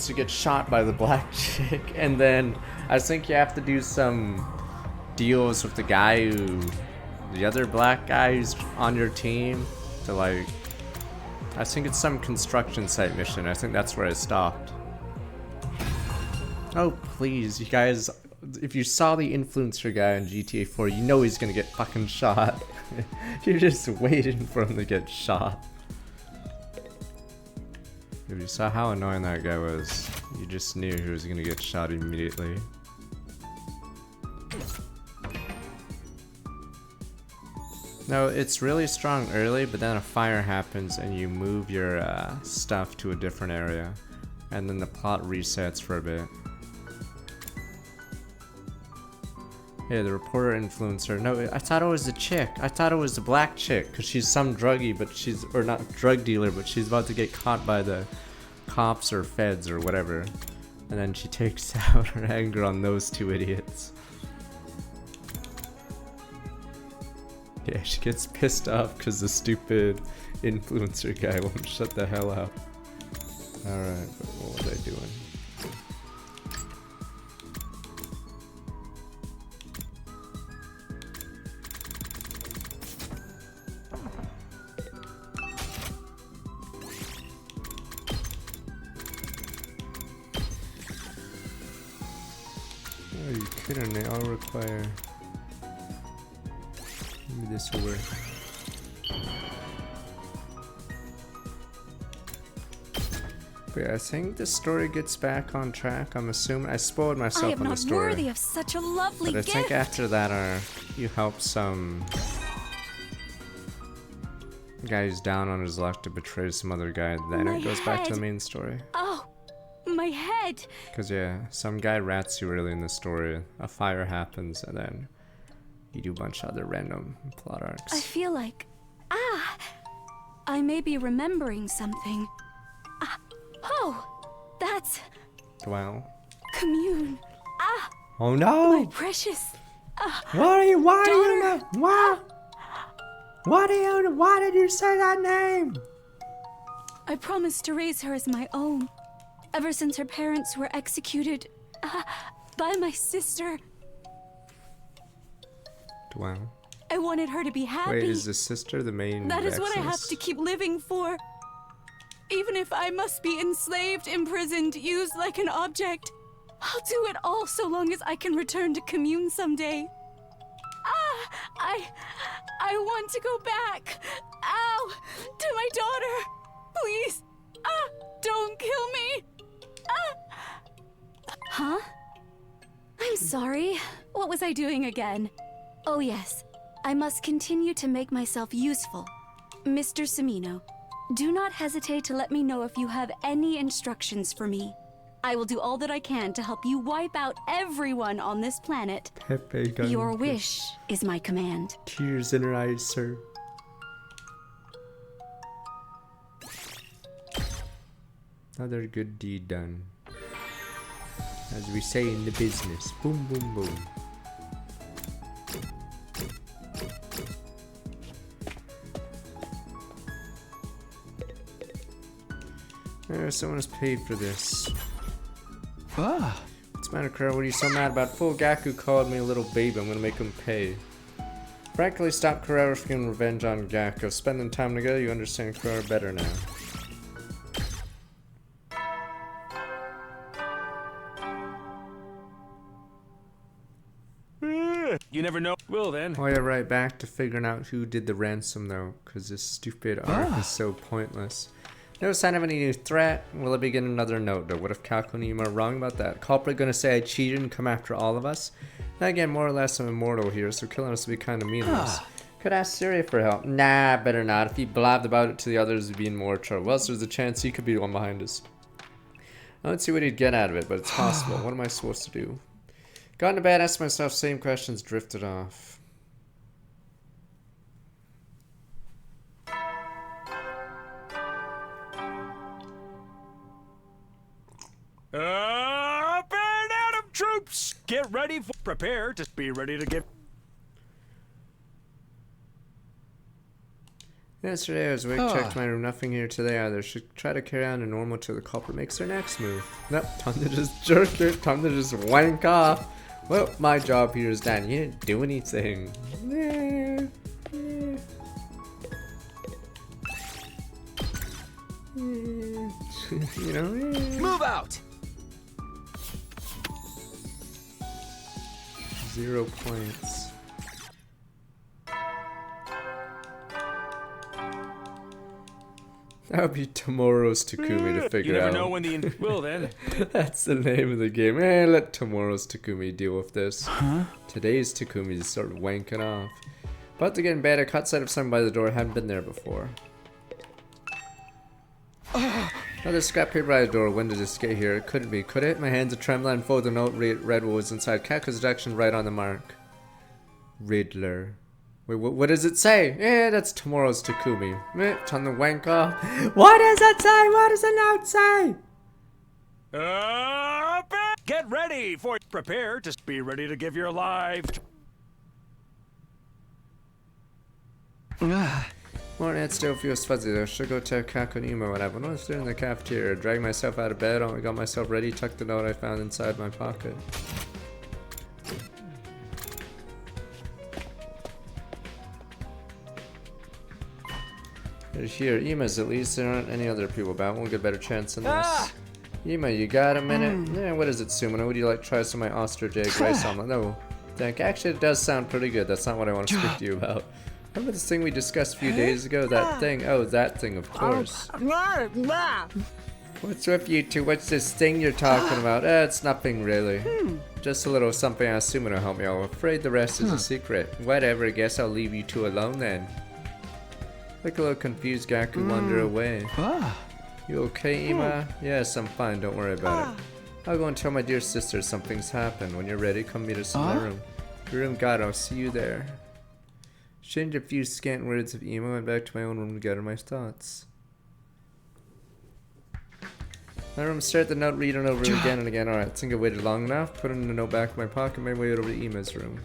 to get shot by the black chick, and then I think you have to do some deals with the guy the other black guy who's on your team to like, I think it's some construction site mission. I think that's where I stopped. Oh please, you guys, if you saw the influencer guy in GTA 4, you know he's gonna get fucking shot. You're just waiting for him to get shot. If you saw how annoying that guy was, you just knew he was gonna get shot immediately. No, it's really strong early, but then a fire happens and you move your stuff to a different area. And then the plot resets for a bit. Yeah, the reporter influencer. No, I thought it was the chick. I thought it was the black chick, because she's some druggie, but she's, or not drug dealer, but she's about to get caught by the cops or feds or whatever. And then she takes out her anger on those two idiots. Yeah, she gets pissed off because the stupid influencer guy won't shut the hell up. Alright, but what was I doing? Oh, you kidding me? I'll require... Maybe this will work. But yeah, I think the story gets back on track. I'm assuming I spoiled myself on the story. I am not worthy of such a lovely but I gift. think after that, you help some guy who's down on his luck to betray some other guy. Then it goes back to the main story. Oh, my head. Cause yeah, some guy rats you early in the story. A fire happens, and then you do a bunch of other random plot arcs. I feel like, I may be remembering something. Oh, that's Wow. Commune. Oh no! My precious. Why did you say that name? I promised to raise her as my own. Ever since her parents were executed by my sister, Wow. I wanted her to be happy. Wait, is the sister the main That is what I have Vexus? to keep living for. Even if I must be enslaved, imprisoned, used like an object, I'll do it all so long as I can return to Commune someday. I want to go back. Ow! To my daughter. Please. Don't kill me. Huh? I'm sorry. What was I doing again? Oh yes. I must continue to make myself useful. Mr. Semino, do not hesitate to let me know if you have any instructions for me. I will do all that I can to help you wipe out everyone on this planet. Pepe gun. Your wish is my command. Tears in her eyes, sir. Another good deed done. As we say in the business. Boom, boom, boom. Someone has paid for this. What's the matter, Kuro? What are you so mad about? Full Gaku called me a little baby. I'm gonna make him pay. Frankly, stop Kuro from getting revenge on Gaku. Spending time together, you understand Kuro better now. You never know. Well then. Oh yeah, right, back to figuring out who did the ransom though, because this stupid arc is so pointless. No sign of any new threat. Will it be getting another note though? What if Calco and Nemo are wrong about that? Culprit gonna say I cheated and come after all of us? Then again, more or less I'm immortal here, so killing us would be kind of meaningless. Could ask Syria for help. Nah, better not. If he blabbed about it to the others, we'd be in more trouble. Well, there's a chance he could be the one behind us. I don't see what he'd get out of it, but it's possible. What am I supposed to do? Got into bed, asked myself same questions, drifted off. Up and out of troops! Get ready for prepare to be ready to get. Yesterday I was awake, checked my room, nothing here today either. Should try to carry on a normal till the culprit makes their next move. Nope, time to just jerk it, time to just wank off. Well, my job here is done. You didn't do anything. You know, Move out! 0 points. That would be tomorrow's Takumi to figure You never out. know when the... Well then. That's the name of the game. Let tomorrow's Takumi deal with this. Today's Takumi just started wanking off. About to get in bed, I caught sight of someone by the door. Hadn't been there before. Another scrap paper by the door. When did this get here? It couldn't be. Could it? My hands are trembling. I unfolded the note. Read what was inside. Kaku's direction right on the mark. Riddler. Wait, what does it say? That's tomorrow's Takumi. Time to wank off. What does it say? What does the note say? Get ready for... Prepare to be ready to give your life. Morning, it still feels fuzzy though. Should go tell Kaku and Ima what happened. I was there in the cafeteria. Dragged myself out of bed. I got myself ready. Tucked the note I found inside my pocket. They're here. Ima's at least. There aren't any other people about. Won't get a better chance than this. Ima, you got a minute? Yeah, what is it, Sumino? Would you like to try some of my ostrich egg rice omelet? No. Thank. Actually, it does sound pretty good. That's not what I want to speak to you about. Remember this thing we discussed a few days ago? That thing? Oh, that thing, of course. What's with you two? What's this thing you're talking about? It's nothing really. Just a little something I assume it'll help me out. I'm afraid the rest is a secret. Whatever, I guess I'll leave you two alone then. Like a little confused Gaku wander away. You okay, Ima? Yes, I'm fine, don't worry about it. I'll go and tell my dear sister something's happened. When you're ready, come meet us in my room. Your room, God, I'll see you there. Changed a few scant words of Ima, went back to my own room to gather my thoughts. My room, start the note, read it over again and again. Alright, I think I waited long enough. Put it in the note back in my pocket, made my way over to Ima's room.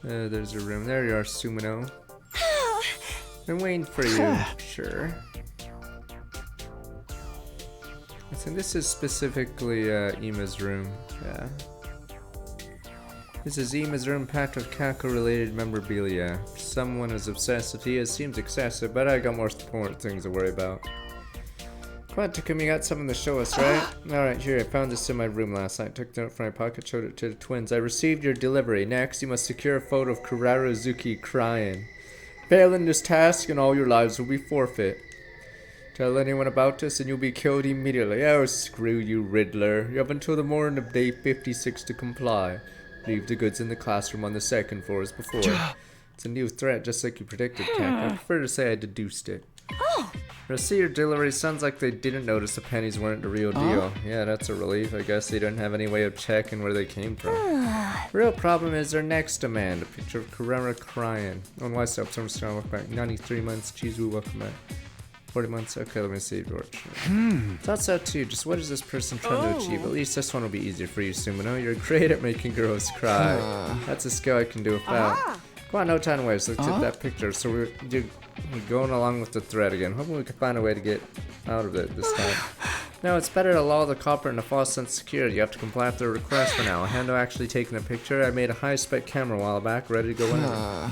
There's a room. There you are, Sumino. Been waiting for you. Sure. I think this is specifically Ima's room. Yeah. This is Ima's room packed with Kaku-related memorabilia. Someone is obsessed with It seems excessive, but I got more important things to worry about. Come on, Takumi, got something to show us, right? Alright, here, I found this in my room last night. Took the note from my pocket, showed it to the twins. I received your delivery. Next, you must secure a photo of Kurarozuki crying. Failing this task and all your lives will be forfeit. Tell anyone about this and you'll be killed immediately. Oh, screw you, Riddler. You have until the morning of day 56 to comply. Leave the goods in the classroom on the second floor as before. It's a new threat, just like you predicted, Kat. I prefer to say I deduced it. I see your delivery. Sounds like they didn't notice the pennies weren't the real deal. Yeah, that's a relief. I guess they didn't have any way of checking where they came from. Real problem is their next demand. A picture of Kurara crying. On why stop? Someone's trying to look back. 93 months. Chizu, welcome back. 40 months. Okay, let me see, George. Thought so too. Just what is this person trying to achieve? At least this one will be easier for you, Sumino. You're great at making girls cry. That's a skill I can do without. Come on, no time to waste. Let's get that picture. So we're going along with the thread again. Hoping we can find a way to get out of it this time. No, it's better to lull the culprit in a false sense of security. You have to comply with their request for now. Hendo actually taking a picture. I made a high-spec camera a while back, ready to go in.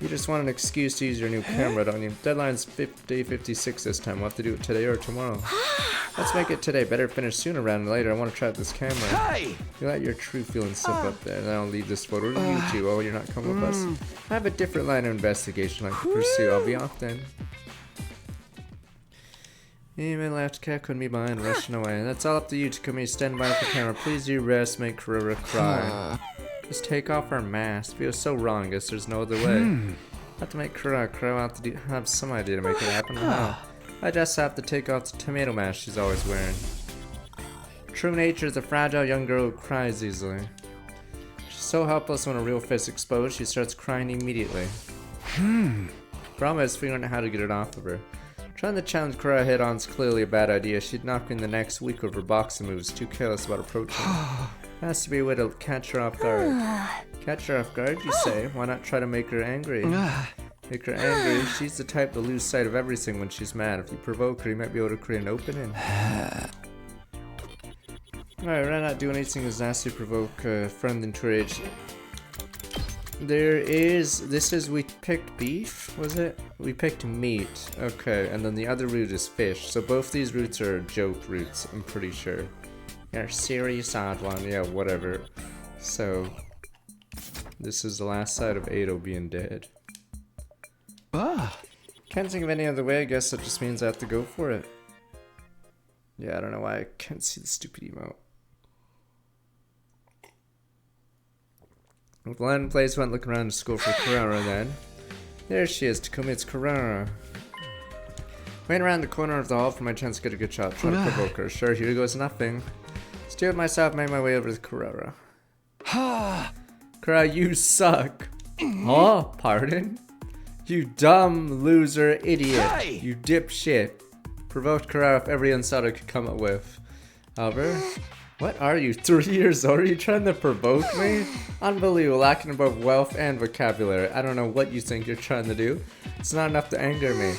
You just want an excuse to use your new camera, don't you? Deadline's day 56 this time. We'll have to do it today or tomorrow. Let's make it today. Better finish sooner rather than later. I want to try out this camera. Hey! You let your true feelings slip up there, and I'll leave this photo to you two. Oh, you're not coming with us? I have a different line of investigation I can pursue. I'll be off then. Even left Kaku and me behind, rushing away. That's all up to you, Takumi. Stand by with the camera. Please do rest, make Kurara cry. Just take off our mask. Feels so wrong. Guess there's no other way. I have to make Kurara cry. I'll have to have some idea to make it happen. How? I just have to take off the tomato mask she's always wearing. True nature is a fragile young girl who cries easily. She's so helpless when a real fist is exposed, she starts crying immediately. Problem is figuring out how to get it off of her. Trying to challenge Kurara head on is clearly a bad idea. She'd knock me in the next week over boxing moves, too careless about approaching her. Has to be a way to catch her off guard. Catch her off guard, you say? Why not try to make her angry? Make her angry? She's the type to lose sight of everything when she's mad. If you provoke her, you might be able to create an opening. Alright, we're not doing anything that's nasty to provoke a friend into rage. We picked beef, was it? We picked meat. Okay, and then the other root is fish. So both these roots are joke roots, I'm pretty sure. Yeah, serious odd one, yeah, whatever. So, this is the last side of Ado being dead. Can't think of any other way, I guess that just means I have to go for it. Yeah, I don't know why I can't see the stupid emote. Glenn Blaze went looking around the school for Kurara then. There she is, Takumi, it's Kurara. Waiting around the corner of the hall for my chance to get a good shot. Try to provoke her. Sure, here goes nothing. Steeled myself, made my way over to Kurara. Kurara, you suck. Huh? Pardon? You dumb loser idiot. Hey! You dipshit. Provoked Kurara if every insult I could come up with. However, what are you, 3 years old? Are you trying to provoke me? Unbelievable, lacking both wealth and vocabulary. I don't know what you think you're trying to do. It's not enough to anger me.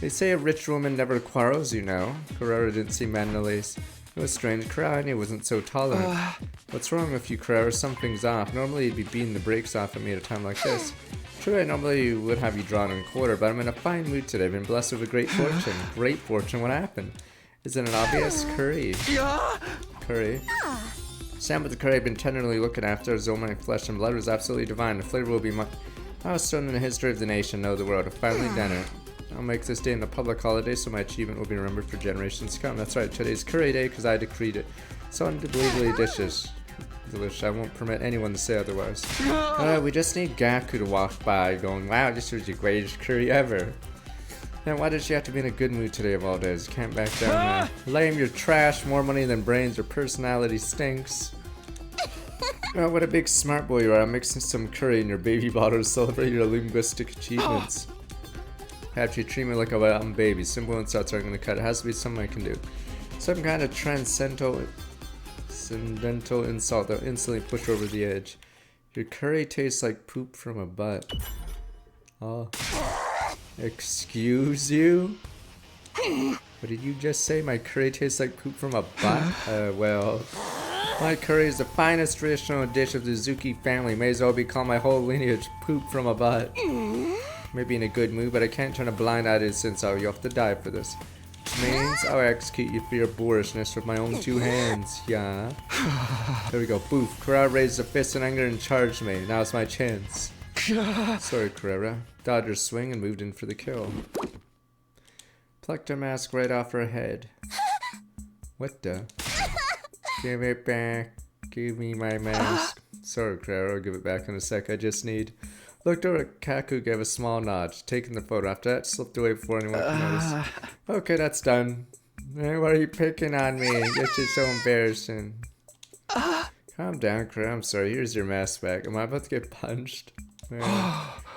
They say a rich woman never quarrels, you know. Kurara didn't seem mad in the least. It was strange. Kurara knew wasn't so tolerant. What's wrong with you, Kurara? Something's off. Normally you'd be beating the brakes off at me at a time like this. True, I normally would have you drawn and quarter, but I'm in a fine mood today. I've been blessed with a great fortune. Great fortune? What happened? Isn't it obvious? Curry. Curry. Sam with the curry I've been tenderly looking after as though my flesh and blood was absolutely divine. The flavor will be my milestone in the history of the nation, no, the world. I've finally done it. I'll make this day in a public holiday so my achievement will be remembered for generations to come. That's right, today's curry day because I decreed it. So unbelievably delicious. I won't permit anyone to say otherwise. We just need Gaku to walk by going, wow, this was the greatest curry ever. Now, why does she have to be in a good mood today of all days? Can't back down now. Lame, you're trash, more money than brains, your personality stinks. Oh, what a big smart boy you are. I'm mixing some curry in your baby bottle to celebrate your linguistic achievements. Have you treat me like a baby. Simple insults aren't going to cut. It has to be something I can do. Some kind of transcendental insult that will instantly push over the edge. Your curry tastes like poop from a butt. Oh. Excuse you? What did you just say? My curry tastes like poop from a butt? Well, my curry is the finest traditional dish of the Zuki family. May as well be called my whole lineage poop from a butt. Maybe in a good mood, but I can't turn a blind eye to this insult. You have to die for this. Which means I'll execute you for your boorishness with my own 2 hands. Yeah. There we go. Boof. Kurara raised a fist in anger and charged me. Now's my chance. Sorry, Kurara. Dodged her swing and moved in for the kill. Plucked her mask right off her head. What the? Give it back. Give me my mask. Sorry, Kurara. I'll give it back in a sec. I just need... Looked over at Kaku, gave a small nod, taking the photo. After that, slipped away before anyone could notice. Okay, that's done. Hey, why are you picking on me? This is so embarrassing. Calm down, Kurara. I'm sorry. Here's your mask back. Am I about to get punched?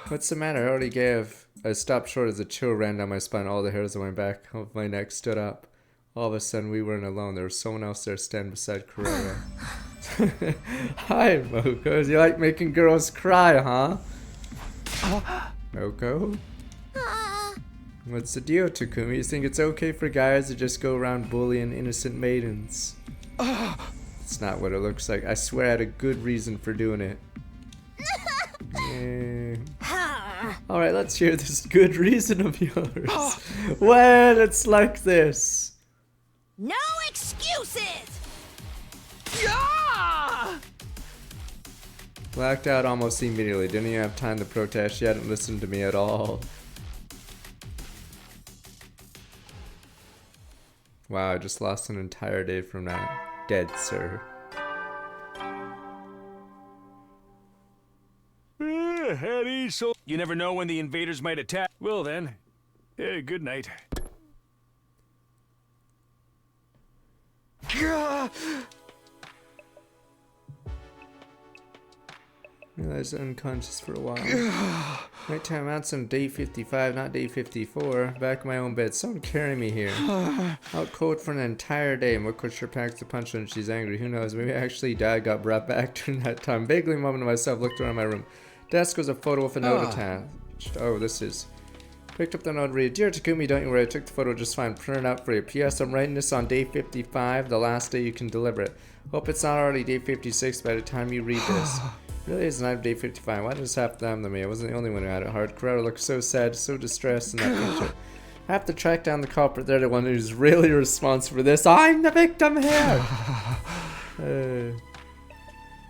What's the matter? I already gave. I stopped short as a chill ran down my spine. All the hairs on my back of my neck stood up. All of a sudden, we weren't alone. There was someone else there standing beside Kurara. Hi, Moko. You like making girls cry, huh? Moko? What's the deal, Takumi? You think it's okay for guys to just go around bullying innocent maidens? It's not what it looks like. I swear I had a good reason for doing it. Alright, let's hear this good reason of yours. Well, it's like this. No excuses! Blacked out almost immediately. Didn't even have time to protest. She hadn't listened to me at all. Wow, I just lost an entire day from that. Dead, sir. Eddie, so you never know when the invaders might attack. Well then, good night. Realized unconscious for a while. Nighttime outside on day 55, not day 54. Back in my own bed. Someone carry me here. Out cold for an entire day. Moko sure packs a punch when she's angry. Who knows? Maybe actually Dad got brought back during that time. Vaguely mumbling to myself, looked around my room. Desk was a photo with a note attached. Oh, this is. Picked up the note and read, Dear Takumi, don't you worry, I took the photo just fine. Printed out for you. P.S. I'm writing this on day 55, the last day you can deliver it. Hope it's not already day 56 by the time you read this. Really is not day 55. Why did this happen to me? I wasn't the only one who had it hard. Corrado looked so sad, so distressed in that picture. I have to track down the culprit. They're the one who's really responsible for this. I'm the victim here!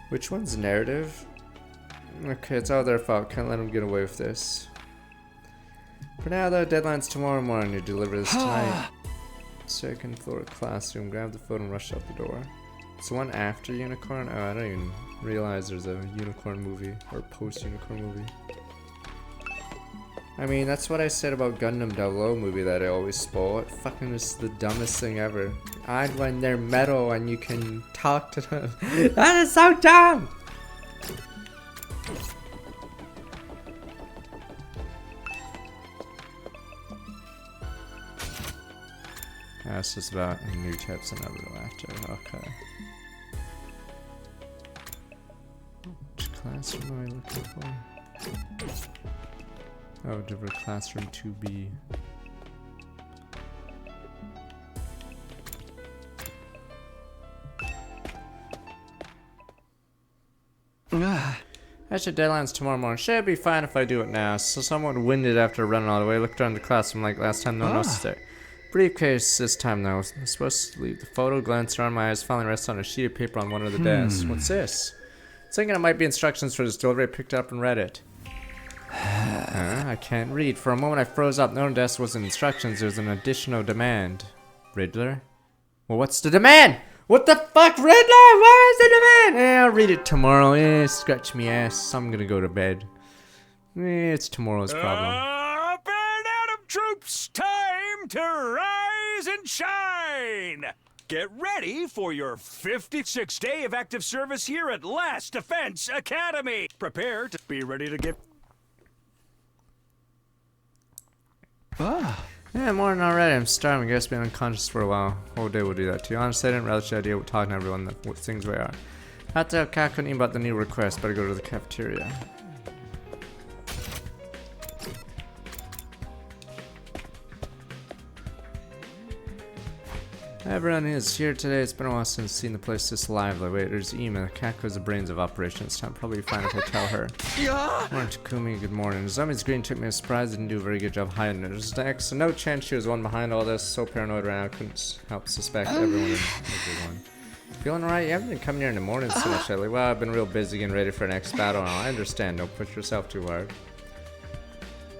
Which one's narrative? Okay, it's all their fault. Can't let them get away with this. For now, though, deadline's tomorrow morning. You deliver this tonight. Second floor classroom. Grab the phone and rush out the door. It's the one after Unicorn? Oh, I don't even realize there's a Unicorn movie. Or post-Unicorn movie. I mean, that's what I said about Gundam 00 movie that I always spoil. It fucking is the dumbest thing ever. And when they're metal and you can talk to them. That is so dumb! That's just about new types of Naruto after. Okay. Which classroom am I looking for? Oh, different classroom 2B. Actually, deadline's tomorrow morning. Should be fine if I do it now. So someone winded after running all the way. Looked around the classroom like last time, no one else was there. Briefcase this time though. I'm supposed to leave the photo, glanced around, my eyes finally rested on a sheet of paper on one of the desks. What's this? Thinking it might be instructions for this delivery, I picked it up and read it. I can't read. For a moment I froze up. No desk wasn't instructions, there was an additional demand. Riddler? Well, what's the demand? What the fuck, Riddler? Where is the demand? I'll read it tomorrow. Scratch me ass. I'm gonna go to bed. It's tomorrow's problem. Up and Adam troops, time to rise and shine! Get ready for your 56th day of active service here at Last Defense Academy. Prepare to be ready to get... Yeah, morning already. I'm starving. I guess been unconscious for a while. Whole day will do that too. Honestly, I didn't relish the idea of talking to everyone what things we are. I have to tell Kakuni about the new request. Better go to the cafeteria. Everyone is here today. It's been a while since I've seen the place this lively. Wait, there's Ima. Kako's the brains of operations. Time probably fine if I tell her. Morning, Takumi. Good morning. Zami's green took me a surprise. Didn't do a very good job hiding it. There's next, so no chance she was one behind all this. So paranoid right now, couldn't help suspect everyone and everyone. Feeling alright? You haven't been coming here in the morning so much lately. Well, I've been real busy getting ready for the next battle. And I understand. Don't push yourself too hard.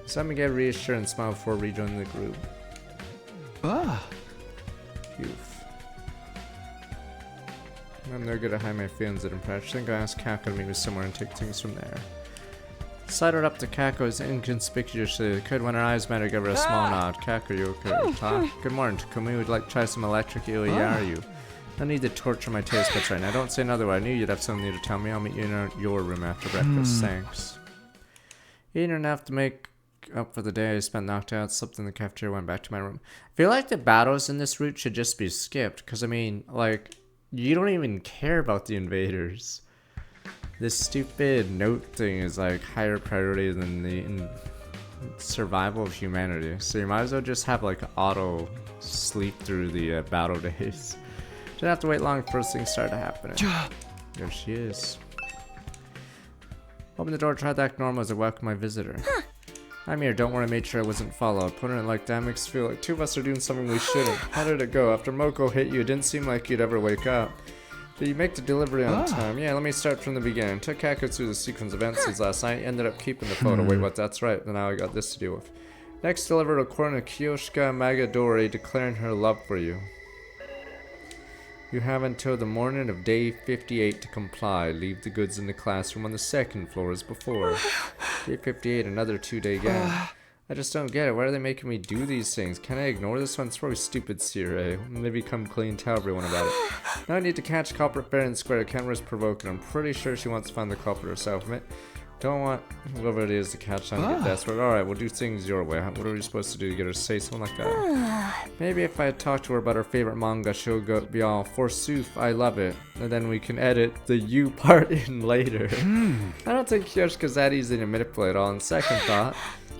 Zami gave a reassuring smile before rejoining the group. I'm no good at hiding my feelings at impression. I think I asked Kako to meet me somewhere and take things from there. Sidled up to Kako as inconspicuously could when her eyes met her, give her a small nod. Kako, you okay? Talk? Good morning, Takumi. Would like to try some electric eel. Yeah, are you? I need to torture my taste buds right now. Don't say another word. I knew you'd have something new to tell me. I'll meet you in your room after breakfast. Thanks. Eating enough to make up for the day I spent knocked out, slept in the cafeteria, went back to my room. I feel like the battles in this route should just be skipped, because I mean, like, you don't even care about the invaders. This stupid note thing is like higher priority than the survival of humanity, so you might as well just have like auto sleep through the battle days. Didn't have to wait long for things started happening. There she is. Open the door, tried to act normal as I welcome my visitor. I'm here, don't worry, I made sure I wasn't followed. Putting it like that makes me feel like two of us are doing something we shouldn't. How did it go? After Moko hit you, it didn't seem like you'd ever wake up. Did you make the delivery on time? Yeah, let me start from the beginning. Took Kako through the sequence of events since last night, ended up keeping the photo. Wait, what? That's right, then now I got this to deal with. Next delivered according to Kiyoshika Magadori, declaring her love for you. You have until the morning of day 58 to comply. Leave the goods in the classroom on the second floor as before. Day 58, another 2-day gap. I just don't get it. Why are they making me do these things? Can I ignore this one? It's probably stupid, Sire. Maybe come clean, tell everyone about it. Now I need to catch culprit fair and square. Camera's provoking. I'm pretty sure she wants to find the culprit herself. Don't want whoever it is to catch on and get desperate. Alright, we'll do things your way. What are we supposed to do to get her to say something like that? Maybe if I talk to her about her favorite manga, she'll be all, forsooth, I love it. And then we can edit the you part in later. I don't think Kyoshika's that easy to manipulate all. On second thought,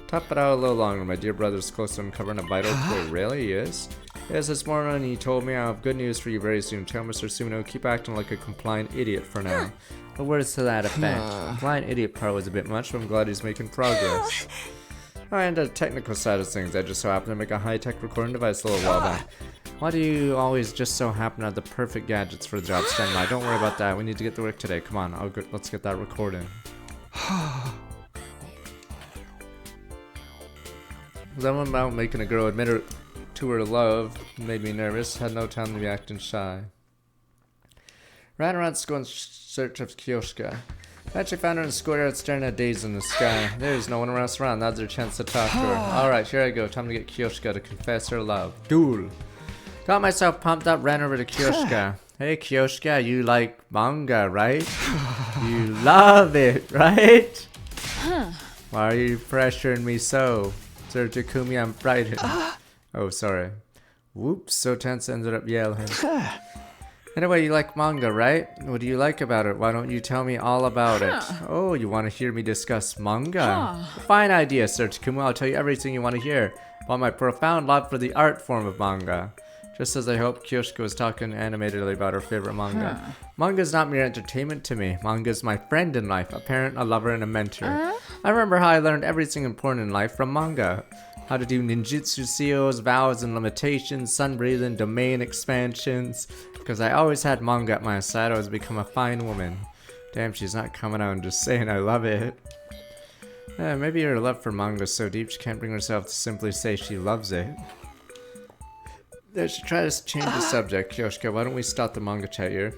tough it out a little longer. My dear brother's close to uncovering a vital clue. Really? He is? Yes, this morning he told me I have good news for you very soon. Tell Mr. Sumino, keep acting like a compliant idiot for now. The words to that effect. Compliant idiot part was a bit much, but I'm glad he's making progress. Alright, and the technical side of things, I just so happened to make a high-tech recording device a little while back. Why do you always just so happen to have the perfect gadgets for the job? Stand by. Don't worry about that. We need to get to work today. Come on, let's get that recording. Something about making a girl admit to her love made me nervous. Had no time to be acting shy. Ran around school in search of Kyoshika. Eventually found her in the schoolyard staring at days in the sky. There's no one else around. That's her chance to talk to her. Alright, here I go. Time to get Kyoshika to confess her love. Duel. Got myself pumped up, ran over to Kyoshika. Hey Kyoshika, you like manga, right? You love it, right? Why are you pressuring me so? Sir Takumi, I'm frightened. Oh, sorry. Whoops, so tense ended up yelling. Anyway, you like manga, right? What do you like about it? Why don't you tell me all about it? Oh, you want to hear me discuss manga? Fine idea, Sir Takumi. I'll tell you everything you want to hear about my profound love for the art form of manga. Just as I hoped, Kyoshika was talking animatedly about her favorite manga. Manga is not mere entertainment to me. Manga is my friend in life, a parent, a lover, and a mentor. I remember how I learned everything important in life from manga. How to do ninjutsu seals, vows and limitations, sun breathing, domain expansions. Because I always had manga at my side, I was become a fine woman. Damn, she's not coming out and just saying I love it. Maybe her love for manga is so deep she can't bring herself to simply say she loves it. I should try to change the subject. Kyoshika, why don't we start the manga chat here?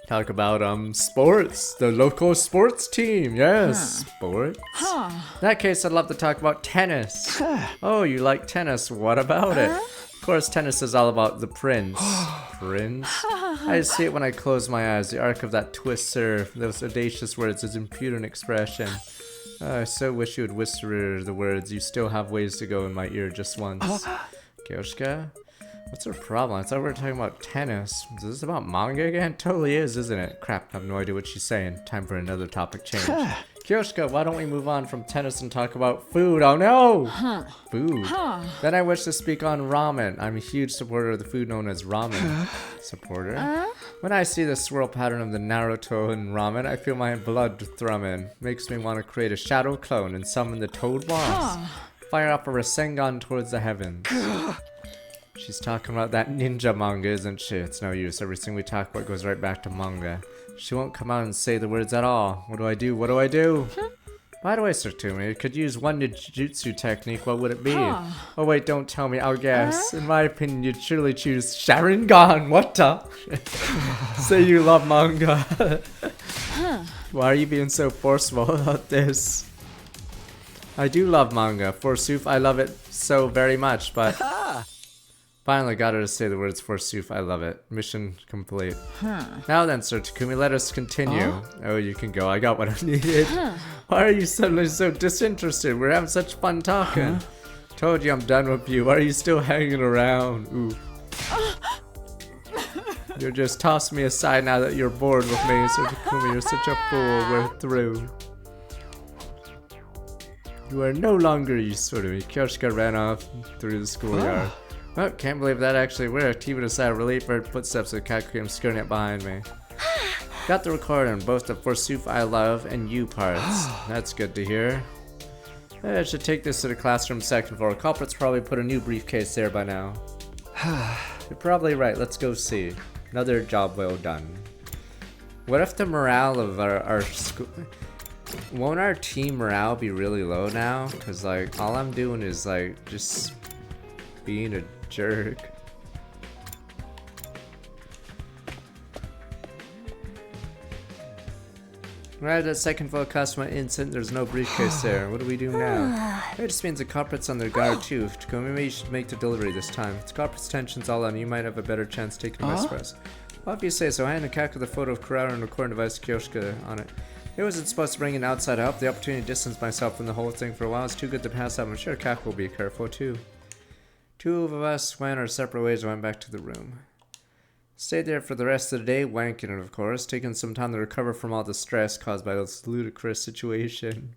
Talk about, sports. The local sports team. Yes, sports. In that case, I'd love to talk about tennis. Oh, you like tennis. What about it? Of course, tennis is all about the prince. Prince? I see it when I close my eyes. The arc of that twist serve. Those audacious words. His impudent expression. I so wish you would whisper the words. You still have ways to go in my ear just once. Kyoshika? What's her problem? I thought we were talking about tennis. Is this about manga again? Totally is, isn't it? Crap, I have no idea what she's saying. Time for another topic change. Kyoshika, why don't we move on from tennis and talk about food? Oh no! Food. Then I wish to speak on ramen. I'm a huge supporter of the food known as ramen. Supporter? When I see the swirl pattern of the Naruto in ramen, I feel my blood thrumming. Makes me want to create a shadow clone and summon the Toad Boss. Fire up a Rasengan towards the heavens. She's talking about that ninja manga, isn't she? It's no use. Everything we talk about goes right back to manga. She won't come out and say the words at all. What do I do? What do I do? By the way, Sir Takumi, you could use one ninjutsu technique. What would it be? Oh wait, don't tell me. I'll guess. In my opinion, you'd surely choose Sharingan. What the? Say you love manga. Why are you being so forceful about this? I do love manga. Forsooth, I love it so very much, but... Finally got her to say the words forsooth, I love it. Mission complete. Now then, Sir Takumi, let us continue. Oh, you can go. I got what I needed. Why are you suddenly so disinterested? We're having such fun talking. Told you I'm done with you. Why are you still hanging around? Ooh. You're just tossing me aside now that you're bored with me, Sir Takumi. You're such a fool. We're through. You are no longer useful to me. Kyoshika ran off through the schoolyard. Oh, can't believe that actually worked. Even a sigh of relief heard footsteps of Kakuyam skirting it behind me. Got the recording, both the forsooth I love and you parts. That's good to hear. I should take this to the classroom second floor. Culprit's probably put a new briefcase there by now. You're probably right. Let's go see. Another job well done. What if the morale of our school... Won't our team morale be really low now? Because, like, all I'm doing is, like, just being a jerk. Arrived at second floor customer instant, there's no briefcase there. What do we do now? It just means the culprit's on their guard too. Maybe you should make the delivery this time. If the culprit's tension's all on, you might have a better chance taking a espresso. Well, if you say so, I handed Kako the photo of Kurara and recording device Kyoshika on it. It wasn't supposed to bring in outside help. The opportunity to distance myself from the whole thing for a while is too good to pass up. I'm sure Kako will be careful too. Two of us went our separate ways and went back to the room. Stayed there for the rest of the day, wanking it of course, taking some time to recover from all the stress caused by this ludicrous situation.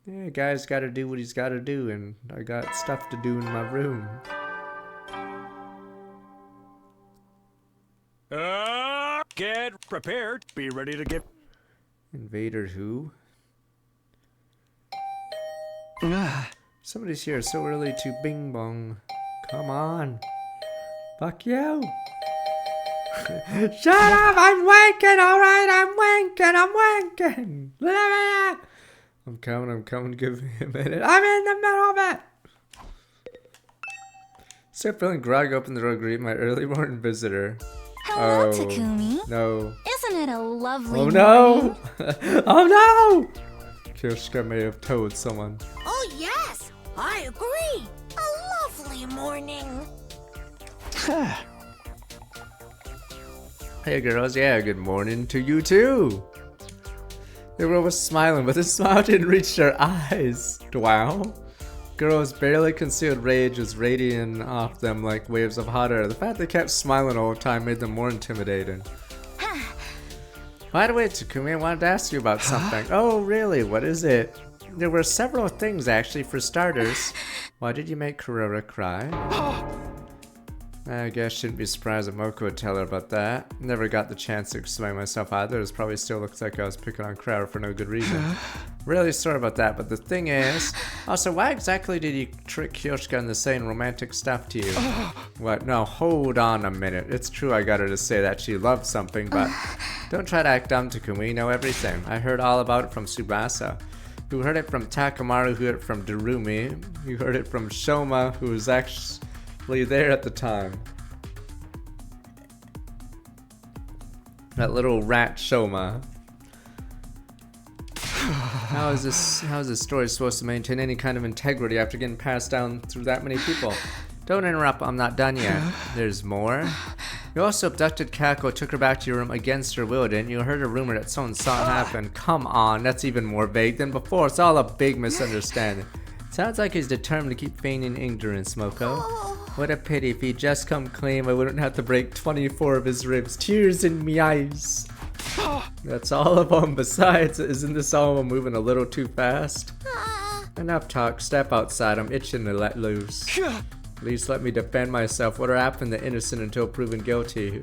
Yeah, guy's gotta do what he's gotta do, and I got stuff to do in my room. Get prepared. Be ready to get... Invader who? Somebody's here so early to bing bong. Come on. Fuck you. Shut up! I'm wanking, alright? I'm wanking! I'm coming, give me a minute. I'm in the middle of it! Start feeling groggy up in the road, greet my early morning visitor. Hello, Takumi. No. Isn't it a lovely Oh morning? no! Oh no! Kyoshika may have told someone. Oh, yes. I agree. A lovely morning. Hey girls, yeah, good morning to you too! The girl was smiling, but the smile didn't reach her eyes. Wow. Girl's barely concealed rage was radiating off them like waves of hot air. The fact they kept smiling all the time made them more intimidating. By the way, Takumi, I wanted to ask you about something. Oh, really? What is it? There were several things, actually, for starters. Why did you make Kurara cry? I guess shouldn't be surprised if Moko would tell her about that. Never got the chance to explain myself either. It probably still looks like I was picking on Kurara for no good reason. Really sorry about that, but the thing is... Also, why exactly did you trick Kyoshika into saying romantic stuff to you? What? No, hold on a minute. It's true I got her to say that she loved something, but... Don't try to act dumb, Takumi. You know everything. I heard all about it from Tsubasa. You heard it from Takamaru, who heard it from Darumi. You heard it from Shoma, who was actually there at the time. That little rat Shoma. How is this story supposed to maintain any kind of integrity after getting passed down through that many people? Don't interrupt, I'm not done yet. There's more. You also abducted Kako, took her back to your room against her will, didn't you? Heard a rumor that someone saw it happen. Come on, that's even more vague than before. It's all a big misunderstanding. Sounds like he's determined to keep feigning ignorance, Moko. What a pity. If he'd just come clean, I wouldn't have to break 24 of his ribs. Tears in me eyes. That's all of them. Besides, isn't this all moving a little too fast? Enough talk. Step outside. I'm itching to let loose. At least let me defend myself. What happened to innocent until proven guilty?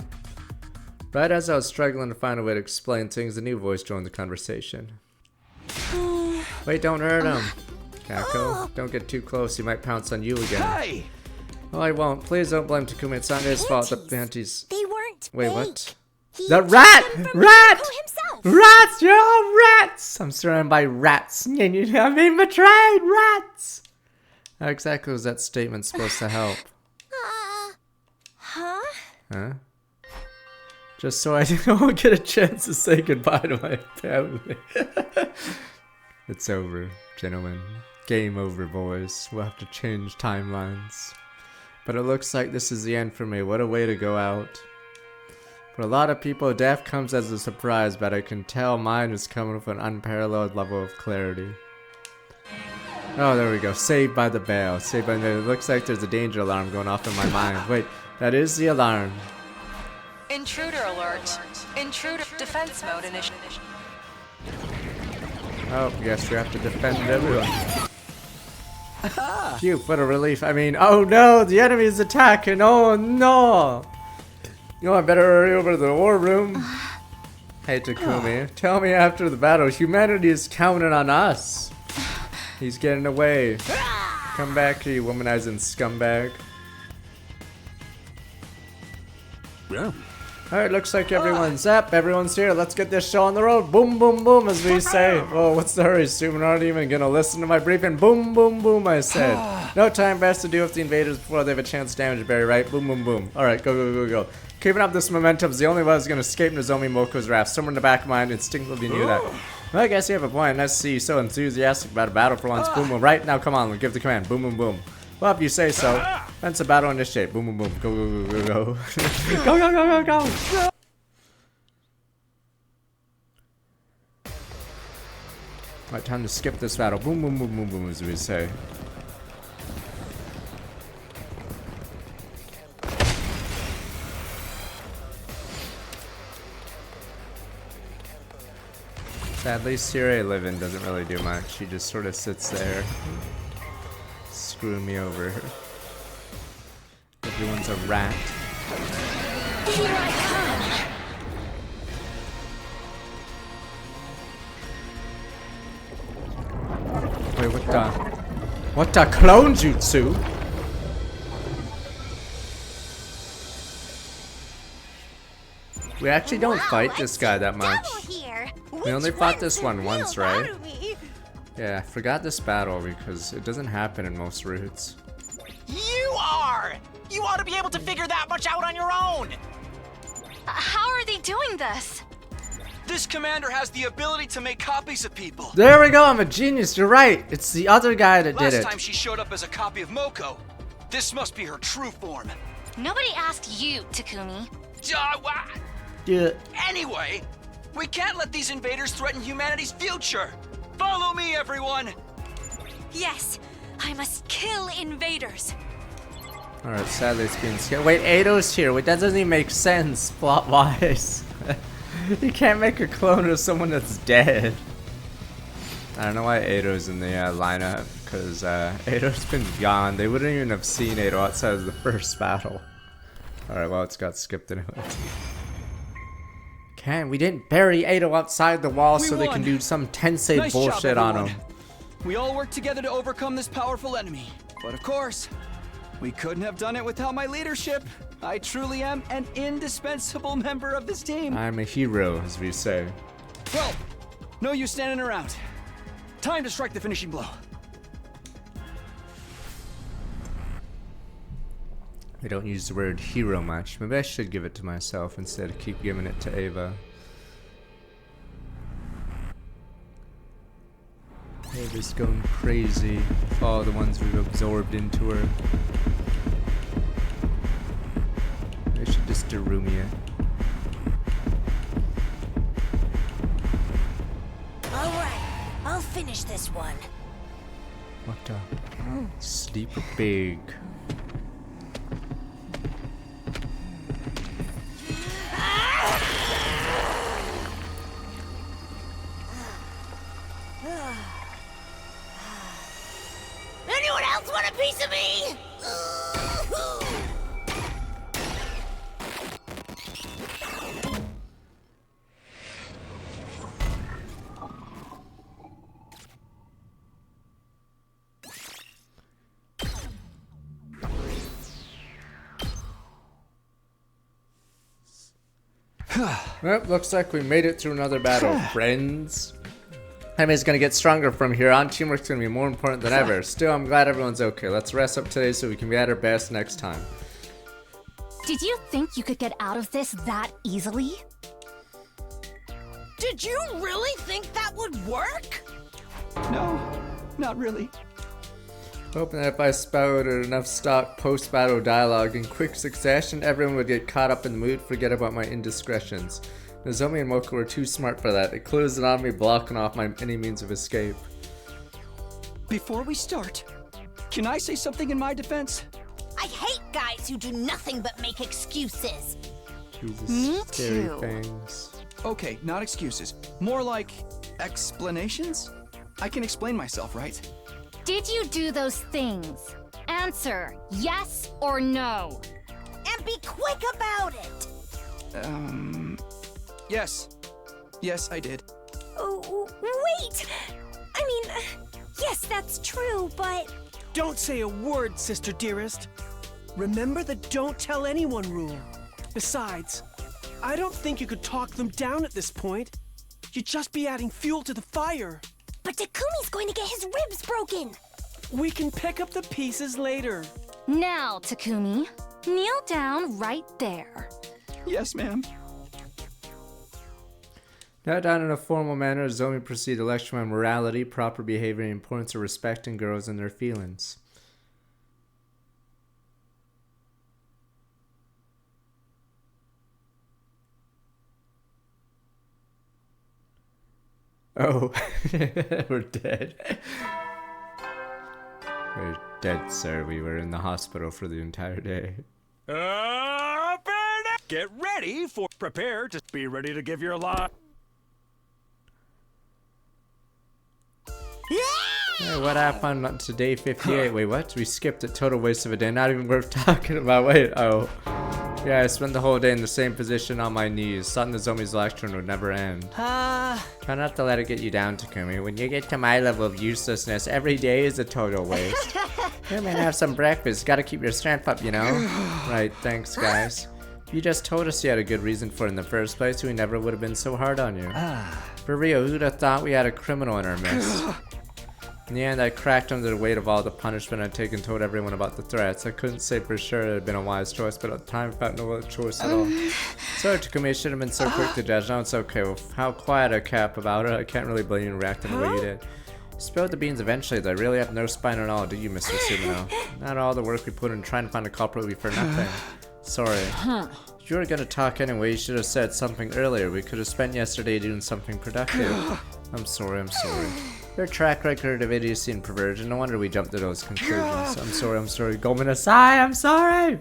Right as I was struggling to find a way to explain things, a new voice joined the conversation. Wait, don't hurt him. Kako, don't get too close. He might pounce on you again. Hey! Oh, I won't. Please don't blame Takumi. It's not his fault. The panties. They weren't Wait, fake. what? He The took rat! them from Rat! Kako himself. Rats! You're all rats! I'm surrounded by rats. I'm being betrayed! Rats! How exactly was that statement supposed to help? Huh? Huh? Just so I don't get a chance to say goodbye to my family. It's over, gentlemen. Game over, boys. We'll have to change timelines. But it looks like this is the end for me. What a way to go out. For a lot of people, death comes as a surprise, but I can tell mine is coming with an unparalleled level of clarity. Oh, there we go. Saved by the bell. Saved by the... It looks like there's a danger alarm going off in my mind. Wait, that is the alarm. Intruder alert. Intruder defense mode initiated. Oh, guess we have to defend everyone. Phew, what a relief. I mean, oh no, the enemy is attacking. Oh no. You know, I better hurry over to the war room. Hey, Takumi, tell me after the battle, humanity is counting on us. He's getting away. Come back here, you womanizing scumbag. Yeah. Alright, looks like everyone's up. Everyone's here. Let's get this show on the road. Boom, boom, boom, as we say. Oh, what's the hurry? Soon aren't even gonna listen to my briefing. Boom, boom, boom, I said. No time best to deal with the invaders before they have a chance to damage Barry, right? Boom, boom, boom. Alright, go, go, go, go. Keeping up this momentum is the only way I was going to escape Nozomi Moko's wrath. Somewhere in the back of my mind instinctively knew that. Well, I guess you have a point. Nice to see you so enthusiastic about a battle for once. Boom, boom. Right now, come on. Give the command. Boom, boom, boom. Well, if you say so. That's a battle initiate. Boom, boom, boom. Go, go, go, go, go. Go, go, go, go, go. Right, time to skip this battle. Boom, boom, boom, boom, boom, as we say. Sadly, Sire Livin doesn't really do much. She just sort of sits there, screwing me over. Everyone's a rat. Here I come. Wait, what the clone jutsu? We actually don't fight this guy that much. We only fought this one once, right? Yeah, I forgot this battle because it doesn't happen in most routes. You are! You ought to be able to figure that much out on your own! How are they doing this? This commander has the ability to make copies of people. There we go, I'm a genius, you're right. It's the other guy that did it. Last time she showed up as a copy of Moko. This must be her true form. Nobody asked you, Takumi. Yeah. Anyway, we can't let these invaders threaten humanity's future. Follow me, everyone. Yes, I must kill invaders. Alright, sadly it's being scared. Wait, Eido's here. Wait, that doesn't even make sense plot-wise. You can't make a clone of someone that's dead. I don't know why Eido's in the lineup, because Eido's been gone. They wouldn't even have seen Eido outside of the first battle. Alright, well, it's got skipped anyway. We didn't bury Eido outside the wall so they can do some Tensei Nice bullshit job, on everyone. him. We all worked together to overcome this powerful enemy. But of course, we couldn't have done it without my leadership. I truly am an indispensable member of this team. I'm a hero, as we say. Well, no use standing around. Time to strike the finishing blow. I don't use the word hero much. Maybe I should give it to myself instead of keep giving it to Ava. Ava's going crazy with all the ones we've absorbed into her. I should just Darumi it. All right, I'll finish this one. What the? Sleep big. Anyone else want a piece of me? Well, looks like we made it through another battle, friends. Anime's gonna get stronger from here on. Teamwork's gonna be more important than ever. Still, I'm glad everyone's okay. Let's rest up today so we can be at our best next time. Did you think you could get out of this that easily? Did you really think that would work? No, not really. Hoping that if I spouted enough stock post-battle dialogue in quick succession, everyone would get caught up in the mood, forget about my indiscretions. Nozomi and Moko were too smart for that. They closed in on me, blocking off my any means of escape. Before we start, can I say something in my defense? I hate guys who do nothing but make excuses. Jesus, Me scary too. things. Okay, not excuses. More like explanations? I can explain myself, right? Did you do those things? Answer yes or no. And be quick about it. Yes. Yes, I did. Oh, wait! I mean, yes, that's true, but... Don't say a word, sister dearest. Remember the don't tell anyone rule. Besides, I don't think you could talk them down at this point. You'd just be adding fuel to the fire. But Takumi's going to get his ribs broken. We can pick up the pieces later. Now, Takumi, kneel down right there. Yes, ma'am. Now done in a formal manner, Zomi proceeded to lecture on morality, proper behavior, and the importance of respecting girls and their feelings. Oh, we're dead. We're dead, sir. We were in the hospital for the entire day. Up and up. Get ready for. Prepare to be ready to give your life. Hey, what happened to day 58? Wait, what? We skipped it. Total waste of a day. Not even worth talking about. Wait, oh. Yeah, I spent the whole day in the same position on my knees. Thought the Zomi's lecture would never end. Try not to let it get you down, Takumi. When you get to my level of uselessness, every day is a total waste. Come and have some breakfast. Gotta keep your strength up, you know? Right, thanks, guys. If you just told us you had a good reason for it in the first place, we never would have been so hard on you. For real, who'd have thought we had a criminal in our midst? In the end, I cracked under the weight of all the punishment I'd taken, told everyone about the threats. I couldn't say for sure it had been a wise choice, but at the time I felt no other choice at all. Sorry, Takumi, I should have been so quick to judge. Now it's okay. With how quiet I kept about it, I can't really blame you reacting the way you did. You spilled the beans eventually, though. I really have no spine at all, do you, Mr. Sumino? Not all the work we put in trying to find a culprit would be for nothing. Sorry. If you were gonna talk anyway, you should have said something earlier. We could have spent yesterday doing something productive. I'm sorry. Your track record of idiocy and perversion, no wonder we jumped to those conclusions. I'm sorry. Gomen aside, I'm sorry!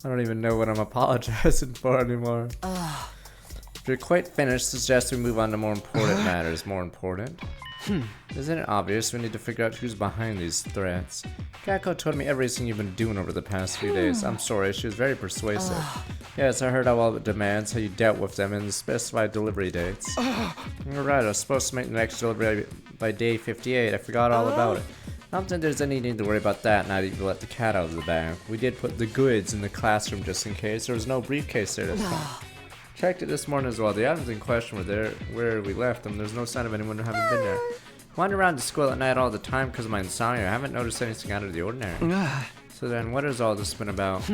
I don't even know what I'm apologizing for anymore. If you're quite finished, suggest we move on to more important matters. More important? Isn't it obvious we need to figure out who's behind these threats? Gakko told me everything you've been doing over the past few days. I'm sorry, she was very persuasive. Yes, I heard all the demands, how you dealt with them, and the specified delivery dates. You're right, I was supposed to make the next delivery by day 58. I forgot all about it. I don't think there's any need to worry about that now that you've let the cat out of the bag. We did put the goods in the classroom just in case. There was no briefcase there this time. Checked it this morning as well. The items in question were there where we left them. There's no sign of anyone having been there. Wander around the school at night all the time because of my insomnia. I haven't noticed anything out of the ordinary. So then, what has all this been about?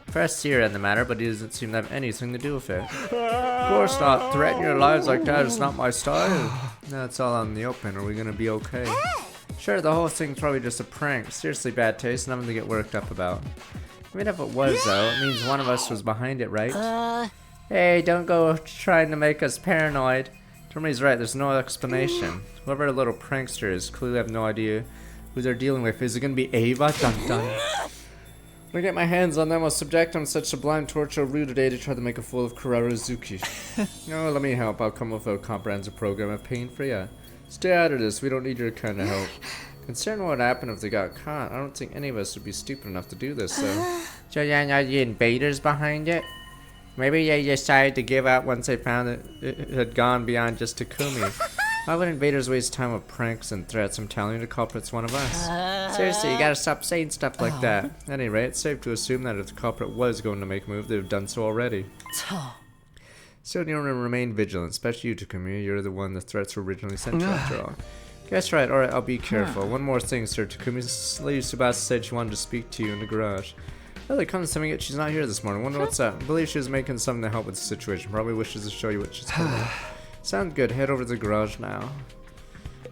First Sierra in the matter, but he doesn't seem to have anything to do with it. Of course not. Threaten your lives like that is not my style. No, it's all out in the open. Are we gonna be okay? Sure, the whole thing's probably just a prank. Seriously bad taste, nothing to get worked up about. I mean, if it was, though, it means one of us was behind it, right? Hey, don't go trying to make us paranoid. Tommy's right, there's no explanation. Whoever the little prankster is clearly have no idea who they're dealing with. Is it gonna be Ava? Dun dun. When I get my hands on them, I'll subject them to such sublime torture rude today to try to make a fool of Kurarazuki. No, let me help. I'll come with a comprehensive program of pain for ya. Stay out of this. We don't need your kind of help. Considering what happened if they got caught, I don't think any of us would be stupid enough to do this, though. So then are the invaders behind it? Maybe they decided to give up once they found it had gone beyond just Takumi. Why would invaders waste time with pranks and threats? I'm telling you, the culprit's one of us. Seriously, you gotta stop saying stuff like that. At any rate, it's safe to assume that if the culprit was going to make a move, they'd have done so already. So you remain vigilant, especially you, Takumi. You're the one the threats were originally sent to, after all. Guess right. Alright, I'll be careful. One more thing, sir. Takumi, Lady Tsubasa said she wanted to speak to you in the garage. Really comes to me yet she's not here this morning. Wonder what's up. I believe she was making something to help with the situation. Probably wishes to show you what she's told me. Sounds good. Head over to the garage now.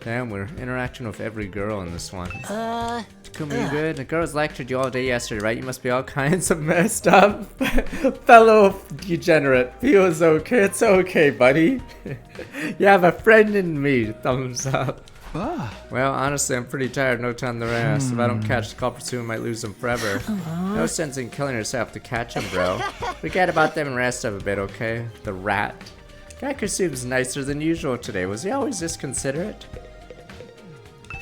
Damn, we're interacting with every girl in this one. Takumi, you good? The girls lectured you all day yesterday, right? You must be all kinds of messed up. Fellow degenerate. Feels okay. It's okay, buddy. You have a friend in me. Thumbs up. Well, honestly, I'm pretty tired. No time to rest. If I don't catch the culprit soon, I might lose them forever. No sense in killing yourself to catch him, bro. Forget about them and rest up a bit, okay? The rat. Gakko seems nicer than usual today. Was he always this considerate?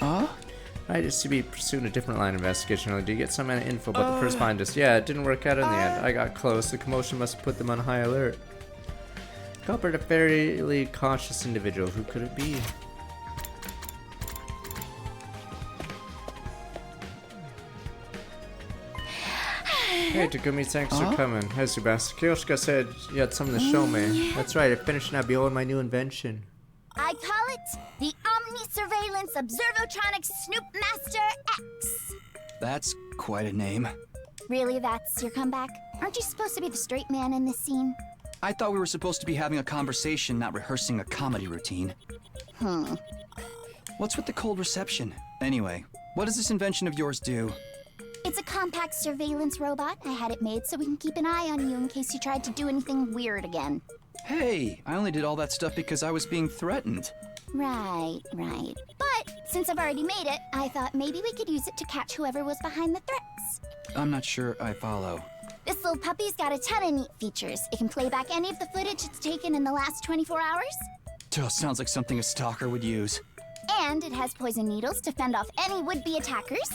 I just to be pursuing a different line of investigation. Did you get some kind of info about the first find us? Yeah, it didn't work out in the end. I got close. The commotion must have put them on high alert. Culprit, a fairly cautious individual. Who could it be? Hey Takumi, thanks for coming. Hey Tsubasa, Kyoshika said you had something to show me. That's right, I finished now. Behold my new invention. I call it the Omni Surveillance Observotronic Snoop Master X. That's quite a name. Really, that's your comeback? Aren't you supposed to be the straight man in this scene? I thought we were supposed to be having a conversation, not rehearsing a comedy routine. What's with the cold reception? Anyway, what does this invention of yours do? It's a compact surveillance robot. I had it made so we can keep an eye on you in case you tried to do anything weird again. Hey, I only did all that stuff because I was being threatened. Right. But since I've already made it, I thought maybe we could use it to catch whoever was behind the threats. I'm not sure I follow. This little puppy's got a ton of neat features. It can play back any of the footage it's taken in the last 24 hours. Sounds like something a stalker would use. And it has poison needles to fend off any would-be attackers.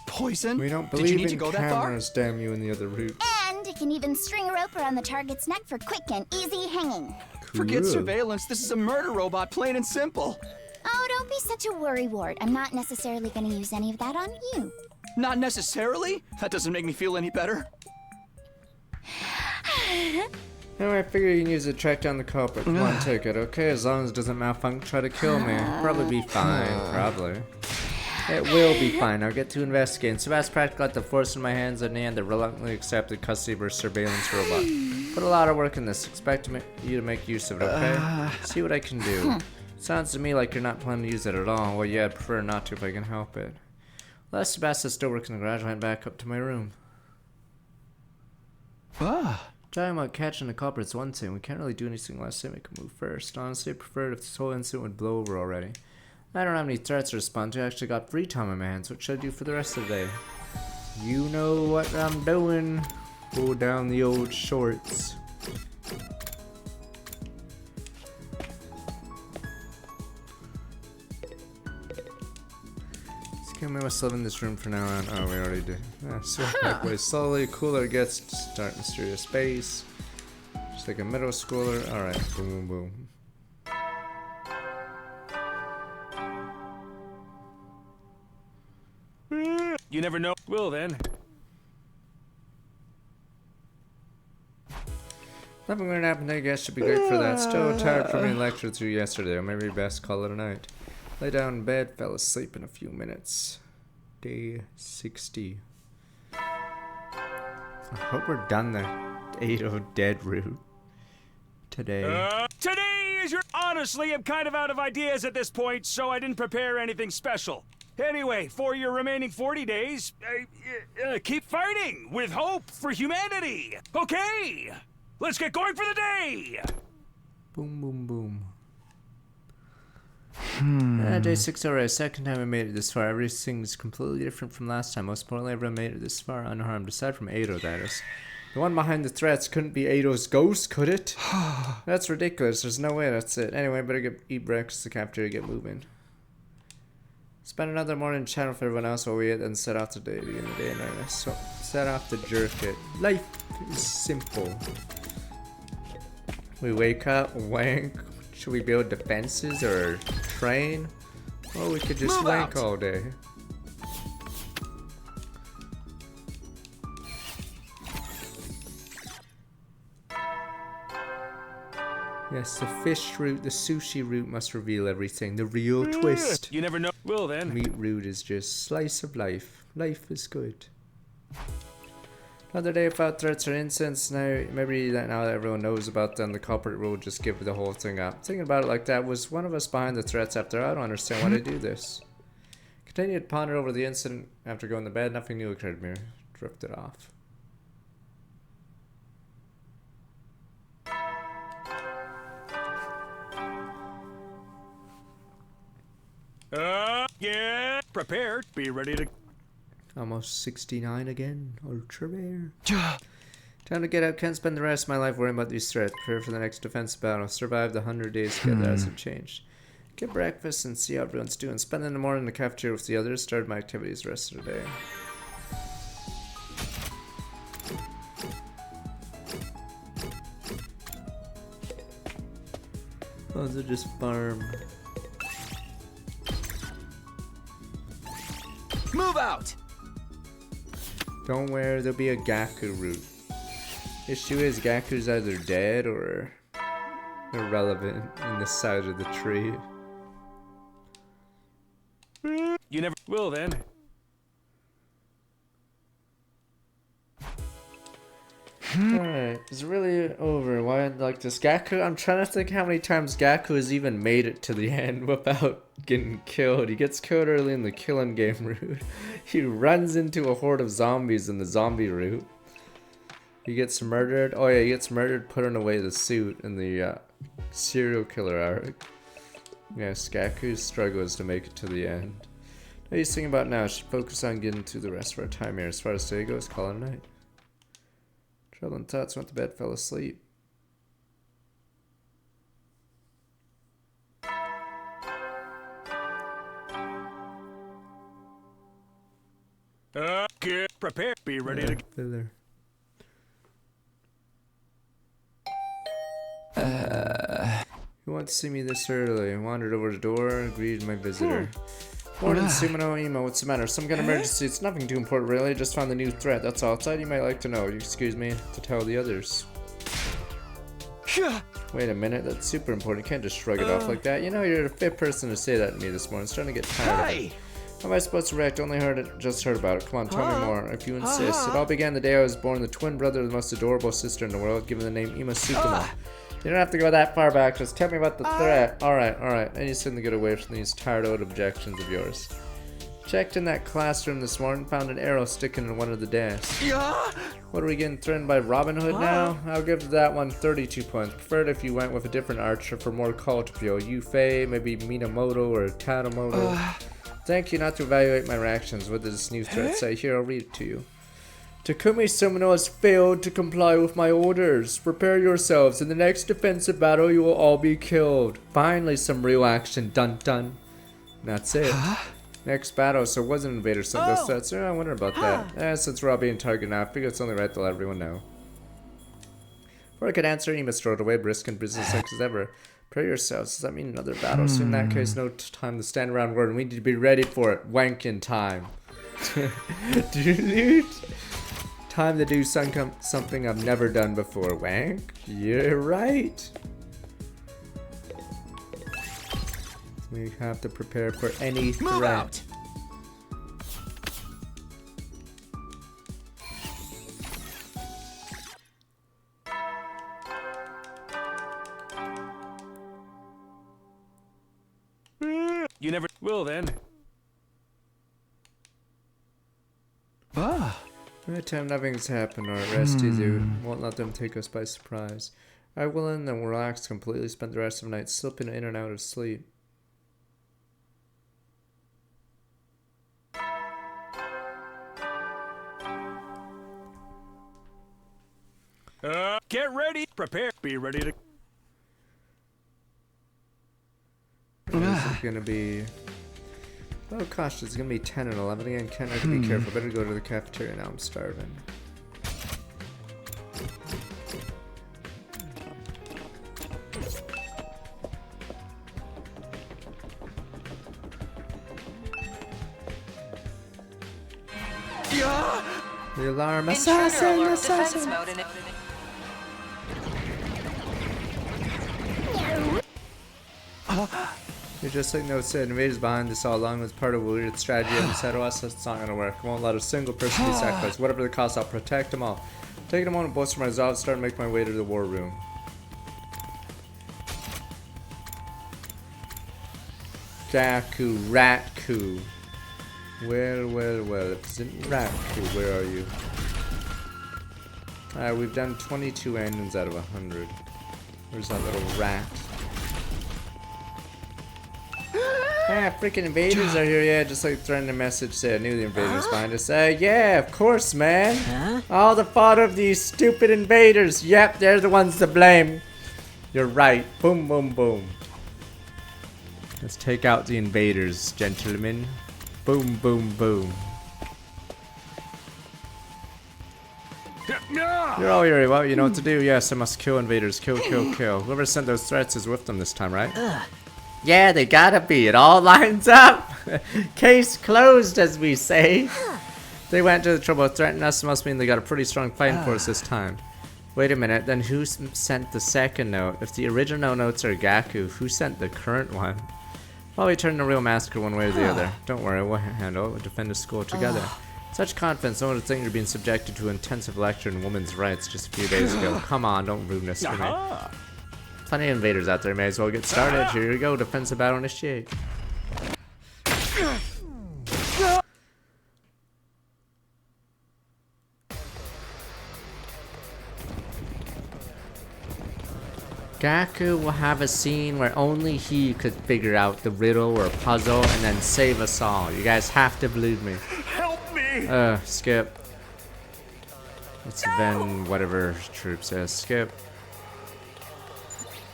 Poison? We don't Did you believe need to in go that far? cameras, damn you, in the other route. And it can even string a rope around the target's neck for quick and easy hanging. Forget Cool. surveillance, this is a murder robot, plain and simple. Oh, don't be such a worrywart. I'm not necessarily going to use any of that on you. Not necessarily? That doesn't make me feel any better. No, I figure you can use it to track down the culprit. Come on, take it, okay? As long as it doesn't malfunction, try to kill me. Probably be fine, probably. It will be fine. I'll get to investigating. Sebastian practically got the force in my hands and Nan reluctantly accepted custody of her surveillance robot. Put a lot of work in this. Expect you to make use of it, okay? See what I can do. Sounds to me like you're not planning to use it at all. Well, yeah, I'd prefer not to if I can help it. Well, Sebastian's still working in the garage. I went back up to my room. Talking about catching the culprit's one thing. We can't really do anything unless they make a move first. Honestly, I prefer if this whole incident would blow over already. I don't have any threats to respond to. I actually got free time on my hands. What should I do for the rest of the day? You know what I'm doing. Pull down the old shorts. Okay, we must live in this room for now on. Oh, we already did. So back way slowly. Cooler it gets. Start mysterious space. Just like a middle schooler. Alright, boom, boom. You never know. Well then. Nothing gonna happen, I guess. Should be great for that. Still tired from being lectured through yesterday, or maybe best call it a night. Lay down in bed, fell asleep in a few minutes. Day 60. I hope we're done the 80 dead route today. Today is your... Honestly, I'm kind of out of ideas at this point, so I didn't prepare anything special. Anyway, for your remaining 40 days, keep fighting with hope for humanity. Okay, let's get going for the day. Boom, boom, boom. Day 6 alright. Second time I made it this far. Everything's completely different from last time. Most importantly, everyone made it this far unharmed, aside from Ado, that is. The one behind the threats couldn't be Ado's ghost, could it? That's ridiculous. There's no way that's it. Anyway, better eat breakfast at the cafeteria, get moving. Spend another morning chatting with everyone else while we eat, and set off to begin the day in earnest. So, set off to jerk it. Life is simple. We wake up, wank. Should we build defenses or train? Or we could just wank all day. Yes, the fish route, the sushi route must reveal everything. The real twist. You never know. Well then. Meat route is just slice of life. Life is good. Another day without threats or incidents. Now, maybe that now that everyone knows about them, the culprit will just give the whole thing up. Thinking about it like that, was one of us behind the threats after all? I don't understand why they do this. Continued to ponder over the incident after going to bed. Nothing new occurred to me. Drifted off. Yeah. Prepared. Be ready to... Almost 69 again. Ultra rare. Time to get out. Can't spend the rest of my life worrying about these threats. Prepare for the next defensive battle. Survive the 100 days together. That hasn't changed. Get breakfast and see how everyone's doing. Spend the morning in the cafeteria with the others. Start my activities the rest of the day. Oh, they're just farm. Move out! Don't worry, there'll be a Gaku route. Issue is Gaku's either dead or irrelevant in the side of the tree. You never... Well then. Alright, it's really over. Why I'd like this Gaku? I'm trying to think how many times Gaku has even made it to the end without getting killed. He gets killed early in the killing game route. He runs into a horde of zombies in the zombie route. He gets murdered. Oh yeah, he gets murdered putting away the suit in the serial killer arc. Yes, Gaku's struggle is to make it to the end. What are you thinking about now? I should focus on getting through the rest of our time here. As far as today goes, call it a night. Troubling thoughts, went to bed, fell asleep. Get prepared. Be ready to. There. Who wants to see me this early? I wandered over the door and greeted my visitor. Morning, Sumino Imo. What's the matter? Some kind of emergency. It's nothing too important, really. I just found the new threat. That's all. Outside, you might like to know. You excuse me to tell the others. Wait a minute. That's super important. You can't just shrug it off like that. You know, you're the fifth person to say that to me this morning. It's starting to get tired of it. How am I supposed to react? Only just heard about it. Come on, tell me more, if you insist. It all began the day I was born, the twin brother of the most adorable sister in the world, given the name Ima Sukuma. You don't have to go that far back, just tell me about the threat. Alright. I need something to get away from these tired old objections of yours. Checked in that classroom this morning, found an arrow sticking in one of the desks. What, are we getting threatened by Robin Hood now? I'll give that one 32 points. Preferred if you went with a different archer for more cult appeal. Yufei, maybe Minamoto or Tadamoto. Thank you not to evaluate my reactions. What does this new threat say? Here, I'll read it to you. Takumi Sumino has failed to comply with my orders. Prepare yourselves. In the next defensive battle, you will all be killed. Finally, some real action. Dun dun. That's it. Next battle. So it wasn't Invader sent those threats. I wonder about that. Since we're all being targeted now, I figure it's only right to let everyone know. Before I could answer, Ima strode away, brisk and business-like as ever. Prepare yourselves. Does that mean another battle? So in that case, no time to stand around waiting. We need to be ready for it. Wanking time. Dude. Time to do something I've never done before. Wank? You're right. We have to prepare for any threat. You never will then. Every time nothing's happened or rest you won't let them take us by surprise. I will end and relax completely, spend the rest of the night slipping in and out of sleep. Get ready. Prepare. Be ready to. This is gonna be. Oh gosh, it's gonna be 10 and 11 again. Ken, I have to be careful. Better go to the cafeteria now. I'm starving. The alarm! Assassin! Assassin! You're just like no said, invaders behind this all along was part of a weird strategy and said to us that's not gonna work. I won't let a single person be sacrificed. Whatever the cost, I'll protect them all. Taking a moment to bolster my resolve, start to make my way to the war room. Gaku, Ratku. Well, if it's in Ratku, where are you? Alright, we've done 22 endings out of 100. Where's that little rat? Ah, freaking invaders are here, yeah, just like threatening a message said. I knew the invaders behind us. Yeah, of course, man. All the fault of these stupid invaders. Yep, they're the ones to blame. You're right. Boom, boom, boom. Let's take out the invaders, gentlemen. Boom, boom, boom. You're all weary. Well, you know what to do. Yes, I must kill invaders. Kill, kill, kill. Whoever sent those threats is with them this time, right? Yeah, they gotta be. It all lines up. Case closed, as we say. They went to the trouble of threatening us. Must mean they got a pretty strong fighting force this time. Wait a minute. Then who sent the second note? If the original notes are Gaku, who sent the current one? Probably turned the real massacre one way or the other. Don't worry, we'll handle it. We'll defend the school together. Such confidence, no one would think you're being subjected to an intensive lecture in women's rights just a few days ago. Come on, don't ruin this for me. Plenty of invaders out there, may as well get started. Here you go, defensive battle initiate. Gaku will have a scene where only he could figure out the riddle or puzzle and then save us all. You guys have to believe me. Help me! Skip. It's Ven, whatever troop says. Skip.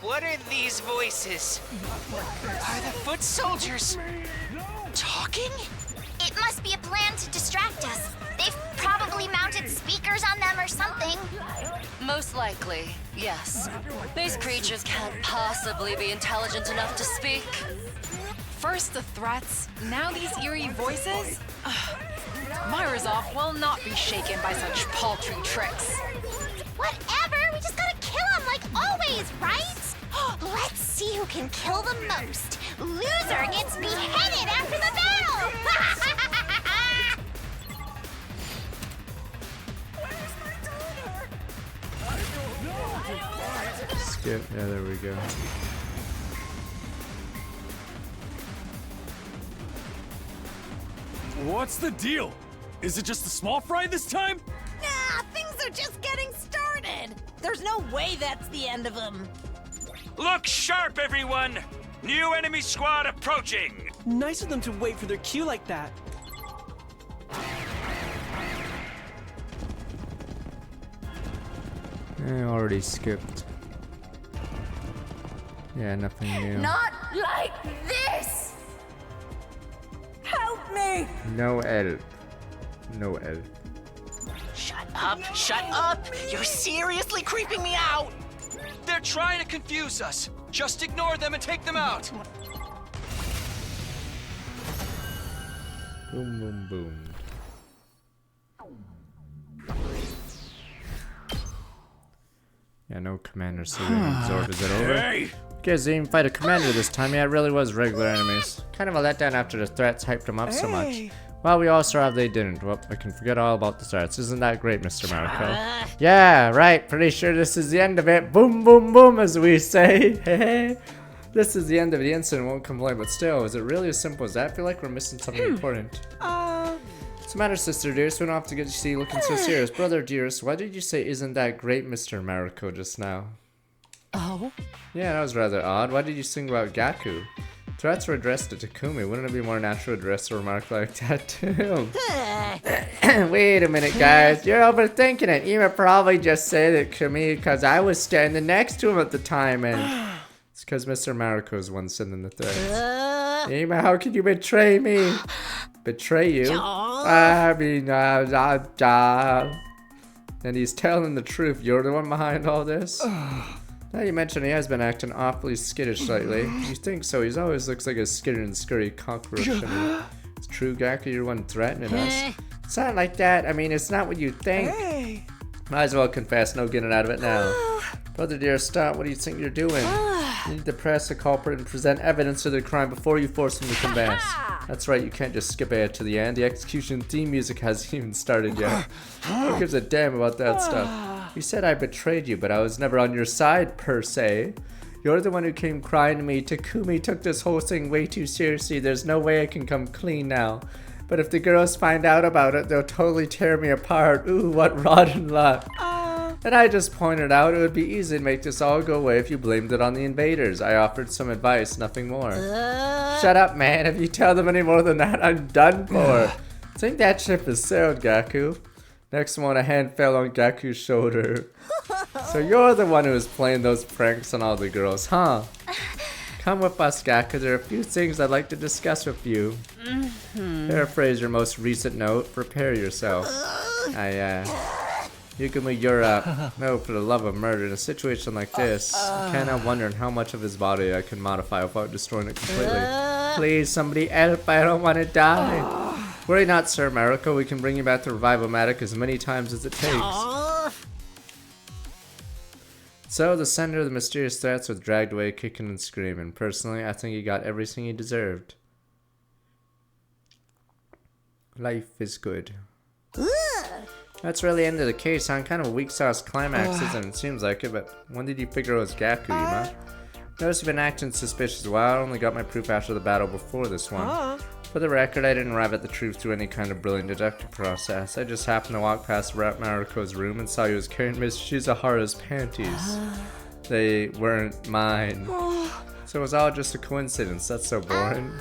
What are these voices? Are the foot soldiers talking? It must be a plan to distract us. They've probably mounted speakers on them or something. Most likely, yes. These creatures can't possibly be intelligent enough to speak. First the threats, now these eerie voices? My resolve will not be shaken by such paltry tricks. Whatever, we just gotta kill them like always, right? Let's see who can kill the most. Loser gets beheaded after the battle! Skip. Yeah, there we go. What's the deal? Is it just a small fry this time? Nah, things are just getting started. There's no way that's the end of them. Look sharp, everyone! New enemy squad approaching! Nice of them to wait for their cue like that. Already skipped. Yeah, nothing new. Not like this! Help me! No edit. No edit. Shut up, shut up! You're seriously creeping me out! They're trying to confuse us. Just ignore them and take them out. Boom, boom, boom. Yeah, no commander, so we absorb. Is it over? Hey! You guys didn't even fight a commander this time. Yeah, it really was regular enemies. Kind of a letdown after the threats hyped them up so much. Well, we all saw they didn't. Well, I can forget all about the threats. Isn't that great, Mr. Mariko? Yeah, right. Pretty sure this is the end of it. Boom, boom, boom, as we say. This is the end of the incident. Won't complain, but still, is it really as simple as that? I feel like we're missing something important. What's the matter, sister dearest? We don't have to get you see looking so serious. Brother dearest, why did you say isn't that great, Mr. Mariko, just now? Oh? Yeah, that was rather odd. Why did you sing about Gaku? Threats were addressed to Takumi. Wouldn't it be more natural to address a remark like that to him? Wait a minute, guys. You're overthinking it. Ima probably just said it to me because I was standing next to him at the time, and it's because Mr. Mariko is one sending the threats. Ima, how could you betray me? Betray you? I mean, and he's telling the truth. You're the one behind all this? Now you mention he has been acting awfully skittish lately. You think so? He always looks like a skittered and scurry cockroach to me. It's true, Gaku, you're one threatening us. It's not like that. I mean, it's not what you think. Might as well confess, no getting out of it now. Brother dear, stop. What do you think you're doing? You need to press the culprit and present evidence of the crime before you force him to confess. That's right, you can't just skip ahead to the end. The execution theme music hasn't even started yet. Who gives a damn about that stuff? You said I betrayed you, but I was never on your side, per se. You're the one who came crying to me. Takumi took this whole thing way too seriously. There's no way I can come clean now. But if the girls find out about it, they'll totally tear me apart. Ooh, what rotten luck. And I just pointed out it would be easy to make this all go away if you blamed it on the invaders. I offered some advice, nothing more. Shut up, man. If you tell them any more than that, I'm done for. I think that ship has sailed, Gaku. Next one, a hand fell on Gaku's shoulder. So you're the one who was playing those pranks on all the girls, huh? Come with us, Gaku. There are a few things I'd like to discuss with you. Paraphrase your most recent note. Prepare yourself. Yukimi, you're up. No, for the love of murder. In a situation like this, I can't help wondering how much of his body I can modify without destroying it completely. Please, somebody help. I don't want to die. Worry not, Sir Mariko. We can bring you back to Revival-matic as many times as it takes. So, the sender of the mysterious threats was dragged away kicking and screaming. Personally, I think he got everything he deserved. Life is good. That's really the end of the case, huh? Kind of a weak sauce climax, isn't it? It seems like it, but when did you figure it was Gaku-ima? Notice you've been acting suspicious a while. I only got my proof after the battle before this one. For the record, I didn't arrive at the truth through any kind of brilliant deductive process. I just happened to walk past Maruko's room and saw he was carrying Miss Shizuhara's panties. They weren't mine. So it was all just a coincidence. That's so boring.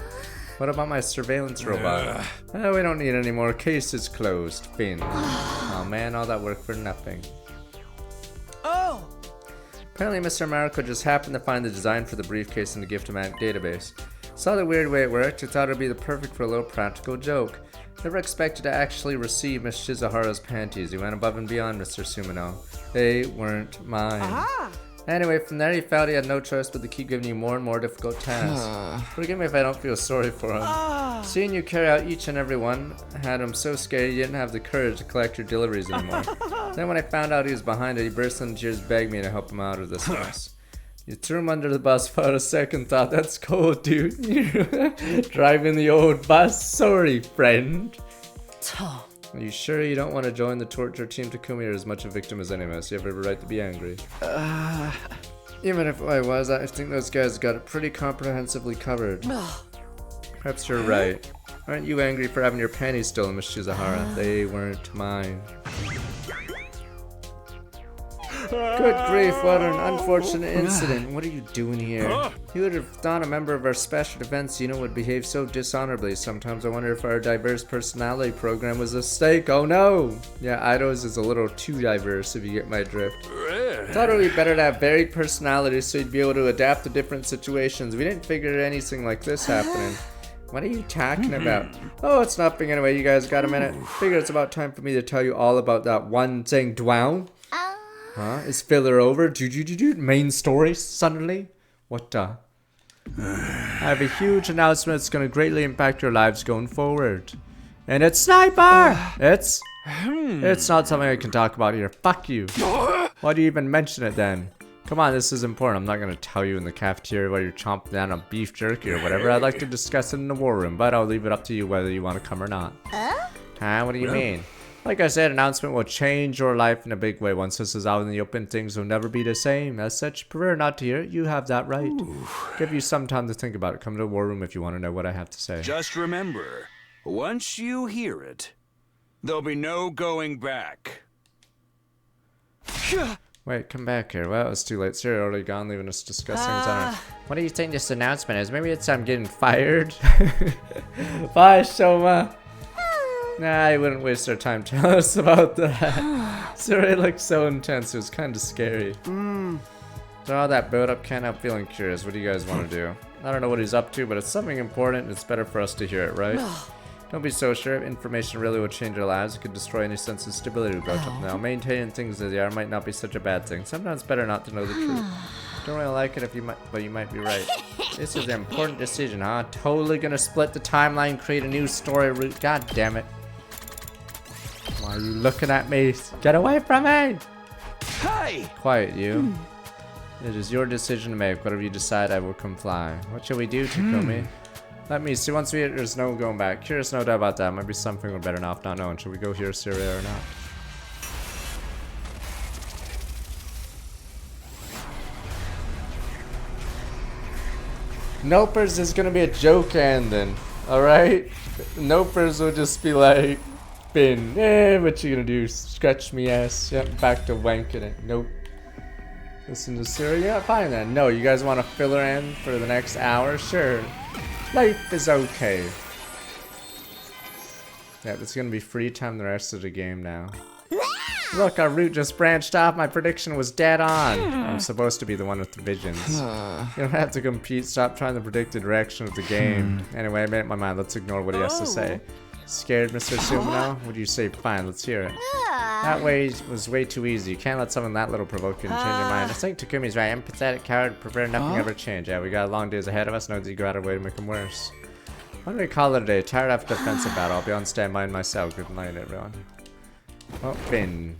What about my surveillance robot? We don't need any more. Cases closed. Finn. Oh man, all that work for nothing. Oh! Apparently Mr. Maruko just happened to find the design for the briefcase in the Gift-O-Matic database. Saw the weird way it worked, he thought it would be the perfect for a little practical joke. Never expected to actually receive Miss Shizuhara's panties. He went above and beyond, Mr. Sumino. They weren't mine. Anyway, from there he felt he had no choice but to keep giving you more and more difficult tasks. Forgive me if I don't feel sorry for him. Seeing you carry out each and every one had him so scared he didn't have the courage to collect your deliveries anymore. Then when I found out he was behind it, he burst into tears, begged me to help him out of this mess. You threw him under the bus without a second thought. That's cold, dude. Driving the old bus. Sorry, friend. Are you sure you don't want to join the torture team? Takumi are as much a victim as any of us. You have every right to be angry. Even if I was, I think those guys got it pretty comprehensively covered. Perhaps you're right. Aren't you angry for having your panties stolen, Miss Shizuhara? They weren't mine. Good grief, what an unfortunate incident. What are you doing here? You would have thought a member of our special defense unit would behave so dishonorably. Sometimes I wonder if our diverse personality program was a mistake. Oh no! Yeah, Ido's is a little too diverse, if you get my drift. Thought it would be better to have varied personalities so you'd be able to adapt to different situations. We didn't figure anything like this happening. What are you talking about? Oh, it's nothing anyway. You guys got a minute? Figure it's about time for me to tell you all about that one thing, Dwell. Huh? Is filler over? Main story suddenly? What the? I have a huge announcement that's going to greatly impact your lives going forward. And it's Sniper! It's not something I can talk about here. Fuck you. Why do you even mention it then? Come on, this is important. I'm not going to tell you in the cafeteria while you're chomping down on beef jerky or whatever. I'd like to discuss it in the war room, but I'll leave it up to you whether you want to come or not. Huh? What do you mean? Like I said, announcement will change your life in a big way. Once this is out in the open, things will never be the same. As such, prefer not to hear it. You have that right. Give you some time to think about it. Come to the war room if you want to know what I have to say. Just remember, once you hear it, there'll be no going back. Wait, come back here. Well, it's too late. Sarah already gone, leaving us discussing things on her. What do you think this announcement is? Maybe it's I'm getting fired? Bye, Shoma. Nah, I wouldn't waste our time telling us about that. Sarah looked so intense, it was kind of scary. So all that build up, can't help feeling curious. What do you guys want to do? I don't know what he's up to, but it's something important. It's better for us to hear it, right? Don't be so sure. If information really will change our lives, it could destroy any sense of stability we built up now. Maintaining things as they are might not be such a bad thing. Sometimes it's better not to know the truth. Don't really like it, but you might be right. This is an important decision, huh? Totally gonna split the timeline, create a new story route. God damn it. Why are you looking at me? Get away from me! Hey! Quiet, you. It is your decision to make. Whatever you decide, I will comply. What shall we do, Takumi? Let me see. Once there's no going back. Curious, no doubt about that. Might be something we're better off not knowing. Should we go here, Syria, or not? Nopers is gonna be a joke ending. Alright? Nopers will just be like, Finn, what you gonna do? Scratch me ass. Yep, back to wanking it. Nope. Listen to Sarah. Yeah, fine then. No, you guys want a filler end for the next hour? Sure. Life is okay. Yeah, it's gonna be free time the rest of the game now. Look, our route just branched off. My prediction was dead on. I'm supposed to be the one with the visions. You don't have to compete. Stop trying to predict the direction of the game. Anyway, I made up my mind. Let's ignore what he has to say. Scared, Mr. Sumino? Would you say fine? Let's hear it. That way was way too easy. You can't let something that little provoke you and change your mind. I think Takumi's right. Empathetic, coward, prefer nothing ever change. Yeah, we got long days ahead of us. No, you go out of way to make them worse. Why don't we call it a day? Tired after defensive battle. I'll be on standby myself. Good night, everyone. Well, Finn.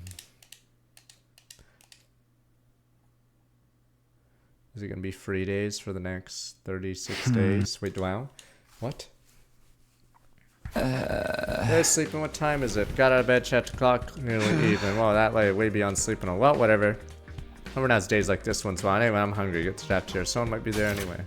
Is it gonna be free days for the next 36 days? Wait, wow. What? Hey, sleeping, what time is it? Got out of bed, chat o'clock, nearly evening. Well, that late, way beyond sleeping. Well, whatever. Remember now it's days like this one, so anyway, I'm hungry. Get to chat here. Someone might be there anyway.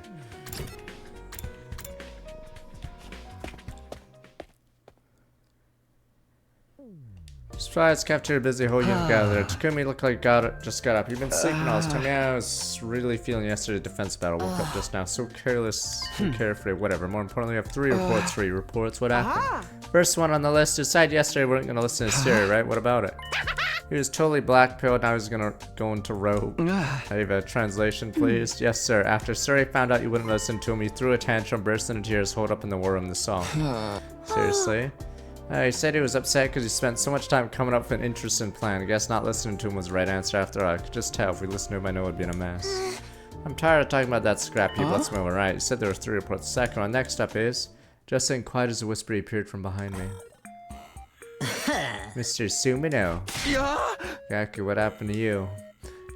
Surprise, cafeteria busy, whole unit gathered. Takumi looked like just got up. You've been sleeping all this time. Yeah, I was really feeling yesterday's defense battle. Woke up just now. So careless and carefree, whatever. More importantly, we have 3 reports for you. Reports, what happened? First one on the list. Decided yesterday we weren't going to listen to Siri, right? What about it? He was totally black-pilled, now he's gonna go into rogue. I have a translation, please. Yes, sir. After Suri found out you wouldn't listen to him, he threw a tantrum, burst into tears, holed up in the war room, the song. Seriously? He said he was upset because he spent so much time coming up with an interesting plan. I guess not listening to him was the right answer after all. I could just tell if we listened to him, I know it would be in a mess. I'm tired of talking about that scrap heap. Let's move on. Right, you said there were 3 reports. The second one. Next up is, just saying quiet as a whisper, he appeared from behind me. Mr. Sumino. Gaku, what happened to you?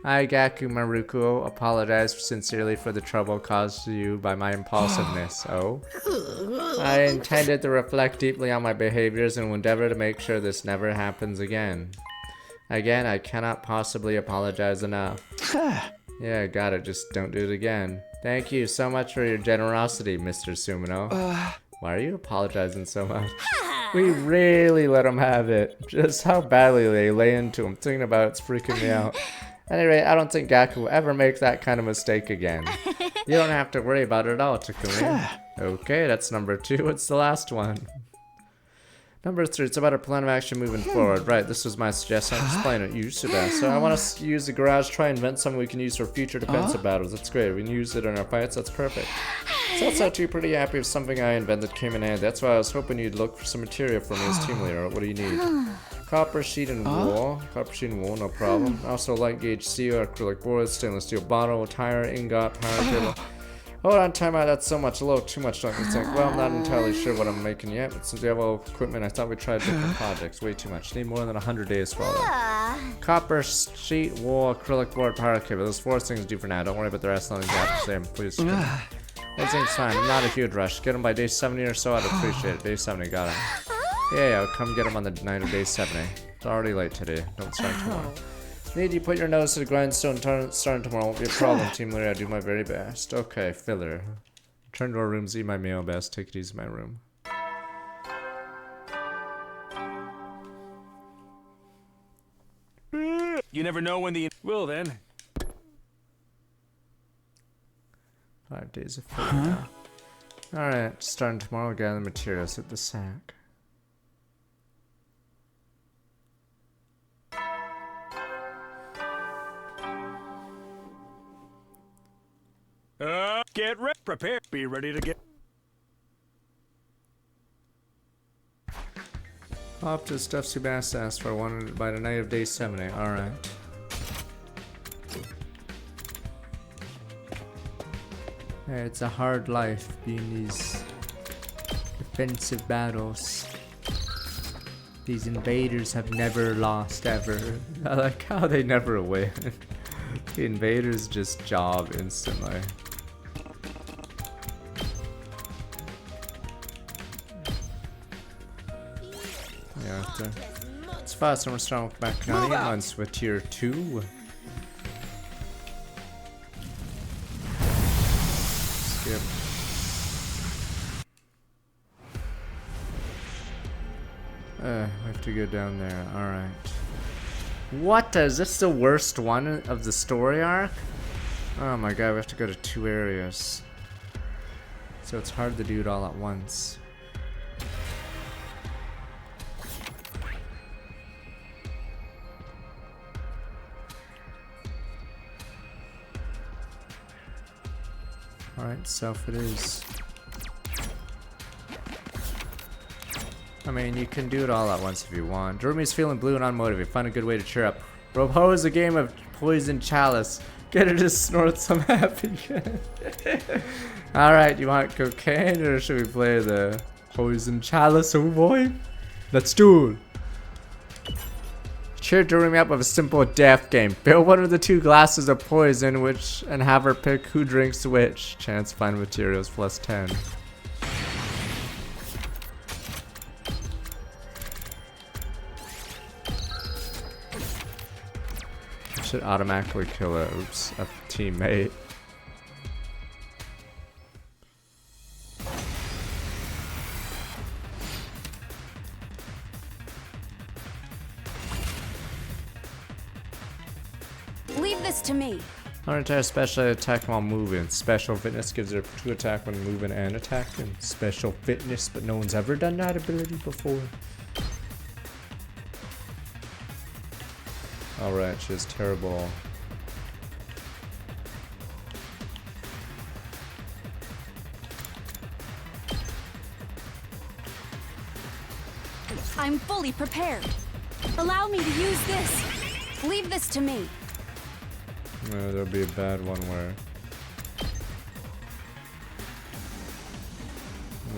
I, Gaku Maruko, apologize sincerely for the trouble caused to you by my impulsiveness. Oh? I intended to reflect deeply on my behaviors and will endeavor to make sure this never happens again. Again, I cannot possibly apologize enough. Yeah, got it. Just don't do it again. Thank you so much for your generosity, Mr. Sumino. Why are you apologizing so much? We really let him have it. Just how badly they lay into him. Thinking about it's freaking me out. Anyway, I don't think Gaku will ever make that kind of mistake again. You don't have to worry about it at all, Takumi. Okay, that's number 2. What's the last one? Number 3, it's about a plan of action moving forward. Right, this was my suggestion. I'll explain it. You should ask. So I want to use the garage, try and invent something we can use for future defensive battles. That's great. We can use it in our fights. That's perfect. So that's actually pretty happy with something I invented came in handy. That's why I was hoping you'd look for some material for me as team leader. What do you need? Copper sheet and wool. Copper sheet and wool, no problem. Also light gauge steel, acrylic boards, stainless steel bottle, tire, ingot, power cable. Hold on, time out, that's so much, a little too much, don't you think? Well, I'm not entirely sure what I'm making yet, but since we have all equipment, I thought we'd try different projects. Way too much. Need more than 100 days for all that. Copper, sheet, wool, acrylic board, power cable. Those 4 things do for now. Don't worry about the rest. Nothing's got the same. Please. Everything's fine. I'm not a huge rush. Get them by day 70 or so, I'd appreciate it. Day 70, got it. Yeah, I'll come get them on the night of day 70. It's already late today. Don't start tomorrow. Need you put your nose to the grindstone. Starting tomorrow won't be a problem, team leader. I do my very best. Okay, filler. Return to our rooms, eat my meal. Best take it easy in my room. You never know when the... Well then. 5 days of filler now. Alright, starting tomorrow, gather the materials at the sack. Get ready, prepare, be ready to get... Hop to stuff Sebastian asked for one by the night of day 70. Alright. Hey, it's a hard life being these defensive battles. These invaders have never lost ever. I like how they never win. The invaders just job instantly. Yeah, it's fast and we're starting with back county once with tier 2. Skip. We have to go down there. Alright. What? Is this the worst one of the story arc? Oh my god, we have to go to 2 areas. So it's hard to do it all at once. Alright, self it is. I mean, you can do it all at once if you want. Jeremy's feeling blue and unmotivated. Find a good way to cheer up. Robo is a game of poison chalice. Get her to snort some happy. Alright, you want cocaine or should we play the poison chalice? Oh boy. Let's do it. Cheer Jeremy up with a simple death game. Fill one of the 2 glasses of poison and have her pick who drinks which. Chance to find materials +10. should automatically kill a teammate. Leave this to me. Entire special attack while moving. Special fitness gives her 2 attack when moving and attacking. Special fitness, but no one's ever done that ability before. Alright, she has terrible. I'm fully prepared. Allow me to use this. Leave this to me. No, there'll be a bad one where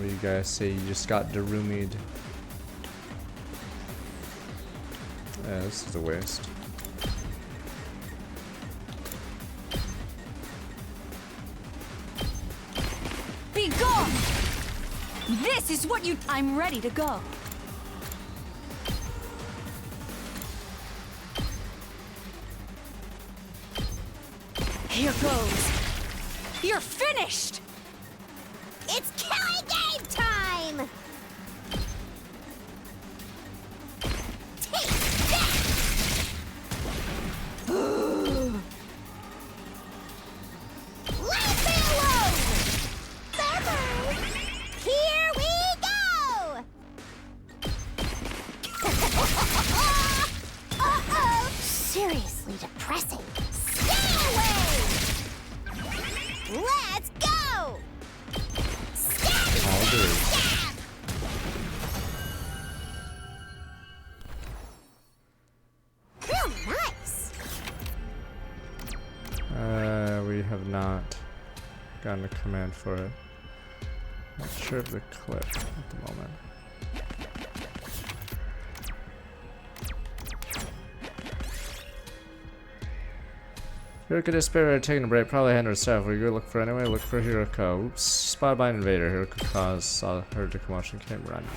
you guys say you just got Darumi'd. Yeah, this is a waste. Be gone! This is what you— I'm ready to go. Here goes. You're finished! It's killing game time! Take that! Leave me alone! Bye-bye. Here we go! Uh-oh! Seriously depressing. Stay away! Let's go! Stab! Real nice. We have not gotten a command for it. Not sure of the clip at the moment. Hiruka Despair taking a break, probably hand herself. We go look for anyway, look for Hiruka. Oops, spotted by an invader. Hiruka caused saw her to come watch and came running.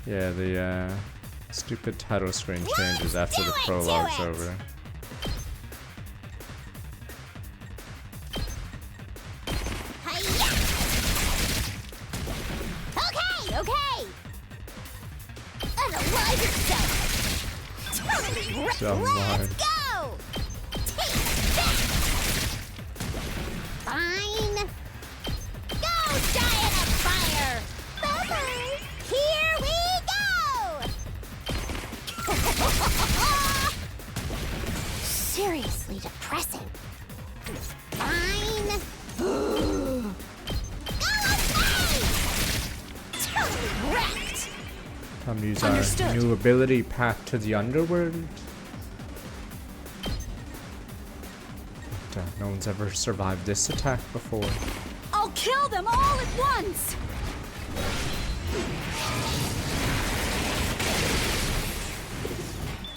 Yeah, the stupid title screen changes after the prologue's over. Okay! Unalive yourself! Totally right! Let's go! Take that! Fine! Go, giant of fire! Bye-bye! Here we go! Seriously depressing. Fine! Wrecked. Time to use our new ability, Path to the Underworld. But, no one's ever survived this attack before. I'll kill them all at once!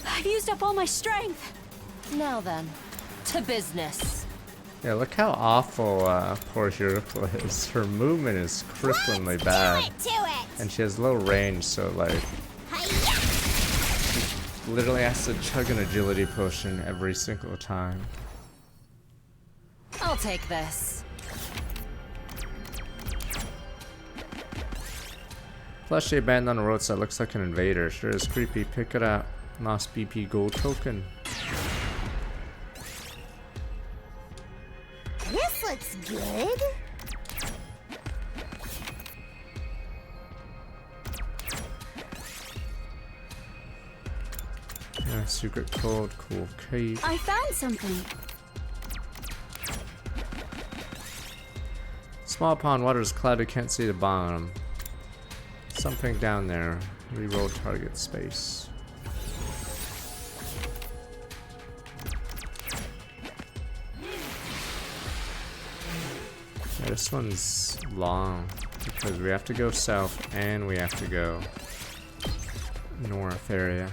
I've used up all my strength. Now then, to business. Yeah, look how awful poor Hiruka is. Her movement is cripplingly bad. And she has low range, so like she literally has to chug an agility potion every single time. I'll take this. Fleshy band on the roadside looks like an invader. Sure is creepy. Pick it up. Lost BP gold token. This looks good. Yeah, secret code, cool cave. I found something. Small pond, water is clouded, can't see the bottom. Something down there. Reroll target space. Yeah, this one's long because we have to go south and we have to go north area.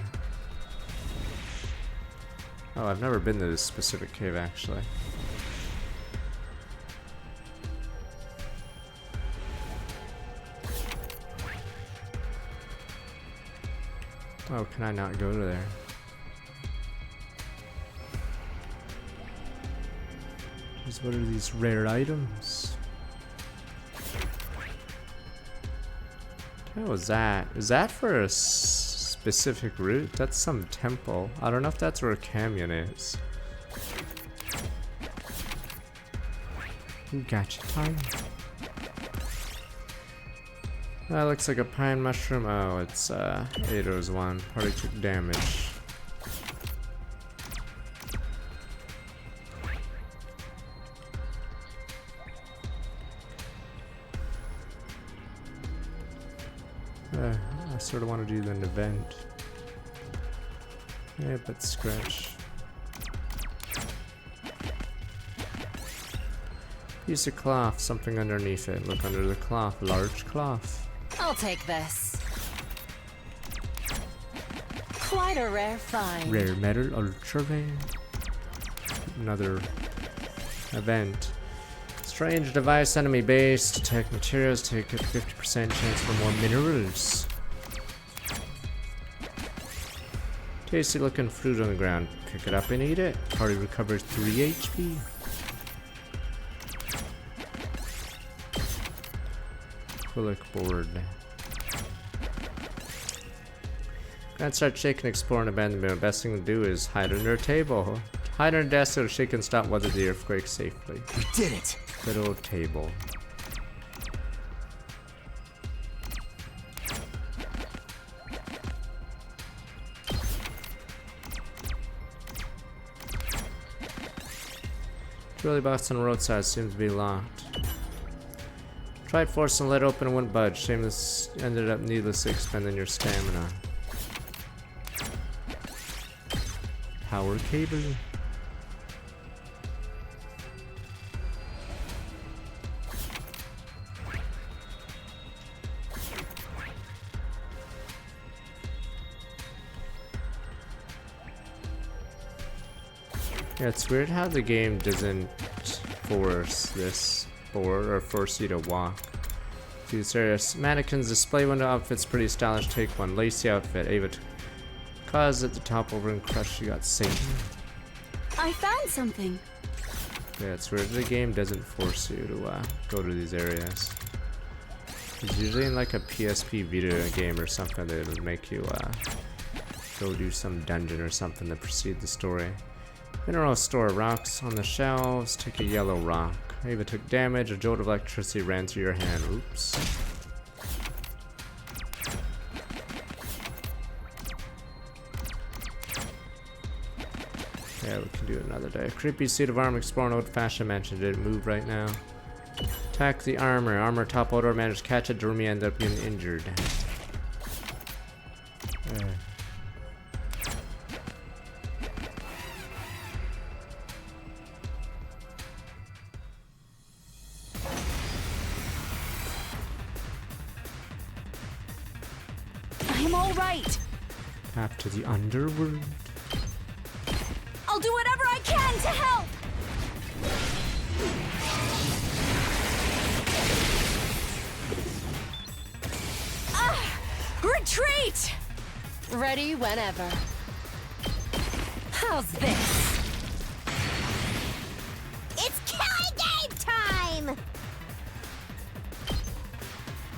Oh, I've never been to this specific cave actually. Oh, can I not go to there? What are these rare items? What was that? Is that for a specific route? That's some temple. I don't know if that's where Canyon is. Gotcha time. That looks like a pine mushroom. Oh, it's Eido's one. Party took damage. I sort of want to do an event. Yeah, but scratch. Piece of cloth, something underneath it. Look under the cloth. Large cloth. I'll take this. Quite a rare find. Rare metal, ultra rare. Another event. Strange device, enemy base. Detect materials. Take a 50% chance for more minerals. Tasty looking fruit on the ground. Pick it up and eat it. Party recovers 3 HP. Acrylic board. Gonna start shaking, exploring, abandonment. Best thing to do is hide under a table. Hide under a desk so she can stop weather the earthquake safely. We did it! Good old table. Jewelry box on the roadside seems to be locked. Tried forcing the lid open and wouldn't budge. Shame this ended up needlessly expending your stamina. Power cable. Yeah, it's weird how the game doesn't force this board or force you to walk through this area. Mannequins, display window outfits, pretty stylish. Take one. Lacy outfit. Ava cause at the top over and crush. You got Satan. I found something. Yeah, it's weird. The game doesn't force you to go to these areas. It's usually in like a PSP video game or something that would make you go do some dungeon or something to proceed the story. Mineral store. Rocks on the shelves. Take a yellow rock. Ava took damage. A jolt of electricity ran through your hand. Oops. Yeah, we can do it another day. Creepy suit of armor. Explore an old-fashioned mansion. Did it move right now? Attack the armor. Armor top order. Managed to catch it. Jeremy ended up getting injured. I'm all right. Back to the underworld. I'll do whatever I can to help. Retreat! Ready whenever. How's this? It's killing game time!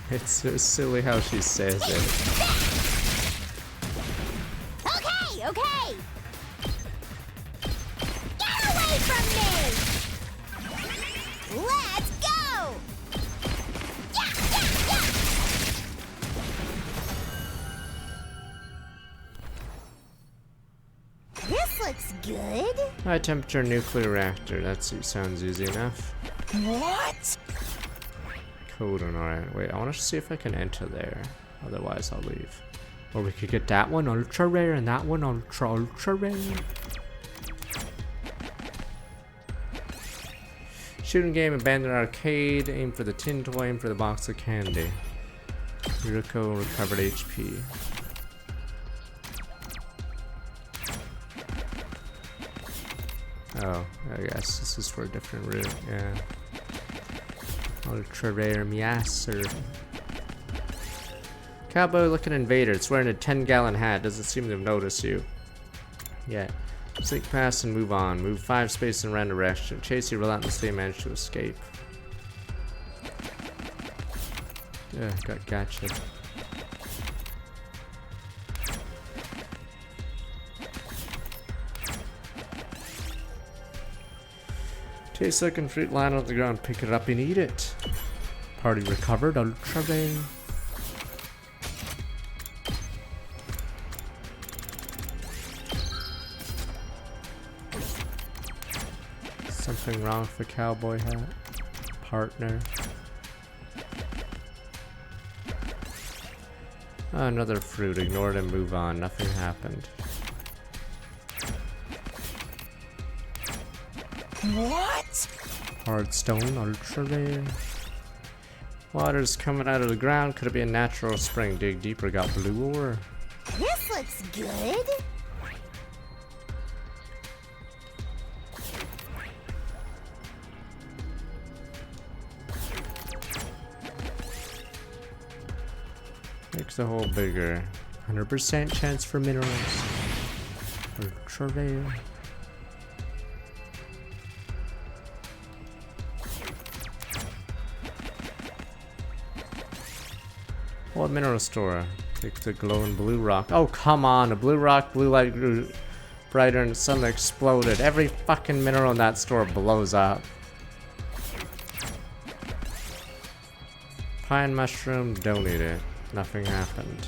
It's so silly how she says it. Okay, okay! Get away from me! Let's go! Yeah, yeah, yeah! This looks good. High temperature nuclear reactor. That sounds easy enough. What? Codon, alright. Wait, I want to see if I can enter there. Otherwise, I'll leave. Or we could get that one ultra rare and that one ultra rare. Shooting game, abandoned arcade. Aim for the tin toy, aim for the box of candy. Yuriko recovered HP. Oh, I guess this is for a different route, yeah. Ultra rare Meowser. Cowboy looking invader. It's wearing a 10-gallon hat. Doesn't seem to have noticed you yet. Sneak past and move on. Move 5 spaces in random direction. Chase you relentlessly and manage to escape. Yeah, gotcha. Chase looking fruit lying on the ground. Pick it up and eat it. Party recovered. Ultra Rare. Something wrong with the cowboy hat? Partner. Oh, another fruit. Ignore it and move on. Nothing happened. What? Hard stone, ultra rare. Water's coming out of the ground. Could it be a natural spring? Dig deeper. Got blue ore. This looks good. Makes the hole bigger. 100% chance for minerals. Ultra rare. What mineral store? Take the glowing blue rock. Oh, come on. A blue rock, blue light grew brighter and suddenly exploded. Every fucking mineral in that store blows up. Pine mushroom, don't eat it. Nothing happened.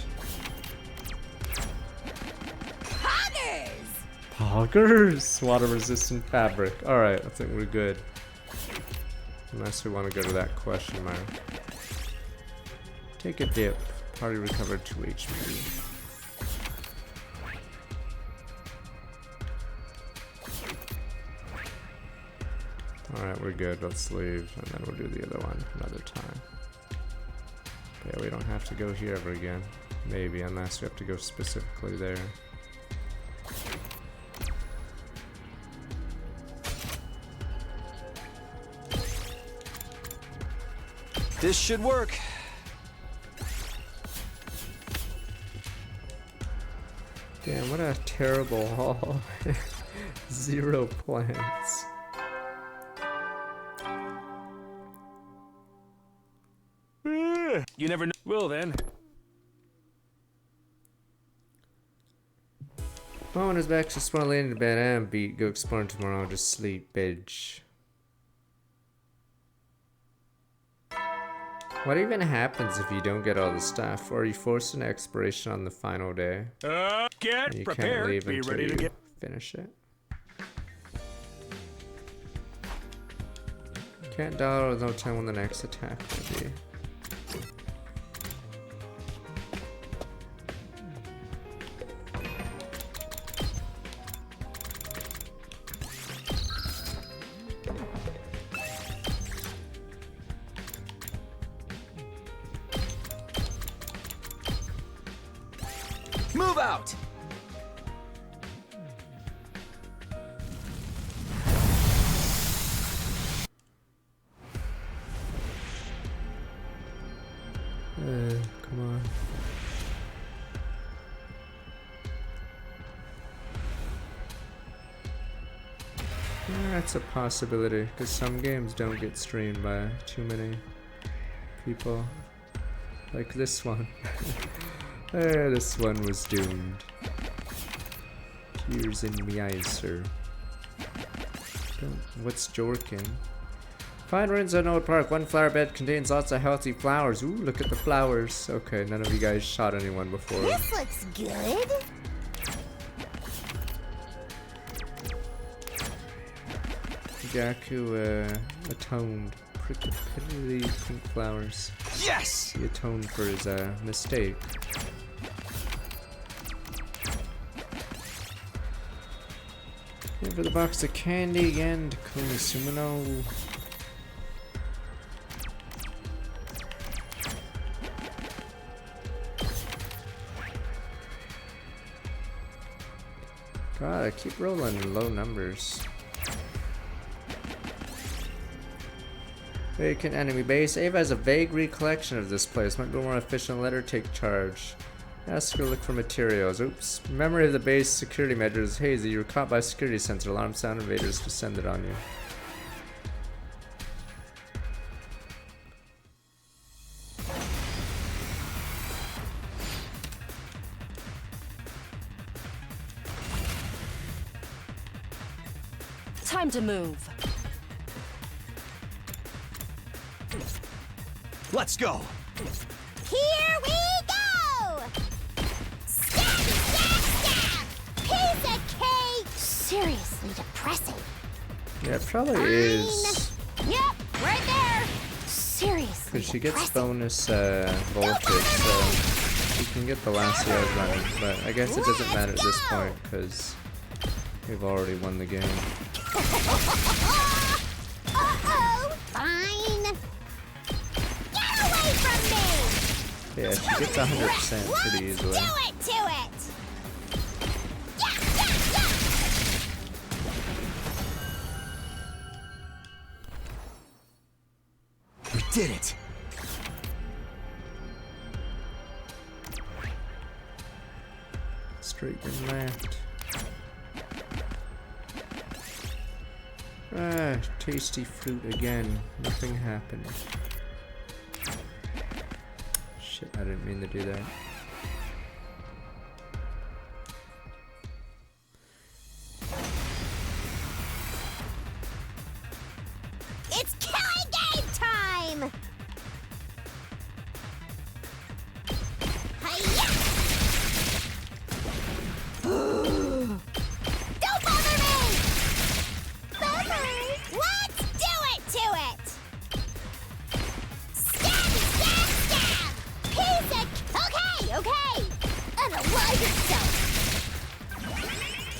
Poggers! Water resistant fabric. Alright, I think we're good. Unless we want to go to that question mark. Take a dip. Party recovered 2 HP. Alright, we're good. Let's leave. And then we'll do the other one another time. Yeah, we don't have to go here ever again. Maybe, unless we have to go specifically there. This should work. Damn, what a terrible haul. 0 plants. You never know. Well then. Moment is back. Just want to lay into bed and beat. Go exploring tomorrow. Just sleep, bitch. What even happens if you don't get all the stuff? Or are you forced an exploration on the final day? Get You prepared. can't leave Be until ready to you get. finish it. Can't dial or no time when the next attack will be. Move out! Come on. That's a possibility, because some games don't get streamed by too many people. Like this one. This one was doomed. Tears in me eyes, sir. What's Jorkin? Find ruins on Old Park. 1 flower bed contains lots of healthy flowers. Ooh, look at the flowers. Okay, none of you guys shot anyone before. This looks good. Gaku atoned. Pretty pink flowers. Yes! He atoned for his mistake. For the box of candy again, Takumi Sumino. God, I keep rolling low numbers. Vacant enemy base. Ava has a vague recollection of this place. Might be more efficient. Let her take charge. Ask her to look for materials. Oops. Memory of the base security measures. Hazy, you were caught by a security sensor. Alarm sound. Invaders descended on you. Time to move. Let's go. Here we go! Stab, stab, stab! Piece of cake! Seriously depressing. Yeah, it probably Fine. is. Yep, right there. Seriously Because she gets depressing. bonus voltage, so she can get the last year running. But I guess it doesn't matter at this point because we've already won the game. Uh-oh! Fine. Get away from me! Yeah, she gets 100% pretty easily. Do it to it! Yeah, yeah, yeah! We did it. Straight and left. Ah, tasty fruit again. Nothing happened. Shit, I didn't mean to do that. It's killing game time! Hi-ya! Don't bother me! Bye-bye! Let's do it to it! Stab, stab, stab! Piece of... Okay, okay! Unalive yourself!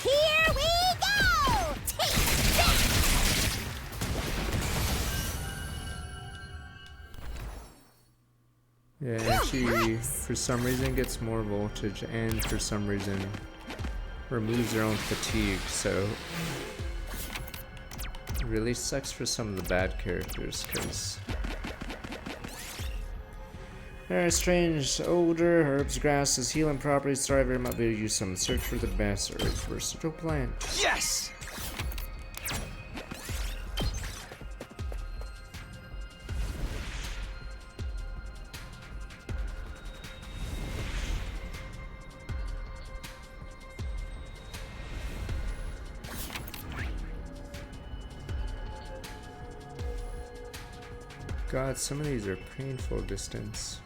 Here we go! Take that! Yeah, and she, for some reason, gets more voltage, and for some reason, removes her own fatigue, so... It really sucks for some of the bad characters, because... There are strange odor, herbs, grasses, healing properties, thriver, might be able to use some. Search for the best herbs, versatile plant. Yes! God, some of these are painful distance.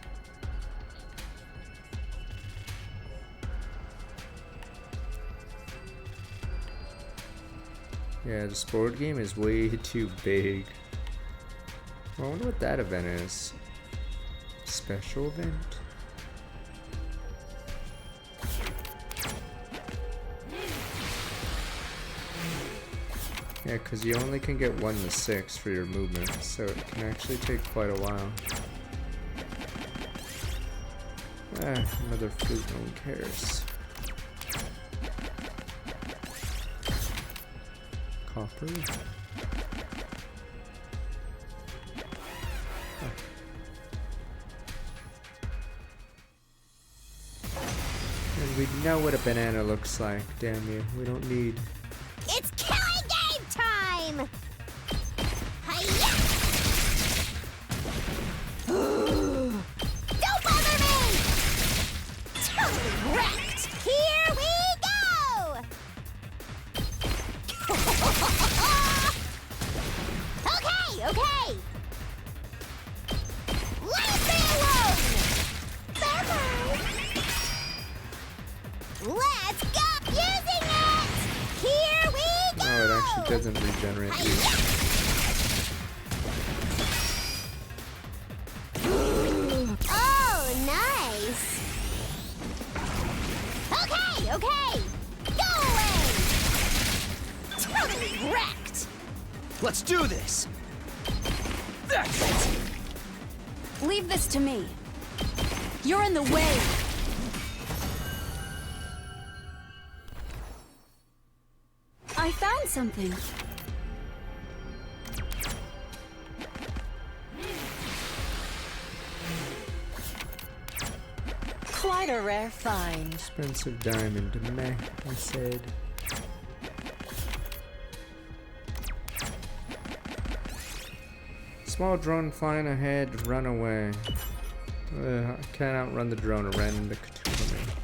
Yeah, this board game is way too big. I wonder what that event is. Special event? Yeah, because you only can get 1 to 6 for your movement, so it can actually take quite a while. Ah, another fruit, no one cares. Copper. And we know what a banana looks like, damn you. We don't need... It's killing game time! Hi-ya! Don't bother me! Totally wrecked! Here we go! Okay, okay! Leave me alone! Bye-bye! Let's go! Using it! Here we go! Oh, it actually doesn't regenerate you. Oh, nice! Okay, okay! Go away! Totally wrecked! Let's do this! That's it! Leave this to me. You're in the way. I found something. quite a rare find. Expensive diamond, meh, I said. Small drone flying ahead, run away. I can't outrun the drone, it ran into Cthulhu.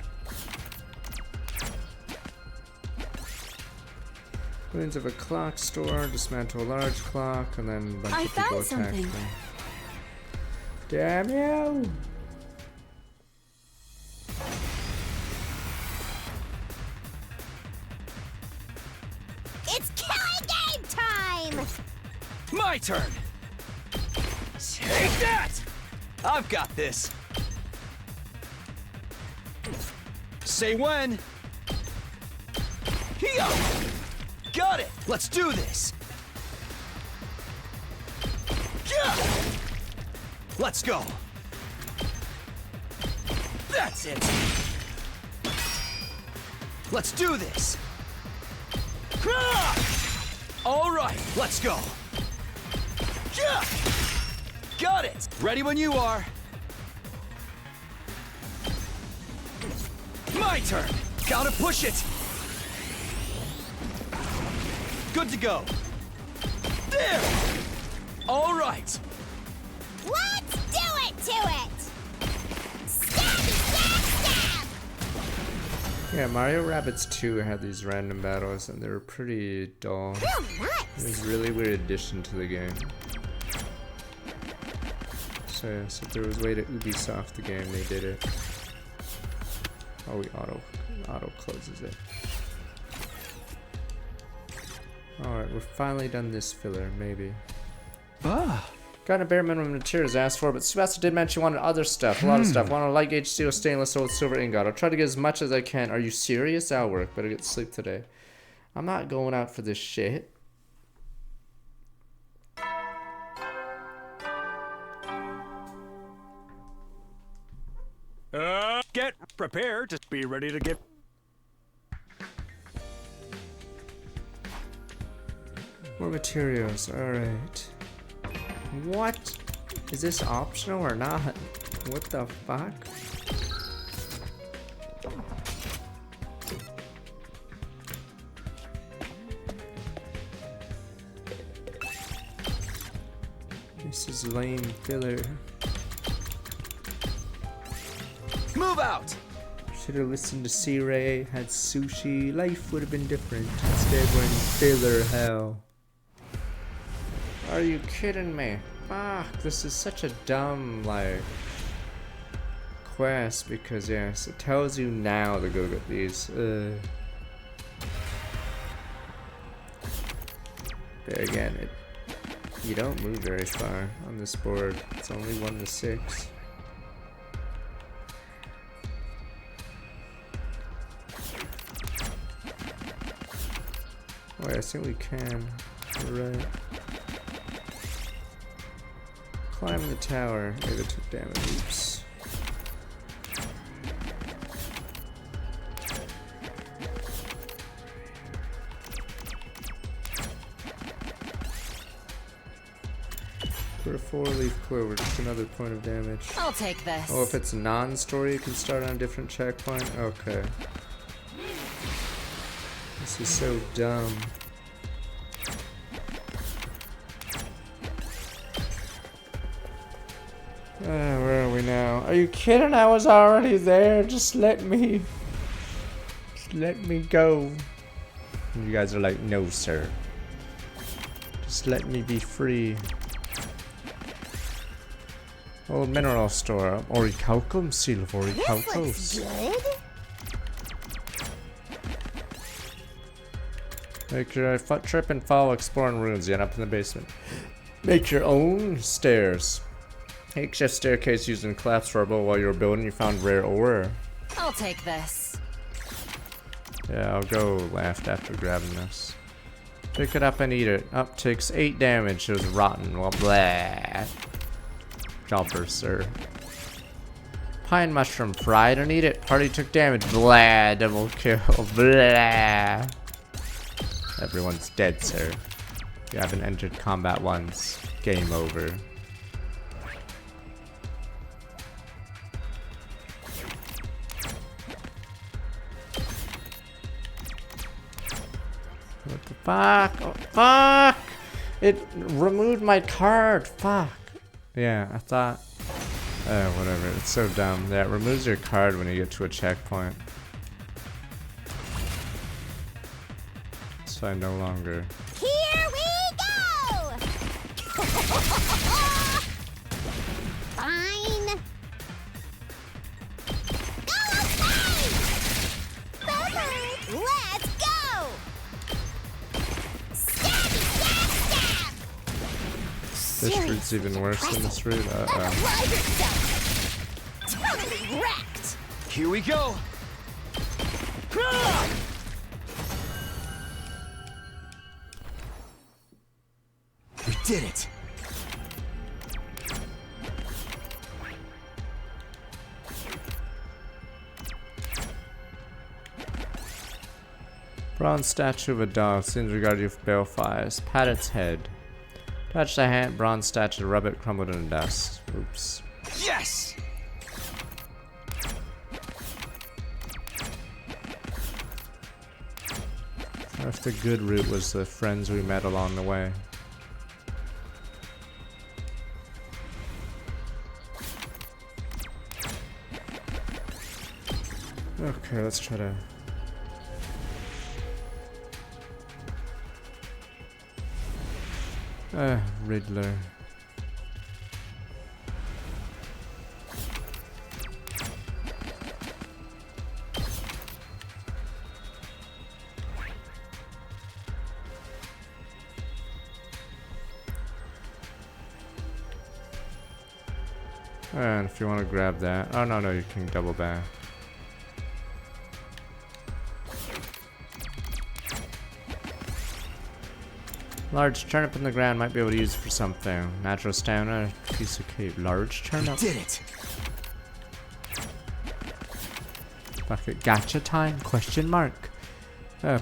Ruins of a clock store, dismantle a large clock, and then a bunch I of people found attack something. me. Damn you! It's killing game time! My turn! Take that! I've got this. Say when. Here! Got it! Let's do this! Yeah! Let's go! That's it! Let's do this! All right, let's go! Yeah! Got it! Ready when you are! My turn! Gotta push it! Good to go! There! All right! Let's do it to it! Stabby, stab, stab! Yeah, Mario Rabbids 2 had these random battles and they were pretty dull. Real It nuts! was a really weird addition to the game. So yeah, so if there was a way to Ubisoft the game, they did it. Oh, we auto closes it. Alright, we're finally done this filler, maybe. Got a bare minimum materials asked for, but Sebastian did mention he wanted other stuff, a lot of stuff. Wanted a light gauge steel, stainless, old silver ingot. I'll try to get as much as I can. Are you serious? That'll work. Better get sleep today. I'm not going out for this shit. Get prepared to be ready to get. More materials, alright. What? Is this optional or not? What the fuck? This is lame filler. Move out! Should have listened to C-Ray, had sushi, life would have been different. Instead we're in filler hell. Are you kidding me? Fuck, this is such a dumb, like, quest because, yes, it tells you now to go get these. But again, you don't move very far on this board. It's only 1 to 6. Wait, I think we can. You're right. Climb the tower. Maybe it took damage. Oops. For a 4-leaf clover, just another point of damage. I'll take this. Oh, if it's non-story, you can start on a different checkpoint? Okay. This is so dumb. Where are we now? Are you kidding? I was already there. Just let me go. And you guys are like, no, sir. Just let me be free. Old mineral store. Orichalcum, silver orichalcos. This looks good. Make your foot trip and follow exploring ruins. You end up in the basement. Make your own stairs. Makeshift staircase used in collapse rubble while you were building. You found rare ore. I'll take this. Yeah, I'll go left after grabbing this. Pick it up and eat it. Up takes 8 damage. It was rotten. Well, blah. Jumper, sir. Pine mushroom fried and eat it. Party took damage. Blah. Double kill. Blah. Everyone's dead, sir. You haven't entered combat once. Game over. Fuck. Oh, fuck. It removed my card. Fuck. Yeah, I thought. Whatever. It's so dumb. Yeah, it removes your card when you get to a checkpoint. So I no longer. Here we go! Fine. Go away! Let's go! Stabby, stab, stab! This route's even worse than this route. Apply yourself! Totally wrecked! Here we go! We did it! Bronze statue of a dog, sins regarding of balefires. Pat its head. Touch the hand, bronze statue, rub it, crumbled in dust. Oops. Yes! What if the good route was the friends we met along the way? Okay, let's try to... Riddler. And if you want to grab that. Oh, no, you can double back. Large turnip in the ground, might be able to use it for something. Natural stamina, piece of cake. Large turnip. Did it! Fuck it. Gotcha time? Question mark.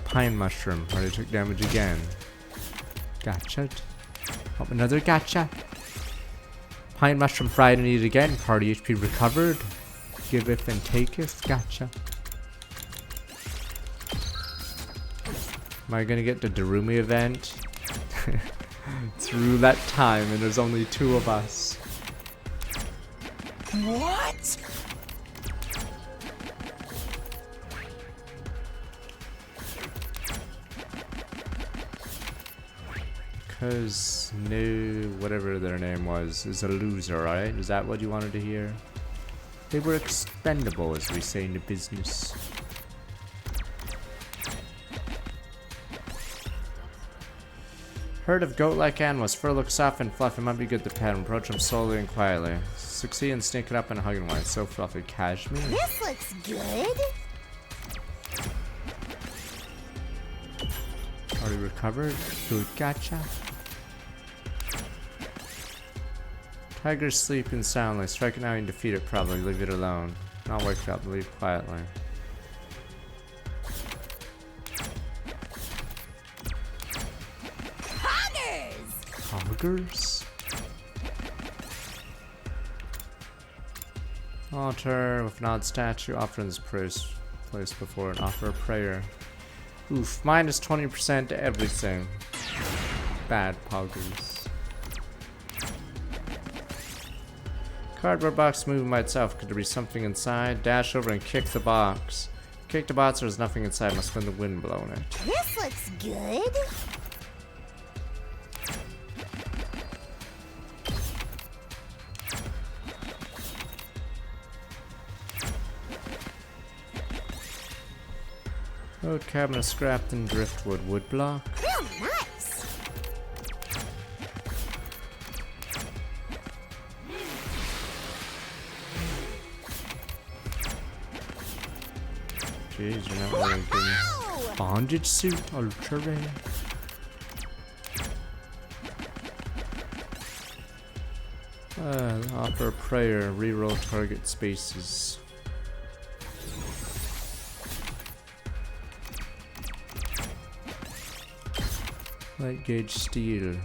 Pine mushroom. Already took damage again. Gotcha. Oh, another gotcha. Pine mushroom fried and eat again. Party HP recovered. Giveth and taketh. Gotcha. Am I gonna get the Darumi event? Through that time, and there's only 2 of us. What? Because whatever their name was, is a loser, right? Is that what you wanted to hear? They were expendable, as we say in the business. Herd of goat-like animals. Fur looks soft and fluffy. Might be good to pet. Approach them slowly and quietly. Succeed in sneaking up and hugging one. So fluffy. Cashmere. This looks good. Already recovered. Good. Gotcha. Tiger's sleeping soundly. Strike it now and defeat it probably. Leave it alone. Not wake up. Leave quietly. Hoggers? Altar with an odd statue. Offerings placed before and offer a prayer. Oof. Minus 20% to everything. Bad poggers. Cardboard box moving by itself. Could there be something inside? Dash over and kick the box. Kick the box, there's nothing inside. Must have been the wind blowing it. This looks good. Old cabinet scrapped in driftwood. Wood block. Real nice. Jeez, you're not really good. Bondage suit. Ultra rare. Offer a prayer. Reroll target spaces. Light gauge steel.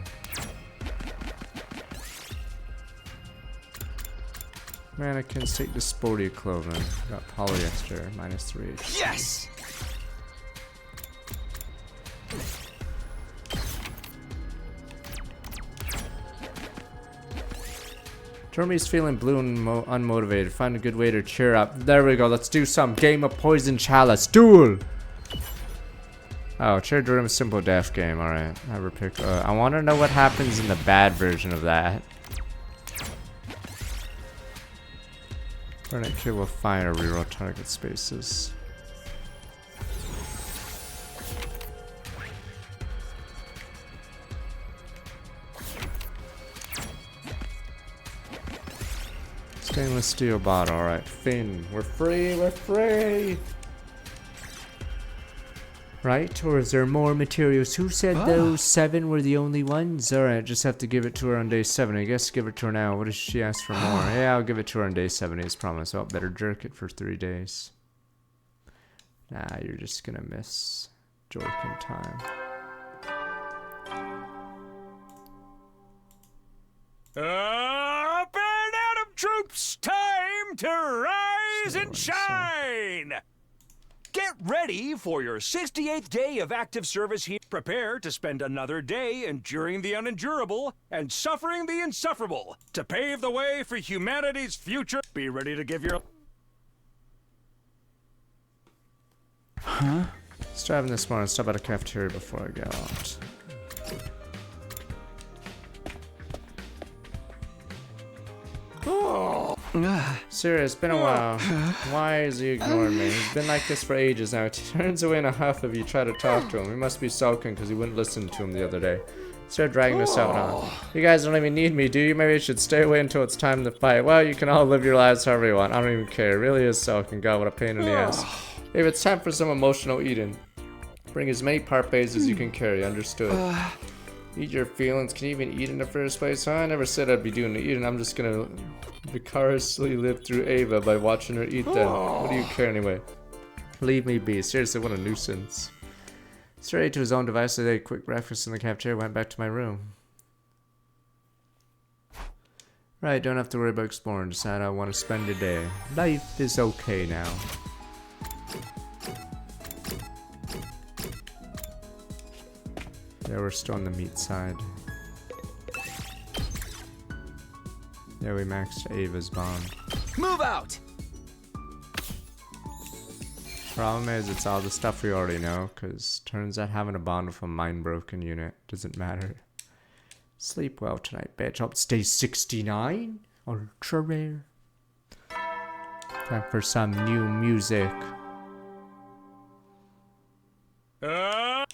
Mannequins take the sporty clothing. Got polyester, minus 3. Yes! Jeremy's feeling blue and unmotivated. Find a good way to cheer up. There we go. Let's do some game of Poison Chalice. Duel! Oh, cheer during a simple death game. Alright. Never pick. I want to know what happens in the bad version of that. Burnout kill with fire. Reroll target spaces. Stainless steel bottle, alright. Finn, we're free, we're free! Right? Or is there more materials? Who said those 7 were the only ones? Alright, just have to give it to her on day 7. I guess give it to her now. What does she ask for more? Yeah, I'll give it to her on day 7 as promised. Oh, better jerk it for 3 days. Nah, you're just gonna miss jerking time. Up and Atom troops, time to rise and shine! Get ready for your 68th day of active service here. Prepare to spend another day enduring the unendurable and suffering the insufferable to pave the way for humanity's future. Be ready to give your... Huh? Just driving this morning. Stop at a cafeteria before I go out. Serious, it's been a while. Why is he ignoring me? He's been like this for ages now. He turns away in a huff if you try to talk to him. He must be sulking because he wouldn't listen to him the other day. Start dragging this out on. You guys don't even need me, do you? Maybe you should stay away until it's time to fight. Well, you can all live your lives however you want. I don't even care. It really is sulking. God, what a pain in the ass. If it's time for some emotional eating, bring as many parfaits as you can carry. Understood. Eat your feelings. Can you even eat in the first place? Huh? I never said I'd be doing the eating. I'm just gonna vicariously live through Ava by watching her eat them. What do you care anyway? Leave me be. Seriously, what a nuisance. Straight to his own device, I ate a quick breakfast in the cafeteria, went back to my room. Right, don't have to worry about exploring. Decide I want to spend a day. Life is okay now. Yeah, we're still on the meat side. Yeah, we maxed Ava's bond. Move out! Problem is, it's all the stuff we already know, because turns out having a bond with a mind-broken unit doesn't matter. Sleep well tonight, bitch. Hope it's day 69? Ultra rare. Time for some new music.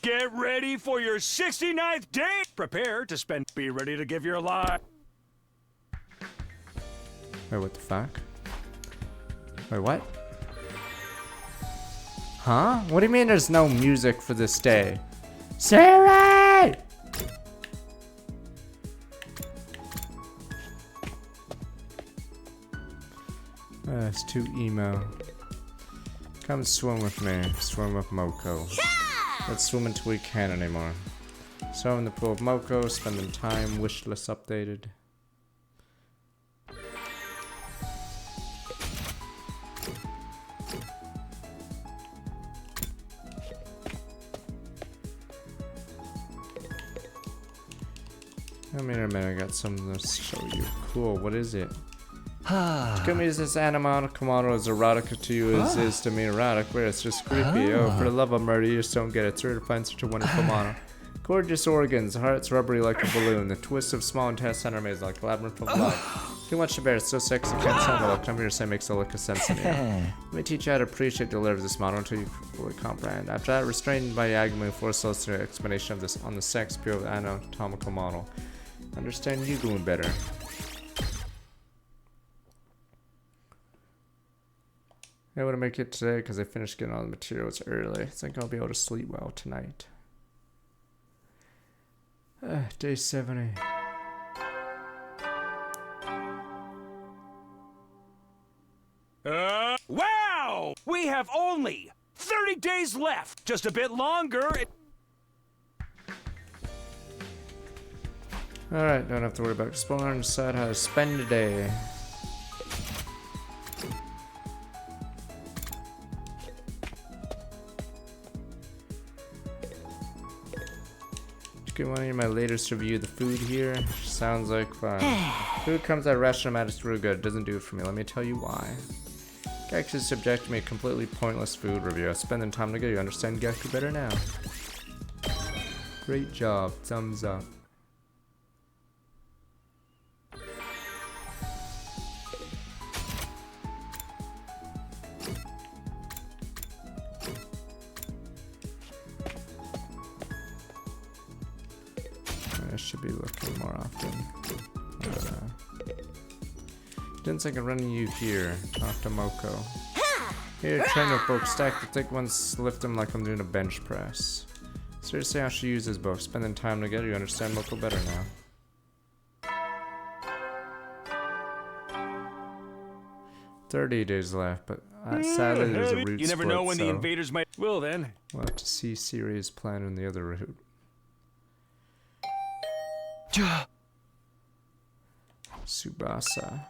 Get ready for your 69th day! Prepare to spend... Be ready to give your life. Wait, what the fuck? Wait, what? Huh? What do you mean there's no music for this day? Siri! It's too emo. Come swim with me. Swim with Moko. Let's swim until we can't anymore. Swim in the pool of Moko, spending time, wish list updated. Come here a minute, I got something to show you. Cool, what is it? Come is this Anamana Komodo as erotica to you as is to me erotic, where it's just creepy. Oh, for the love of murder, you just don't get it. It's rare to find such a wonderful mono. Gorgeous organs, hearts rubbery like a balloon. The twist of small intestine are made like a labyrinth of love. Too much to bear, it's so sexy, can't stand it. Come here to say makes a lick of sense in you. Let me teach you how to appreciate the lyrics of this model until you fully comprehend. After that, restrained by Yagami, force us to an explanation of this on the sex appeal of the anatomical model. Understand you doing better. I want to make it today because I finished getting all the materials early. I think I'll be able to sleep well tonight. Day 70. Wow! We have only 30 days left. Just a bit longer. Alright, don't have to worry about exploring. Decide how to spend a day. Get one of need my latest review of the food here. Sounds like fun. Food comes at a restaurant at it's real good. Doesn't do it for me. Let me tell you why. Geku's subject me a completely pointless food review. I spend the time to get you understand Geku better now. Great job. Thumbs up. I should be looking more often. Didn't think of running you here. Talk to Moko. Here, train with book. Stack the thick ones, lift them like I'm doing a bench press. Seriously, I should use this book. Spending time together, you understand Moko better now. 30 days left, but sadly there's a route You never split, know when the so invaders might. Well then. we'll have to see Siri's plan in the other route. Tsubasa.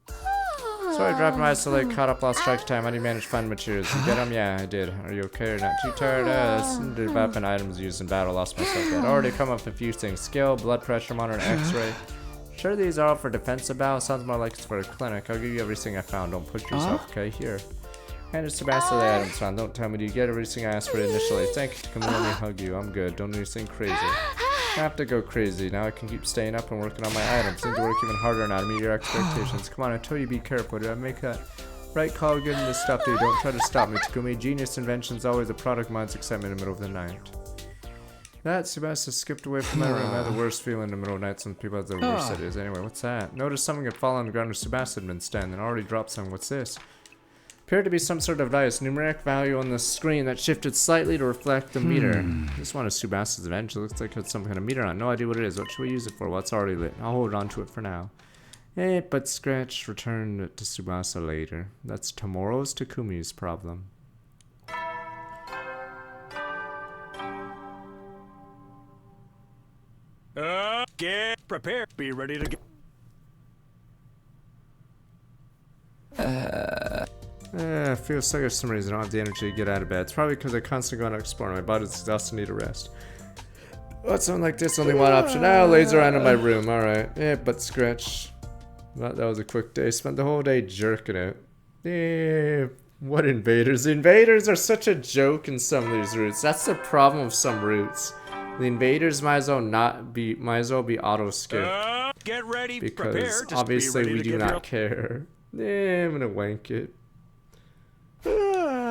Sorry, dropped my so late, caught up, lost track of time. How do you manage to find materials? You get them? Yeah, I did. Are you okay or not too tired? Did weapon items used in battle, lost myself yet. Already come up with a few things. Skill, blood pressure monitor, x-ray. Sure these are all for defensive battle? Sounds more like it's for a clinic. I'll give you everything I found. Don't push yourself, okay? Here. And it's Tsubasa the items found. Don't tell me, do you get everything I asked for initially? Thank you. Come on, let me hug you. I'm good. Don't do anything crazy. I have to go crazy. Now I can keep staying up and working on my items. Need to work even harder now to meet your expectations. Come on, I told you be careful. Did I make that right call getting this stuff, dude? Don't try to stop me. Takumi, genius invention's always a product mind's excitement in the middle of the night. That Tsubasa skipped away from my room. I had the worst feeling in the middle of the night. Some people have the worst ideas. Anyway, what's that? Noticed something had fallen on the ground where Tsubasa had been standing. Already dropped something. What's this? Appeared to be some sort of device. Numeric value on the screen that shifted slightly to reflect the meter. This one is Tsubasa's adventure. Looks like it's some kind of meter on. No idea what it is. What should we use it for? Well, it's already lit. I'll hold on to it for now. But scratch. Return it to Tsubasa later. That's tomorrow's Takumi's problem. Get prepared. Be ready to get. I feel so for some reason I don't have the energy to get out of bed. It's probably because I constantly go out exploring. My body's exhausted and need a rest. What's something like this? Only one option. I'll laser around in my room. Alright. But scratch. That was a quick day. Spent the whole day jerking it. What invaders? The invaders are such a joke in some of these routes. That's the problem with some routes. The invaders might as well be auto skipped. Get ready. Because prepare. Just obviously be ready we to do get not care. I'm gonna wank it.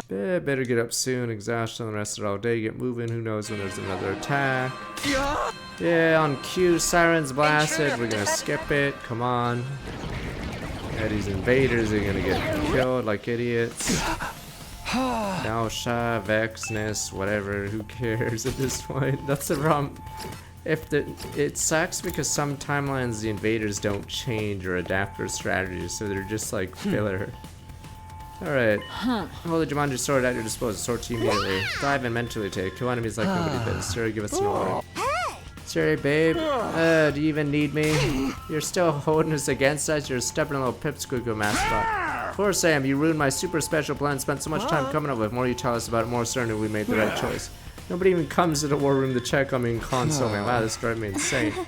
Better get up soon. Exhaustion on the rest of it all day. Get moving. Who knows when there's another attack. Yeah, on cue. Sirens blasted. We're gonna skip it. Come on. Yeah, these invaders are gonna get killed like idiots. Nausea, vexness, whatever. Who cares at this point? That's the problem. It sucks because some timelines the invaders don't change or adapt their strategies, so they're just like filler. Alright. Hold the Jumanji sword at your disposal. Sword to you immediately. Dive and mentally take. Kill enemies like nobody business. Siri, give us an order. Siri, babe. Do you even need me? You're still holding us against us? You're a stubborn little pipsqueak mascot. Poor Sam, you ruined my super special plan. Spent so much time coming up with. The more you tell us about it, more certain we made the right choice. Nobody even comes to the war room to check on me in console, man. Wow, this drives me insane. Come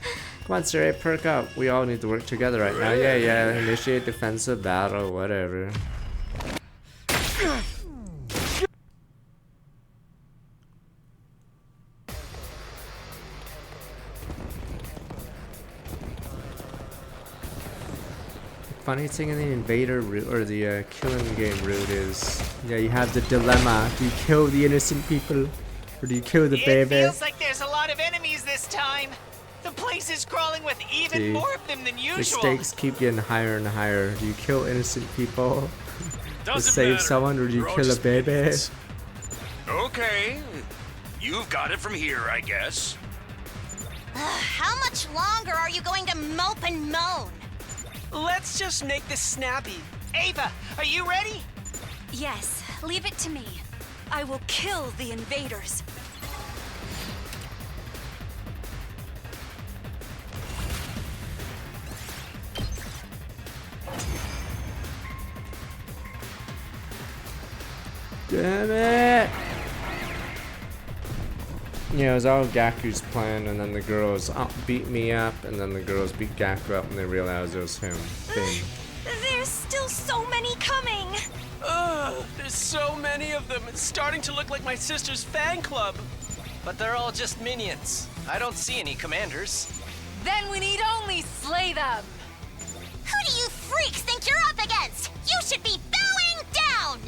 on, Siri, perk up. We all need to work together right now. Yeah. Initiate defensive battle, whatever. Funny thing in the invader route or the killing game route is, you have the dilemma: do you kill the innocent people, or do you kill the baby? It feels like there's a lot of enemies this time. The place is crawling with even more of them than usual. The stakes keep getting higher and higher. Do you kill innocent people to save matter. someone, or do you We're all kill a just baby? idiots. Okay, you've got it from here, I guess. How much longer are you going to mope and moan? Let's just make this snappy. Ava, are you ready? Yes, leave it to me. I will kill the invaders. Damn it! Yeah, it was all Gaku's plan, and then the girls beat me up, and then the girls beat Gaku up, and they realized it was him. Thing. There's still so many coming. There's so many of them. It's starting to look like my sister's fan club. But they're all just minions. I don't see any commanders. Then we need only slay them. Who do you freaks think you're up against? You should be bowing down!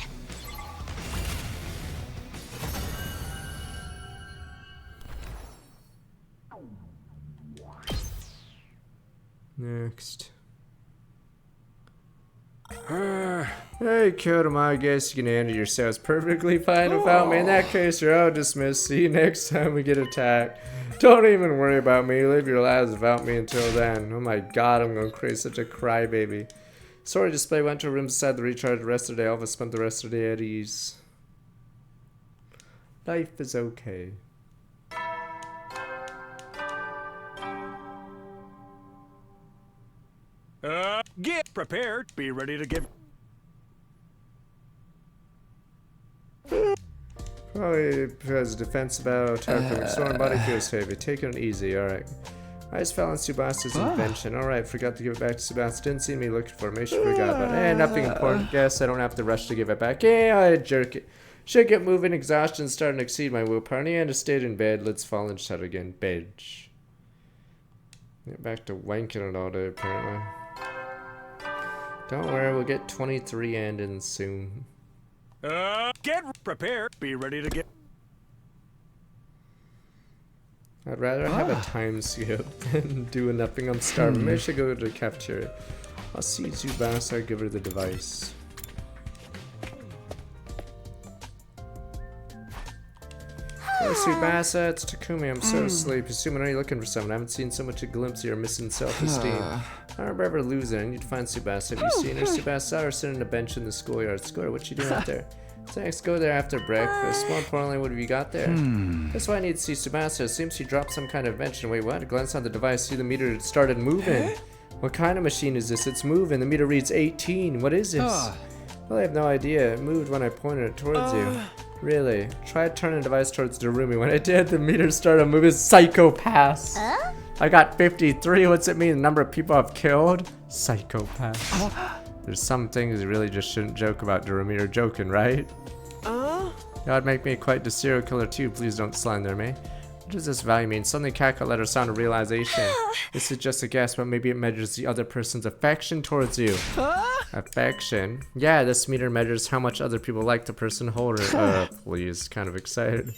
Next. Hey, Kodama, I guess you can handle yourselves perfectly fine without me. In that case, you're all dismissed. See you next time we get attacked. Don't even worry about me. Live your lives without me until then. Oh my god, I'm going crazy. Such a crybaby. Sorry, display went to a room beside the recharge the rest of the day. Alpha spent the rest of the day at ease. Life is okay. Get prepared. Be ready to give. Probably because defense about attacking storm body feels heavy. Taking it easy, alright. I just fell on Tsubasa's invention. Alright, forgot to give it back to Tsubasa. Didn't see me looking for me. She forgot about it. Nothing important. Guess I don't have to rush to give it back. Yeah, I jerk it. Should get moving. Exhaustion starting to exceed my willpower. And I stayed in bed. Let's fall and shut again. Bedge. Get back to wanking it all day, apparently. Don't worry, we'll get 23 endings soon. Get prepared. Be ready to get. I'd rather have a time skip than doing nothing. I'm starving. Maybe I should go to the cafeteria. I'll see Tsubasa, give her the device. Oh, Tsubasa, it's Takumi. I'm so asleep. Assuming are you looking for someone? I haven't seen so much a glimpse of your missing self-esteem. I don't remember ever losing. I need to find Tsubasa. Have you seen her? Tsubasa saw her sitting on a bench in the schoolyard. Schoolyard, what you doing out there? Thanks, go there after breakfast. More importantly, what have you got there? That's why I need to see Tsubasa. It seems she dropped some kind of invention. Wait, what? Glance on the device, see the meter started moving. What kind of machine is this? It's moving. The meter reads 18. What is this? Well, I have no idea. It moved when I pointed it towards you. Really? Try turning the device towards Darumi. When I did, the meter started moving. Psychopaths. I got 53. What's it mean? The number of people I've killed? Psychopaths. There's some things you really just shouldn't joke about, Darumi. You're joking, right? That'd make me quite the serial killer too. Please don't slander me. What does this value mean? Suddenly Kako let her sound a realization. This is just a guess, but maybe it measures the other person's affection towards you. Affection? Yeah, this meter measures how much other people like the person holding her. Please, kind of excited.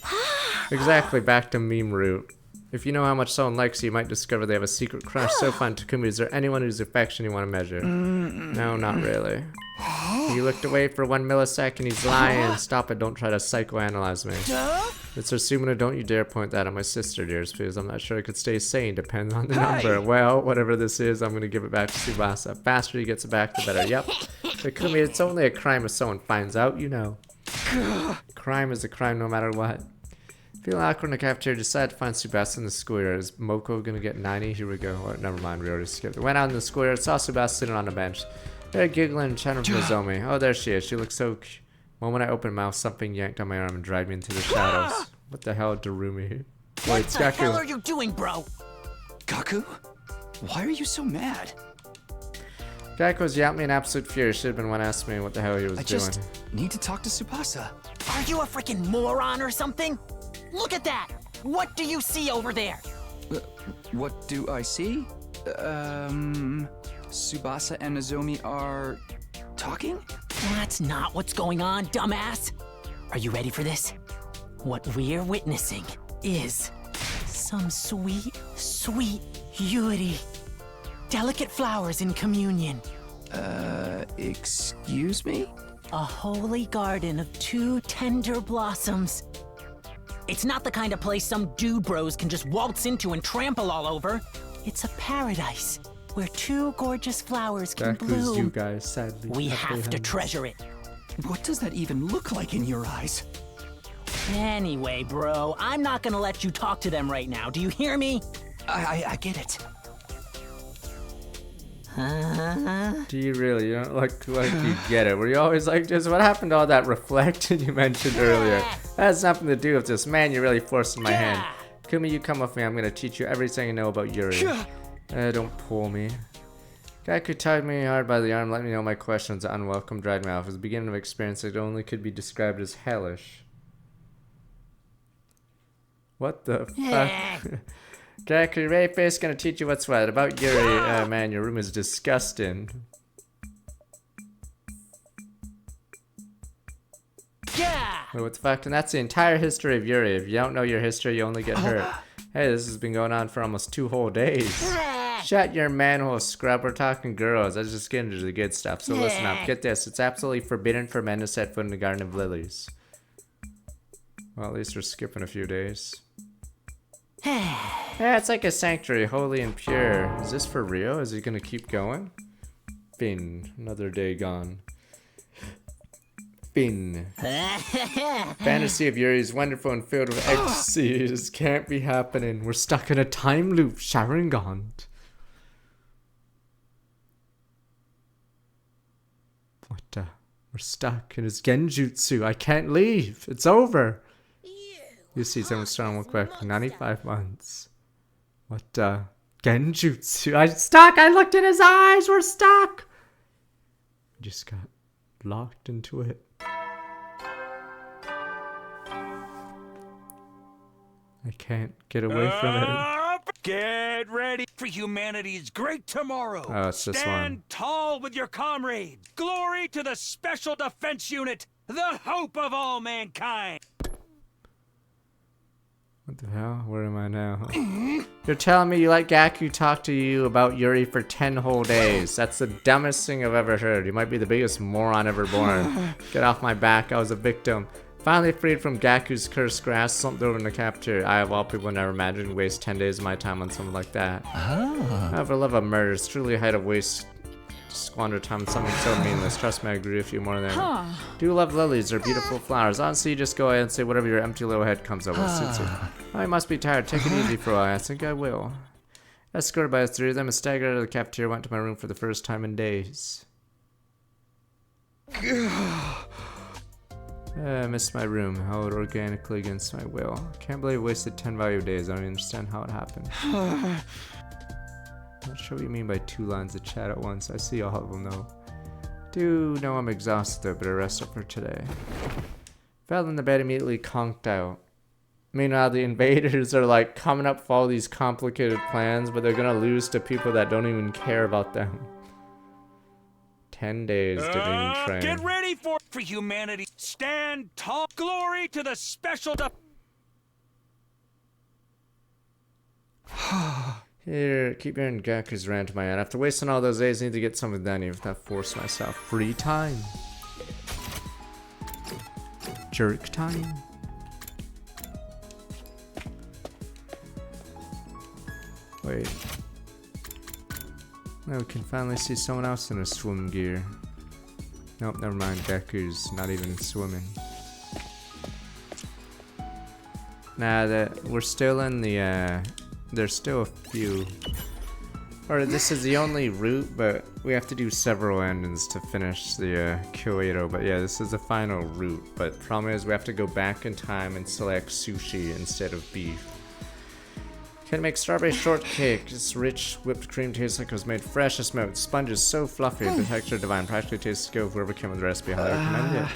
Exactly, back to meme route. If you know how much someone likes you, you might discover they have a secret crush. So fun, Takumi. Is there anyone whose affection you want to measure? No, not really. You looked away for 1 millisecond. He's lying. Stop it. Don't try to psychoanalyze me. Mr. Sumino, don't you dare point that at my sister, dears, please. I'm not sure I could stay sane. Depends on the number. Well, whatever this is, I'm going to give it back to Tsubasa. Faster he gets it back, the better. Yep. Takumi, it's only a crime if someone finds out, you know. Crime is a crime no matter what. Feeling awkward in the cafeteria, decided to find Tsubasa in the schoolyard. Is Moko gonna get 90? Here we go. Oh, never mind, we already skipped it. Went out in the schoolyard, saw Tsubasa sitting on a bench. They're giggling and chatting for Nozomi. Oh, there she is. She looks so cute. Moment I opened mouth, something yanked on my arm and dragged me into the shadows. What the hell, Darumi? What the hell are you doing, bro? Gaku? Why are you so mad? Gaku's yapped me in absolute fury. Should have been one asked me what the hell he was doing. I just need to talk to Tsubasa. Are you a freaking moron or something? Look at that! What do you see over there? What do I see? Tsubasa and Nozomi are talking? That's not what's going on, dumbass. Are you ready for this? What we're witnessing is some sweet, sweet Yuri. Delicate flowers in communion. Excuse me? A holy garden of 2 tender blossoms. It's not the kind of place some dude bros can just waltz into and trample all over. It's a paradise where 2 gorgeous flowers can bloom. You guys, sadly. We have to treasure it. What does that even look like in your eyes? Anyway, bro, I'm not gonna let you talk to them right now. Do you hear me? I get it. Do you really? You don't look like you get it. Were you always like this? What happened to all that reflecting you mentioned earlier? That has nothing to do with this. Man, you're really forcing my hand. Takumi, you come with me. I'm gonna teach you everything you know about Yuri. Don't pull me. Gaku tied me hard by the arm, let me know my questions. Unwelcome, dragged me off. It was the beginning of an experience that only could be described as hellish. What the fuck? Gaku, Rayface gonna teach you what's what. About Yuri, man, your room is disgusting. Wait, what the fuck? And that's the entire history of Yuri. If you don't know your history, you only get hurt. Hey, this has been going on for almost 2 whole days. Shut your manhole, scrub. We're talking girls. Let's just get into the good stuff. So listen up. Get this. It's absolutely forbidden for men to set foot in the Garden of Lilies. Well, at least we're skipping a few days. Yeah, it's like a sanctuary, holy and pure. Is this for real? Is it gonna keep going? Fin. Another day gone. Fin. Fantasy of Yuri is wonderful and filled with ecstasy. This can't be happening. We're stuck in a time loop, Sharingan. What the? We're stuck in his genjutsu. I can't leave. It's over. You see someone strong real quick. 95 months. What the? Genjutsu. I'm stuck. I looked in his eyes. We're stuck. Just got locked into it. I can't get away from it. Get ready for humanity's great tomorrow. Oh, it's this Stand one. tall with your comrades. Glory to the Special Defense Unit, the hope of all mankind. What the hell? Where am I now? You're telling me you let Gaku talk to you about Yuri for 10 whole days. That's the dumbest thing I've ever heard. You might be the biggest moron ever born. Get off my back. I was a victim. Finally freed from Gaku's cursed grasp, slumped over in the cafeteria. I, of all people, never imagined to waste 10 days of my time on someone like that. I for love of murder. It's truly a height of waste to squander time on something so meaningless. Trust me, I agree with you more than ever. Do love lilies. They're beautiful flowers. Honestly, you just go ahead and say whatever your empty little head comes up with. Suits you. I must be tired. Take it easy for a while. I think I will. Escorted by the 3 of them, I staggered out of the cafeteria, went to my room for the first time in days. I missed my room, held organically against my will. Can't believe I wasted 10 valuable days. I don't even understand how it happened. Not sure what you mean by 2 lines of chat at once. I see all of them though. Do know I'm exhausted, but I rest up for today. Fell in the bed, immediately conked out. Meanwhile, the invaders are like coming up with all these complicated plans, but they're gonna lose to people that don't even care about them. 10 days to train. Get ready for humanity. Stand tall. Glory to the Special Here, keep hearing Gaku's rant in my head. After wasting all those days, I need to get something done even if I force myself. Free time. Jerk time. Wait. Now we can finally see someone else in a swim gear. Nope, never mind. Gaku's not even swimming. Nah, we're still in the, there's still a few. Or this is the only route, but we have to do several endings to finish the Kyoto. But yeah, this is the final route. But problem is we have to go back in time and select sushi instead of beef. Can make strawberry shortcake. This rich whipped cream tastes like it was made fresh as milk. Sponge is so fluffy, the texture divine. Practically tastes good. Whoever came with the recipe, highly recommend it.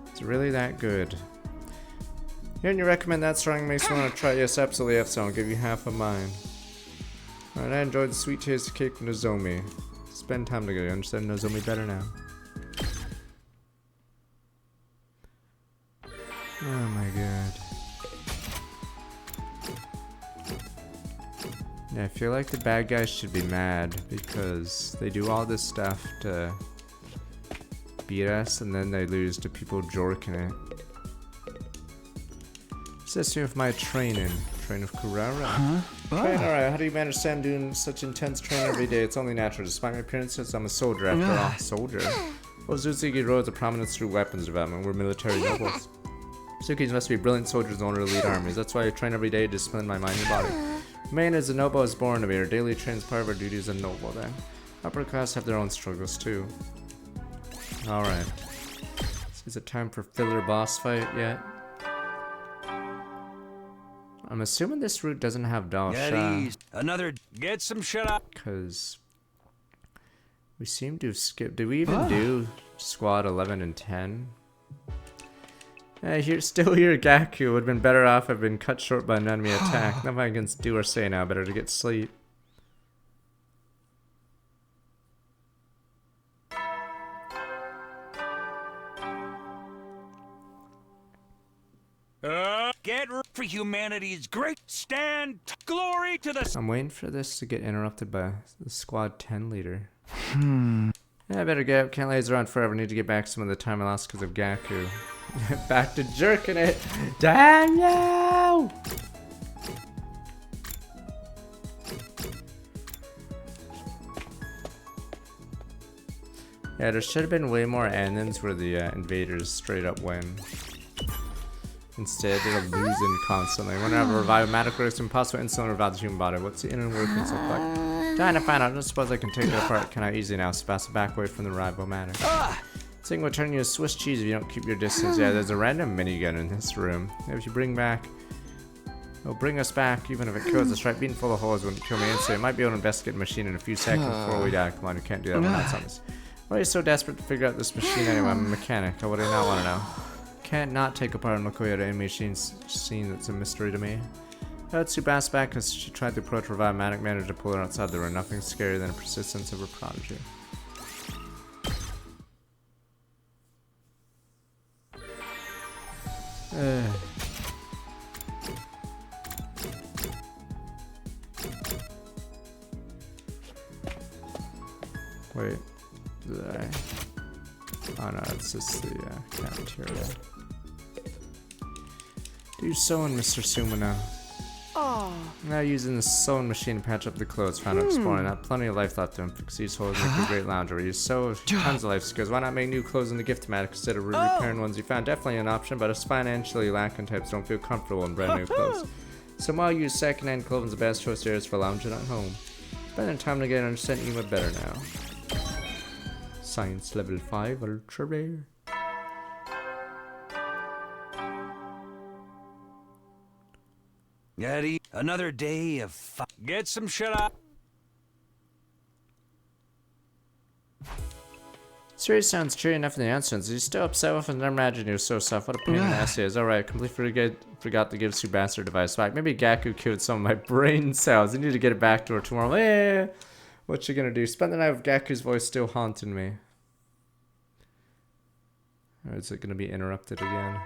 It's really that good. Hearing you recommend that strong makes me want to try. Yes, absolutely, F. So I'll give you half of mine. Alright, I enjoyed the sweet taste of cake from Nozomi. Spend time together. You understand Nozomi better now. Oh my god. Yeah, I feel like the bad guys should be mad because they do all this stuff to beat us and then they lose to people jorking it. Assist me with my training. Train of Kurara. Train, alright, how do you manage Sam doing such intense training every day? It's only natural. Despite my appearances, I'm a soldier after all. Soldier? Well, Zutsugi rose to prominence through weapons development. We're military nobles. Tsukis must be brilliant soldiers in order to lead armies. That's why I train every day to discipline my mind and body. Man as a noble is born to be. Our daily trains part of our duty as a noble then. Upper class have their own struggles too. Alright. Is it time for filler boss fight yet? I'm assuming this route doesn't have Get Dalsha, easy. Another. Get some shut up. because we seem to have skipped. Did we even do squad 11 and 10? Still here, Gaku. Would have been better off have been cut short by an enemy attack. Nothing I can do or say now. Better to get sleep. Get ready for humanity's great stand. Glory to the. I'm waiting for this to get interrupted by the squad 10 leader. Yeah, I better get up. Can't laze around forever. Need to get back some of the time I lost because of Gaku. Back to jerking it. Daniel! Yeah, there should have been way more endings where the invaders straight up win. Instead, they're losing constantly. Whenever revive magic works, impossible instantly revive the human body. What's the inner workings look like? Trying to find out. I don't suppose I can take it apart. Can I easily now? Spass it back away from the ribomatic. This thing will turn you to Swiss cheese if you don't keep your distance. Yeah, there's a random minigun in this room. If you bring back... It'll bring us back, even if it kills us, right? Being full of holes wouldn't kill me instantly. It might be able to investigate the machine in a few seconds before we die. Come on, you can't do that when that's on us. Why are you so desperate to figure out this machine anyway? I'm a mechanic. How would I not want to know? Can't not take apart and look away at any machine scene that's a mystery to me. Let's Tsubasa back because she tried to approach Revive-Matic, managed to pull her outside the room. Nothing scarier than the persistence of her prodigy. Wait, did I? Oh no, it's just the cafeteria. Do sewing, Mr. Sumino. Oh. Now using the sewing machine to patch up the clothes, found out exploring. Have plenty of life left to him. Fix these holes, make a great lounger. You sew tons of life skills. Why not make new clothes in the gift-matic instead of repairing ones you found? Definitely an option, but us financially lacking types don't feel comfortable in brand new clothes. So while you use second-hand clothing is the best choice there is for lounging at home. Spending time together and understanding you much better now. Science level 5 ultra rare. Eddie, another day of fun. Get some shut up. Serious sounds cheery enough in the answers. He's still upset with it. Never imagined he was so soft. What a pain in the ass he is. Alright, completely forgot to give Tsubasa her device back. Maybe Gaku killed some of my brain cells. I need to get it back to her tomorrow. What you gonna do? Spend the night with Gaku's voice still haunting me. Or is it gonna be interrupted again?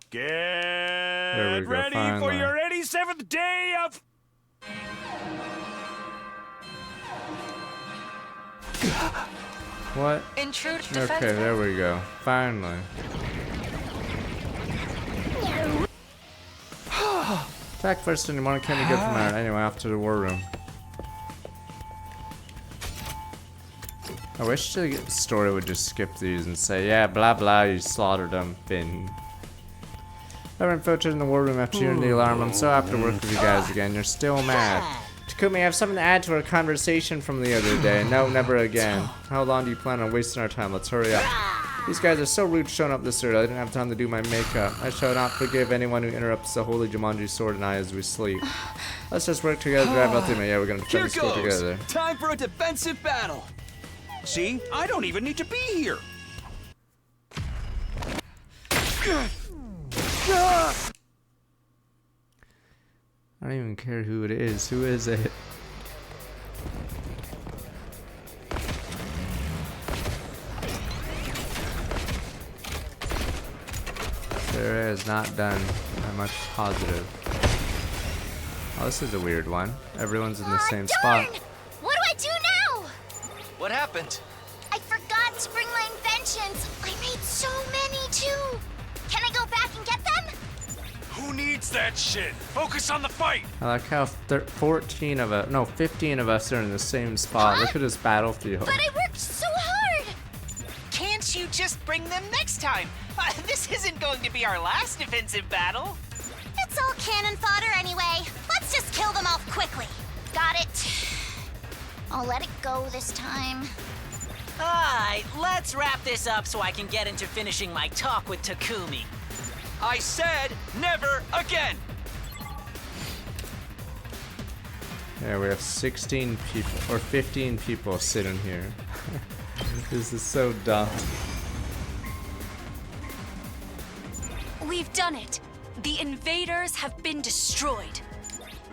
Get ready for your 87th day of... What? Intrude Okay, there we go. Finally. Attack first in the morning, can be good from there. Anyway, off to the war room. I wish the story would just skip these and say, yeah, blah blah, you slaughtered them, Finn. I went infiltrated in the war room after hearing the alarm. I'm so happy to work with you guys again. You're still mad. Takumi, I have something to add to our conversation from the other day. No, never again. How long do you plan on wasting our time? Let's hurry up. These guys are so rude showing up this early. I didn't have time to do my makeup. I shall not forgive anyone who interrupts the holy Jumanji sword and I as we sleep. Let's just work together to drive out the... Yeah, we're gonna defend the school together. Time for a defensive battle. See? I don't even need to be here. I don't even care who it is. Who is it? Sarah has not done that much positive. Oh, this is a weird one. Everyone's in the same spot. What do I do now? What happened? I forgot to bring my inventions. I made so many too. Can I go back and get them? Who needs that shit? Focus on the fight. I like how 15 of us, no, 15 of us are in the same spot. Look at this battlefield. But I worked so hard. Can't you just bring them next time? This isn't going to be our last defensive battle. It's all cannon fodder anyway. Let's just kill them off quickly. Got it. I'll let it go this time. Alright, let's wrap this up so I can get into finishing my talk with Takumi. I said never again! Yeah, we have 16 people, or 15 people sitting here. This is so dumb. We've done it. The invaders have been destroyed.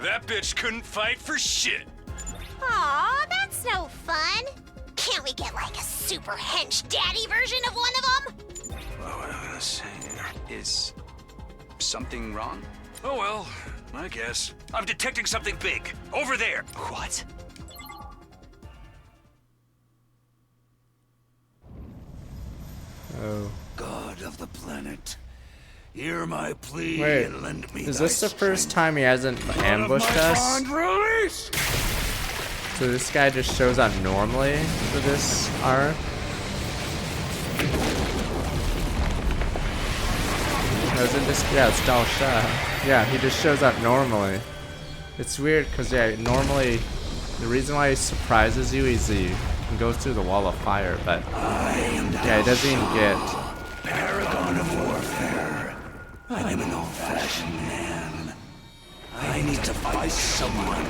That bitch couldn't fight for shit. Aw, that's no fun. Can't we get like a super hench daddy version of one of them? Is something wrong? Oh well, I guess. I'm detecting something big. Over there. What? Oh. God of the planet, hear my plea Wait, and lend me is thy this the first strength. time he hasn't ambushed Out of my us? bond release! So this guy just shows up normally for this arc? Isn't this? Yeah, it's Dal Sha. Yeah, he just shows up normally. It's weird because yeah, normally the reason why he surprises you is he goes through the wall of fire, but yeah, he doesn't even get. Paragon of warfare. I'm an old-fashioned man. I need to fight someone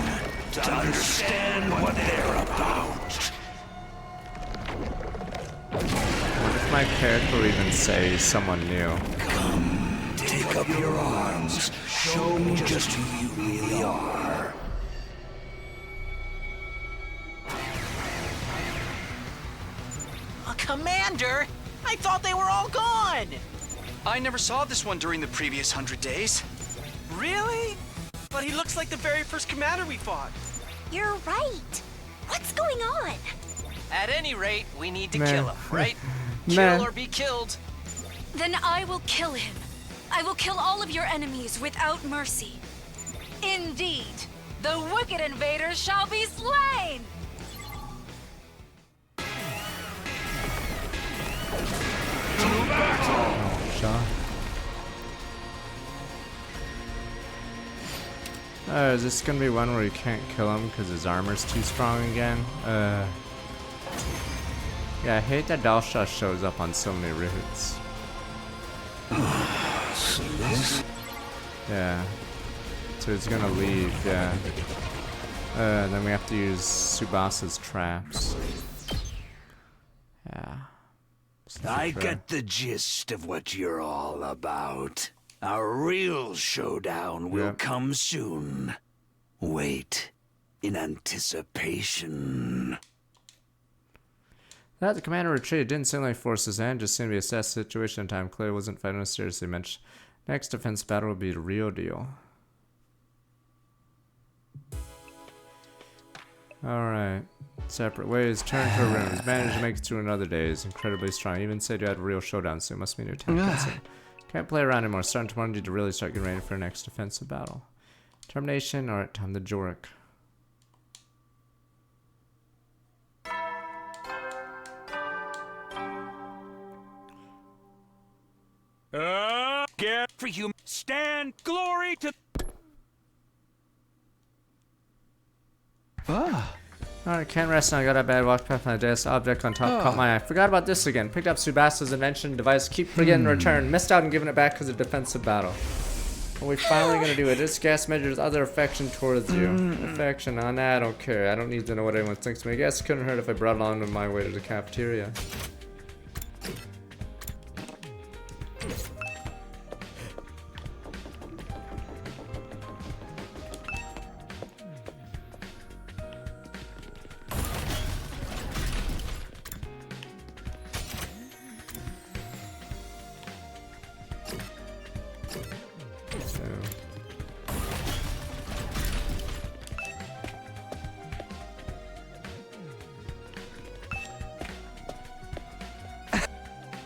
to understand what they're about. What if my character would even say someone new? Come, take up your arms. Show me just who you really are. Commander! I thought they were all gone! I never saw this one during the previous 100 days. Really? But he looks like the very first commander we fought. You're right. What's going on? At any rate, we need to Meh. kill him, right? Meh. Kill or be killed. Then I will kill him. I will kill all of your enemies without mercy. Indeed, the wicked invaders shall be slain! Sha. Is this gonna be one where you can't kill him because his armor's too strong again? Yeah, I hate that Dal Sha shows up on so many routes. Yeah. So he's gonna leave, yeah. Then we have to use Tsubasa's traps. Yeah. I get the gist of what you're all about. Our real showdown will Yep. come soon. Wait in anticipation. That the commander retreated didn't seem like forces and just seemed to be assess the situation in time. Clearly wasn't fighting us seriously much. Next defense battle will be the real deal. Alright. Separate ways. Turn to rooms. Managed to make it through another day. Is incredibly strong. Even said you had a real showdown, so it must mean your tactics. Can't play around anymore. Starting tomorrow, need to really start getting ready for our next defensive battle. Termination. Alright, time to Jorik. Get for you. Stand glory to. Alright, can't rest now. Got a bad walk past my desk. Object on top caught my eye. Forgot about this again. Picked up Tsubasa's invention device. Keep forgetting to return. Missed out on giving it back because of defensive battle. What we finally gonna do it? This gas measures other affection towards you. Affection? Oh, nah, I don't care. I don't need to know what anyone thinks of me. I guess it couldn't hurt if I brought along my way to the cafeteria.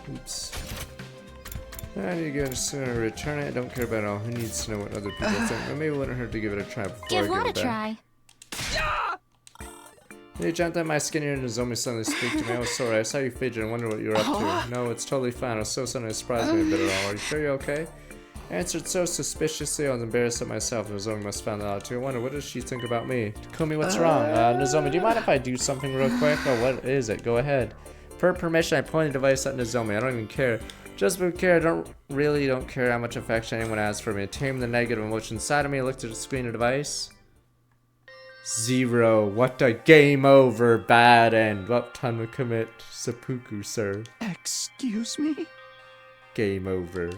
Oops. And you gotta return it. Don't care about it all. Who needs to know what other people think? But maybe it wouldn't hurt to give it a try before Give I what give a it back. try? You jumped on my skin here and Nozomi suddenly speak to me. I was sorry. I saw you fidget and wondered what you were up to. No, it's totally fine. I was so suddenly surprised me a bit at all. Are you sure you're okay? I answered so suspiciously. I was embarrassed at myself. Nozomi must have found that out too. I wonder, what does she think about me? Takumi, what's wrong? Nozomi, do you mind if I do something real quick? Oh, what is it? Go ahead. Per permission, I point a device at Nozomi. I don't even care. Just because I don't care how much affection anyone has for me. Tame the negative emotion inside of me. Looked at the screen or device. 0. What a game over. Bad end. What time to commit? Seppuku, sir. Excuse me? Game over.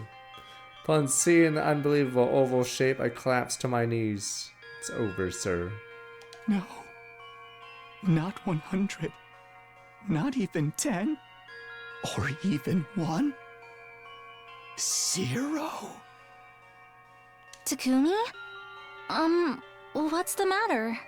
Upon seeing the unbelievable oval shape, I collapsed to my knees. It's over, sir. No. Not 100. Not even 10. Or even 1. 0. Takumi? What's the matter?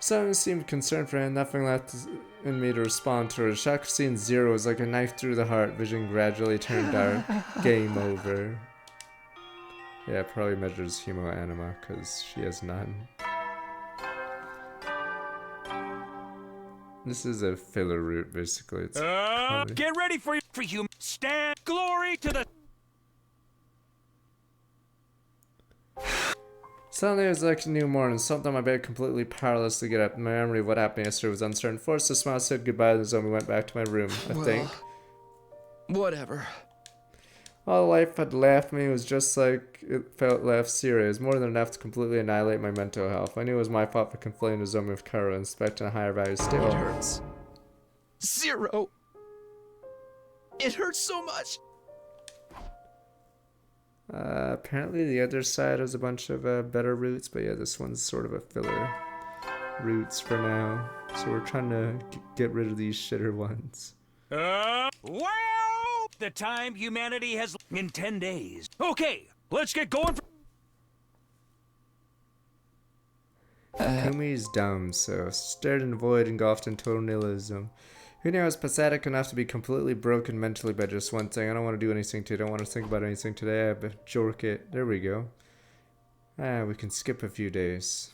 Someone seemed concerned for him, nothing left in me to respond to her. Shock seeing 0 was like a knife through the heart. Vision gradually turned dark. Game over. Yeah, probably measures hemoanima, because she has none. This is a filler route, basically. It's get ready for you. Stand glory to the... Suddenly it was like a new morning. Something on my bed, completely powerless to get up. My memory of what happened yesterday was uncertain. Forced to smile, said goodbye, and Nozomi went back to my room, I think. Whatever. All life had left me was just like it felt left serious. More than enough to completely annihilate my mental health. I knew it was my fault for conflating Nozomi with Kaoru and expecting a higher value still. It hurts. 0. It hurts so much. Apparently the other side has a bunch of better routes, but yeah, this one's sort of a filler routes for now. So we're trying to get rid of these shitter ones. Well, the time humanity has in 10 days. Okay, let's get going. Kumi's dumb, so stared in the void, engulfed in total nihilism. Who knew I was pathetic enough to be completely broken mentally by just one thing? I don't want to do anything today. I don't want to think about anything today. But jork it. There we go. We can skip a few days.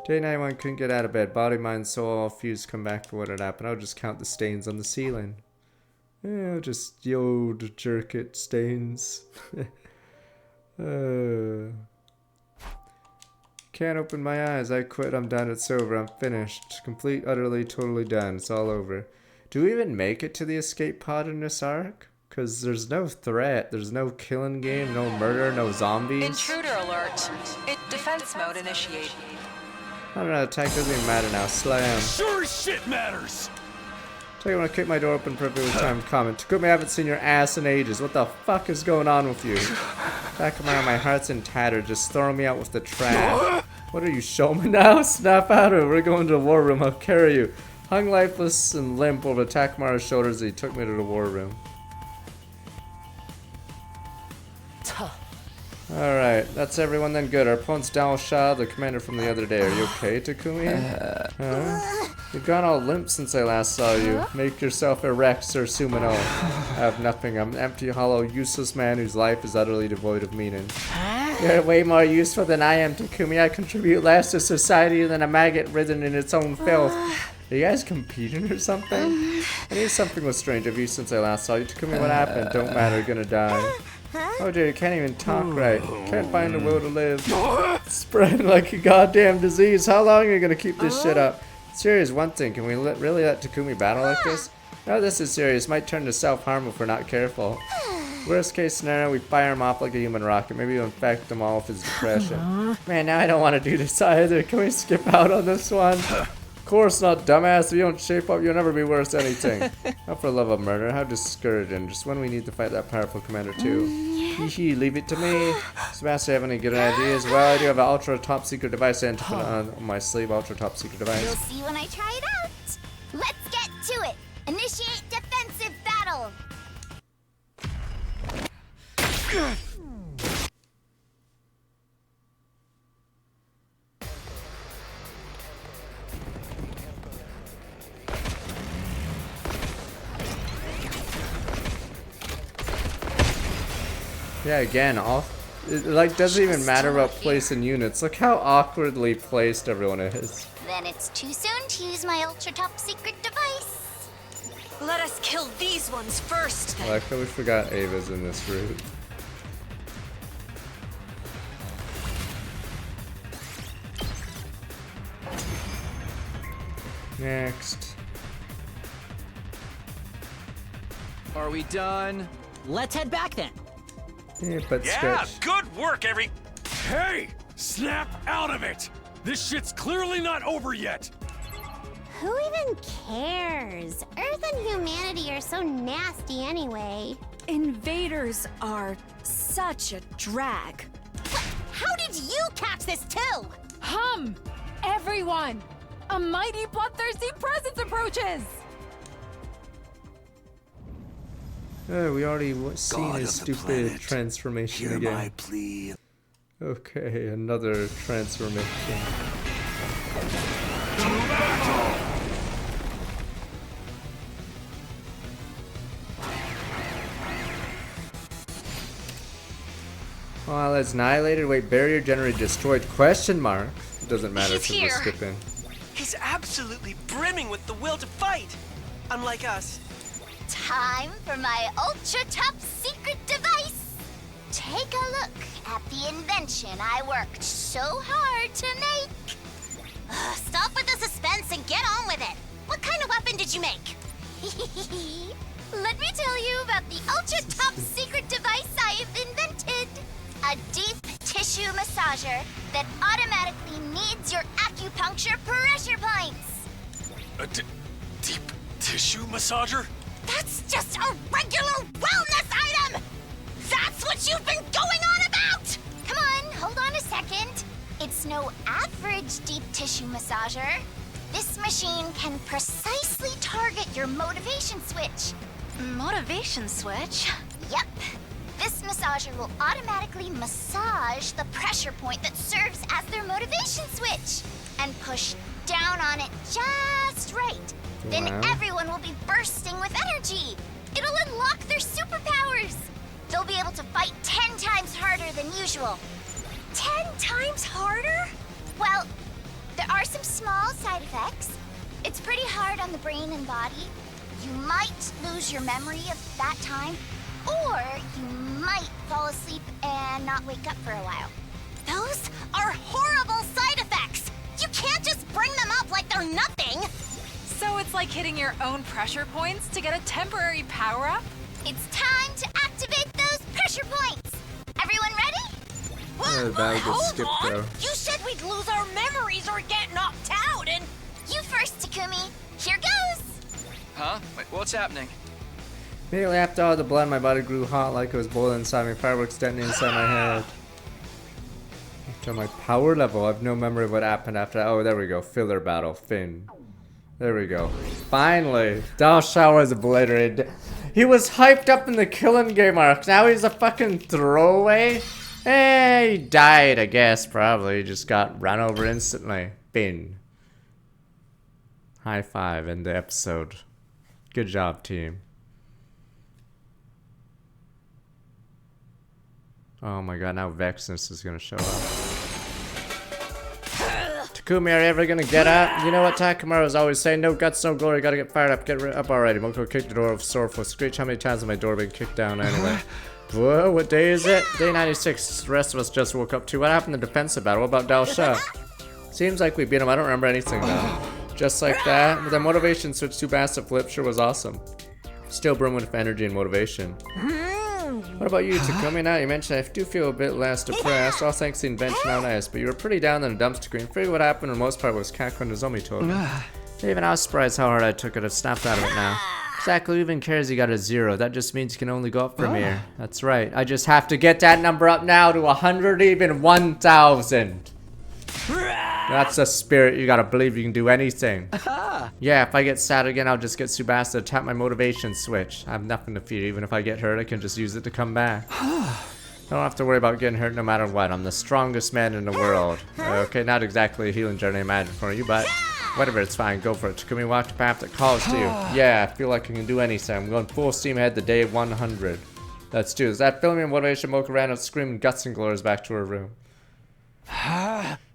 Day 91 couldn't get out of bed. Body, mind, soul, all fused. Come back for what had happened. I'll just count the stains on the ceiling. Yeah, I'll just yod jerk it stains. Can't open my eyes. I quit. I'm done. It's over. I'm finished. Complete, utterly, totally done. It's all over. Do we even make it to the escape pod in this arc? Because there's no threat. There's no killing game, no murder, no zombies. Intruder alert. Defense mode initiated. I don't know. Attack doesn't even matter now. Slam. Sure shit matters. Tell you when I kick my door open perfectly timed comment. Takumi, I haven't seen your ass in ages. What the fuck is going on with you? Back of my heart's in tatter. Just throwing me out with the trash. What are you, showman now? Snap out of it. We're going to the war room. I'll carry you. Hung lifeless and limp over Takamaru's shoulders, he took me to the war room. Alright, that's everyone then. Good. Our opponent's Dao Sha, the commander from the other day. Are you okay, Takumi? You've gone all limp since I last saw you. Make yourself erect, Sir Sumino. I have nothing. I'm an empty, hollow, useless man whose life is utterly devoid of meaning. You're way more useful than I am, Takumi. I contribute less to society than a maggot ridden in its own filth. Are you guys competing or something? I knew something was strange of you since I last saw you. Takumi, what happened? Don't matter, you're gonna die. Oh dear, you can't even talk right. Can't find a will to live. Spreading like a goddamn disease. How long are you gonna keep this shit up? Serious one thing, can we really let Takumi battle like this? No, this is serious. Might turn to self-harm if we're not careful. Worst case scenario, we fire him off like a human rocket. Maybe we'll infect him all with his depression. Man, now I don't want to do this either. Can we skip out on this one? Of course not, dumbass. If you don't shape up, you'll never be worth anything. Not for love of murder. How discouraging. Just when we need to fight that powerful commander too. Hee leave it to me. Sebastian, have any good ideas? Well, I do have an ultra top secret device and to put on my sleeve. Ultra top secret device. You'll see when I try it out. Let's get to it. Initiate defensive battle. Yeah, again, it like doesn't even matter about placing units. Look how awkwardly placed everyone is. Then it's too soon to use my ultra top secret device. Let us kill these ones first. I like how we forgot Ava's in this route. Next. Are we done? Let's head back then. Yeah, but Yeah, stretch. good work, Hey! Snap out of it! This shit's clearly not over yet! Who even cares? Earth and humanity are so nasty anyway. Invaders are such a drag. How did you catch this too? Hum! Everyone! A mighty bloodthirsty presence approaches! Oh, we already seen God his of the stupid planet, transformation hear again. my plea. Okay, another transformation. Well, it's annihilated. Wait, barrier generated destroyed? Question mark. It doesn't matter He's because we're here. skipping. He's absolutely brimming with the will to fight. Unlike us. Time for my ultra top secret device. Take a look at the invention I worked so hard to make. Stop with the suspense and get on with it. What kind of weapon did you make? Let me tell you about the ultra top secret device I have invented. A deep tissue massager that automatically needs your acupuncture pressure points. A deep tissue massager? That's just a regular wellness item! That's what you've been going on about! Come on, hold on a second. It's no average deep tissue massager. This machine can precisely target your motivation switch. Motivation switch? Yep. This massager will automatically massage the pressure point that serves as their motivation switch and push down on it just right. Then Wow. everyone will be bursting with energy. It'll unlock their superpowers. They'll be able to fight 10 times harder than usual. 10 times harder? Well, there are some small side effects. It's pretty hard on the brain and body. You might lose your memory of that time, or you might fall asleep and not wake up for a while. Those are horrible side effects. You can't just bring them up like they're nothing. So it's like hitting your own pressure points to get a temporary power-up? It's time to activate those pressure points. Everyone ready? Oh, that gets hold skipped on. though. You said we'd lose our memories or get knocked out, and you first, Takumi. Here goes. Huh? Wait, what's happening? Immediately after all the blood, my body grew hot like it was boiling inside me. Fireworks detonated inside my head. After my power level, I have no memory of what happened after that. Oh, there we go. Filler battle. Finn. There we go. Finally. Dao Shao was obliterated. He was hyped up in the killing game arc. Now he's a fucking throwaway. He died, I guess. Probably. He just got run over instantly. Finn. High five in the episode. Good job, team. Oh my god, now Vexness is gonna show up. Takumi, are you ever gonna get up? You know what Takamaru's always saying? No guts, no glory, gotta get fired up, get up already. Moko kicked the door of Sorrowful Screech. How many times has my door been kicked down anyway? Whoa, what day is it? Day 96. The rest of us just woke up too. What happened in the defensive battle? What about Dao Sha? Seems like we beat him. I don't remember anything though. Just like that. But the motivation switch to Basta Flip sure was awesome. Still brimming with energy and motivation. What about you, Takumi? Now you mentioned I do feel a bit less depressed, all thanks to the invention on ice, but you were pretty down in the dumpster screen. Figure what happened for the most part was Kako and Nozomi told me. Even I was surprised how hard I took it. I've snapped out of it now. Exactly, who even cares you got a 0? That just means you can only go up from here. That's right. I just have to get that number up now to 100, even 1,000. That's the spirit. You gotta believe you can do anything. Yeah, if I get sad again, I'll just get Subasa to tap my motivation switch. I have nothing to fear. Even if I get hurt, I can just use it to come back. I don't have to worry about getting hurt no matter what. I'm the strongest man in the world. Okay, not exactly a healing journey imagined for you, but whatever, it's fine. Go for it. Can we walk the path that calls to you? Yeah, I feel like I can do anything. I'm going full steam ahead to day 100. Let's do this. That filming motivation, Mocha ran out screaming guts and glories back to her room.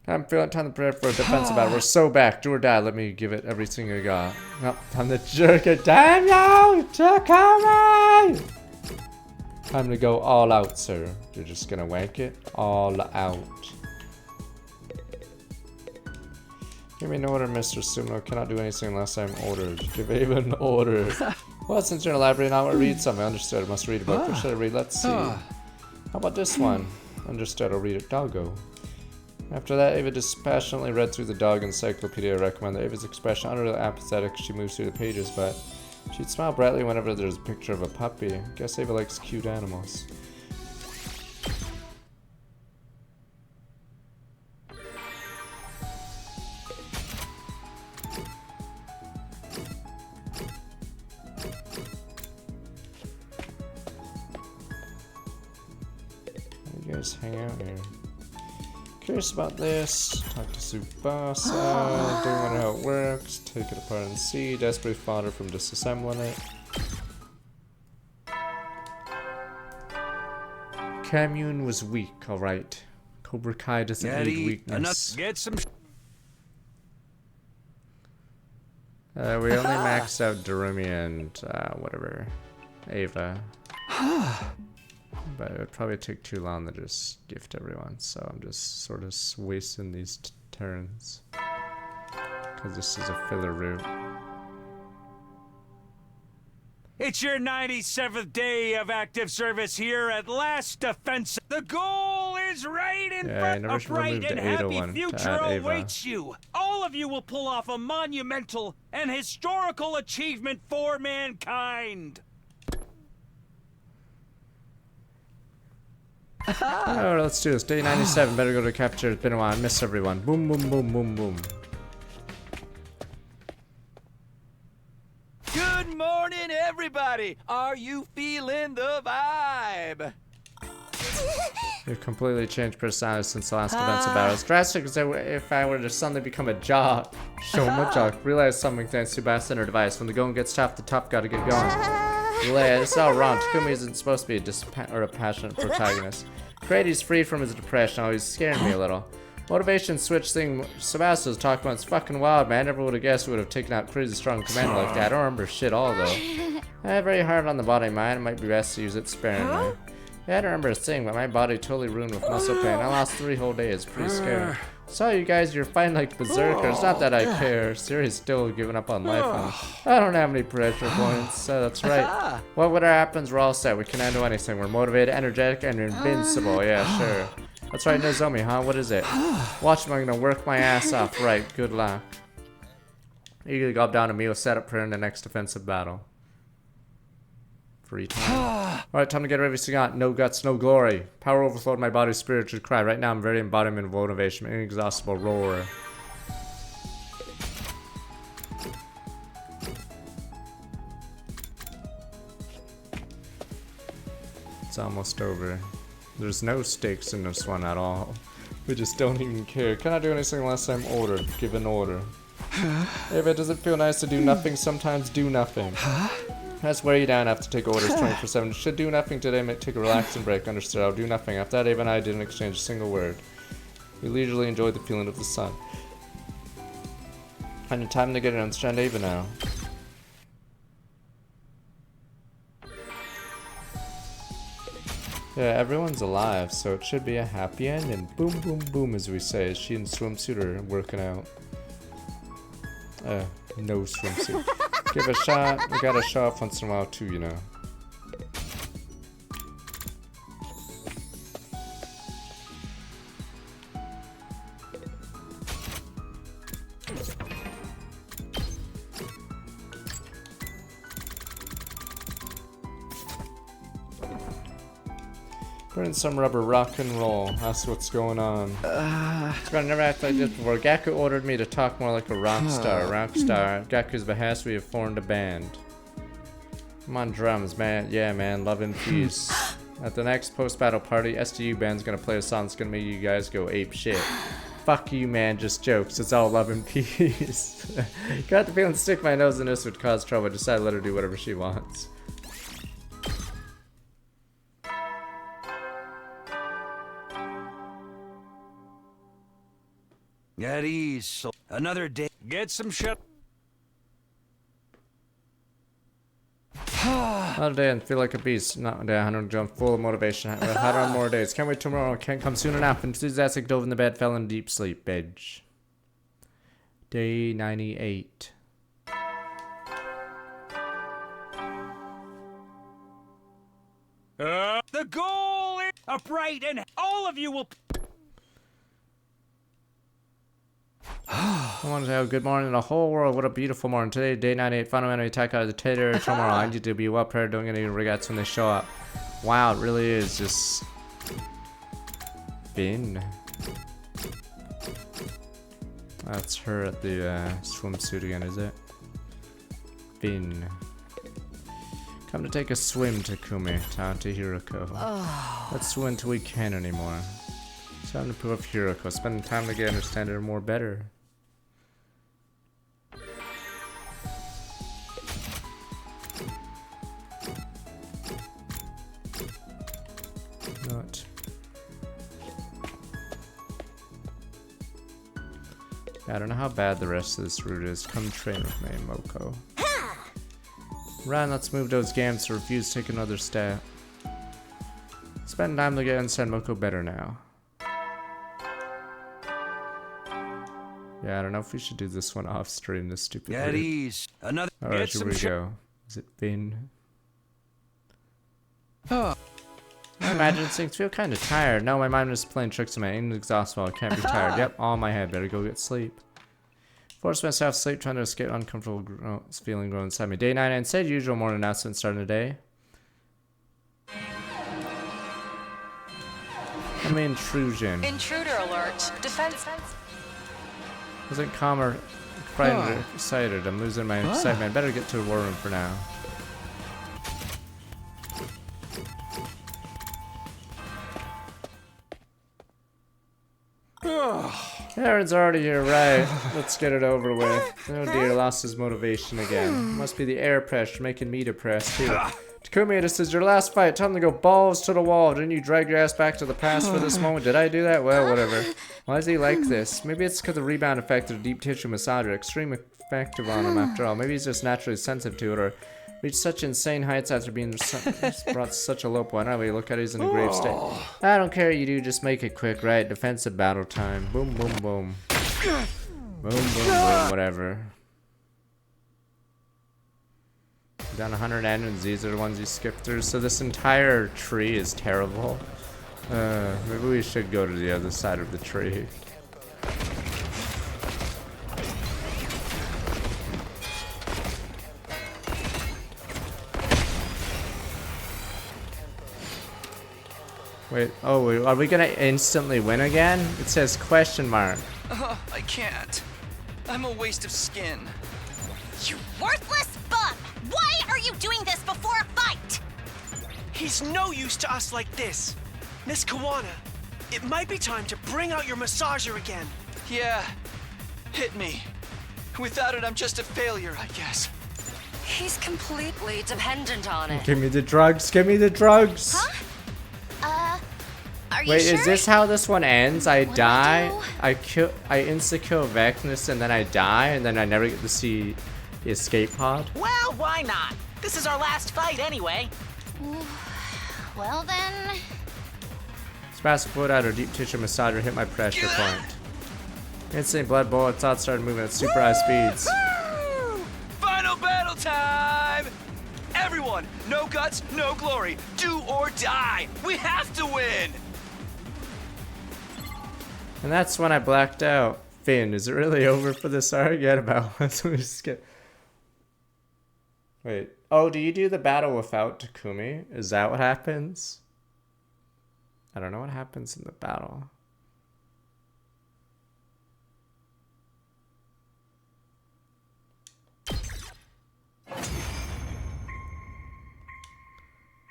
I'm feeling time to prepare for a defensive battle. We're so back. Do or die. Let me give it everything I got. Nope, time to jerk it. Damn you! Takumi! Time to go all out, sir. You're just gonna wank it all out. Give me an order, Mr. Sumo. Cannot do anything unless I'm ordered. Give Ava an order. Well, since you're in a library now, I'll read something. Understood. I must read a book. What should I read? Let's see. How about this one? Understood. I'll read it. Doggo. After that, Ava dispassionately read through the dog encyclopedia. I recommend Ava's expression utterly apathetic as she moves through the pages, but she'd smile brightly whenever there's a picture of a puppy. Guess Ava likes cute animals. You guys hang out here. Curious about this. Talk to Tsubasa. Don't wonder how it works. Take it apart and see. Desperately fodder from disassembling it. Commune was weak, alright. Cobra Kai doesn't need weakness. Get some. We only maxed out Darumi and whatever. Ava. But it would probably take too long to just gift everyone, so I'm just sort of wasting these turns. Because this is a filler route. It's your 97th day of active service here at Last Defense. The goal is right in front. A bright and happy future awaits you. All of you will pull off a monumental and historical achievement for mankind. Alright, let's do this. Day 97. Better go to capture. It's been a while. I miss everyone. Boom, boom, boom, boom, boom. Good morning, everybody! Are you feeling the vibe? You've completely changed personality since the last events about us. Drastic as if I were to suddenly become a jock. Show him a jock. Realize something thanks to Tsubasa and her device. When the going gets tough, the tough gotta get going. Leia, this is all wrong. Takumi isn't supposed to be a passionate protagonist. Grady's free from his depression, always scaring me a little. Motivation switch thing Tsubasa was talking about is fucking wild, man. Never would have guessed we would have taken out crazy strong commander like that. I don't remember shit all though. I have very hard on the body and mind. It might be best to use it sparingly. Yeah, I don't remember a thing, but my body totally ruined with muscle pain. I lost 3 whole days. Pretty scary. Saw you guys, you're fighting like berserkers. Not that I care. Siri's still giving up on life. I don't have any pressure points. So that's right. Whatever happens, we're all set. We can handle anything. We're motivated, energetic, and invincible. Yeah, sure. That's right, Nozomi, huh? What is it? Watch me, I'm gonna work my ass off. Right, good luck. Eagerly gulp down a meal, set up for in the next defensive battle. Free time. Alright, time to get everything got. No guts, no glory. Power overflowed my body's spiritual cry. Right now I'm very embodiment of motivation, inexhaustible roar. It's almost over. There's no stakes in this one at all. We just don't even care. Cannot do anything unless I'm ordered. Give an order. Ava, does it feel nice to do nothing? Sometimes do nothing. That's wear you down. I have to take orders 24/7. Should do nothing today. Might take a relaxing break. Understood. I'll do nothing. After that, Ava and I didn't exchange a single word. We leisurely enjoyed the feeling of the sun. I need time to get it on strand Ava now. Yeah, everyone's alive, so it should be a happy end. And boom, boom, boom, as we say. Is she in swimsuit or working out? No swimsuit. Give it a shot. We gotta show off once in a while too, you know. Put in some rubber, rock and roll. That's what's going on. It's gonna never act like this before. Gaku ordered me to talk more like a rock star. At Gaku's behest, we have formed a band. I'm on drums, man. Yeah, man. Love and peace. At the next post-battle party, SDU band's gonna play a song that's gonna make you guys go ape shit. Fuck you, man. Just jokes. It's all love and peace. Got the feeling stick my nose in this would cause trouble. Decided to let her do whatever she wants. At ease. So another day. Get some shit. Another day and feel like a beast. Not a day, 100 jump, full of motivation. Had on more days. Can't wait tomorrow. Can't come soon enough. Enthusiastic, dove in the bed, fell in deep sleep. Bedge. Day 98. The goal is upright, and all of you will. I want to say good morning to the whole world. What a beautiful morning. Today, day 98, final enemy attack out of the Tater. Tomorrow, I need you to be well prepared. Don't get any regrets when they show up. Wow, it really is just... Finn. That's her at the swimsuit again, is it? Finn. Come to take a swim, Takumi. Time to Hiroko. Let's swim until we can't anymore. It's time to prove Hiroko. Spending time to get understand her more better. Not. I don't know how bad the rest of this route is. Come train with me, Moko. Run, let's move those gams to refuse to take another step. Spend time to get understand Moko better now. Yeah, I don't know if we should do this one off stream, this stupid At route. ease. Another. Alright, here we go. Is it Finn? I imagine things feel kind of tired. No, my mind is playing tricks on me. I'm exhausted. I can't be tired. Yep, all in my head. Better go get sleep. Force myself to sleep, trying to escape uncomfortable feeling growing inside me. Day 9, instead usual morning announcement starting the day. I'm an intrusion. Intruder alert. Defense. Wasn't calm or frightened or excited. I'm losing my excitement. Better get to the war room for now. Aaron's already here, right? Let's get it over with. Oh dear, lost his motivation again. Must be the air pressure making me depressed too. Takumi, this is your last fight. Time to go balls to the wall. Didn't you drag your ass back to the past for this moment? Did I do that? Well, whatever. Why is he like this? Maybe it's because the rebound effect of the deep tissue massager. Extreme effective on him after all. Maybe he's just naturally sensitive to it, or reached such insane heights after being brought to such a low point. Now we look at it, he's in a grave state. I don't care, you do, just make it quick, right? Defensive battle time. Boom, boom, boom. Boom, boom, boom, whatever. Down 100 and these are the ones you skip through. So this entire tree is terrible. Maybe we should go to the other side of the tree. Wait, oh, are we gonna instantly win again? It says question mark. I can't. I'm a waste of skin. You worthless bum! Why are you doing this before a fight? He's no use to us like this. Miss Kawana, it might be time to bring out your massager again. Yeah, hit me. Without it, I'm just a failure, I guess. He's completely dependent on it. Give me the drugs, give me the drugs! Huh? Are you Wait, sure? is this how this one ends? I What die, do I insta-kill Vecnus, and then I die, and then I never get to see the escape pod? Well, why not? This is our last fight anyway. Well then... Spastic foot out or deep tissue massager hit my pressure point. Instant blood bullet thoughts started moving at super high speeds. Final battle time! Everyone, no guts, no glory. Do or die. We have to win! And that's when I blacked out. Finn, is it really over for this arc yet? About let's just get. Wait. Oh, do you do the battle without Takumi? Is that what happens? I don't know what happens in the battle.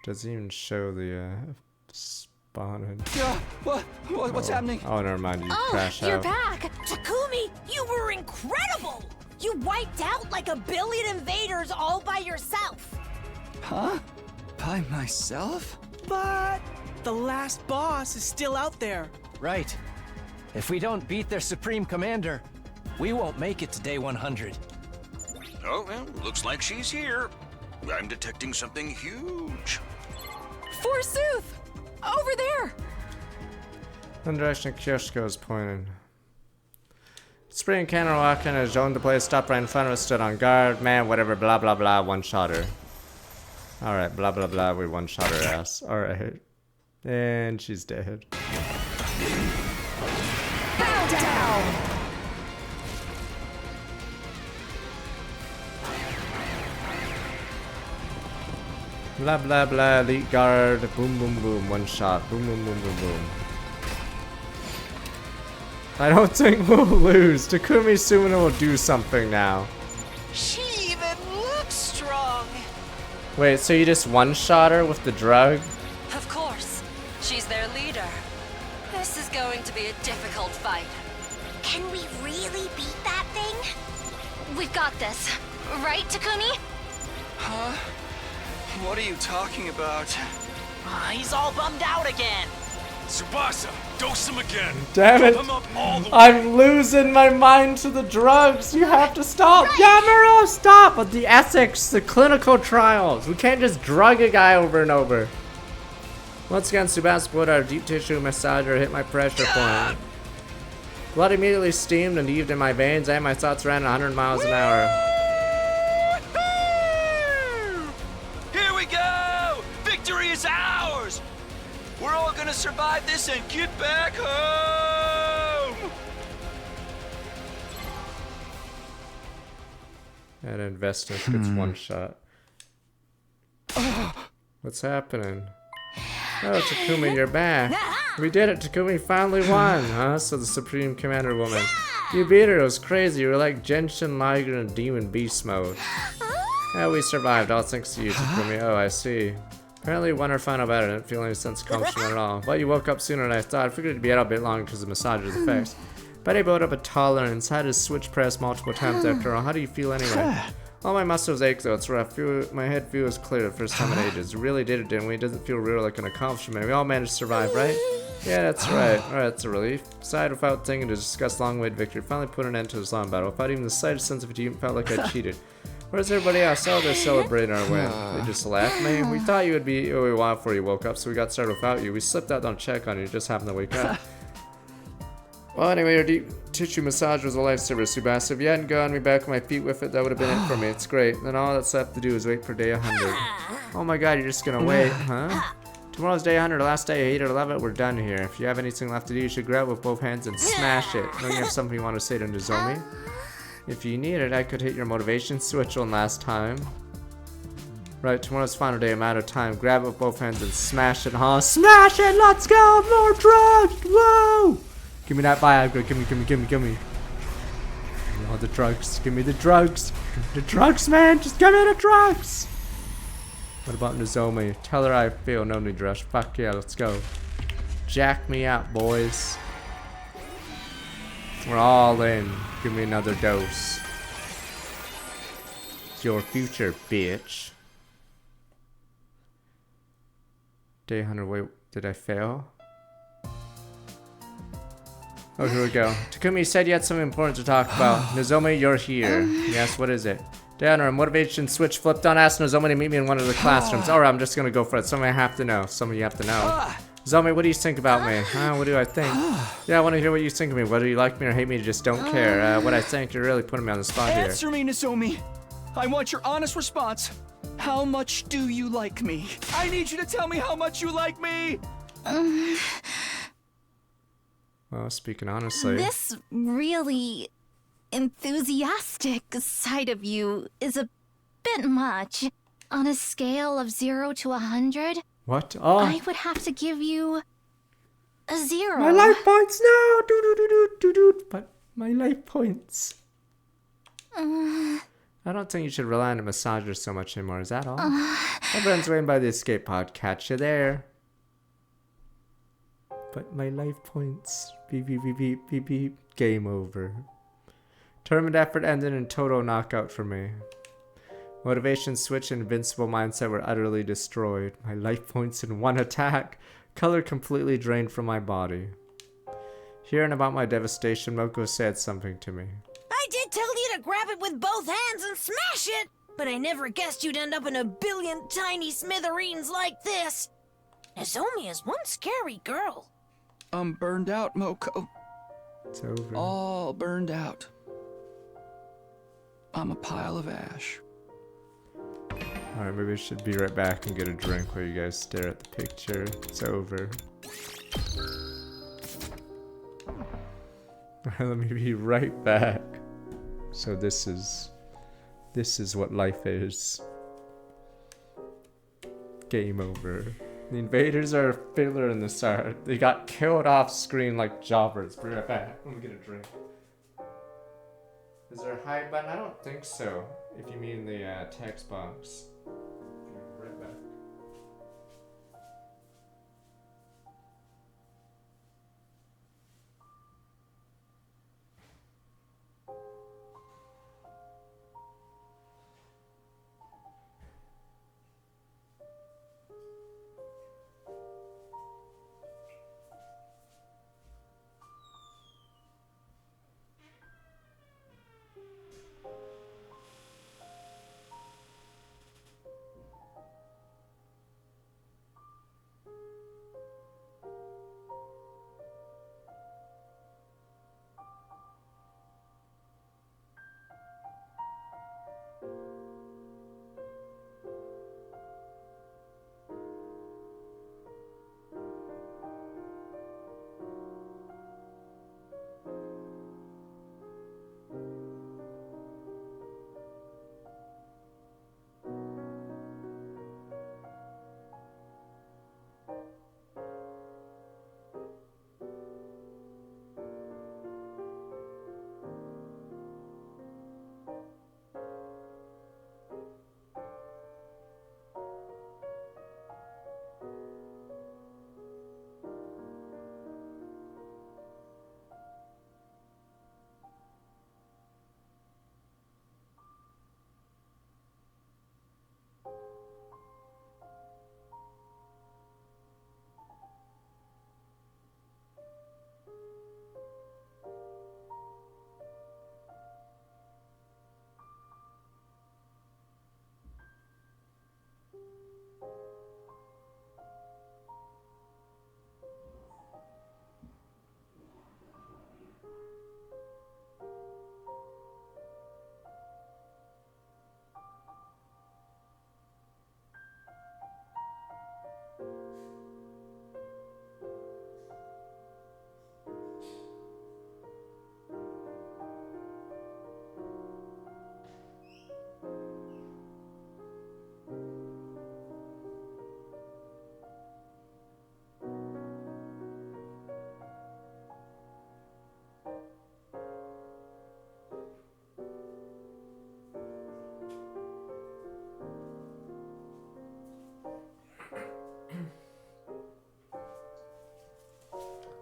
Doesn't even show the spawning. What's happening? Oh, never mind. You Oh, crash you're out. back! Takumi, you were incredible! You wiped out like 1 billion invaders all by yourself! Huh? By myself? But the last boss is still out there. Right. If we don't beat their supreme commander, we won't make it to day 100. Oh, well, looks like she's here. I'm detecting something huge. Forsooth! Over there! The direction Kyoshiko is pointing. Spring Cannon walked in, zoned the place, stopped right in front of us, stood on guard. Man, whatever, blah blah blah, one-shot her. Alright, blah blah blah, we one-shot her ass. Alright. And she's dead. Bow down! Blah blah blah, elite guard, boom boom boom, one shot, boom boom boom boom boom. I don't think we'll lose. Takumi Sumino will do something now. She even looks strong. Wait, so you just one-shot her with the drug? Of course. She's their leader. This is going to be a difficult fight. Can we really beat that thing? We've got this. Right, Takumi? Huh? What are you talking about? He's all bummed out again. Tsubasa, dose him again. Damn it. Pump him up all the way. I'm losing my mind to the drugs. You have to stop. Yamaro, stop. But the ethics, the clinical trials. We can't just drug a guy over and over. Once again, Tsubasa put our deep tissue massager hit my pressure point. Blood immediately steamed and heaved in my veins, and my thoughts ran 100 miles an hour. Here we go! Victory is ours! We're all gonna survive this and get back home! And Investus gets one shot. What's happening? Oh, Takumi, you're back. We did it, Takumi finally won, huh? So the Supreme Commander woman. You beat her, it was crazy. You were like Genshin, Liger, and Demon Beast mode. Yeah, we survived, all thanks to you, Takumi. Oh, I see. Apparently you won our final battle, didn't feel any sense of accomplishment at all. But you woke up sooner than I thought. I figured it'd be out a bit longer because of massager's effects. But I built up a tolerance, had to switch press multiple times after all. How do you feel anyway? All my muscles ache though, it's rough. My head feels clear the first time in ages. We really did it, didn't we? It doesn't feel real like an accomplishment. We all managed to survive, right? Yeah, that's right. Alright, that's a relief. Sighed without thinking to discuss long-awaited victory. Finally put an end to this long battle. Without even the slightest sense of fatigue, felt like I cheated. Where's everybody else? Oh, they're celebrating our win. They just laughed, man. We thought you would be a while before you woke up, so we got started without you. We slipped out on check on you, just happened to wake up. Well, anyway, your deep tissue massage was a lifesaver, Tsubasa. If you hadn't gotten me back on my feet with it, that would have been it for me. It's great. Then all that's left to do is wait for day 100. Oh my god, you're just gonna wait, huh? Tomorrow's day 100, last day, I hate it or love it, we're done here. If you have anything left to do, you should grab it with both hands and smash it. Don't you have something you want to say to Nozomi? If you need it, I could hit your motivation switch one last time. Right, tomorrow's final day, I'm out of time. Grab it with both hands and smash it, huh? Smash it! Let's go! More drugs! Whoa! Give me that Viagra. Give me. Give me all the drugs. Give me the drugs. Give me the drugs, man. Just give me the drugs. What about Nozomi? Tell her I feel no need rush. Fuck yeah, let's go. Jack me out, boys. We're all in. Give me another dose. It's your future, bitch. Day 100. Wait, did I fail? Oh, here we go. Takumi said you had something important to talk about. Nozomi, you're here. Yes, what is it? Downer, a motivation switch flipped on. Ask Nozomi to meet me in one of the classrooms. Alright, I'm just gonna go for it. Something I have to know. Something you have to know. Nozomi, what do you think about me? What do I think? Yeah, I want to hear what you think of me. Whether you like me or hate me, you just don't care. What I think, you're really putting me on the spot here. Answer me, Nozomi. I want your honest response. How much do you like me? I need you to tell me how much you like me! Well, speaking honestly. This really enthusiastic side of you is a bit much. On a scale of 0 to 100, What? Oh. I would have to give you a 0. My life points now! But my life points. I don't think you should rely on a massager so much anymore, is that all? Everyone's waiting by the escape pod. Catch you there. But my life points. Beep, beep, beep, beep, beep, beep. Game over. Tournament effort ended in total knockout for me. Motivation switch and invincible mindset were utterly destroyed. My life points in one attack. Color completely drained from my body. Hearing about my devastation, Moko said something to me. I did tell you to grab it with both hands and smash it, but I never guessed you'd end up in a billion tiny smithereens like this. Nozomi is one scary girl. I'm burned out, Moko. It's over. All burned out. I'm a pile of ash. Alright, maybe I should be right back and get a drink while you guys stare at the picture. It's over. Let me be right back. So this is what life is. Game over. The invaders are a filler in this art. They got killed off screen like jobbers. Be right back. Let me get a drink. Is there a hide button? I don't think so. If you mean the text box. Be right back.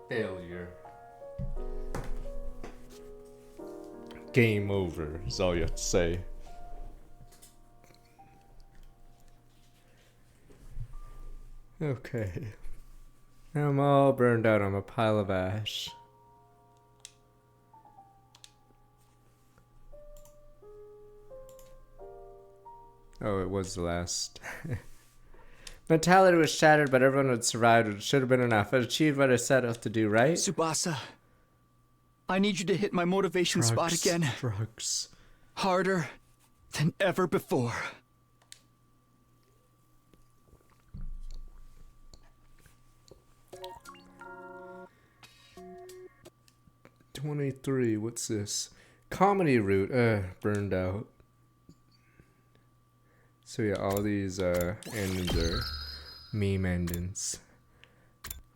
Failure. Game over is all you have to say. Okay. I'm all burned out. I'm a pile of ash. Oh, it was the last. Mentality was shattered, but everyone had survived. It should have been enough. I achieved what I set out to do, right? Tsubasa, I need you to hit my motivation spot again. Drugs. Harder than ever before. $23. What's this? Comedy route. Burned out. So yeah, all these endings are meme endings.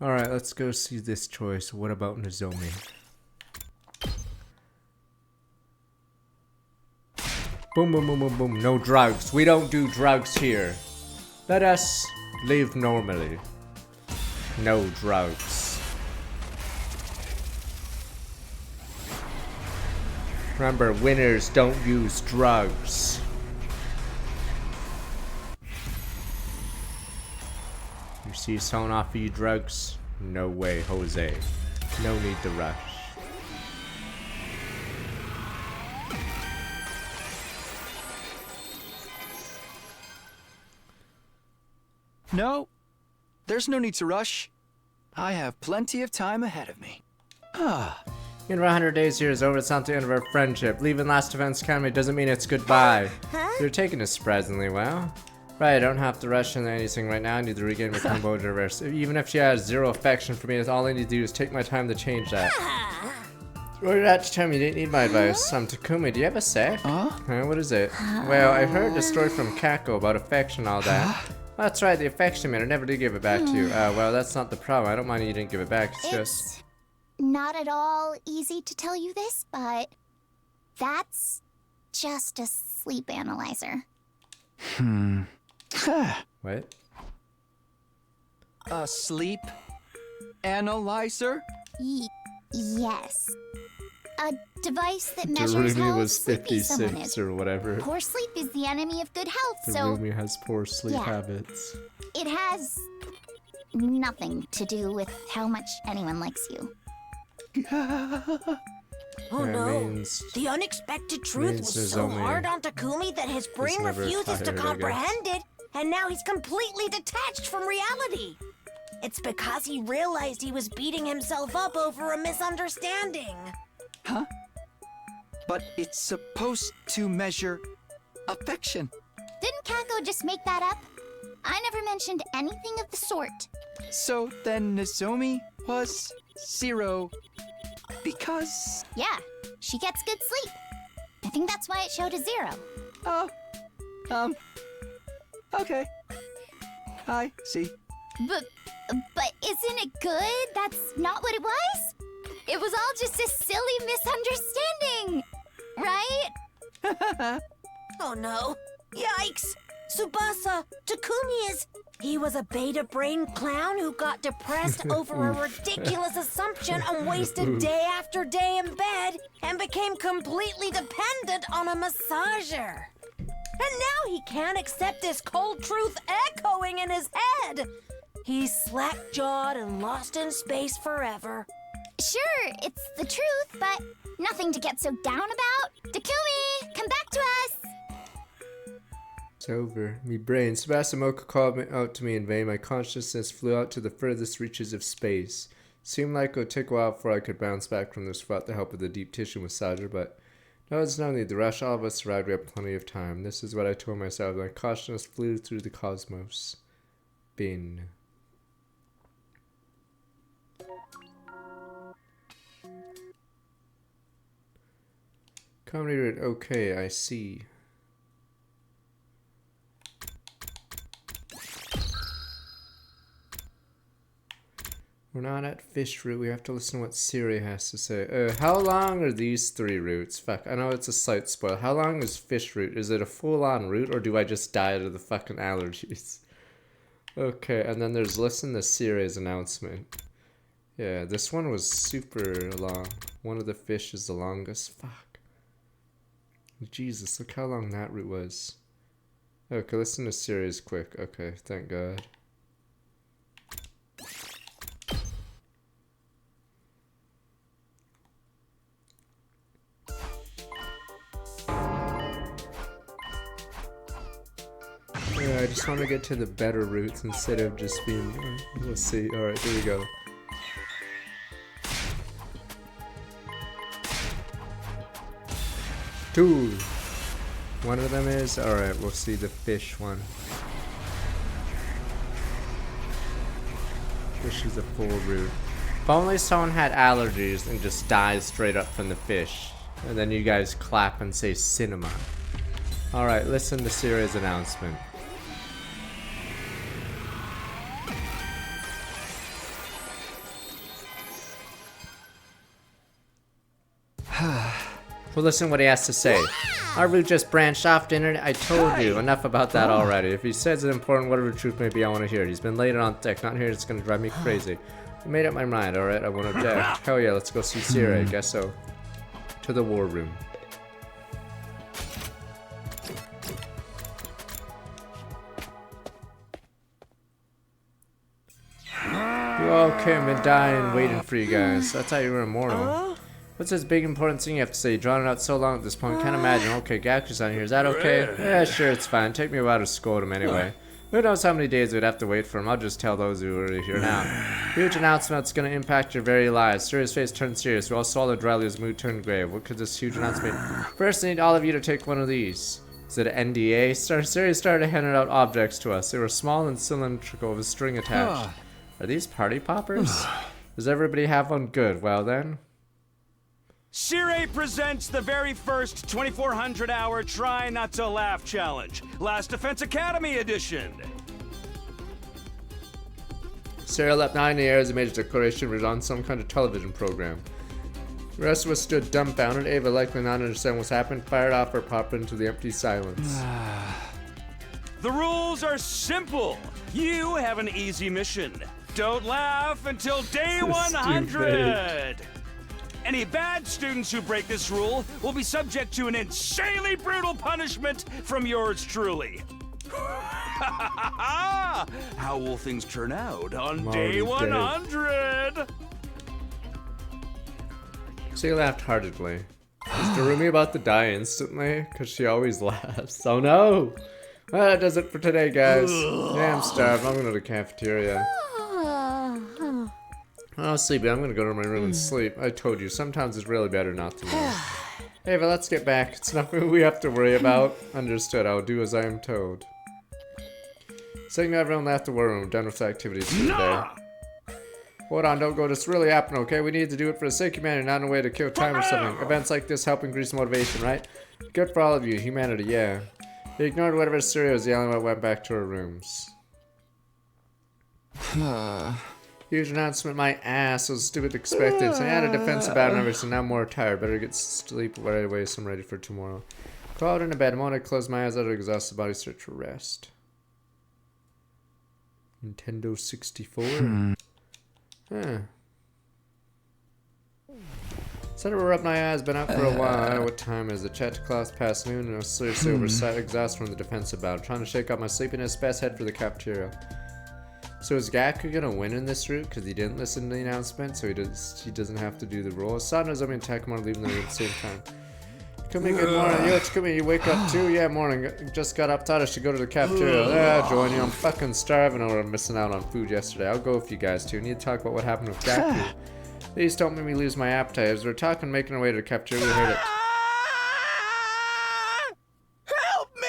Alright, let's go see this choice. What about Nozomi? Boom, boom, boom, boom, boom. No drugs. We don't do drugs here. Let us live normally. No drugs. Remember, winners don't use drugs. You see someone offer you drugs? No way, Jose. No need to rush. No, there's no need to rush. I have plenty of time ahead of me. In 100 days here is over, it's not the end of our friendship. Leaving Last Defense Academy doesn't mean it's goodbye. You're taking this surprisingly well. Right, I don't have to rush into anything right now. I need to regain my composure reverse. Even if she has zero affection for me, all I need to do is take my time to change that. Well, you're at to tell me you didn't need my advice. Takumi, do you have a sec? Huh? What is it? Well, I heard the story from Kako about affection and all that. That's right, the affection man. I never did give it back to you. Well, that's not the problem. I don't mind you didn't give it back. It's just... not at all easy to tell you this, but that's just a sleep analyzer. What? A sleep analyzer? Yes. A device that measures Darumi how was sleepy someone 56 is. or whatever. Poor sleep is the enemy of good health, so Darumi has poor sleep habits. it has nothing to do with how much anyone likes you. Oh Yeah, no, means- the unexpected truth means was there's so only- hard on Takumi that his brain never refuses to tired, I guess. comprehend it, and now he's completely detached from reality. It's because he realized he was beating himself up over a misunderstanding. Huh? But it's supposed to measure affection. Didn't Kako just make that up? I never mentioned anything of the sort. So then Nozomi was 0 because... Yeah, she gets good sleep. I think that's why it showed a 0. Oh, okay. I see. But isn't it good? That's not what it was? It was all just a silly misunderstanding, right? Oh no, yikes! Tsubasa, Takumi is... He was a beta brain clown who got depressed over a ridiculous assumption and wasted day after day in bed and became completely dependent on a massager. And now he can't accept this cold truth echoing in his head. He's slack-jawed and lost in space forever. Sure, it's the truth, but nothing to get so down about. Takumi, come back to us! It's over. Me brain. Sebastian called out to me in vain. My consciousness flew out to the furthest reaches of space. Seemed like it would take a while before I could bounce back from this without the help of the deep tissue massager, but no, it's no need to rush. All of us arrived. We have plenty of time. This is what I told myself. My consciousness flew through the cosmos. Bin. Comedy route. Okay, I see. We're not at fish route. We have to listen to what Siri has to say. How long are these 3 routes? Fuck, I know it's a slight spoil. How long is fish route? Is it a full-on route, or do I just die of the fucking allergies? Okay, and then there's listen to Siri's announcement. Yeah, this one was super long. One of the fish is the longest. Fuck. Jesus, look how long that route was. Okay, listen to Siri's quick. Okay, thank God. Yeah, I just want to get to the better routes instead of just being... Let's see. Alright, here we go. Two. One of them is... Alright, we'll see the fish one. Fish is a full route. If only someone had allergies and just died straight up from the fish. And then you guys clap and say cinema. Alright, listen to Siri's announcement. Well, listen what he has to say. Our route just branched off, didn't it? I told you. Enough about that already. If he says it's important, whatever the truth may be, I want to hear it. He's been laying it on thick. Not here, it's going to drive me crazy. I made up my mind, alright? I won't object. Hell yeah, let's go see Siri. I guess so. To the war room. You all came and dying waiting for you guys. I thought you were immortal. What's this big important thing you have to say? Drawn it out so long at this point. Can't imagine. Okay, Gaku's on here. Is that okay? Yeah, sure, it's fine. Take me a while to scold him anyway. Who knows how many days we'd have to wait for him? I'll just tell those who are here now. Huge announcement that's gonna impact your very lives. Serious face turned serious. We all swallowed dryly as mood turned grave. What could this huge announcement mean? First, I need all of you to take one of these. Is it an NDA? Sirius started handing out objects to us. They were small and cylindrical with a string attached. Are these party poppers? Does everybody have one? Good. Well then. Sire presents the very first 2400-hour Try Not to Laugh challenge. Last Defense Academy edition. Sarah leapt 9 years and made a declaration it was on some kind of television program. The rest of us stood dumbfounded. Ava, likely not understanding what's happened, fired off or popped into the empty silence. The rules are simple. You have an easy mission. Don't laugh until day 100. Any bad students who break this rule will be subject to an insanely brutal punishment from yours truly. How will things turn out on day 100? She laughed heartedly. Is Darumi about to die instantly? Because she always laughs. Oh no! Well, that does it for today, guys. Yeah, I'm starved. I'm going to the cafeteria. Oh, sleepy. I'm gonna go to my room and sleep. I told you, sometimes it's really better not to move. Hey, but let's get back. It's nothing we have to worry about. Understood. I'll do as I am told. Saying to everyone left the war room. Done with the activities for today. Hold on, don't go. This really happened, okay? We need to do it for the sake of humanity, not in a way to kill time or something. Events like this help increase motivation, right? Good for all of you. Humanity, yeah. They ignored whatever Syria was yelling about, went back to our rooms. Huge announcement, my ass was stupid expected. So I had a defensive battle and everything, now I'm more tired. Better get sleep right away so I'm ready for tomorrow. Crawled into bed. The moment I closed my eyes, I had an exhausted body search for rest. Nintendo 64. Huh. Said I rubbed my eyes, been out for a while. What time is it? Chat to class past noon, and I was seriously exhausted from the defensive battle. Trying to shake off my sleepiness, best head for the cafeteria. So is Gaku gonna win in this route? Because he didn't listen to the announcement, so he doesn't have to do the roll. Sana's I mean Takamon leaving the room at the same time. Come in, good morning. Yo, come in, you wake up too? Yeah, morning. Just got up, thought I should go to the cafeteria. Yeah, join you. I'm fucking starving or I'm missing out on food yesterday. I'll go with you guys too. Need to talk about what happened with Gaku. Please don't make me lose my appetite. As we're talking, making our way to the cafeteria, we heard it. Help me!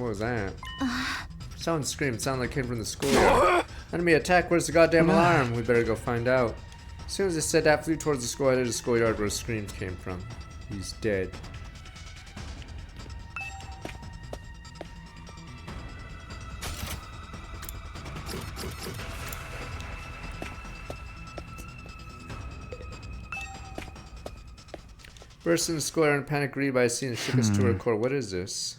What was that? Someone screamed. Sounded like it came from the schoolyard. Enemy attack. Where's the goddamn alarm? We better go find out. As soon as I said that, flew towards the school. I did the schoolyard where the screams came from. He's dead. Burst in the schoolyard in panic, greeted by a scene that shook us to our core. What is this?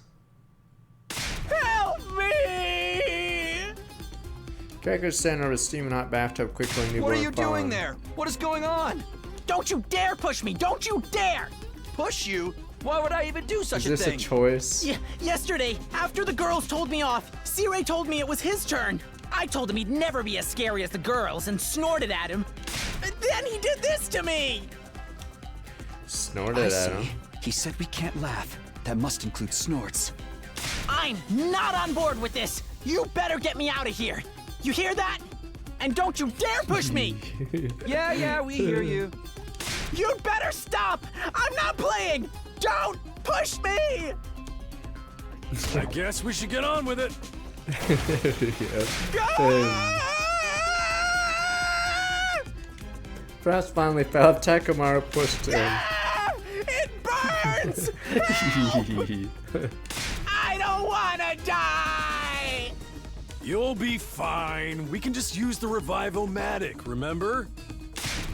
Help me! Gaku's standing over a steaming hot bathtub, quickly and newborn. What are you doing there? What is going on? Don't you dare push me! Don't you dare! Push you? Why would I even do such a thing? Is this a choice? Yesterday, after the girls told me off, Sirei told me it was his turn. I told him he'd never be as scary as the girls and snorted at him. And then he did this to me! Snorted at him? He said we can't laugh. That must include snorts. I'm not on board with this! You better get me out of here! You hear that? And don't you dare push me! Yeah, we hear you. You'd better stop! I'm not playing! Don't push me! I guess we should get on with it. Frost finally fell. Takamaro pushed him. It burns! I don't wanna die! You'll be fine. We can just use the Revive-O-Matic, remember?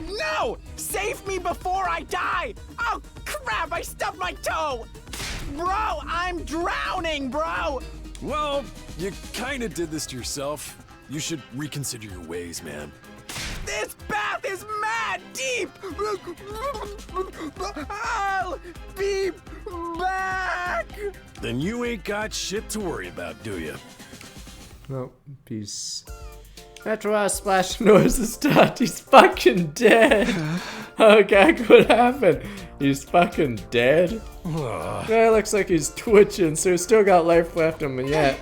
No! Save me before I die! Oh, crap! I stubbed my toe! Bro, I'm drowning, bro! Well, you kinda did this to yourself. You should reconsider your ways, man. This bath is mad deep! I'll be back! Then you ain't got shit to worry about, do you? Well, peace. After a splash noise stopped, he's fucking dead. Oh, Gaku, what happened? He's fucking dead? Yeah, it looks like he's twitching, so he's still got life left in him yet.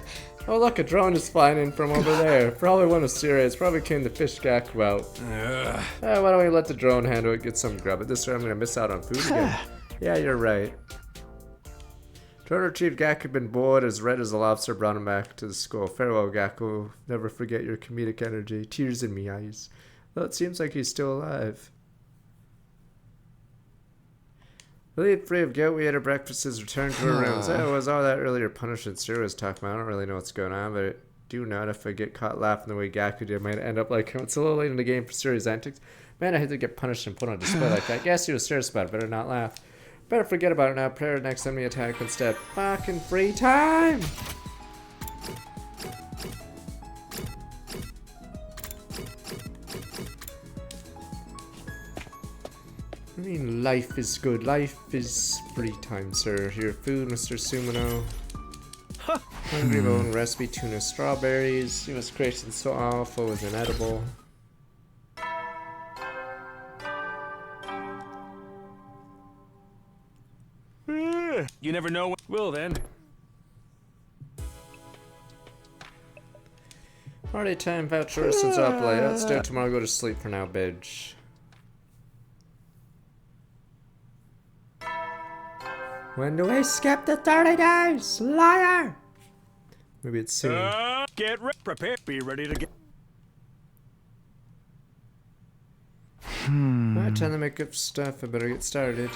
Oh look, a drone is flying in from over there. Probably one of Sirius, probably came to fish Gaku out. Why don't we let the drone handle it, get some grub. At this rate I'm gonna miss out on food again. Yeah, you're right. Drone retrieved Gaku, been bored, as red as a lobster, brought him back to the school. Farewell, Gaku. Never forget your comedic energy. Tears in me eyes. Well, it seems like he's still alive. Relieved free of guilt, we ate our breakfasts, returned to our rooms. Oh, was all that earlier punishment Siri was talking about? I don't really know what's going on, but I do know if I get caught laughing the way Gaku did, I might end up like him. It's a little late in the game for Siri's antics. Man, I hate to get punished and put on display like that. Guess he was serious about it, better not laugh. Better forget about it now. Prepare next enemy attack instead. Fucking free time! I mean, life is good. Life is free time, sir. Your food, Mr. Sumino. Hungry bone recipe, tuna strawberries. He was creating so awful, it was inedible. You never know. Well then. Party time, voucher since up late. Let's do it tomorrow. Go to sleep for now, bitch. When do we skip the 30 days? Liar! Maybe it's soon. Get ready, prepare, be ready to get. Alright, time to make up stuff. I better get started.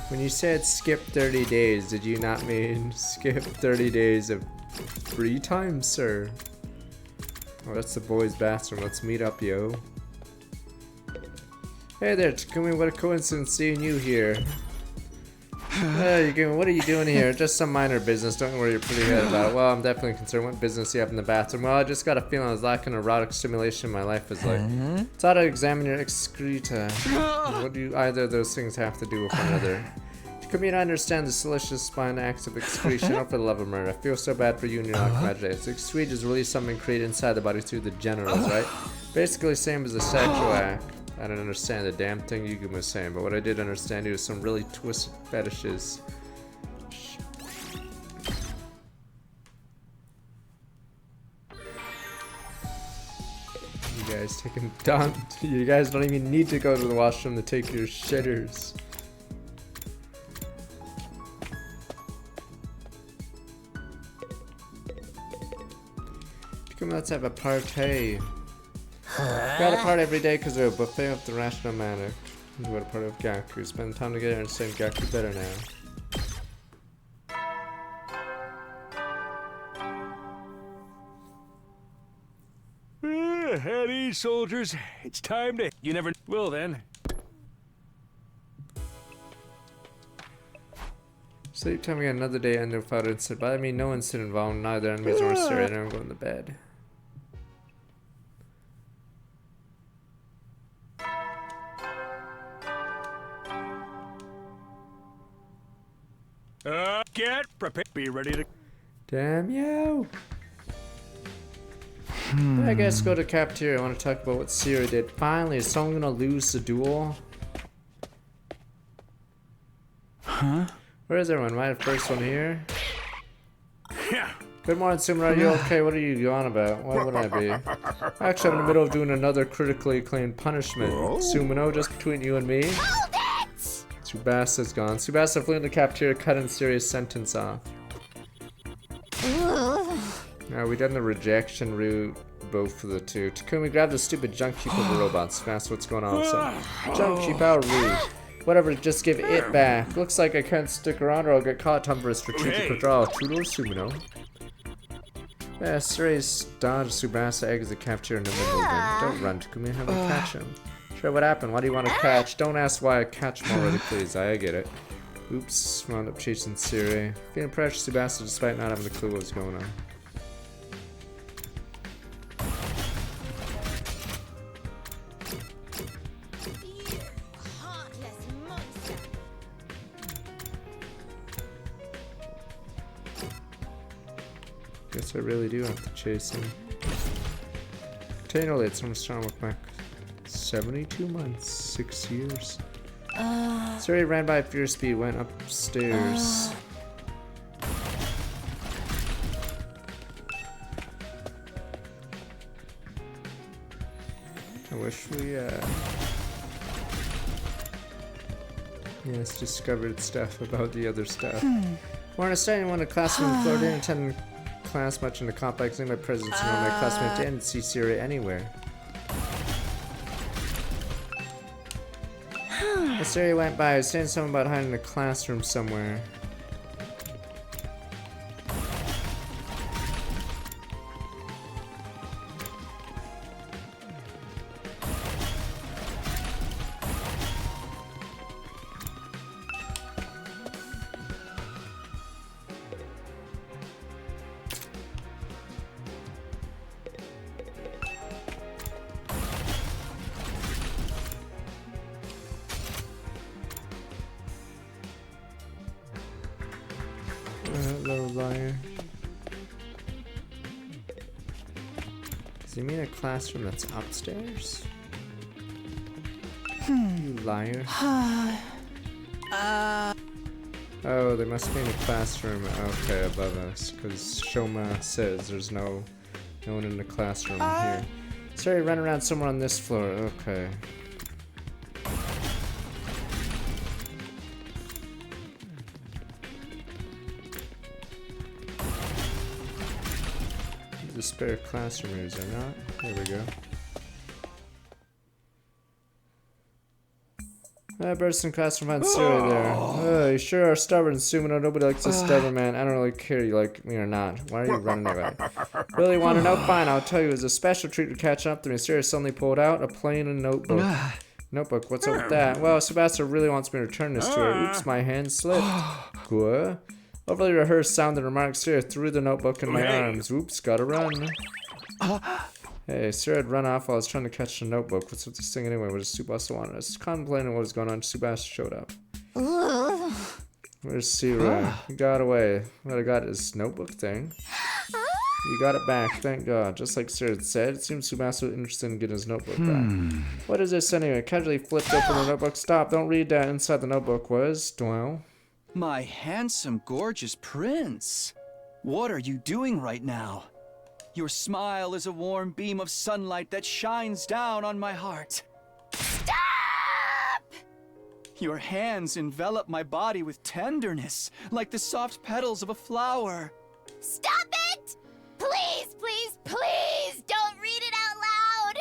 When you said skip 30 days, did you not mean skip 30 days of free time, sir? Oh, that's the boys' bathroom. Let's meet up, yo. Hey there, Takumi. What a coincidence seeing you here. What are you doing here? Just some minor business. Don't worry your pretty head about it. Well, I'm definitely concerned. What business you have in the bathroom? Well, I just got a feeling I was lacking erotic stimulation in my life is like. Thought to examine your excreta. What do either of those things have to do with one another? Takumi, I understand the salacious spine acts of excretion. Oh, for the love of murder. I feel so bad for you and your lack of imagination. Excrete is really something created inside the body through the genitals, right? Basically same as a sexual act. I don't understand the damn thing Yuguma was saying, but what I did understand was some really twisted fetishes. You guys taking you guys don't even need to go to the washroom to take your shitters. Come, let's have a party. Got a party every day because we're a buffet of the rational manic. We got a party with Gaku. Spend time together and same Gaku better now. At ease, soldiers. It's time to. You never. Well then. Sleep time again, another day ended without incident. But I mean, no incident involved, neither enemies nor Siri. I'm going to bed. Get prepared. Be ready to. Damn you! I guess go to cafeteria. I want to talk about what Siri did. Finally, is someone gonna lose the duel? Huh? Where is everyone? Am I the first one here? Good morning, Sumino. Are you okay? What are you on about? Why would I be? Actually, I'm in the middle of doing another critically acclaimed punishment. Sumino, just between you and me. Tsubasa's gone. Tsubasa flew into the cafeteria, cut in serious sentence off. Now we done the rejection route, both of the two. Takumi, grab the stupid junk heap of the robots. Fast, what's going on? So, junk heap, how rude. Whatever, just give it back. Looks like I can't stick around or I'll get caught. Time for a strategic withdrawal. Tudor Sumino. Yeah, Siri's dodged Tsubasa, exits the cafeteria in the middle of it. Don't run, Takumi. Have to catch him. Sure, what happened? What do you want to catch? Don't ask why I catch him already, please. I get it. Oops, wound up chasing Siri. Feeling precious Tsubasa despite not having a clue what's going on. Guess I really do have to chase him. Taylor, it's almost strong with back 72 months, 6 years. Suri ran by at fierce speed, went upstairs. I wish we, yes, discovered stuff about the other stuff. We're understanding when a classroom floor didn't attend class much in the complex, and my presence, you know, my classmate didn't see Siri anywhere. As Siri went by, I was saying something about hiding in the classroom somewhere. Little liar. Does he mean a classroom that's upstairs? You liar. Oh, they must be in a classroom, okay, above us, because Shoma says there's no one in the classroom here. Sorry, run around somewhere on this floor, okay. The spare classroom is there not? There we go. Burst in classroom on Siri there. Oh, you sure are stubborn, Sumino. Nobody likes a stubborn man. I don't really care you like me or not. Why are you running away? Really want to know? Fine, I'll tell you. It was a special treat to catch up to me. Siri suddenly pulled out a plain and notebook. Notebook, what's up with that? Well, Sebastian really wants me to return this to her. Oops, my hand slipped. Good. Overly rehearsed sounded remarks. Siri threw the notebook in my arms. Oops, gotta run. Hey, Siri had run off while I was trying to catch the notebook. What's with this thing anyway? What does Tsubasa want? I was contemplating what was going on. Tsubasa showed up. Where's Siri? He got away. What I got is notebook thing. You got it back, thank God. Just like Siri had said, it seems Tsubasa was interested in getting his notebook back. What is this anyway? Casually flipped open the notebook. Stop, don't read that. Inside the notebook was, well... My handsome, gorgeous prince. What are you doing right now? Your smile is a warm beam of sunlight that shines down on my heart. Stop! Your hands envelop my body with tenderness, like the soft petals of a flower. Stop it! Please, please, please don't read it out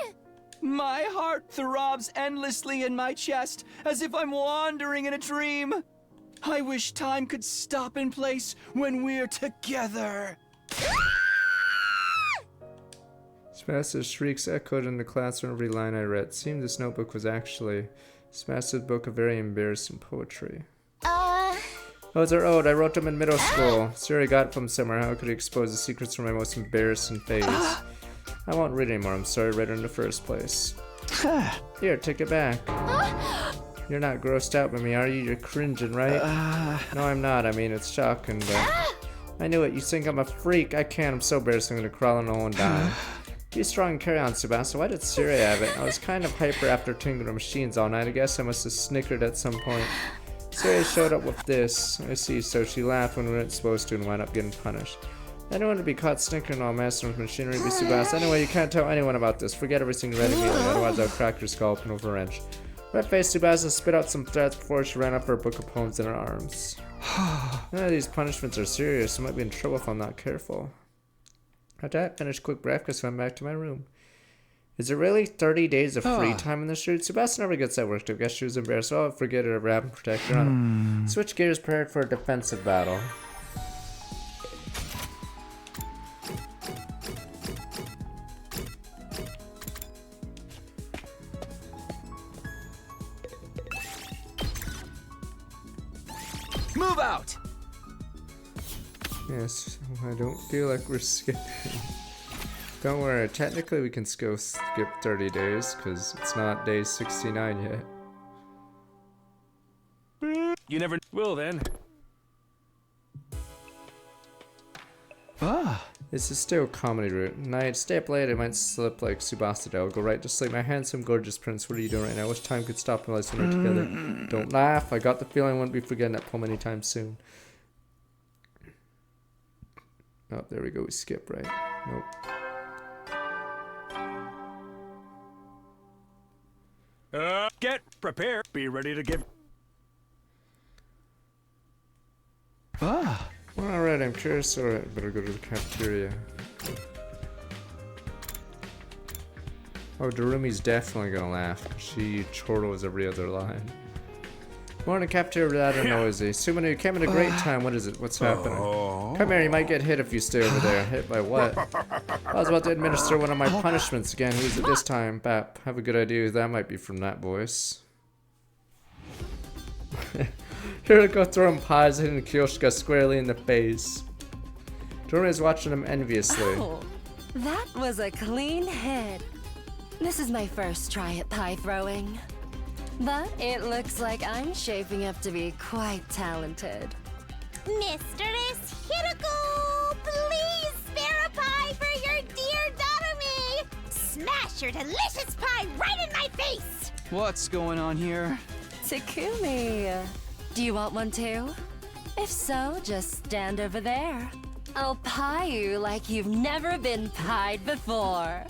loud! My heart throbs endlessly in my chest, as if I'm wandering in a dream. I wish time could stop in place when we're together. Sebastian's shrieks echoed in the classroom every line I read. It seemed this notebook was actually Sebastian's book of very embarrassing poetry. Those are old. I wrote them in middle school. Siri got it from somewhere. How could he expose the secrets from my most embarrassing phase? I won't read anymore. I'm sorry I read it in the first place. Here, take it back. You're not grossed out by me, are you? You're cringing, right? No, I'm not. I mean, it's shocking, but... I knew it. You think I'm a freak. I can't. I'm so embarrassed I'm gonna crawl in a hole and die. Be strong and carry on, Sebastian. Why did Siri have it? I was kind of hyper after tinkering machines all night. I guess I must have snickered at some point. Siri showed up with this. I see, so she laughed when we weren't supposed to and wound up getting punished. Anyone to be caught snickering while messing with machinery be Sebastian. Anyway, you can't tell anyone about this. Forget everything you read immediately, otherwise I'll crack your skull open with a wrench. Red-faced Tsubasa spit out some threats before she ran up her book of poems in her arms. These punishments are serious. I might be in trouble if I'm not careful. After that, finished quick breakfast, went back to my room. Is there really 30 days of free time in the street? Sebastian never gets that worked up. Guess she was embarrassed. Oh, forget it. Ever happened, protect her. Switch gears, prepared for a defensive battle. Move out! Yes, I don't feel like we're skipping. Don't worry, technically we can still skip 30 days, because it's not day 69 yet. You never will then. Yeah, It's a still comedy route. Night, stay up late, I might slip like Tsubasa I'll go right to sleep. My handsome, gorgeous prince, what are you doing right now? I wish time could stop and realize when we're together. Don't laugh, I got the feeling I won't be forgetting that poem anytime soon. Oh, there we go, we skip, right? Nope. Get prepared. Be ready to give. Ah. Well, alright, I'm curious. Alright, better go to the cafeteria. Oh, Darumi's definitely gonna laugh. She chortles every other line. Morning, cafeteria, loud and noisy. Sumino, you came at a great time. What is it? What's happening? Come here, you might get hit if you stay over there. Hit by what? I was about to administer one of my punishments again. Who's it this time? Bap, have a good idea who that might be from that voice. Hiriko throwing pies, hitting Kyoshika squarely in the face. Dorumi is watching him enviously. Oh, that was a clean hit. This is my first try at pie throwing. But it looks like I'm shaping up to be quite talented. Mistress Hiroko, please spare a pie for your dear Darumi! Smash your delicious pie right in my face! What's going on here? Takumi, do you want one too? If so, just stand over there. I'll pie you like you've never been pied before.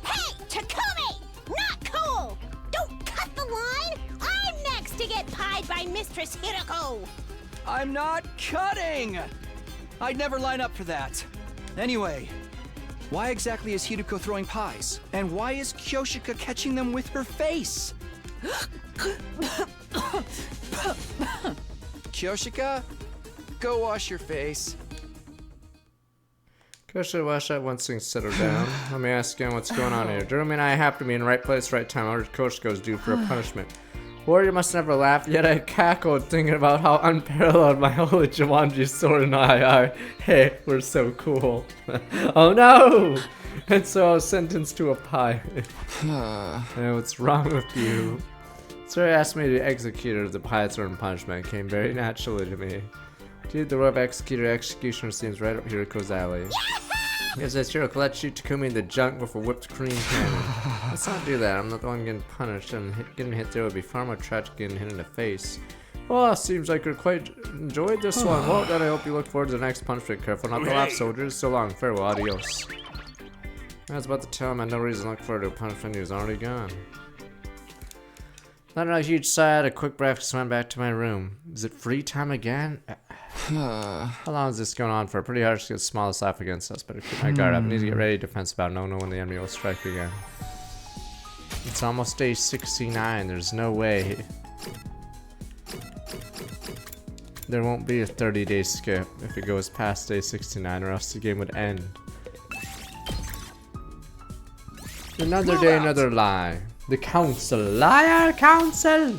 Hey, Takumi! Not cool! Don't cut the line! I'm next to get pied by Mistress Hiroko! I'm not cutting! I'd never line up for that. Anyway, why exactly is Hiroko throwing pies? And why is Kyoshika catching them with her face? Kyoshika, go wash your face. Kyoshika, wash that once things settle down. Let me ask again what's going on here. Darumi and I happen to be in the right place, right time. Our Kyoshika is due for a punishment. Warrior must never laugh, yet I cackled thinking about how unparalleled my holy Jumanji sword and I are. Hey, we're so cool. Oh no! And so I was sentenced to a pie. Hey, what's wrong with you? Sir asked me to be executor of the pie throwing punishment. It came very naturally to me. Dude, the role of executioner seems right up Hiroko's alley. Yes, that's Hiroko. Let's shoot Takumi in the junk with a whipped cream cannon. Let's not do that. I'm not the one getting punished, and getting hit there would be far more tragic than getting hit in the face. Oh, seems like you quite enjoyed this one. Well, then I hope you look forward to the next punishment. Careful not to laugh, soldiers. So long. Farewell. Adios. I was about to tell him I had no reason to look forward to a punishment. He was already gone. Not a huge sigh, I had a quick breakfast and went back to my room. Is it free time again? How long is this going on for? Pretty hard to get the smallest laugh against us. Better keep my guard up. I need to get ready defensive about. No, when the enemy will strike again. It's almost day 69. There's no way. There won't be a 30-day skip if it goes past day 69, or else the game would end. Another day, another lie. The council. Liar council!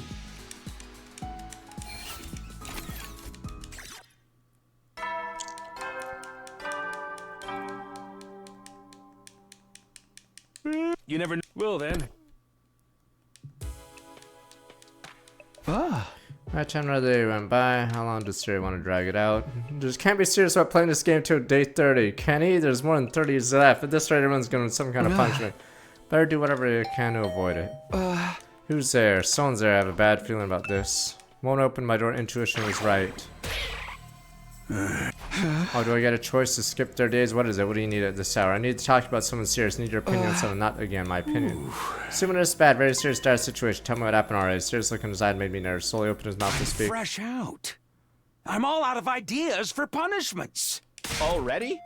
You never know. Well then. My time another day went by. How long does Siri want to drag it out? Just can't be serious about playing this game till day 30. Kenny, there's more than 30 days left. At this rate, everyone's going to some kind of punishment. Better do whatever you can to avoid it. Who's there? Someone's there. I have a bad feeling about this. Won't open my door. Intuition was right. Oh, do I get a choice to skip their days? What is it? What do you need at this hour? I need to talk about something serious. I need your opinion on something. Not again, my opinion. Assuming it's bad, very serious, dire situation. Tell me what happened already. Serious look in his eye made me nervous. Slowly opened his mouth to speak. Fresh out. I'm all out of ideas for punishments. Already?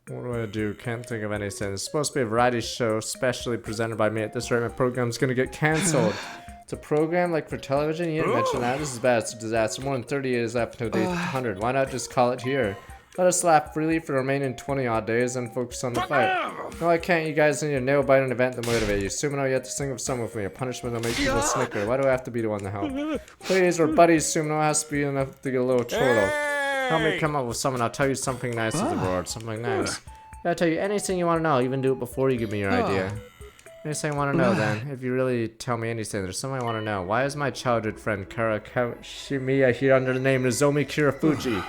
What do I do? Can't think of anything. It's supposed to be a variety show, specially presented by me. At this rate, my program's gonna get cancelled. It's a program like for television? You didn't mention that. This is bad. It's a disaster. More than 30 days left until day 100. Why not just call it here? Let us laugh freely for the remaining 20 odd days and focus on the fight. No, I can't. You guys need a nail-biting event to motivate you. Sumino, you have to sing a song with me. A punishment that'll make people snicker. Why do I have to be the one to help? Please, we're buddies. Sumino has to be enough to get a little chortle. Help me come up with something. I'll tell you something nice with the board. Something nice. I'll tell you anything you want to know. Even do it before you give me your idea. Anything I want to know then. If you really tell me anything, there's something I want to know. Why is my childhood friend Kara Shimiya here under the name Nozomi Kirafuji?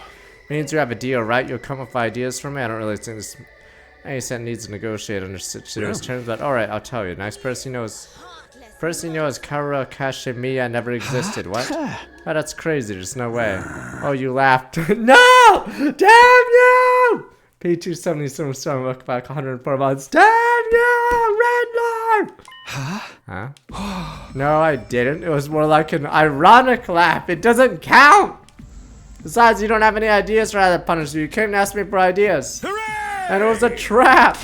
Means you have a deal, right? You'll come up with ideas for me? I don't really think this any set needs to negotiate under such serious terms, but alright, I'll tell you. Nice person knows. Person knows Kara Kashimiya never existed. What? Oh, that's crazy. There's no way. Oh, you laughed. No! Damn you! P277 storm, look back 104 months. Damn you! Red Huh? No, I didn't. It was more like an ironic laugh. It doesn't count! Besides, you don't have any ideas for how to punish you. You came to ask me for ideas. Hooray! And it was a trap!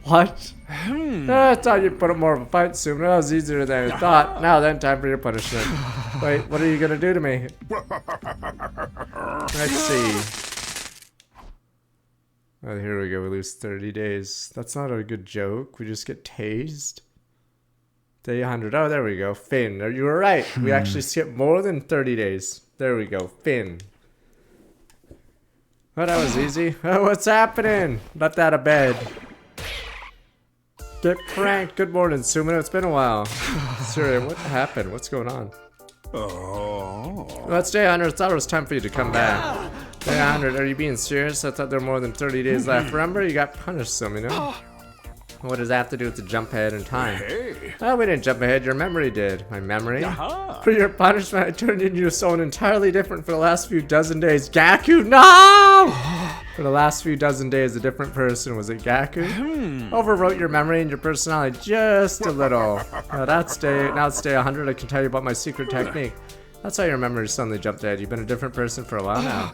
What? I thought you'd put up more of a fight soon. That was easier than I thought. Now then, time for your punishment. Wait, what are you gonna do to me? Let's see. Oh, here we go. We lose 30 days. That's not a good joke. We just get tased. Day 100. Oh, there we go. Finn. You were right. We actually skipped more than 30 days. There we go. Finn. Oh, that was easy. Oh, what's happening? Left out of bed. Get pranked. Good morning, Sumino. It's been a while. Sorry, what happened? What's going on? Oh. Well, it's day 100. I thought it was time for you to come back. Day 100. Are you being serious? I thought there were more than 30 days left. Remember, you got punished, Sumino. What does that have to do with the jump ahead in time? Hey. Oh, we didn't jump ahead. Your memory did. My memory? For your punishment, I turned into someone entirely different for the last few dozen days. Gaku, no! For the last few dozen days, a different person. Was it Gaku? Overwrote your memory and your personality just a little. Now it's day 100. I can tell you about my secret technique. That's how your memory suddenly jumped ahead. You've been a different person for a while now.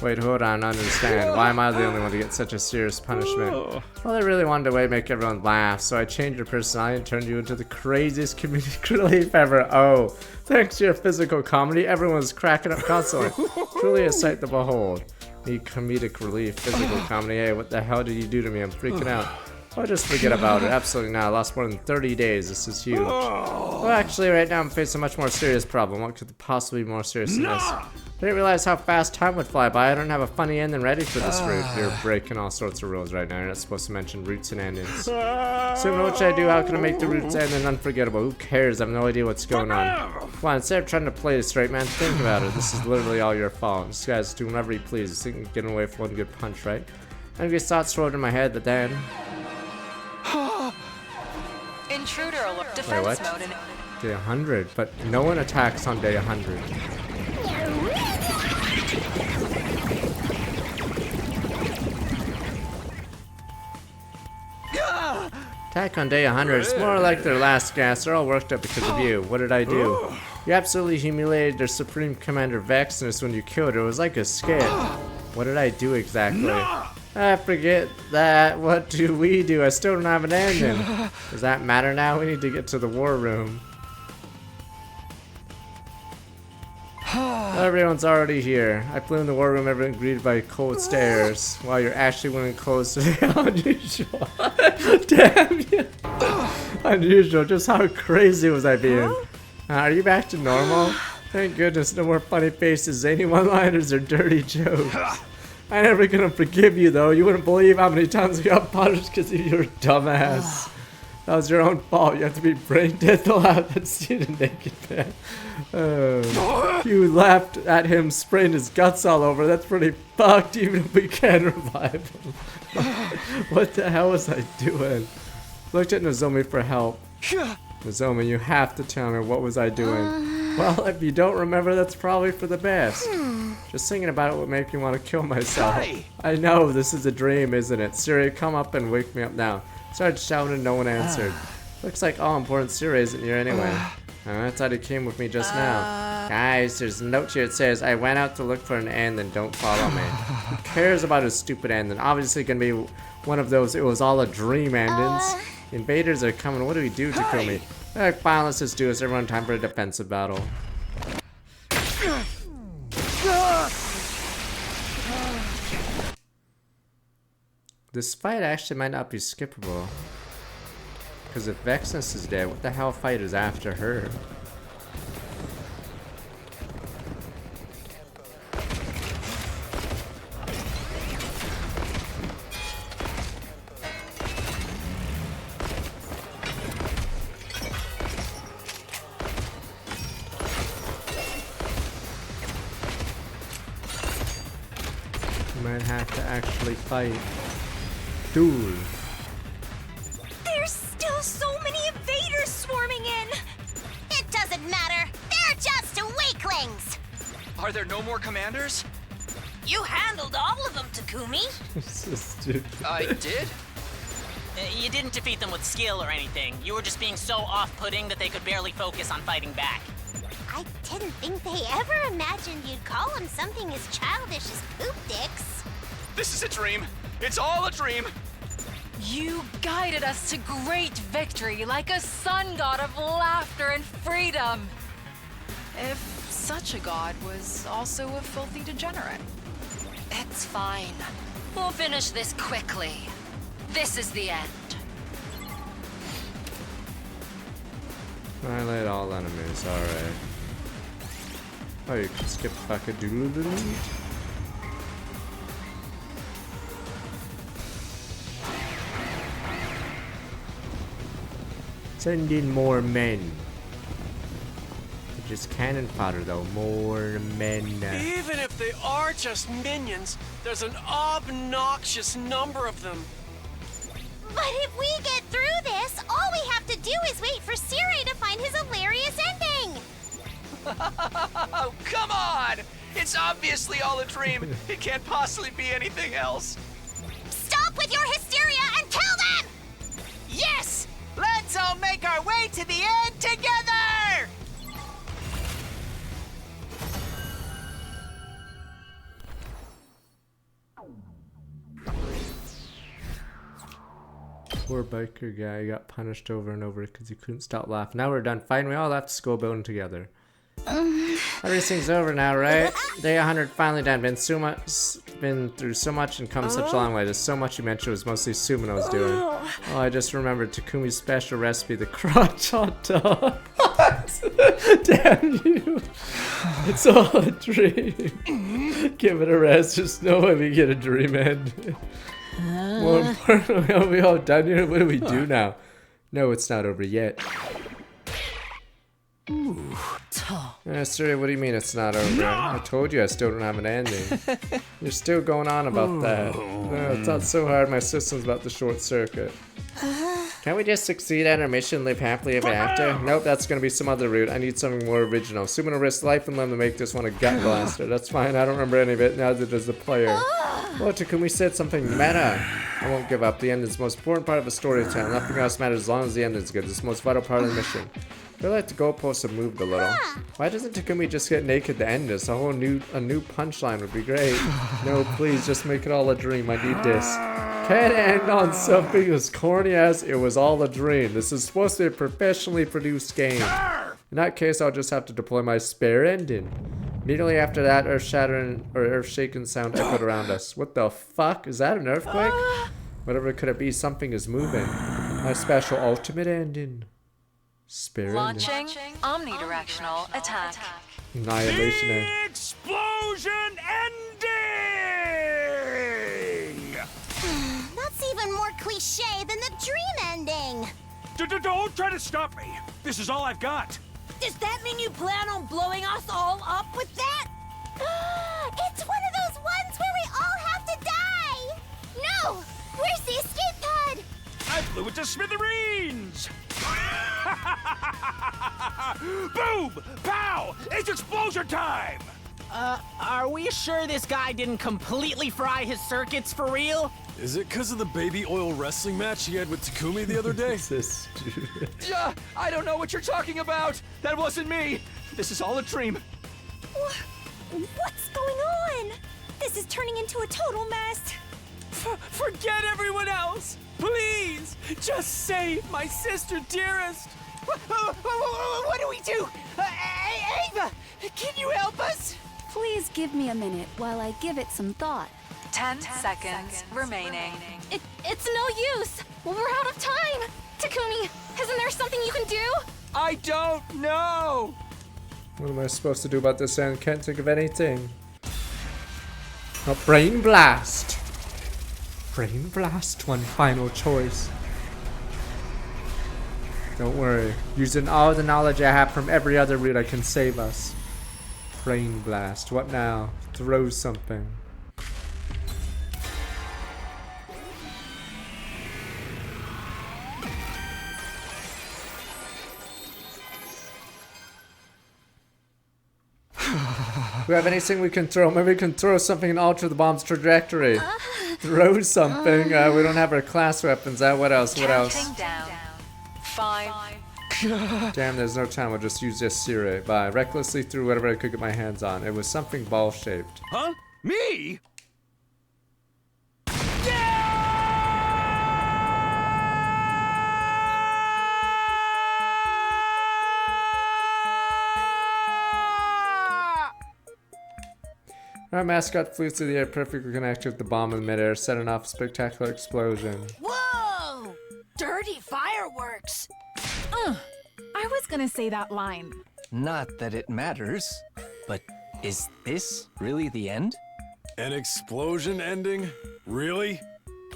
Wait, hold on, I understand. Why am I the only one to get such a serious punishment? Well, I really wanted a way to make everyone laugh, so I changed your personality and turned you into the craziest comedic relief ever. Oh, thanks to your physical comedy, everyone was cracking up constantly. Truly a sight to behold. Need comedic relief, physical comedy. Hey, what the hell did you do to me? I'm freaking out. Oh, just forget about it. Absolutely not. I lost more than 30 days. This is huge. Well, actually, right now I'm facing a much more serious problem. What could possibly be more serious than this? I didn't realize how fast time would fly by. I don't have a funny ending ready for this route. You're breaking all sorts of rules right now. You're not supposed to mention roots and endings. So what should I do? How can I make the roots ending unforgettable? Who cares? I have no idea what's going on. Come on, instead of trying to play this straight, man, think about it. This is literally all your fault. This guy's doing whatever he pleases. Thinking getting away with one good punch, right? And these thoughts rolled in my head, but then... Intruder alert. Wait, Defense what? mode. Day 100, but no one attacks on day 100. Attack on day 100. It's more like their last gas. They're all worked up because of you. What did I do? You absolutely humiliated their Supreme Commander Vexnus when you killed her. It was like a skit. What did I do exactly? I forget that. What do we do? I still don't have an ending. Does that matter now? We need to get to the war room. Everyone's already here. I flew in the war room, everyone greeted by cold stares. While you're actually wearing clothes today. Unusual. Damn you. Unusual. Just how crazy was I being? Are you back to normal? Thank goodness, no more funny faces, zany one-liners, or dirty jokes. I'm never gonna forgive you though. You wouldn't believe how many times we got punished because of your dumbass. That was your own fault. You have to be brain dead to laugh and see the naked man. You laughed at him spraying his guts all over. That's pretty fucked even if we can revive him. What the hell was I doing? Looked at Nozomi for help. Nozomi, you have to tell me, what was I doing? Well, if you don't remember, that's probably for the best. Just thinking about it would make me want to kill myself. I know, this is a dream, isn't it? Siri, come up and wake me up now. Started shouting and no one answered. Looks like all important Siri isn't here anyway. I thought he came with me just now. Guys, there's a note here that says, I went out to look for an end and don't follow me. Who cares about his stupid ending? Obviously gonna be one of those, it was all a dream endings. Invaders are coming, what do we do, Takumi? Fine, let's just do this. Everyone, time for a defensive battle. This fight actually might not be skippable. Because if Vexnus is dead, what the hell fight is after her? have to actually fight. Duel. There's still so many invaders swarming in! It doesn't matter. They're just weaklings! Are there no more commanders? You handled all of them, Takumi. So stupid. I did? You didn't defeat them with skill or anything. You were just being so off-putting that they could barely focus on fighting back. I didn't think they ever imagined you'd call them something as childish as poop dicks. This is a dream. It's all a dream. You guided us to great victory like a sun god of laughter and freedom. If such a god was also a filthy degenerate. It's fine. We'll finish this quickly. This is the end. Annihilate all enemies, alright. Oh, you can skip back a doodle doodle. Send in more men. Just cannon fodder though, more men. Even if they are just minions, there's an obnoxious number of them. But if we get through this, all we have to do is wait for Siri to find his hilarious ending! Oh, come on! It's obviously all a dream. It can't possibly be anything else. Stop with your hysteria and kill them! Yes! Let's all make our way to the end together! Poor biker guy got punished over and over because he couldn't stop laughing. Now we're done fighting. We all have to skull bone together. Everything's over now, right? Day 100 finally done. Been through so much and come such a long way. There's so much you mentioned was mostly Sumin I was doing. Oh, I just remembered Takumi's special recipe, the crotch hot dog. Damn you! It's all a dream. Give it a rest. There's no way we get a dream end. More importantly, are we all done here? What do we do now? No, it's not over yet. Siri, what do you mean it's not over? I told you I still don't have an ending. You're still going on about that. It's not so hard, my system's about to short circuit. Can't we just succeed at our mission and live happily ever after? Nope, that's gonna be some other route. I need something more original. Sumin will risk life and limb to make this one a gut blaster. That's fine, I don't remember any of it, neither does the player. Well, Takumi said something meta. I won't give up. The end is the most important part of a storytelling. Nothing else matters as long as the end is good. It's the most vital part of the mission. I feel like the goalposts have moved a little. Why doesn't Takumi just get naked to end this? A new punchline would be great. No, please, just make it all a dream. I need this. Can't end on something as corny as it was all a dream. This is supposed to be a professionally produced game. In that case, I'll just have to deploy my spare ending. Immediately after that, earth-shattering or earth-shaking sound echoed around us. What the fuck? Is that an earthquake? Whatever could it be, something is moving. My special ultimate ending. Spare Launching omnidirectional attack. Annihilation end. Explosion ending! That's even more cliche than the dream ending! Don't try to stop me! This is all I've got! Does that mean you plan on blowing us all up with that? It's one of those ones where we all have to die! No! Where's the escape pod? I blew it to smithereens! Boom! Pow! It's explosion time! Are we sure this guy didn't completely fry his circuits for real? Is it because of the baby oil wrestling match he had with Takumi the other day? Yeah, I don't know what you're talking about. That wasn't me. This is all a dream. What's going on? This is turning into a total mess. Forget everyone else! Please! Just save my sister dearest! What do we do? Ava, can you help us? Please give me a minute while I give it some thought. 10 seconds remaining. It's no use! We're out of time! Takumi, isn't there something you can do? I don't know! What am I supposed to do about this end? Can't think of anything. A brain blast! Brain blast, one final choice. Don't worry. Using all the knowledge I have from every other route, I can save us. Brain blast. What now? Throw something. we have anything we can throw? Maybe we can throw something and alter the bomb's trajectory. Throw something. We don't have our class weapons. What else? What else? Counting down. 5. Damn, there's no time. I'll just use this Sire. Bye. Recklessly threw whatever I could get my hands on. It was something ball-shaped. Huh? Me? Our mascot flew through the air, perfectly connected with the bomb in midair, setting off a spectacular explosion. Whoa! Dirty fireworks! I was gonna say that line. Not that it matters, but is this really the end? An explosion ending? Really?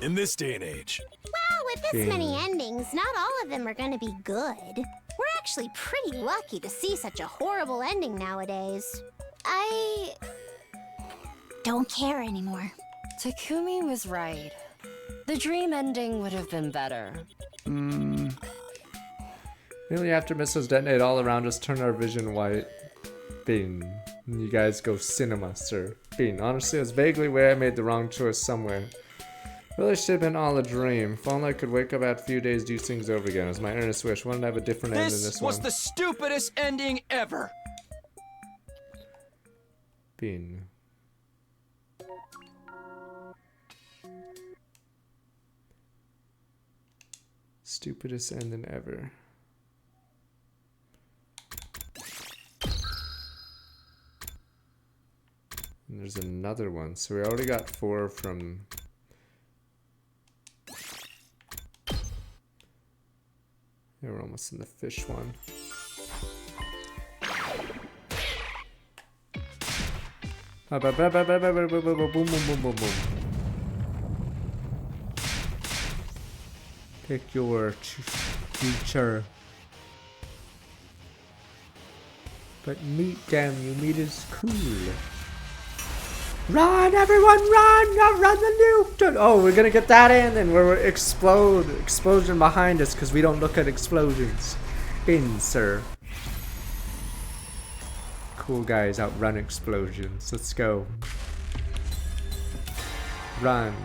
In this day and age? Well, with this many endings, not all of them are gonna be good. We're actually pretty lucky to see such a horrible ending nowadays. I don't care anymore. Takumi was right. The dream ending would have been better. Nearly after missiles detonate all around us, turn our vision white. Bean. You guys go cinema, sir. Bean. Honestly, I was vaguely aware I made the wrong choice somewhere. Really should have been all a dream. If only I could wake up after a few days, do things over again. It was my earnest wish. Wanted to have a different end than this one. This was the stupidest ending ever. Bean. Stupidest ending ever. And there's another one. So we already got 4 from... Yeah, we're almost in the fish one. Boom, boom, boom, boom, boom. Pick your future. But meat, damn you, meat is cool. Run, everyone, run! Run the nuke! Oh, we're gonna get that in, and we're explosion behind us because we don't look at explosions. In, sir. Cool guys outrun explosions. Let's go. Run.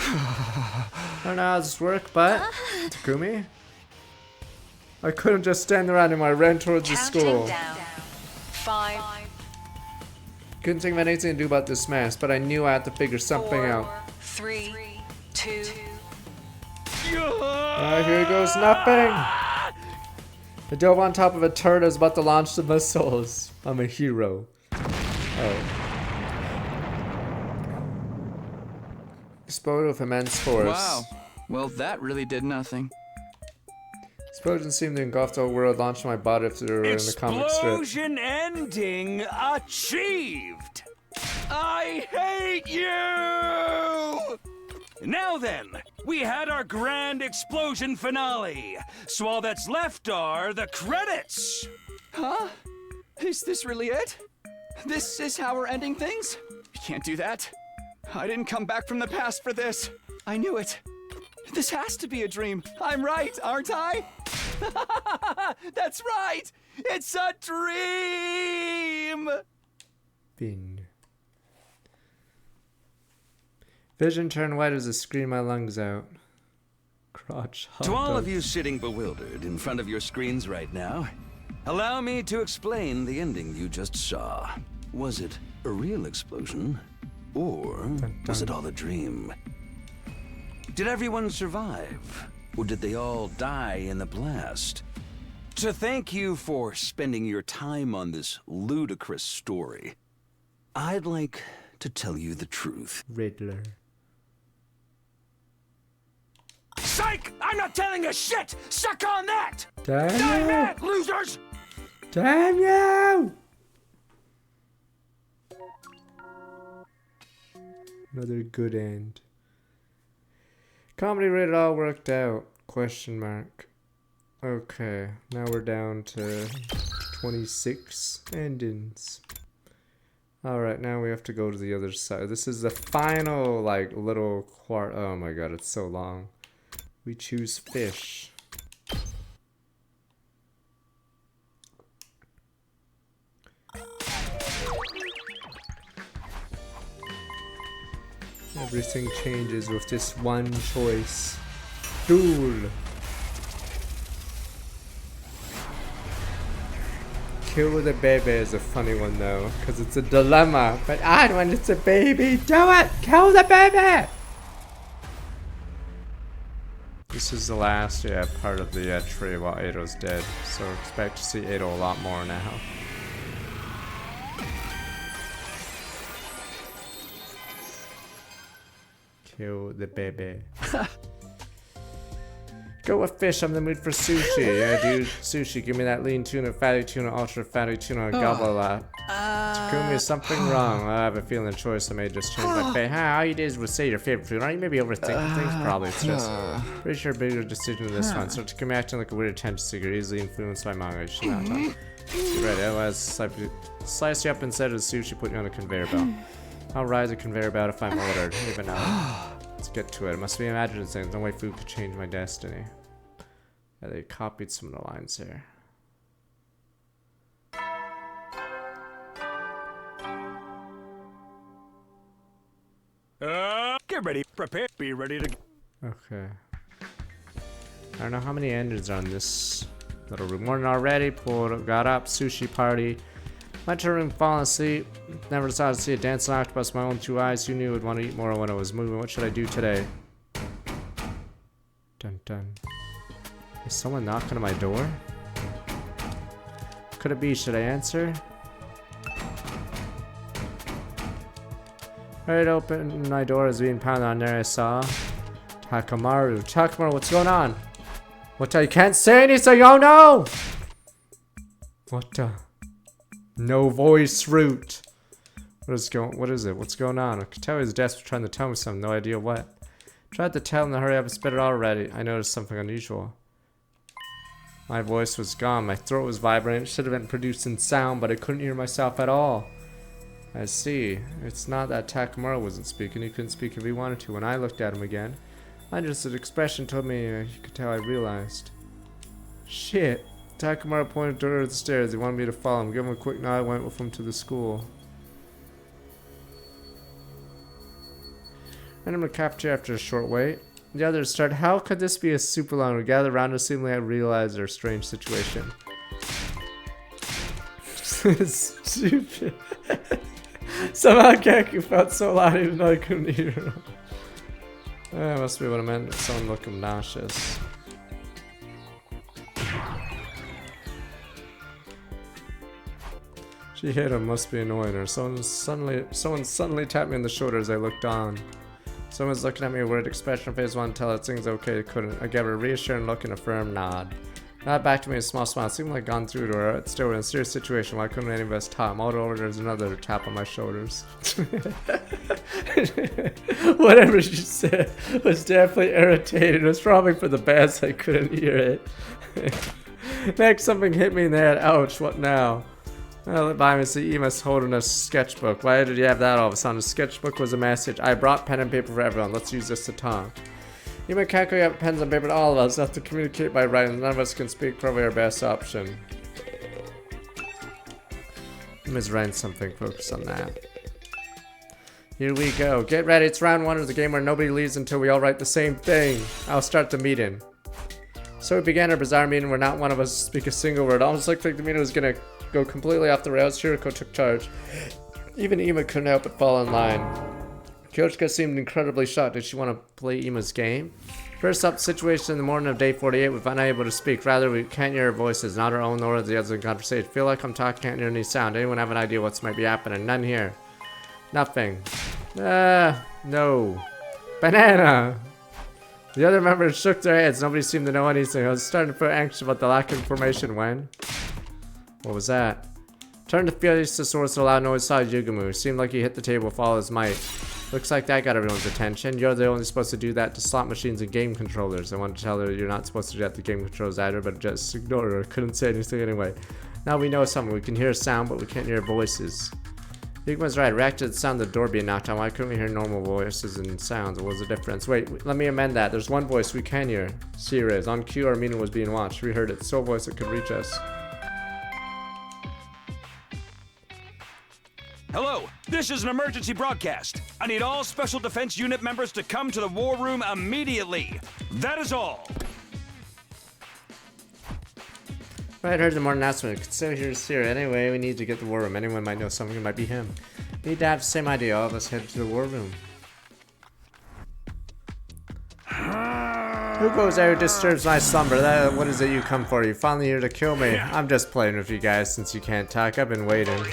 I don't know how this works, but Takumi? I couldn't just stand around anymore. I ran towards the school. Down. 5. Couldn't think of anything to do about this mess, but I knew I had to figure something 4, out. 3, 2. Here goes nothing. I dove on top of a turret. I was about to launch the missiles. I'm a hero. Oh. Explode with immense force. Wow. Well, that really did nothing. Explosion seemed to engulf the whole world, launching my body through in the comic strip. Explosion ending achieved! I hate you! Now then, we had our grand explosion finale. So all that's left are the credits. Huh? Is this really it? This is how we're ending things? We can't do that. I didn't come back from the past for this. I knew it. This has to be a dream. I'm right, aren't I? That's right! It's a dream! Bing. Vision turned white as I screamed my lungs out. Crotch hot To all dog. of you sitting bewildered in front of your screens right now, allow me to explain the ending you just saw. Was it a real explosion? Or was it all a dream? Did everyone survive? Or did they all die in the blast? To thank you for spending your time on this ludicrous story, I'd like to tell you the truth. Riddler. Psych! I'm not telling a shit! Suck on that! Damn Die you! mad, losers! Damn you! Another good end. Comedy rated all worked out. Question mark. Okay, now we're down to 26 endings. Alright, now we have to go to the other side. This is the final, like, little oh my god, it's so long. We choose fish. Everything changes with this one choice. Duel. Kill the baby is a funny one though, because it's a dilemma. But when it's a baby, do it! Kill the baby! This is the last part of the tree while Eido's dead, so expect to see Eido a lot more now. Kill the baby. Go with fish, I'm in the mood for sushi. Yeah, dude, sushi. Give me that lean tuna, fatty tuna, ultra fatty tuna, gobble a lot. Takumi, is something wrong? I have a feeling the choice I made just changed my fate. All you did was say your favorite food. Aren't you maybe overthinking things? Probably. It's just pretty sure a bigger decision than this one. So Takumi acting like a weird attention seeker, easily influenced by manga. You should not talk. Right, otherwise slice you up instead of sushi, put you on a conveyor belt. I'll ride the conveyor belt if I'm ordered. Even now. Let's get to it. It must be imagined things. No way food could change my destiny. Yeah, they copied some of the lines here. Get ready, prepare, be ready to... Okay. I don't know how many endings are on this little room. Morning already, got up, sushi party. Went to her room, fallen asleep. Never decided to see a dancing octopus with my own 2 eyes. Who knew I would want to eat more when I was moving? What should I do today? Dun dun. Is someone knocking on my door? Could it be? Should I answer? Right, open my door is being pounded on there. I saw Takamaru. Takamaru, what's going on? What? I can't say anything. Oh no! What the? No voice route. What is it? What's going on? I could tell he's desperate trying to tell me something, no idea what. Tried to tell him to hurry up and spit it out already. I noticed something unusual. My voice was gone, my throat was vibrating, it should have been producing sound, but I couldn't hear myself at all. I see. It's not that Takamaru wasn't speaking, he couldn't speak if he wanted to. When I looked at him again, just an expression told me you could tell I realized. Shit. Takamaru pointed toward the stairs. He wanted me to follow him. Give him a quick nod. I went with him to the school. And I'm in the cafeteria after a short wait. The others started. How could this be a super long? We gathered around and seemingly I realized their strange situation. Stupid. Somehow Kaku felt so loud even though I couldn't hear him. That must be what I meant. Someone look obnoxious. She hit him, must be annoying her. Someone suddenly tapped me on the shoulder as I looked on. Someone's looking at me with a weird expression on face, wanted to tell her things okay, couldn't. I gave her a reassuring look and a firm nod. Nod back to me a small smile. It seemed like I'd gone through to her. It's still in a serious situation. Why couldn't any of us talk? All over there's another tap on my shoulders. Whatever she said was definitely irritating. It was probably for the best I couldn't hear it. Next, something hit me in the head. Ouch, what now? I looked by me and see Ima's holding a sketchbook. Why did you have that all of a sudden? The sketchbook was a message. I brought pen and paper for everyone. Let's use this to talk. Ima can't go get pens and paper to all of us. We have to communicate by writing. None of us can speak. Probably our best option. Ima's writing something. Focus on that. Here we go. Get ready. It's round 1 of the game where nobody leaves until we all write the same thing. I'll start the meeting. So we began our bizarre meeting where not one of us speak a single word. Almost looked like the meeting was gonna go completely off the rails. Shiriko took charge. Even Ima couldn't help but fall in line. Kyochika seemed incredibly shocked. Did she want to play Ima's game? First up, situation in the morning of day 48. We're unable to speak. Rather, we can't hear our voices, not our own nor the others in conversation. Feel like I'm talking, can't hear any sound. Anyone have an idea what might be happening? None here. Nothing. No. Banana! The other members shook their heads. Nobody seemed to know anything. I was starting to feel anxious about the lack of information when... What was that? Turned to face the source of a loud noise, saw Yugumu. Seemed like he hit the table with all his might. Looks like that got everyone's attention. You're the only supposed to do that to slot machines and game controllers. I wanted to tell her you're not supposed to do that to game controllers either, but just ignored her. Couldn't say anything anyway. Now we know something. We can hear sound, but we can't hear voices. Yuguma's right. Reacted to the sound of the door being knocked on. Why couldn't we hear normal voices and sounds? What was the difference? Wait, let me amend that. There's one voice we can hear. Sirius. On cue, our meeting was being watched. We heard it. So voice that could reach us. Hello, this is an emergency broadcast. I need all Special Defense Unit members to come to the war room immediately. That is all. Right, heard the morning announcement. So here's here. Anyway, we need to get the war room. Anyone might know something. It might be him. Need to have the same idea. All of us head to the war room. Who goes there who disturbs my slumber? What is it you come for? You finally here to kill me? I'm just playing with you guys since you can't talk. I've been waiting.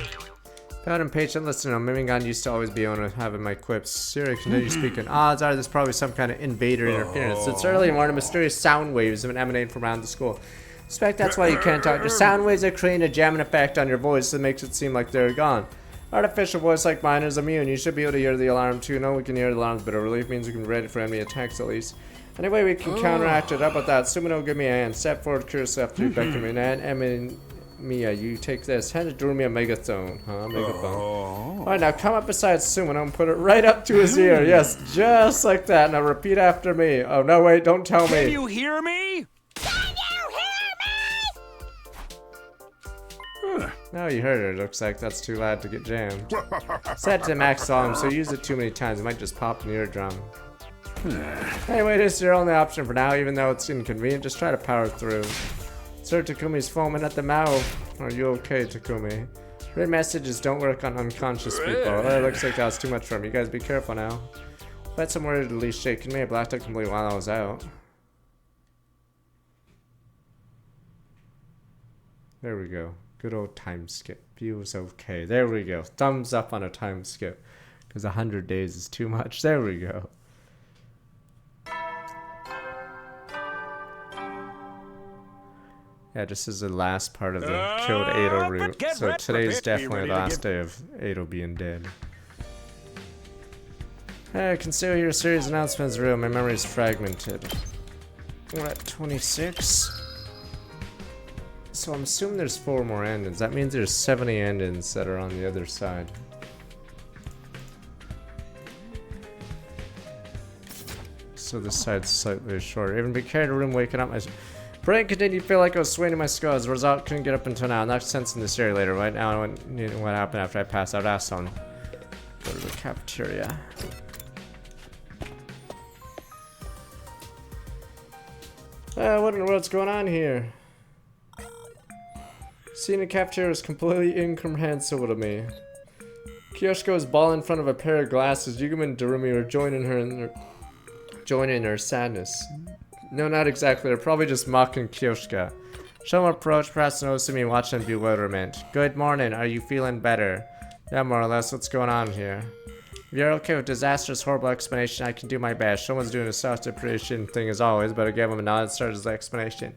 Proud and patient listener. Mimigan used to always be on with having my quips. Siri, continue speaking. Odds are there's probably some kind of invader interference. It's early in the morning. Mysterious sound waves have been emanating from around the school. Suspect that's why you can't talk. The sound waves are creating a jamming effect on your voice that makes it seem like they're gone. Artificial voice like mine is immune. You should be able to hear the alarm too. No, we can hear the alarms, but a relief means we can be ready for enemy attacks at least. Anyway, we can counteract it. Up with that. Sumino, give me a hand. Step forward, curious after you beckon me. And Mia, you take this. Hand it to me a megaphone. Megaphone. Alright, now come up beside Sumino and put it right up to his ear. Yes, just like that. Now repeat after me. Oh, no, wait, don't tell me. Can you hear me? No, you heard it. Looks like that's too loud to get jammed. Set to max volume, so use it too many times. It might just pop an eardrum. Anyway, this is your only option for now, even though it's inconvenient. Just try to power through. Sir, Takumi's foaming at the mouth. Are you okay, Takumi? Red messages don't work on unconscious people. Oh, it looks like that was too much for him. You guys be careful now. Let some word at least shaking me. I blacked out completely while I was out. There we go. Good old time skip. Feels okay. There we go. Thumbs up on a time skip. Because 100 days is too much. There we go. Yeah, this is the last part of the killed Ado route. So today's definitely the last day of Ado being dead. I can still hear a series of announcements real. My memory is fragmented. We're at 26. So I'm assuming there's 4 more endings. That means there's 70 endings that are on the other side. So this side's slightly shorter. Even be carried a room waking up my brain continued to feel like I was swaying in my skull. As a result, couldn't get up until now. Not sensing this area later. Right now, what happened after I passed out. Asked on. Go to the cafeteria. What in the world's going on here? Seeing the cafeteria is completely incomprehensible to me. Kyoshiko is bawling in front of a pair of glasses. Yuguma and Darumi are joining her sadness. No, not exactly. They're probably just mocking Kyoshika. Someone approached, perhaps noticing me watching in bewilderment. Good morning. Are you feeling better? Yeah, more or less. What's going on here? If you're okay with disastrous, horrible explanation, I can do my best. Someone's doing a self-depreciation thing as always, but I gave him a nod and started his explanation.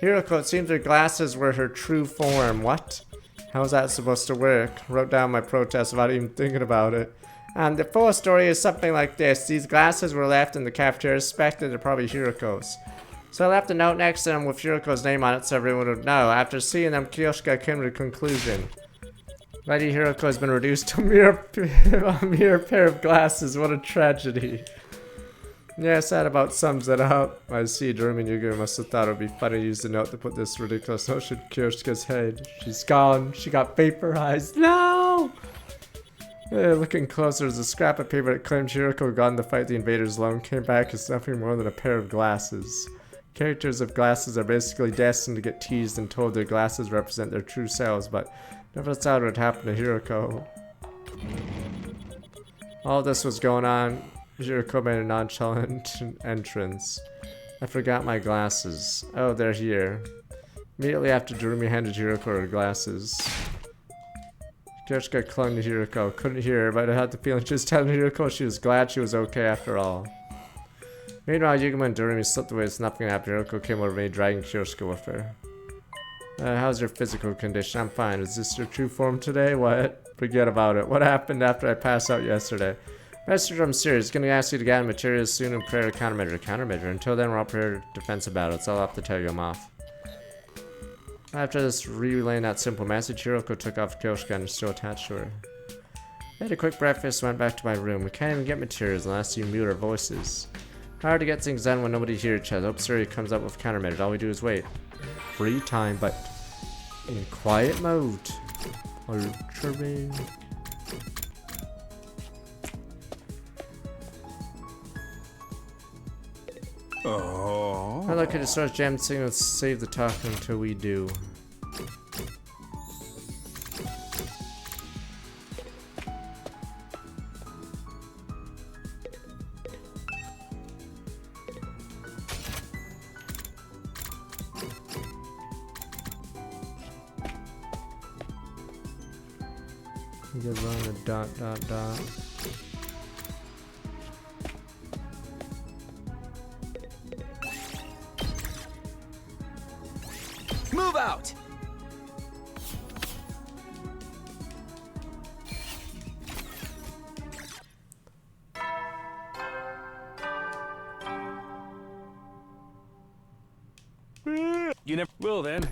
Hiroko, it seems her glasses were her true form. What? How's that supposed to work? Wrote down my protest without even thinking about it. And the full story is something like this. These glasses were left in the cafeteria, suspected they're probably Hiroko's. So I left a note next to them with Hiroko's name on it so everyone would know. After seeing them, Kyoshika came to the conclusion. Lady Hiroko has been reduced to a mere pair of glasses. What a tragedy. Yes, that about sums it up. I see Darumi and Yuga must have thought it would be funny to use the note to put this ridiculous notion in Kyoshika's head. She's gone. She got vaporized. No! Looking closer, there's a scrap of paper that claimed Hiroko had gone to fight the invaders alone, came back as nothing more than a pair of glasses. Characters of glasses are basically destined to get teased and told their glasses represent their true selves, but never thought it would happen to Hiroko. All this was going on. Hiroko made a nonchalant entrance. I forgot my glasses. Oh, they're here. Immediately after Darumi handed Hiroko her glasses. Kyoshika clung to Hiroko. Couldn't hear her, but I had the feeling she was telling Hiroko she was glad she was okay after all. Meanwhile, Yuguma and Darumi slipped away as nothing happened. Hiroko came over to me, dragging Kyoshika with her. How's your physical condition? I'm fine. Is this your true form today? What? Forget about it. What happened after I passed out yesterday? Message from Sirius. Gonna ask you to gather materials soon and prepare a countermeasure. Countermeasure? Until then, we're all prepared to defense battle. It's all up to tell you I'm off. After this relaying that simple message, Hiroko took off Kyoshika and is still attached to her. I had a quick breakfast, went back to my room. We can't even get materials unless you mute our voices. Hard to get things done when nobody hears each other. Hope Siri comes up with countermeasures. All we do is wait. Free time, but in quiet mode. Ultra. Oh. I look at the source jam signal. Save the talking until we do. You could run a ... Move out! You never will then.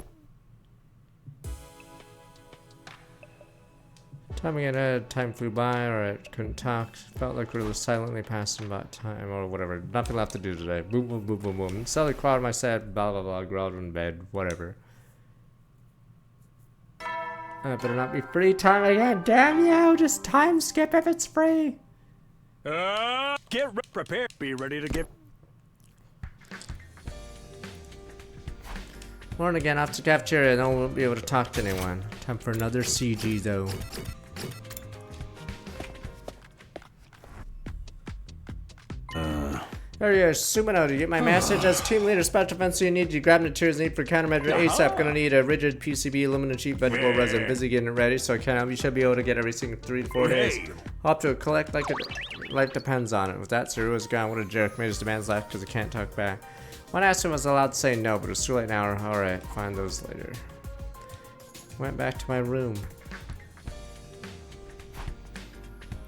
Time again, time flew by, or I couldn't talk. Felt like we were silently passing by time, or whatever. Nothing left to do today. Boom, boom, boom, boom, boom. Suddenly crawled my set, blah, blah, blah, growled in bed, whatever. Better not be free time again. Damn you! Just time skip if it's free. Get prepared. Be ready to get. Morning again, off to cafeteria. No one won't be able to talk to anyone. Time for another CG though. There you are, Sumino. Do you get my message? As team leader, special defense you need, you grab materials need for countermeasure ASAP. Gonna need a rigid PCB, aluminum sheet, vegetable resin. Busy getting it ready, so I can. You should be able to get everything in 3 to 4 days. Hope to collect like it. Life depends on it. With that, Sir was gone. What a jerk. Made his demands laugh because I can't talk back. When I asked him, I was allowed to say no, but it was too late now. Alright, find those later. Went back to my room.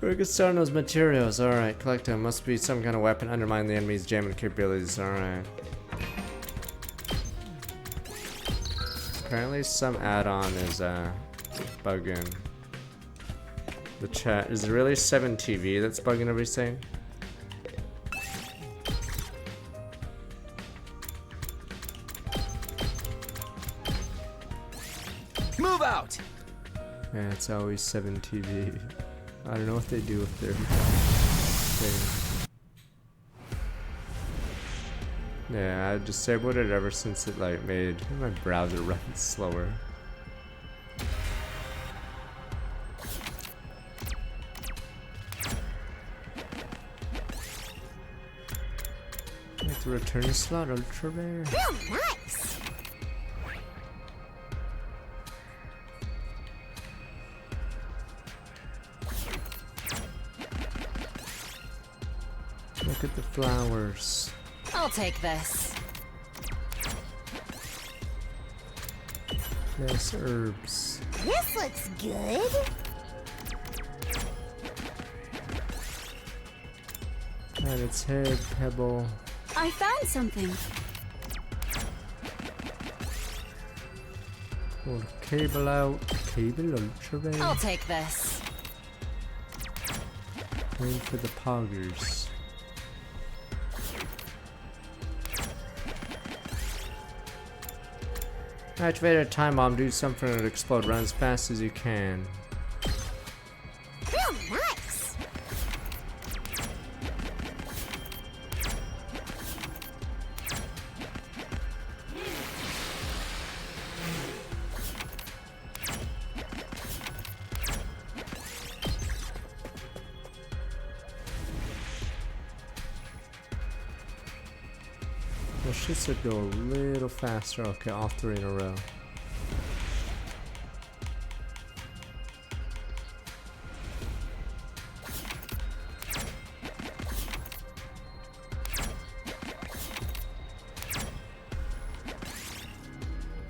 We're get started on those materials. Alright, collect them. Must be some kind of weapon. Undermine the enemy's jamming capabilities. Alright. Apparently some add-on is bugging the chat. Is it really 7TV that's bugging everything? Move out! Yeah, it's always 7TV. I don't know what they do with their thing. Yeah, I disabled it ever since it like made my browser run slower. Like the return slot, ultra rare. Oh, nice. Look at the flowers. I'll take this. Nice herbs. This looks good. And its head, pebble. I found something. Pull the cable out. Cable ultra rare. I'll take this. Wait for the poggers. Activate a time bomb, do something that explode, run as fast as you can. Oh, nice. Well, she should go a little faster. Okay, all 3 in a row.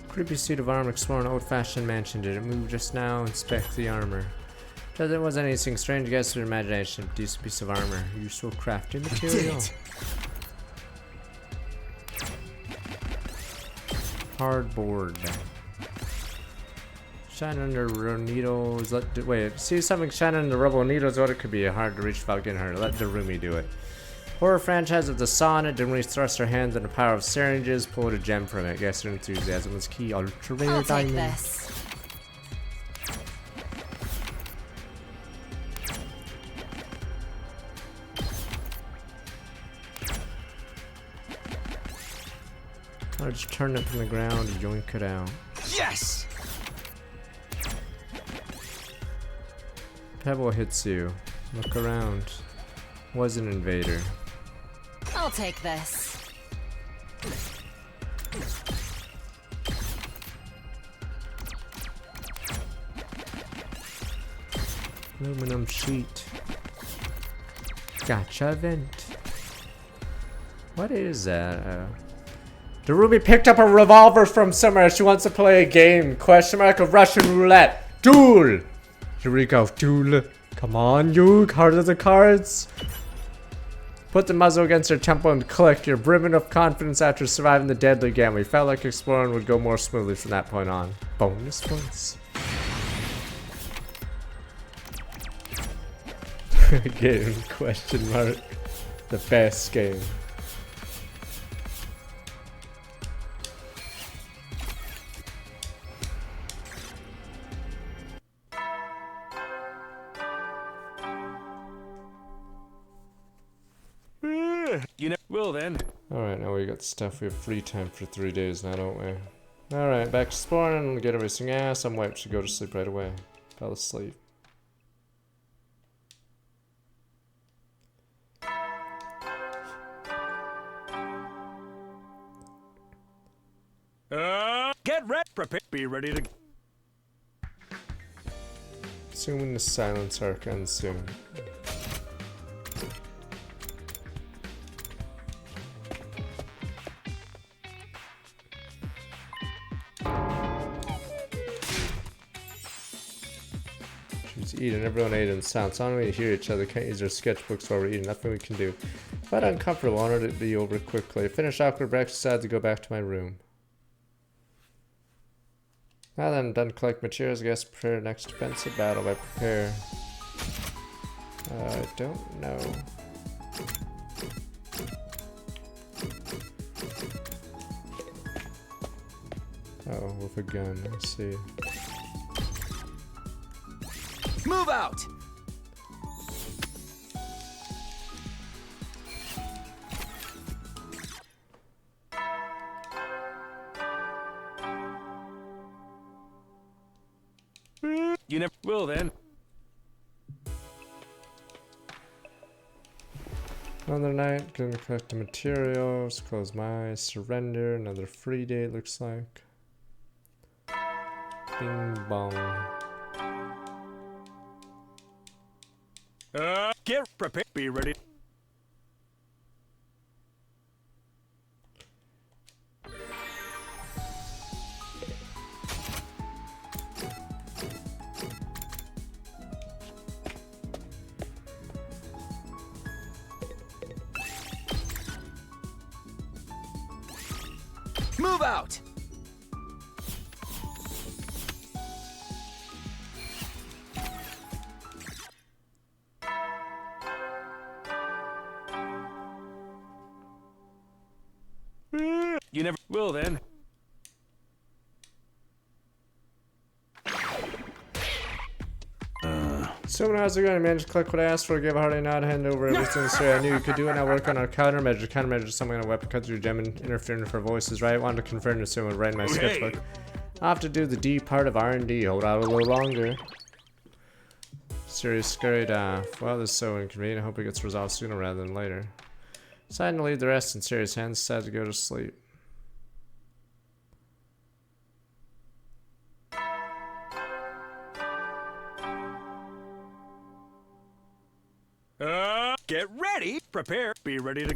Creepy suit of armor exploring an old-fashioned mansion. Did it move just now? Inspect the armor. There wasn't anything strange. Guess your imagination. Decent piece of armor. Useful crafting material. Hardboard. Shine under needles. Wait, see something shine under rubble needles. What it could be hard to reach without getting hurt. Let Darumi do it. Horror franchise of the Saw. Darumi thrust her hands in the power of syringes, pulled a gem from it. Guess her enthusiasm was key. Ultra rare I'll take diamond. this. I'll just turn it from the ground and yoink it out. Yes! Pebble hits you. Look around. Was an invader. I'll take this. Aluminum sheet. Gotcha vent. What is that? Darumi picked up a revolver from somewhere. She wants to play a game. Question mark of Russian roulette. Duel! Here we go. Duel. Come on, you. Card of the cards. Put the muzzle against her temple and click. You're brimming of confidence after surviving the deadly game. We felt like exploring would go more smoothly from that point on. Bonus points. Game question mark. The best game. You know, well then. Alright, now we got stuff. We have free time for 3 days now, don't we? Alright, back to exploring and get everything else. I'm wiped to go to sleep right away. Fell asleep. Get ready, prepare, be ready to. Assuming the silence arc ends soon. She's eating. Everyone ate in silence. I don't really hear each other. Can't use our sketchbooks while we're eating. Nothing we can do. But uncomfortable. I wanted it to be over quickly. Finished awkward breakfast. Decided to go back to my room. Now that I'm done collecting materials, I guess prepare the next defensive battle by prepare. I don't know. Oh, with a gun, I see. Move out! You never will then. Another night, gonna collect the materials, close my eyes, surrender, another free day it looks like. Bing bong. Get prepared, be ready. Move out! You never will then. So how's it going? I managed to collect what I asked for, give a hearty nod, hand over everything. So I knew you could do it. Now work on our countermeasure. Countermeasure is something on a weapon cuts through gem and interfering with her voices, right? I wanted to confirm this soon and write in my sketchbook. I'll have to do the D part of R&D. Hold out a little longer. Sirius scurried off. Well, this is so inconvenient. I hope it gets resolved sooner rather than later. Deciding to leave the rest in Sirius' hands, decided to go to sleep. Get ready, prepare, be ready to.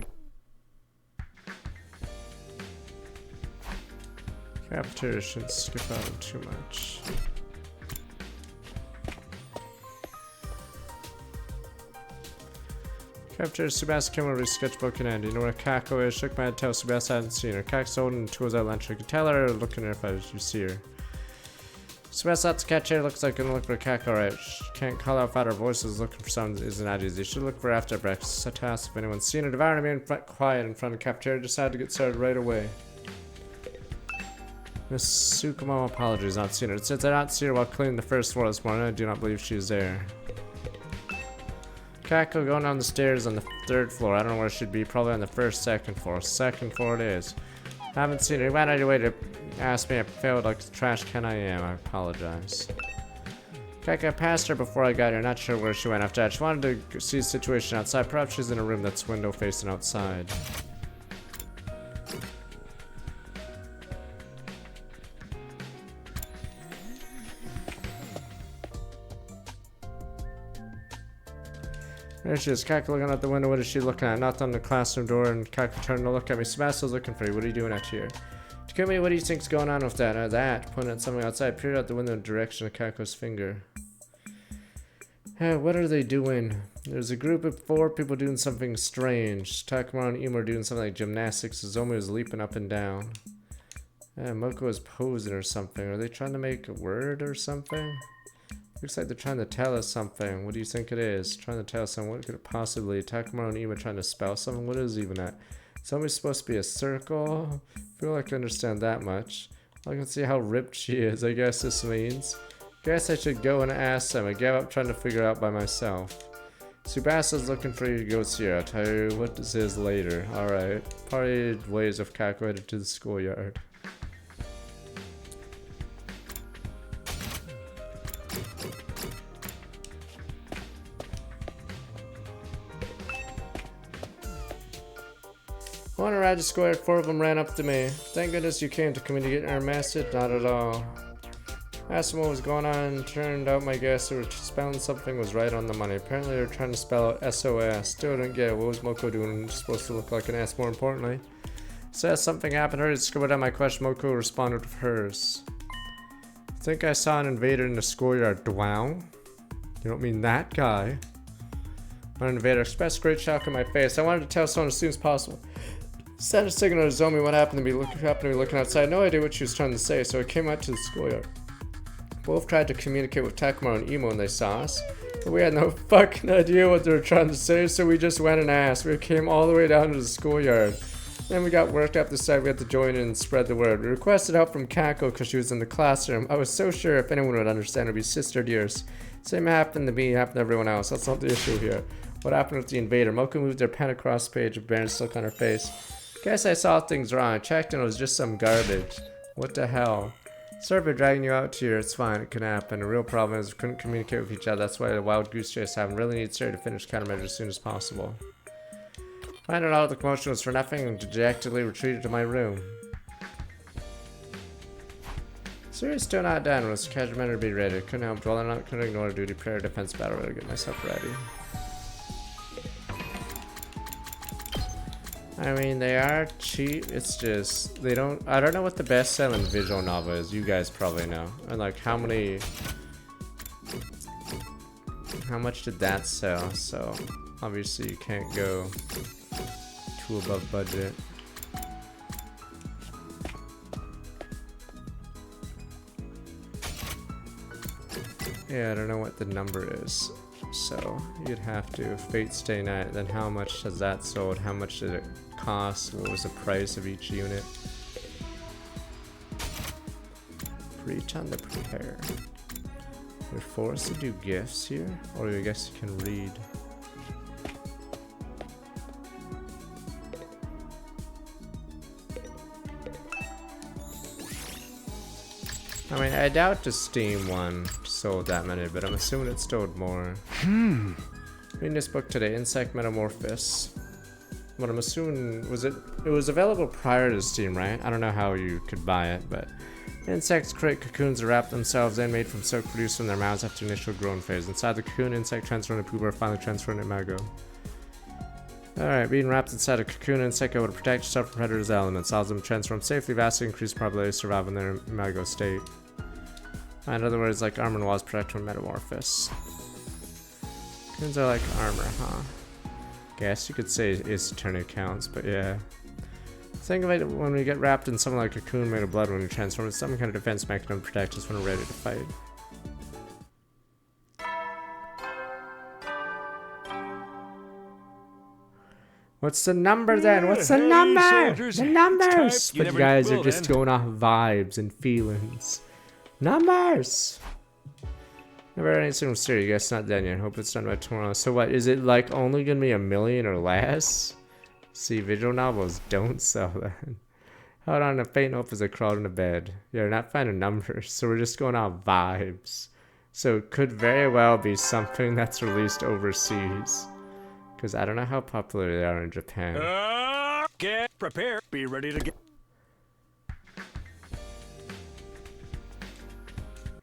Cafeteria shouldn't skip out too much. Cafeteria, Subasa came over to his sketchbook and Andy. You know where Kako is? Shook my head, tell Subasa I hadn't seen her. Kako's holding the tools at lunch. I could tell her looking at her if you see her. Express out to catch her. Looks like gonna look for Kako, right? Can't call out without her voices. Looking for someone isn't that easy. Should look for after breakfast. Such a task if anyone's seen her. Devouring me in front, quiet in front of the cafeteria. Decided to get started right away. Miss Sukumo apologies, not seen her. It says I not see her while cleaning the first floor this morning. I do not believe she's there. Kako going down the stairs on the 3rd floor. I don't know where she'd be. Probably on the 1st, 2nd floor. 2nd floor it is. Haven't seen her. You went out of your way to ask me. I failed like the trash can I am. I apologize. Kako, I passed her before I got here. Not sure where she went after that. She wanted to see the situation outside. Perhaps she's in a room that's window facing outside. There she is, Kako looking out the window. What is she looking at? Knocked on the classroom door and Kako turned to look at me. Sebastian's looking for you. What are you doing out here? Takumi, what do you think's going on with that? Pointing at something outside, peered out the window in the direction of Kako's finger. Hey, what are they doing? There's a group of 4 people doing something strange. Takuma and Imo are doing something like gymnastics. Zomi was leaping up and down. Moko was posing or something. Are they trying to make a word or something? Looks like they're trying to tell us something. What do you think it is? Trying to tell us something. What could it possibly? Takuma and Imo trying to spell something? What is even that? Somebody's supposed to be a circle? I feel like I understand that much. I can see how ripped she is. I guess this means. Guess I should go and ask them. I gave up trying to figure out by myself. Subasa's looking for you to go see her. I'll tell you what this is later. Alright. Parted ways of Kako headed to the schoolyard. On a ride to square, 4 of them ran up to me. Thank goodness you came to communicate our message. Not at all. Asked them what was going on, and turned out my guess who were spelling something was right on the money. Apparently they were trying to spell out SOS. Still don't get it. What was Moko doing? Supposed to look like an S, more importantly. Says something happened. Her scribbled out my question. Moko responded with hers. I think I saw an invader in the schoolyard. Wow. You don't mean that guy. An invader expressed great shock on my face. I wanted to tell someone as soon as possible. Sent a signal to Zomi what happened to me looking outside. No idea what she was trying to say, so I came out to the schoolyard. Both tried to communicate with Takuma and Imo when they saw us, but we had no fucking idea what they were trying to say, so we just went and asked. We came all the way down to the schoolyard. Then we got worked up, decided we had to join in and spread the word. We requested help from Kako because she was in the classroom. I was so sure if anyone would understand, it would be Sister Dearest. Same happened to me, happened to everyone else. That's not the issue here. What happened with the invader? Moko moved her pen across the page with Baron's look on her face. Guess I saw things wrong. I checked and it was just some garbage. What the hell? Sorry for dragging you out here. It's fine. It can happen. The real problem is we couldn't communicate with each other. That's why the wild goose chase happened. Really need Siri to finish countermeasures as soon as possible. Finding out the commotion was for nothing and dejectedly retreated to my room. Siri's still not done. Was countermeasure to be ready? Couldn't help dwelling on it. Couldn't ignore duty. Prayer, defense, battle. Ready to get myself ready. I mean, they are cheap. It's just they don't. I don't know what the best-selling visual novel is. You guys probably know. And like, how much did that sell? So obviously you can't go too above budget. Yeah, I don't know what the number is. So you'd have to Fate Stay Night. Then how much has that sold? How much did it cost? What was the price of each unit? Preach on the prepare. You're forced to do gifts here, or I guess you can read. I mean, I doubt the Steam one sold that many, but I'm assuming it sold more. Reading this book today, Insect Metamorphosis. What I'm assuming was it was available prior to Steam, right? I don't know how you could buy it, but insects create cocoons that wrap themselves in, made from silk produced from their mouths after initial growing phase. Inside the cocoon, insect transfer into pupa, finally transfer into imago. Alright, being wrapped inside a cocoon, insect able to protect yourself from predators' elements, allows them to transform safely, vastly increase probability to survive in their imago state. In other words, like armor and walls protect from metamorphosis. Cocoons are like armor, huh? Guess you could say Ace Attorney counts, but yeah. Think of it when we get wrapped in something like a cocoon made of blood when we transform into some kind of defense mechanism to protect us when we're ready to fight. What's the number then? What's the number? soldiers, The numbers! type. You But you never guys are will just then. going off vibes and feelings. Numbers! Never any single story. You guys not done yet. Hope it's done by tomorrow. So what, is it like only gonna be 1 million or less? See, visual novels don't sell that. Hold on, a faint hope as I crawled into bed. Yeah, we're not finding numbers, so we're just going off vibes. So it could very well be something that's released overseas. Because I don't know how popular they are in Japan. Get prepared. Be ready to get.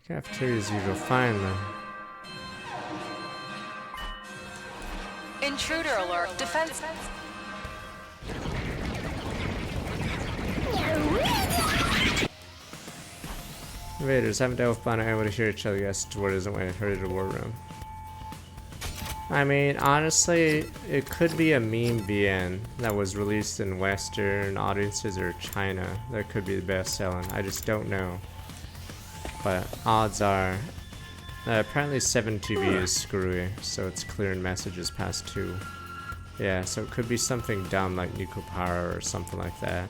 Cafeteria's usual, find them. Intruder alert. Defense. Invaders haven't dealt with Bono able to hear each other. Yes, Dward isn't waiting. Hurry to the war room. I mean, honestly, it could be a meme VN that was released in Western audiences or China. That could be the best selling. I just don't know. But odds are, apparently 7TV is screwy, so it's clearing messages past 2. Yeah, so it could be something dumb like Nico Power or something like that.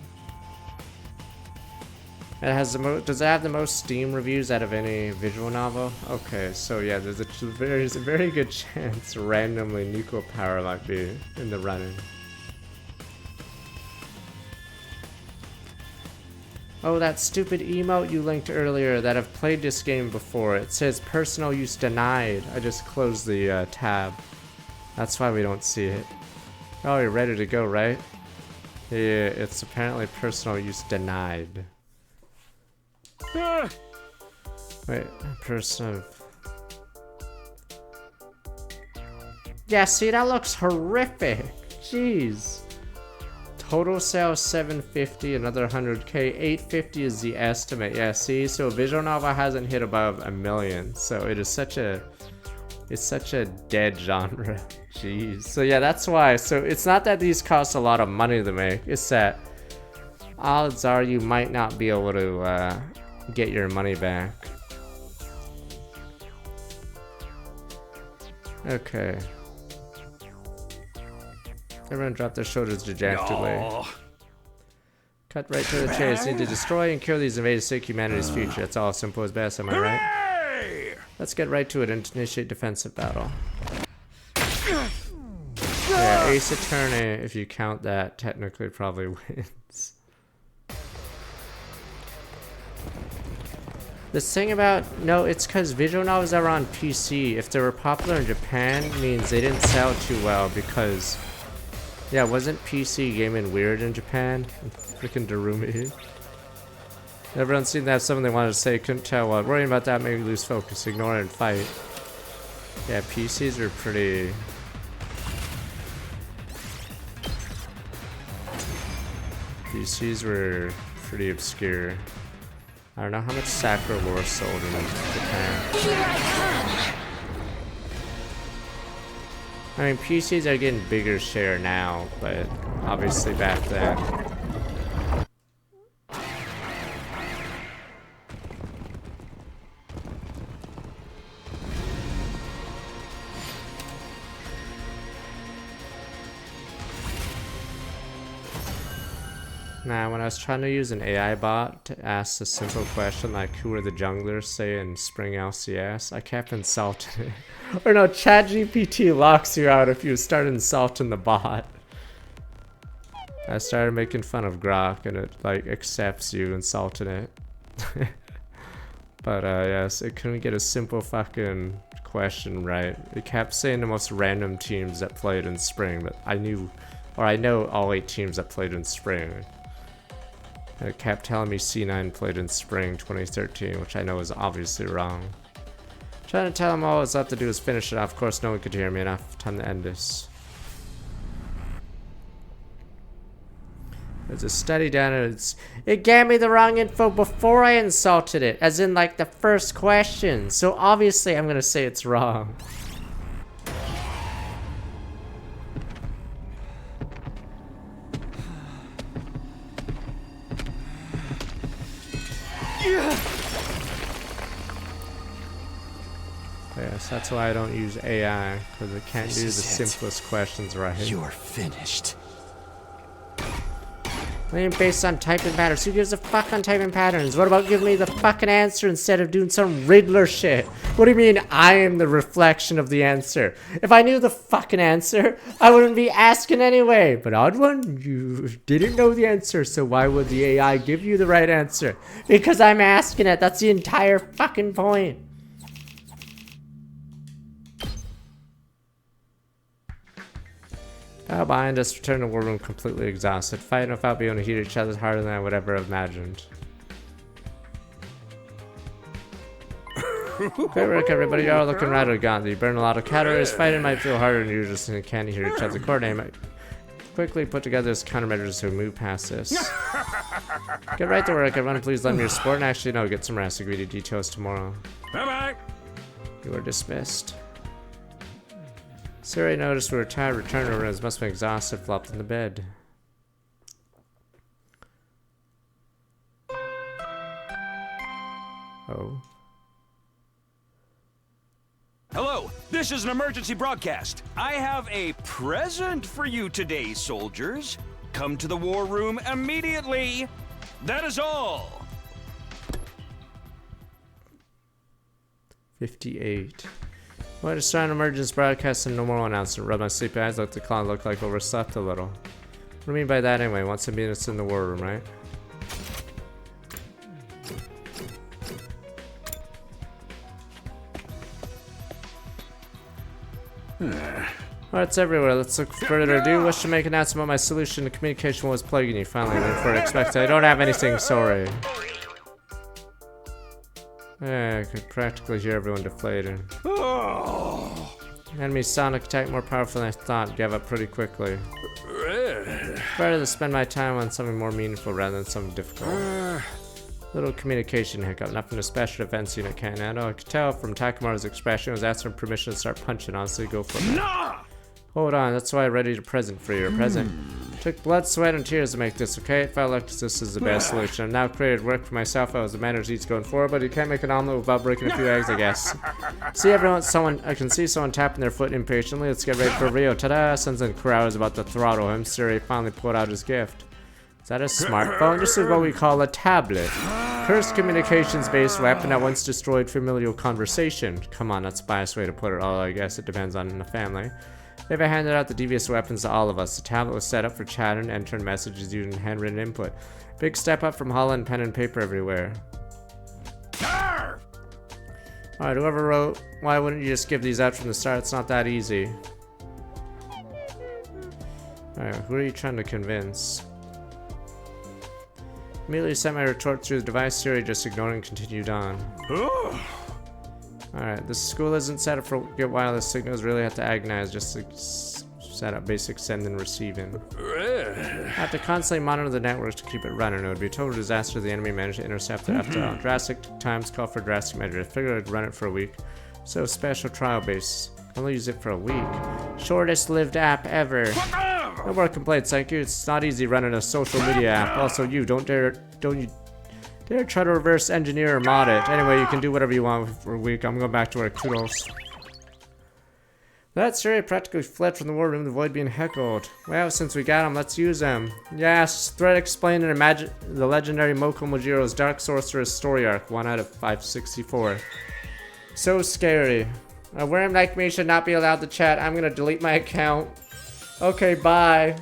It has the does it have the most Steam reviews out of any visual novel? Okay, so yeah, there's a very good chance randomly Nico Power might be in the running. Oh, that stupid emote you linked earlier that I've played this game before. It says personal use denied. I just closed the tab. That's why we don't see it. Oh, you're ready to go, right? Yeah, it's apparently personal use denied. Wait, person. Yeah, see, that looks horrific. Jeez. Total sales 750, another 100k. 850 is the estimate. Yeah, see, so visual novel hasn't hit above 1 million, so it is such a, it's such a dead genre. Jeez. So yeah, that's why. So it's not that these cost a lot of money to make. It's that odds are you might not be able to get your money back. Okay. Everyone drop their shoulders dejectedly. No. Cut right to the chase. Need to destroy and kill these invaders to save humanity's future. It's all simple as best, am I right? Let's get right to it and initiate defensive battle. Yeah, Ace Attorney, if you count that, technically probably wins. This thing about, no, it's because visual novels that were on PC, if they were popular in Japan, means they didn't sell too well because, yeah, wasn't PC gaming weird in Japan? Freaking Darumi. Everyone seemed to have something they wanted to say, couldn't tell what. Worrying about that made me lose focus, ignore it and fight. Yeah, PCs are pretty... PCs were pretty obscure. I don't know how much Sakura lore sold in Japan. Here I I mean, PCs are getting bigger share now, but obviously back then. Nah, when I was trying to use an AI bot to ask a simple question like who are the junglers, say in Spring LCS, I kept insulting it. Or no, ChatGPT locks you out if you start insulting the bot. I started making fun of Grok and it like accepts you insulting it. But yes, it couldn't get a simple fucking question right. It kept saying the most random teams that played in Spring, but I know all 8 teams that played in Spring. And it kept telling me C9 played in Spring 2013, which I know is obviously wrong. Trying to tell them all it's left to do is finish it off. Of course, no one could hear me enough. Time to end this. There's a study down and it gave me the wrong info before I insulted it, as in like the first question. So obviously I'm gonna say it's wrong. That's why I don't use AI, because it can't do the This is it. simplest questions right. You're finished. I mean, based on typing patterns. Who gives a fuck on typing patterns? What about giving me the fucking answer instead of doing some Riddler shit? What do you mean I am the reflection of the answer? If I knew the fucking answer, I wouldn't be asking anyway. But odd one, you didn't know the answer, so why would the AI give you the right answer? Because I'm asking it. That's the entire fucking point. Fell behind us, returned to war room completely exhausted. Fighting without being able to heat each other harder than I would ever have imagined. Great work, everybody. You're all looking rather gaunt. You burn a lot of calories. Fighting might feel harder than usual since you can't hear each other coordinate. Quickly put together as countermeasures to move past this. Get right to work, everyone. Please lend me your support. And actually, no, get some rest. I'll give you details tomorrow. Bye-bye. You are dismissed. Siri noticed we were tired, returned to our rooms, must have been exhausted, flopped in the bed. Oh. Hello, this is an emergency broadcast. I have a present for you today, soldiers. Come to the war room immediately. That is all. 58. Well, I just started an emergency broadcast and no more announcement. Rub my sleepy eyes, let the clock look like overslept a little. What do you mean by that anyway? Once a minute's in the war room, right? Well, it's everywhere. Let's look further ado. Wish to make an announcement about my solution to communication was plaguing you. Finally, went for it. Expected. I don't have anything. Sorry. Yeah, I could practically hear everyone deflating. Enemy sonic attack more powerful than I thought. Gave up pretty quickly. Better to spend my time on something more meaningful rather than something difficult. Little communication hiccup. Nothing a special defense unit can't handle. I could tell from Takamaru's expression. I was asking permission to start punching. Honestly, go for it. Hold on, that's why I readied a present for you. A present. Took blood, sweat, and tears to make this, okay? It felt like this is the best solution. I've now created work for myself. I was the manager each going forward, but you can't make an omelet without breaking a few eggs, I guess. See everyone, I can see someone tapping their foot impatiently. Let's get ready for Rio. Ta-da! Sensing Kurao is about to throttle him. Siri finally pulled out his gift. Is that a smartphone? This is what we call a tablet. Cursed communications-based weapon that once destroyed familial conversation. Come on, that's the biased way to put it. Although I guess it depends on the family. They've handed out the devious weapons to all of us. The tablet was set up for chatting and entering messages using handwritten input. Big step up from Holland, pen and paper everywhere. Alright, whoever wrote, why wouldn't you just give these out from the start? It's not that easy. Alright, who are you trying to convince? Immediately sent my retort through the device. Siri just ignored and continued on. Alright, the school isn't set up for get wireless signals. Really have to agonize just to set up basic send and receiving. I have to constantly monitor the networks to keep it running. It would be a total disaster if the enemy managed to intercept it. After all, drastic times call for drastic measures. I figured I'd run it for a week. So special trial base. Only use it for a week. Shortest lived app ever. No more complaints, thank you. It's not easy running a social media app. Also, you don't you dare try to reverse engineer or mod it. Anyway, you can do whatever you want for a week. I'm going back to work. Toodles. That Siri practically fled from the war room to avoid being heckled. Well, since we got him, let's use him. Yes, threat explained and imagine the legendary Moko Mojiro's Dark Sorcerer's story arc. 1 out of 564. So scary. A worm like me should not be allowed to chat. I'm gonna delete my account. Okay, bye.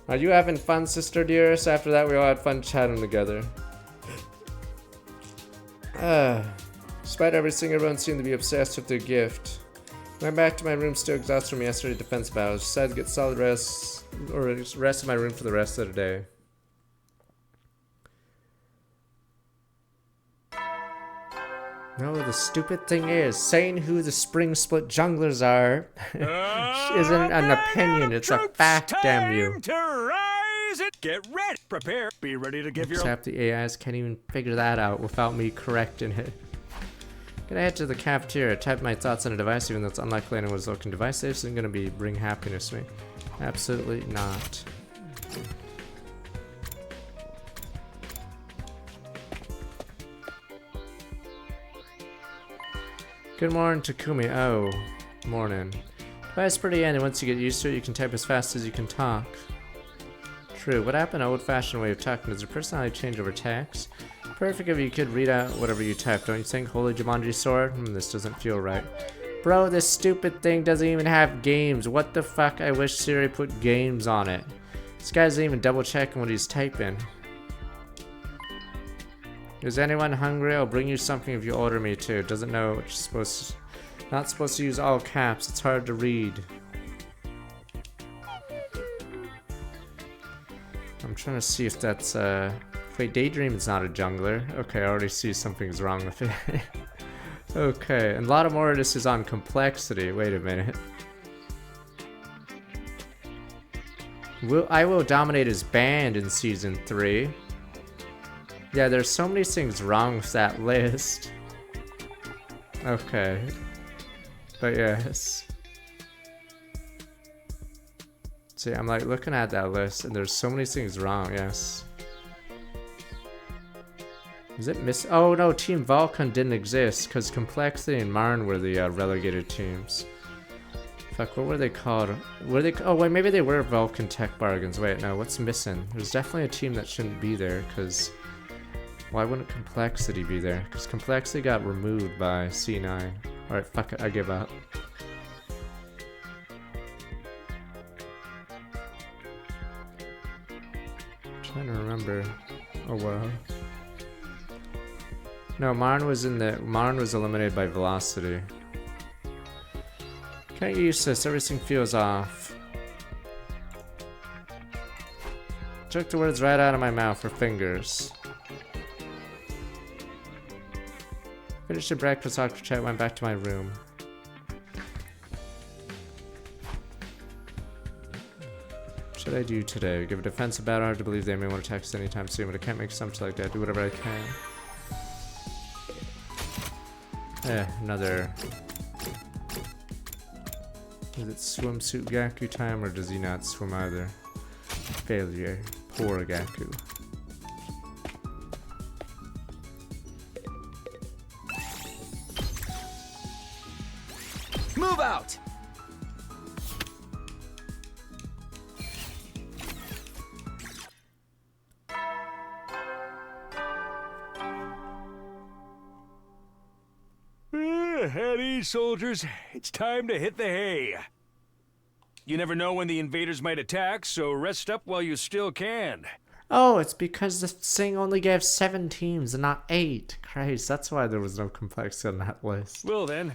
Are you having fun, sister dearest? After that, we all had fun chatting together. Despite everything, everyone seemed to be obsessed with their gift. Went back to my room still exhausted from yesterday's defense battles. Decided to get solid rest, or rest in my room for the rest of the day. No, the stupid thing is, saying who the spring split junglers are isn't an opinion, it's a fact, damn you. To rise it. Get ready. Prepare. Be ready to give your... Except the AIs can't even figure that out without me correcting it. Gonna head to the cafeteria, type my thoughts on a device, even though it's unlikely anyone was looking. Device isn't gonna bring happiness to me. Absolutely not. Good morning, Takumi. Oh, morning. But it's pretty handy. Once you get used to it, you can type as fast as you can talk. True. What happened to old-fashioned way of talking? Does your personality change over text? Perfect if you could read out whatever you type, don't you think? Holy Jumanji Sword? This doesn't feel right. Bro, this stupid thing doesn't even have games. What the fuck? I wish Siri put games on it. This guy isn't even double checking what he's typing. Is anyone hungry? I'll bring you something if you order me to. Doesn't know what you're supposed to... Not supposed to use all caps. It's hard to read. I'm trying to see if that's wait, Daydream is not a jungler. Okay, I already see something's wrong with it. Okay, and a lot more of this is on complexity. Wait a minute. I Will Dominate is banned in Season 3. Yeah, there's so many things wrong with that list. Okay. But yes. See, I'm like looking at that list and there's so many things wrong, yes. Is it miss? Oh no, Team Vulcan didn't exist because Complexity and Marn were the relegated teams. Fuck, what were they called? Were they? Oh wait, maybe they were Vulcan Tech Bargains. Wait, no, what's missing? There's definitely a team that shouldn't be there because why wouldn't Complexity be there? Because Complexity got removed by C9. Alright, fuck it, I give up. Trying to remember. Oh well. No, Marn was eliminated by Velocity. Can't get used to this, everything feels off. Took the words right out of my mouth for fingers. Finished the breakfast, talked to chat, went back to my room. What should I do today? Give a defensive battle, hard to believe they may want to attack us anytime soon, but I can't make something like that. Do whatever I can. Another... Is it swimsuit Gaku time, or does he not swim either? Failure. Poor Gaku. Move out! At ease, soldiers. It's time to hit the hay. You never know when the invaders might attack, so rest up while you still can. Oh, it's because the thing only gave 7 teams and not 8. Christ, that's why there was no complexity on that list. Well then.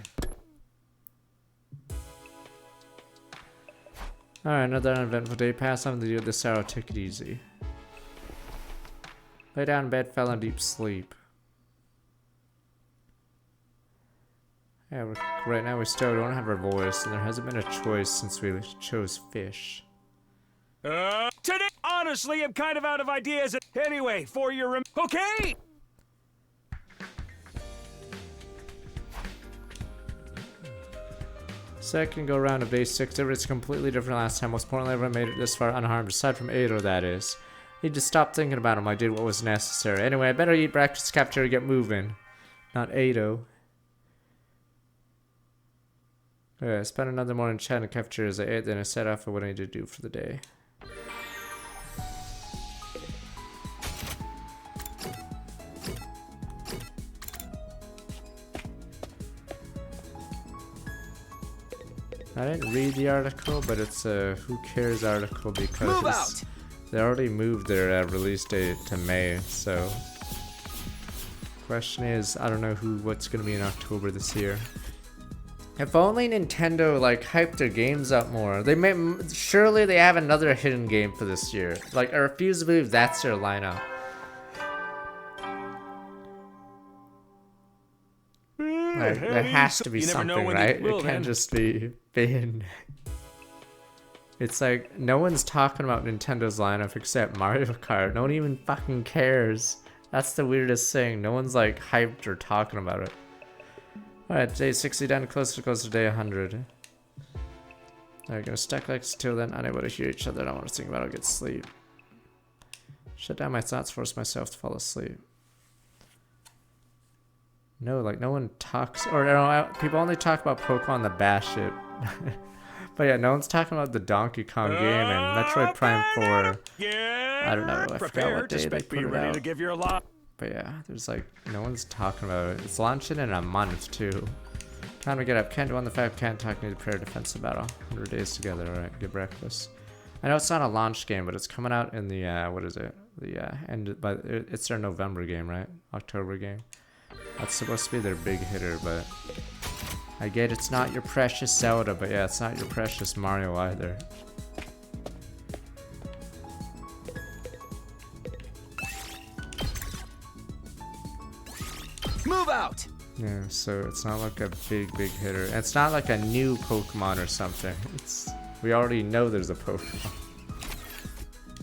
Alright, another uneventful day passed. I'm gonna do this arrow, take it easy. Lay down in bed, fell in deep sleep. Yeah, right now we still don't have our voice, and there hasn't been a choice since we chose fish. Today, honestly, I'm kind of out of ideas. Anyway, for your okay? Second go round of base 6, it's completely different last time. Most importantly, everyone made it this far unharmed, aside from Ado, that is. Need to stop thinking about him. I did what was necessary. Anyway, I better eat breakfast, capture, get moving. Not Ado. I spent another morning chatting to cafeteria as I ate, then I set off for what I need to do for the day. I didn't read the article, but it's a who cares article because they already moved their release date to May, so question is, I don't know what's gonna be in October this year. If only Nintendo like hyped their games up more. They may surely they have another hidden game for this year. Like I refuse to believe that's their lineup. Like, there has to be something, right? It can't just be Finn. It's like no one's talking about Nintendo's lineup except Mario Kart. No one even fucking cares. That's the weirdest thing. No one's like hyped or talking about it. Alright, day 60 down, closer to day 100. Alright, gonna stack legs till then, unable to hear each other. I don't want to think about it, I'll get sleep. Shut down my thoughts, force myself to fall asleep. No, like no one talks, or no, people only talk about Pokemon the Bash it. But yeah, no one's talking about the Donkey Kong game and Metroid Prime 4. I don't know, I forgot what day they put it out. To give your lot. But yeah, there's like, no one's talking about it. It's launching in a month too. Time to get up. Can't do on the 5, can't talk, need to prepare defensive battle. 100 days together, alright, get breakfast. I know it's not a launch game, but it's coming out in the, what is it? The end, but it's their November game, right? October game. That's supposed to be their big hitter, but I get it's not your precious Zelda, but yeah, it's not your precious Mario either. Move out! Yeah, so it's not like a big hitter. And it's not like a new Pokemon or something. We already know there's a Pokemon.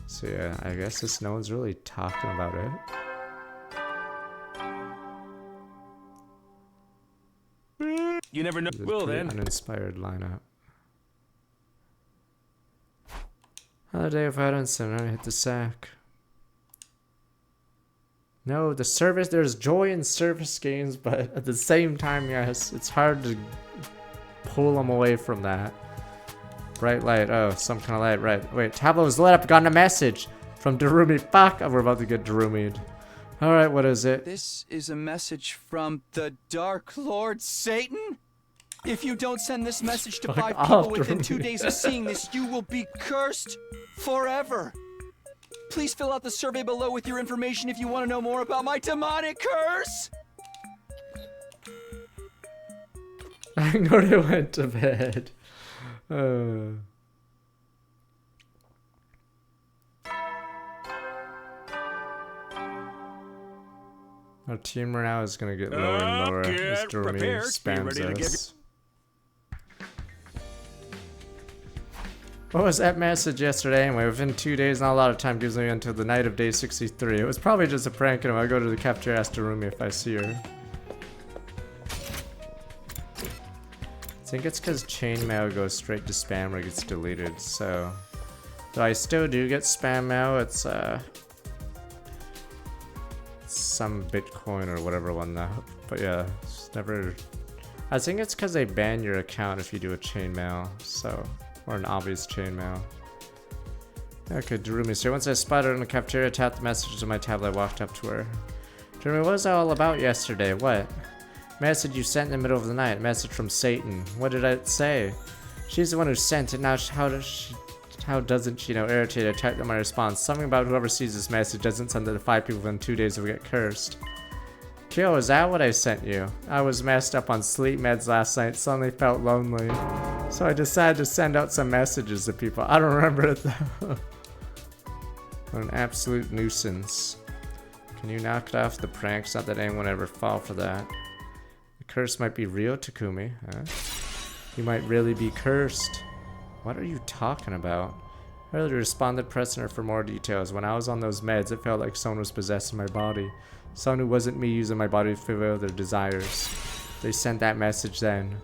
So yeah, I guess just no one's really talking about it. You never know. Well then. Uninspired lineup. Another day of violence and I hit the sack. No, the service, there's joy in service games, but at the same time, yes, it's hard to pull them away from that. Bright light, oh, some kind of light, right. Wait, tableau was lit up, gotten a message from Darumi. Fuck, we're about to get Darumi'd. Alright, what is it? This is a message from the Dark Lord Satan? If you don't send this message to 5 people within 2 days of seeing this, you will be cursed forever. Please fill out the survey below with your information if you want to know more about my demonic curse. I already went to bed. Our team right now is gonna get lower and lower as Darumi spams us. What was that message yesterday anyway? Within 2 days, not a lot of time gives me until the night of day 63. It was probably just a prank and I'll go to the cafeteria, ask Darumi if I see her. I think it's because chainmail goes straight to spam or gets deleted, so... Though I still do get spam mail, it's some Bitcoin or whatever one though. But yeah, it's never... I think it's because they ban your account if you do a chainmail, so... Or an obvious chainmail. Okay, Darumi's here. Once I spotted her in the cafeteria, tapped the messages on my tablet, I walked up to her. Darumi, what was that all about yesterday? What? Message you sent in the middle of the night. Message from Satan. What did it say? She's the one who sent it. Now how doesn't she know? Irritated, I typed in my response. Something about whoever sees this message doesn't send it to 5 people within 2 days will get cursed. Kyo, is that what I sent you? I was messed up on sleep meds last night. Suddenly felt lonely. So I decided to send out some messages to people. I don't remember it though. What an absolute nuisance. Can you knock it off the pranks? Not that anyone ever fall for that. The curse might be real, Takumi. Huh? You might really be cursed. What are you talking about? I earlier responded, pressing her for more details. When I was on those meds, it felt like someone was possessing my body. Someone who wasn't me using my body to fulfill their desires. They sent that message then.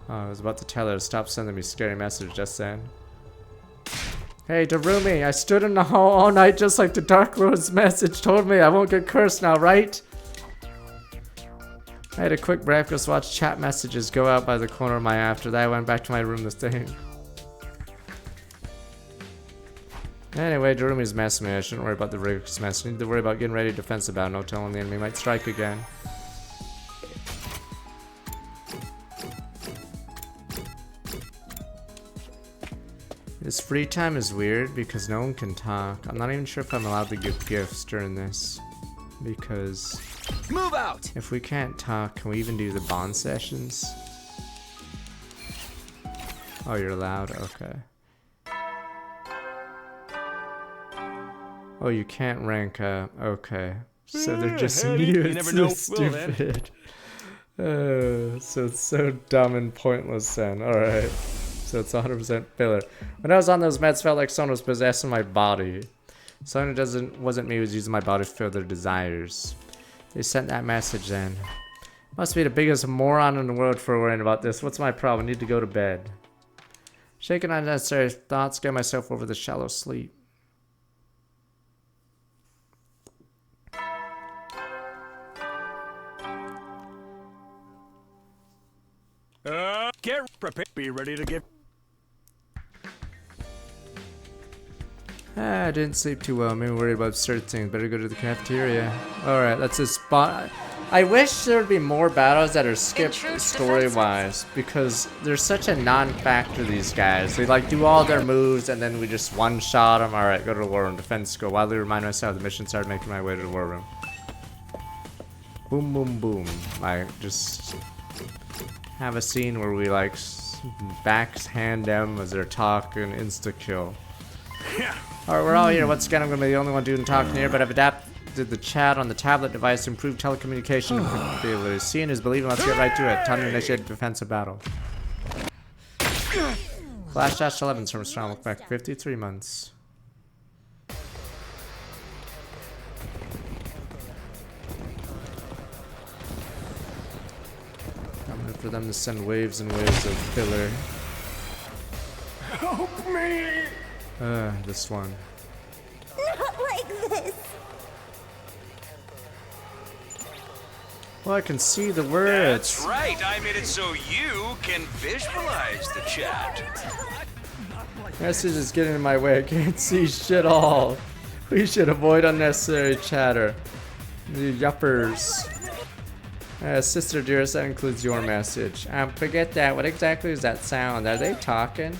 Oh, I was about to tell her to stop sending me scary messages just then. Hey, Darumi, I stood in the hall all night just like the Dark Lord's message told me. I won't get cursed now, right? I had a quick breakfast, watched chat messages go out by the corner of my eye. After that, I went back to my room to think. Anyway, Darumi's messing me. I shouldn't worry about the Riggs mess. I need to worry about getting ready to defensive battle. No telling the enemy might strike again. This free time is weird because no one can talk. I'm not even sure if I'm allowed to give gifts during this. Because... Move out! If we can't talk, can we even do the bond sessions? Oh, you're allowed? Okay. Oh, you can't rank up. Okay. So they're just new. It's so stupid. So it's so dumb and pointless then. Alright. So it's 100% filler. When I was on those meds, felt like someone was possessing my body. Someone who wasn't me was using my body to fulfill their desires. They sent that message then. Must be the biggest moron in the world for worrying about this. What's my problem? I need to go to bed. Shaking unnecessary thoughts, get myself over the shallow sleep. Prepare. Be ready to give. I didn't sleep too well. Maybe worried about certain things. Better go to the cafeteria. Alright, that's a spot. I wish there would be more battles that are skipped story-wise, because they're such a non-factor, these guys. They like do all their moves and then we just one-shot them. Alright, go to the war room. Defense school. Wildly remind myself the mission started making my way to the war room. Boom, boom, boom. I just have a scene where we like backhand them as they're talking, insta-kill. Alright, we're all here. Once again, I'm going to be the only one doing talking here, but I've adapted the chat on the tablet device to improve telecommunication capabilities. Seeing is believing. Let's get right to it. Time to initiate defensive battle. Flash Dash 11 from Strong. Look back 53 months. I'm waiting for them to send waves and waves of filler. Help me! This one. Not like this. Well, I can see the words. That's right. I made it so you can visualize the chat. Message is getting in my way. I can't see shit all. We should avoid unnecessary chatter. The yuppers. Sister dearest, that includes your message. Forget that. What exactly is that sound? Are they talking?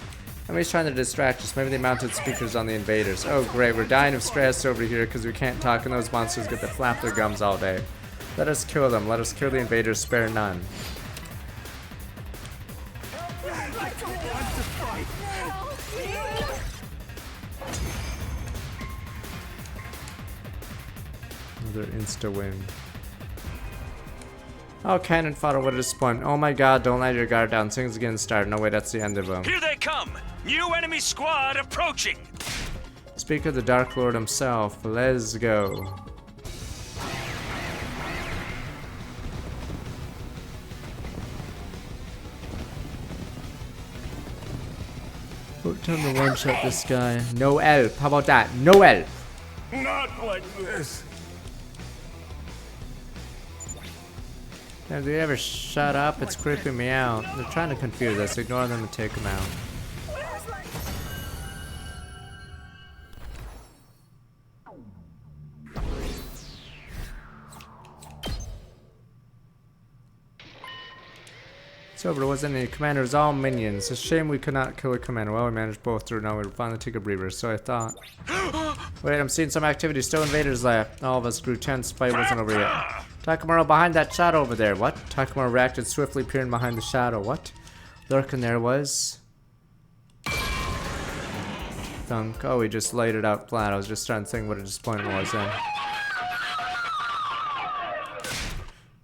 Somebody's trying to distract us. Maybe they mounted speakers on the invaders. Oh great, we're dying of stress over here because we can't talk and those monsters get to flap their gums all day. Let us kill them. Let us kill the invaders, spare none. Another insta-win. Oh, cannon fodder, what a disappointment. Oh my god, don't let your guard down. Things again start. No way, that's the end of them. Here they come! New enemy squad approaching! Speak of the Dark Lord himself. Let's go. What time to one-shot this guy? No help. How about that? No help. Not like this. Have they ever shut up? It's creeping me out. They're trying to confuse us. Ignore them and take them out. It's over. It wasn't any commander. It was all minions. It's a shame we could not kill a commander. Well, we managed both through. Now we'll finally take a breather. So I thought. Wait, I'm seeing some activity. Still invaders left. All of us grew tense. Fight wasn't over yet. Takamaru behind that shadow over there. What? Takamaru reacted swiftly, peering behind the shadow. What? Lurking there was. Thunk. Oh, he just laid it out flat. I was just trying to think what a disappointment was then.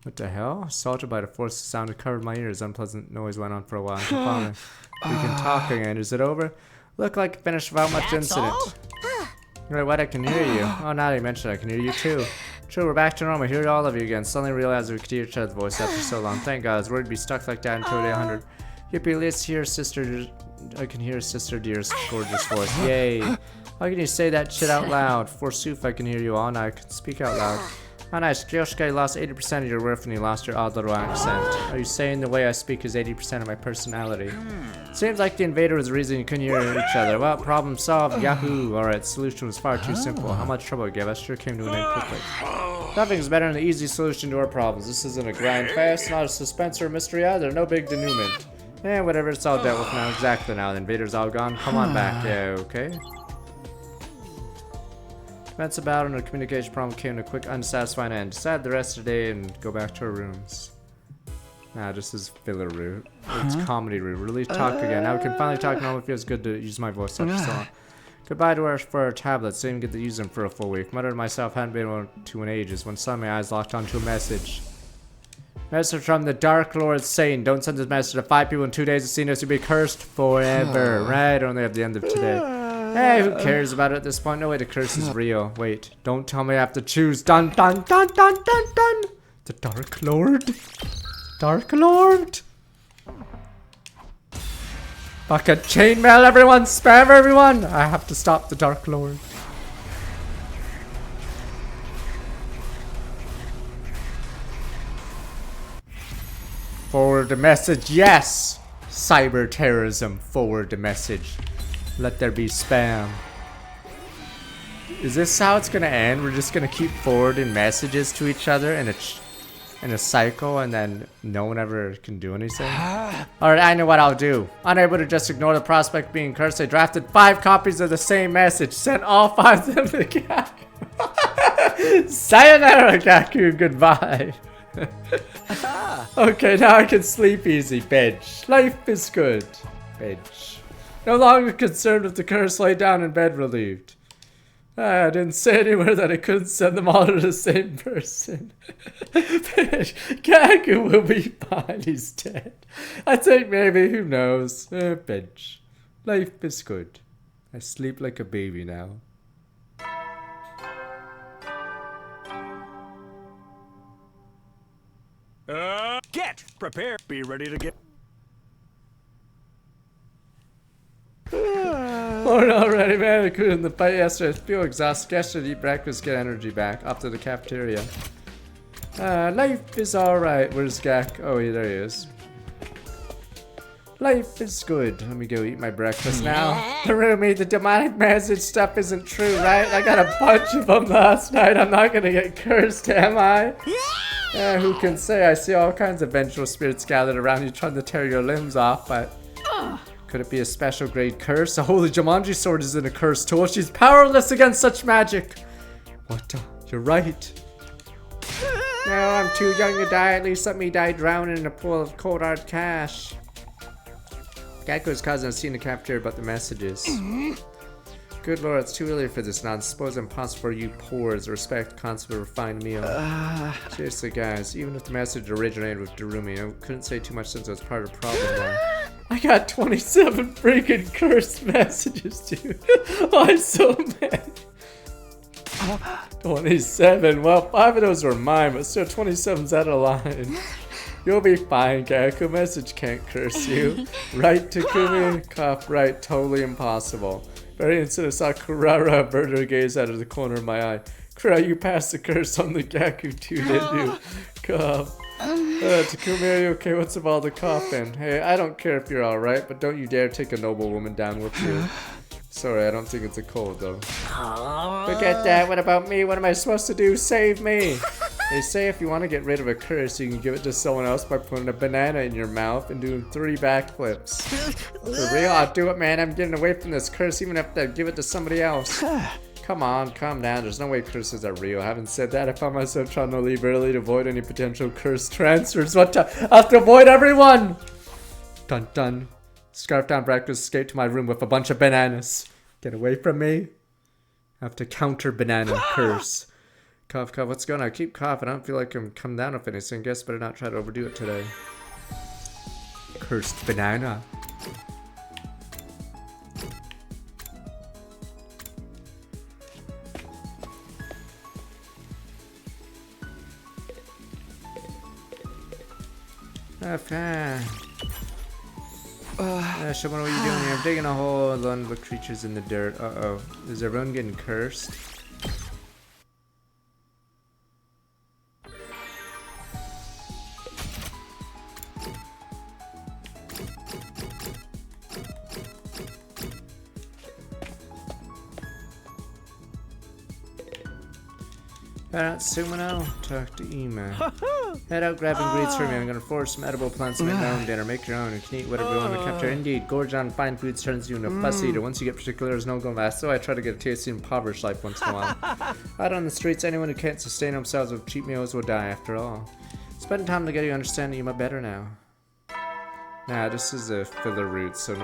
What the hell? Assaulted by the force, the sound covered my ears. Unpleasant noise went on for a while. Finally, we can talk again. Is it over? Looked like it finished without much incident. Right, what? I can hear you. Oh, now that you mentioned it, I can hear you too. True, we're back to normal. I hear all of you again. Suddenly realized we could hear each other's voice after so long. Thank God, I was worried to be stuck like that until day 100. Yippee, let's hear sister. I can hear Sister Dear's gorgeous voice. Yay. How can you say that shit out loud? Forsooth, I can hear you all night. I can speak out loud. Oh nice, Kyosuke, you lost 80% of your worth when you lost your odd little accent. Are you saying the way I speak is 80% of my personality? Seems like the invader was the reason you couldn't hear each other. Well, problem solved, yahoo! Alright, solution was far too simple. How much trouble it gave us sure came to an end quickly. Nothing's better than the easy solution to our problems. This isn't a grind fast, not a suspense or a mystery either. No big denouement. Eh, whatever, it's all dealt with now. Exactly now. The invader's all gone. Come on back. Yeah, okay. That's about and a communication problem came to a quick, unsatisfying end. Decide the rest of the day and go back to our rooms. Nah, this is filler route. It's comedy route. Really talk again. Now we can finally talk normal. It feels good to use my voice after so long. Goodbye to our tablets. Didn't even get to use them for a full week. Muttered to myself, hadn't been able to in ages when suddenly my eyes locked onto a message. Message from the Dark Lord saying, don't send this message to 5 people in 2 days. It's seen us to be cursed forever. Right? Only at the end of today. Hey, who cares about it at this point? No way, the curse is real. Wait, don't tell me I have to choose. Dun dun dun dun dun dun. The Dark Lord. Dark Lord. Fucking chainmail everyone, spam everyone. I have to stop the Dark Lord. Forward the message, yes. Cyber terrorism, forward the message. Let there be spam. Is this how it's gonna end? We're just gonna keep forwarding messages to each other in a cycle, and then no one ever can do anything? Alright, I know what I'll do. Unable to just ignore the prospect being cursed, I drafted 5 copies of the same message. Sent all 5 of them to Gaku. Sayonara, Gaku. Goodbye. Okay, now I can sleep easy, bench. Life is good, bench. No longer concerned with the curse, lay down in bed relieved. I didn't say anywhere that I couldn't send them all to the same person. Gaku will be fine, he's dead. I think maybe, who knows. Bench. Life is good. I sleep like a baby now. Get prepared. Be ready to get. Morning already, man. I couldn't the fight yesterday. I feel exhausted. Guess should eat breakfast, get energy back. Off to the cafeteria. Life is alright. Where's Gak? Oh, yeah, there he is. Life is good. Let me go eat my breakfast now. Harumi, the demonic message stuff isn't true, right? I got a bunch of them last night. I'm not gonna get cursed, am I? Yeah, who can say? I see all kinds of vengeful spirits gathered around you trying to tear your limbs off, but... Could it be a special grade curse? The holy Jumanji sword isn't a curse tool. She's powerless against such magic. What? You're right. No, I'm too young to die. At least let me die drowning in a pool of cold hard cash. Gaku's cousin has seen the cafeteria about the messages. Good lord, it's too early for this nonsense. Suppose I'm impossible for you poor as a respect concept of a refined meal. Seriously, guys, even if the message originated with Darumi, I couldn't say too much since it was part of the problem now. I got 27 freaking cursed messages, dude. Oh, I'm so mad. 27. Well, 5 of those were mine, but still 27's out of line. You'll be fine, Gaku. Message can't curse you. Right, Takumi? Cough, right. Totally impossible. Very instant, I saw Kurara avert her gaze out of the corner of my eye. Kurara, you passed the curse on the Gaku too, didn't you? Cough. Takumi, are you okay? What's with all the coughing? Hey, I don't care if you're alright, but don't you dare take a noble woman down with you. Sorry, I don't think it's a cold though. Forget that, what about me? What am I supposed to do? Save me! They say if you want to get rid of a curse, you can give it to someone else by putting a banana in your mouth and doing 3 backflips. For real? I'll do it, man. I'm getting away from this curse even if I give it to somebody else. Come on, calm down. There's no way curses are real. Having said that, I found myself trying to leave early to avoid any potential curse transfers. What the? I have to avoid everyone! Dun dun. Scarf down breakfast, escape to my room with a bunch of bananas. Get away from me. I have to counter banana curse. Cough, cough. What's going on? I keep coughing. I don't feel like I'm coming down with anything. Guess better not try to overdo it today. Cursed banana. Shimon, what are you doing here? I'm digging a hole and learning the creatures in the dirt. Uh-oh. Is everyone getting cursed? Alright, Sumino, talk to Ima. Head out, grab ingredients for me. I'm gonna forge some edible plants to make my own dinner. Make your own. You can eat whatever you want to capture. Indeed, gorge on fine foods turns you into a fuss eater. Once you get particular, there's no going fast. So I try to get a tasty impoverished life once in a while. Out on the streets, anyone who can't sustain themselves with cheap meals will die after all. Spend time together, you understand Ima better now. Nah, this is a filler route, so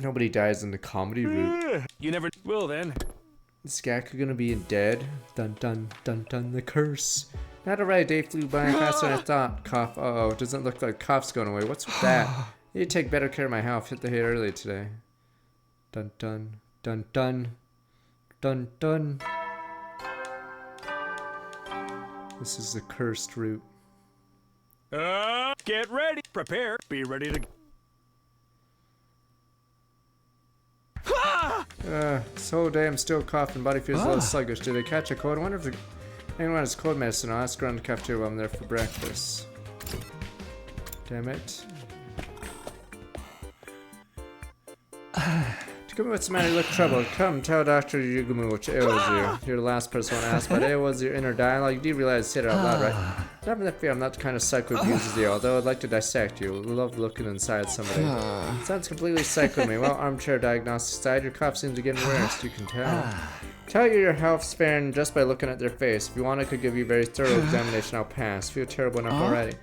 nobody dies in the comedy route. You never will then. Is Gaku gonna be dead? Dun dun dun dun, the curse. Not alright, day flew by faster than I thought. Cough, uh-oh, it doesn't look like cough's going away. What's with that? I need to take better care of my health. Hit the hay early today. Dun dun dun dun dun dun. This is the cursed route. Get ready, prepare, be ready to. This whole day I'm still coughing, body feels a little sluggish. Did they catch a cold? I wonder if anyone has cold medicine. I'll ask around the cafeteria while I'm there for breakfast. Damn it. Takumi, what's the matter? You look troubled. Come, tell Dr. Yugumu what ails you. You're the last person I want to ask, but ails your inner dialogue. You do realize, say it out loud, right? Never that fear, I'm not the kind of psycho who abuses you, although I'd like to dissect you. Love looking inside somebody. Sounds completely psycho to me. Well, armchair diagnostic side, your cough seems to get worse, you can tell. Tell you your health's faring just by looking at their face. If you want, I could give you a very thorough examination. I'll pass. Feel terrible enough already.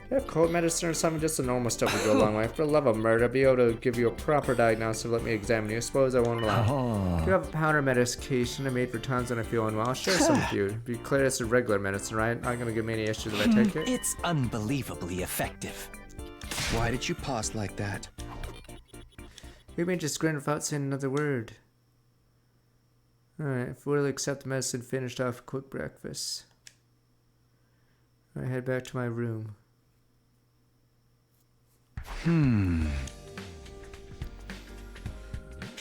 You have cold medicine or something, just the normal stuff would go a long way. For the love of murder, I'll be able to give you a proper diagnosis and let me examine you. I suppose I won't allow. Do you have a powder medication I made for times when I feel unwell? I'll share some with you. Be clear, it's a regular medicine, right? Not gonna give me any issues if I take it. It's unbelievably effective. Why did you pause like that? You may just grin without saying another word. Alright, if we'll accept the medicine, finished off a quick breakfast. I head back to my room. Turn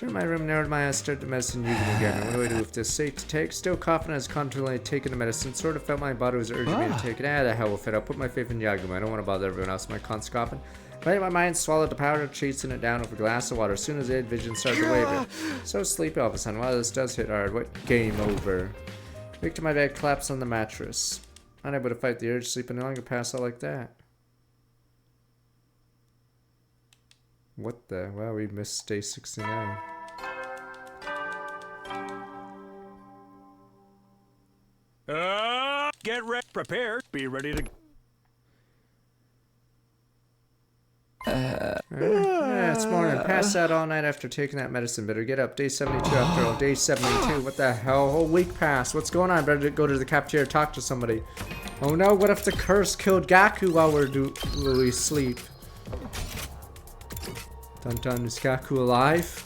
my room, narrowed my eyes, start the medicine using again. What do I do with this? Safe to take? Still coughing as constantly taking the medicine. Sort of felt my body was urging me to take it. The hell with it. I'll put my faith in Yaguma. I don't want to bother everyone else. My constant coughing. Right in my mind, swallowed the powder, chasing it down with a glass of water. As soon as it, vision started to waver. So sleepy all of a sudden. Wow, this does hit hard. What game over? Wake to my bed, collapse on the mattress. Unable to fight the urge, sleep any longer, pass out like that. What the? Wow, we missed day 69. Get ready, prepare, be ready to... Yeah, it's morning. Passed out all night after taking that medicine. Better get up. Day 72 after all. Day 72. What the hell? A whole week passed. What's going on? Better go to the cafeteria, talk to somebody. Oh no, what if the curse killed Gaku while we sleep? Dun dun, is Gaku alive?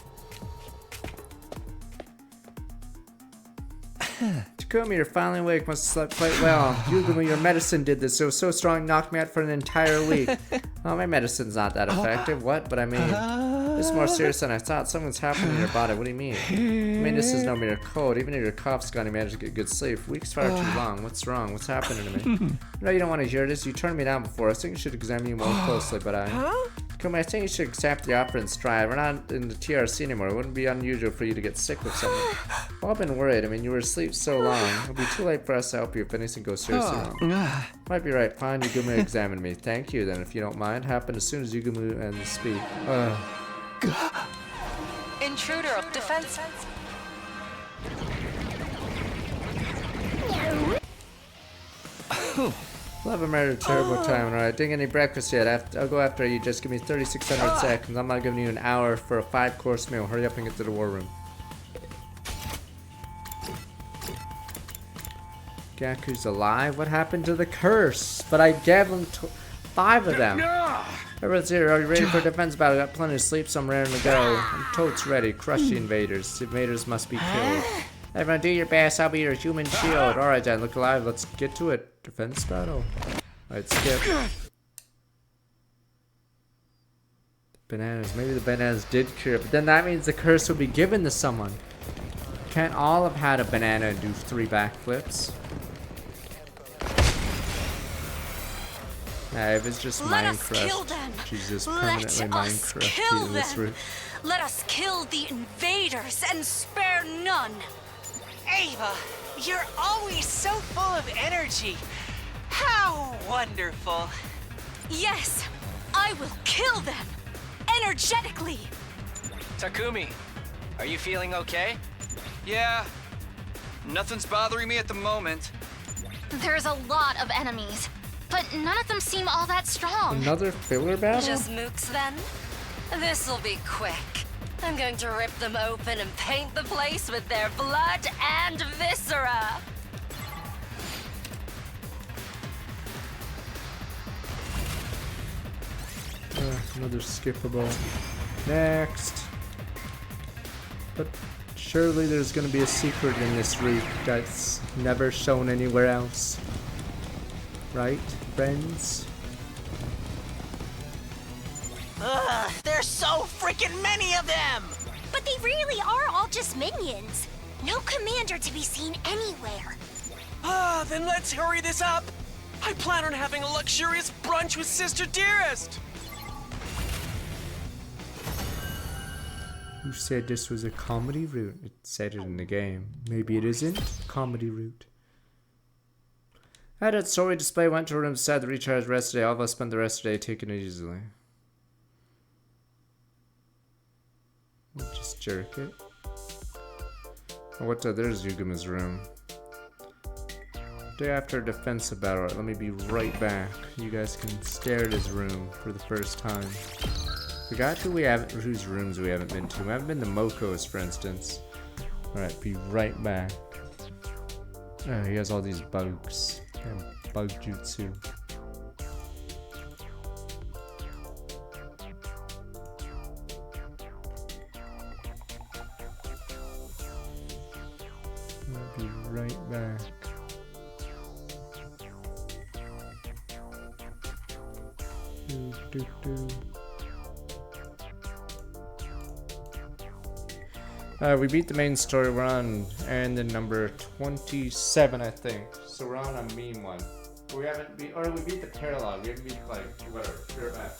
Takumi, you're finally awake. Must have slept quite well. Yugumu, your medicine did this. It was so strong, it knocked me out for an entire week. Oh, my medicine's not that effective. What? But I mean, this is more serious than I thought. Something's happening in your body. What do you mean? I mean, this is no mere cold. Even if your cough's gone, you managed to get good sleep. Week's far too long. What's wrong? What's happening to me? No, you don't want to hear this. You turned me down before. I think you should examine you more closely, but Takumi, I think you should accept the offer and strive. We're not in the TRC anymore. It wouldn't be unusual for you to get sick with something. Well, I've been worried. I mean, you were asleep so long. It'll be too late for us to help you if anything goes seriously wrong. Might be right. Fine, Yugumu examine me. Thank you, then, if you don't mind. Happen as soon as Yugumu ends the speak. Intruder of defense. We'll have a murder terrible time, alright? Didn't get any breakfast yet. I'll go after you. Just give me 3,600 seconds. I'm not giving you an hour for a 5-course meal. Hurry up and get to the war room. Gaku's alive? What happened to the curse? But I gave him 5 of them. Everyone's here. Are you ready for a defense battle? Got plenty of sleep, so I'm raring to go. I'm totes ready. Crush the invaders. The invaders must be killed. Everyone do your best. I'll be your human shield. Alright, then. Look alive. Let's get to it. Defense battle. Alright, skip. Bananas. Maybe the bananas did cure, but then that means the curse will be given to someone. Can't all have had a banana and do 3 backflips. Nah, if it's just Minecraft, Jesus, permanently Minecraft in this room. Let us kill the invaders and spare none. Ava, you're always so full of energy. How wonderful. Yes, I will kill them. Energetically. Takumi, are you feeling okay? Yeah, nothing's bothering me at the moment. There's a lot of enemies, but none of them seem all that strong. Another filler battle? Just mooks then? This'll be quick. I'm going to rip them open and paint the place with their blood and viscera. Another skippable. Next. But surely there's gonna be a secret in this route that's never shown anywhere else. Right, friends? Ugh, there's so freaking many of them! But they really are all just minions. No commander to be seen anywhere. Then let's hurry this up. I plan on having a luxurious brunch with Sister Dearest. Who said this was a comedy route? It said it in the game. Maybe it isn't comedy route. At that story display, went to a room sad to recharge rest today. All of us spent the rest of the day taking it easily. Just jerk it. Oh, what's that? There's Yuguma's room. Day after a defensive battle. Let me be right back. You guys can stare at his room for the first time. Forgot whose rooms we haven't been to. We haven't been to Moko's, for instance. Alright, be right back. Oh, he has all these bugs. And bug jutsu. I'll be right back. We beat the main story. We're on errand number 27, I think. So we're on a meme one. We haven't beat, or we beat the paralog. We haven't beat, like, whatever. We're back.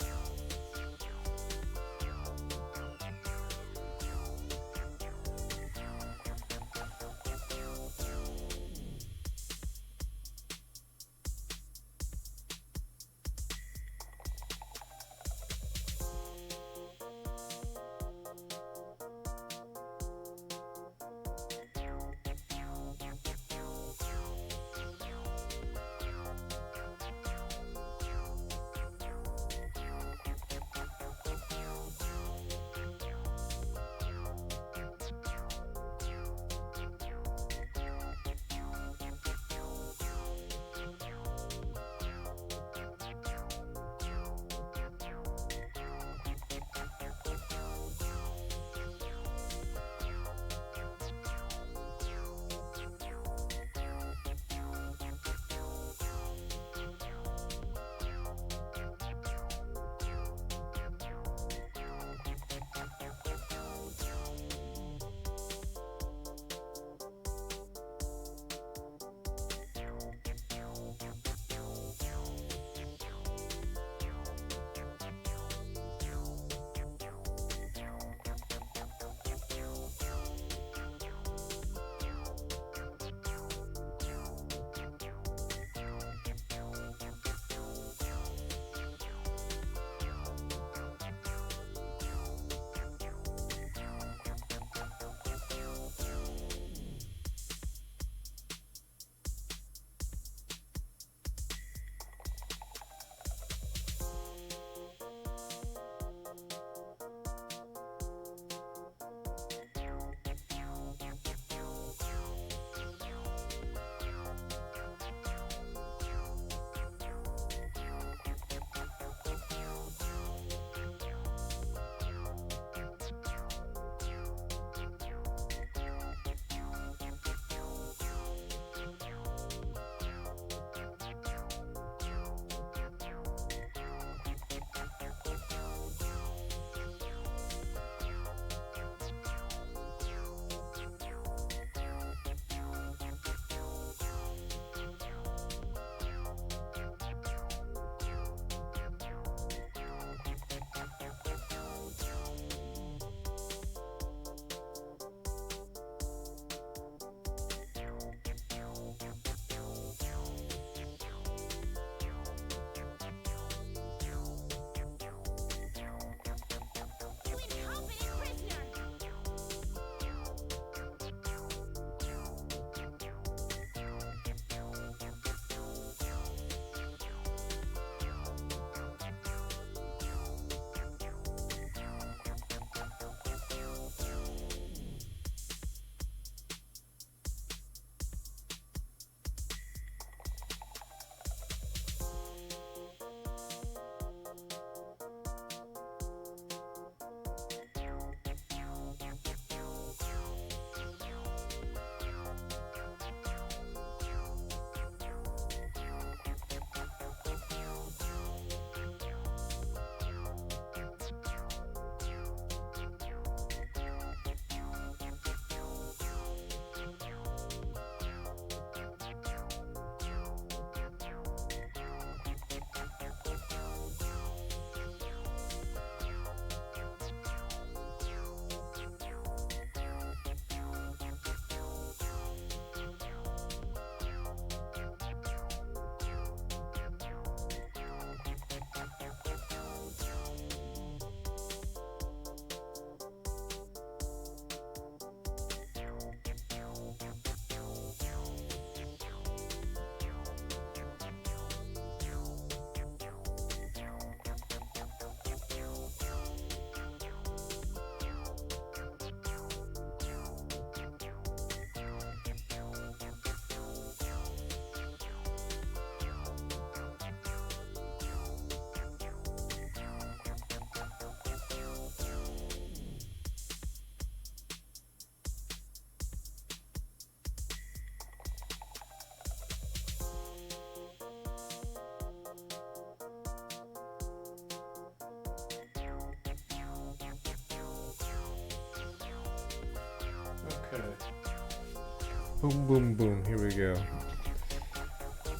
Boom, boom, boom. Here we go.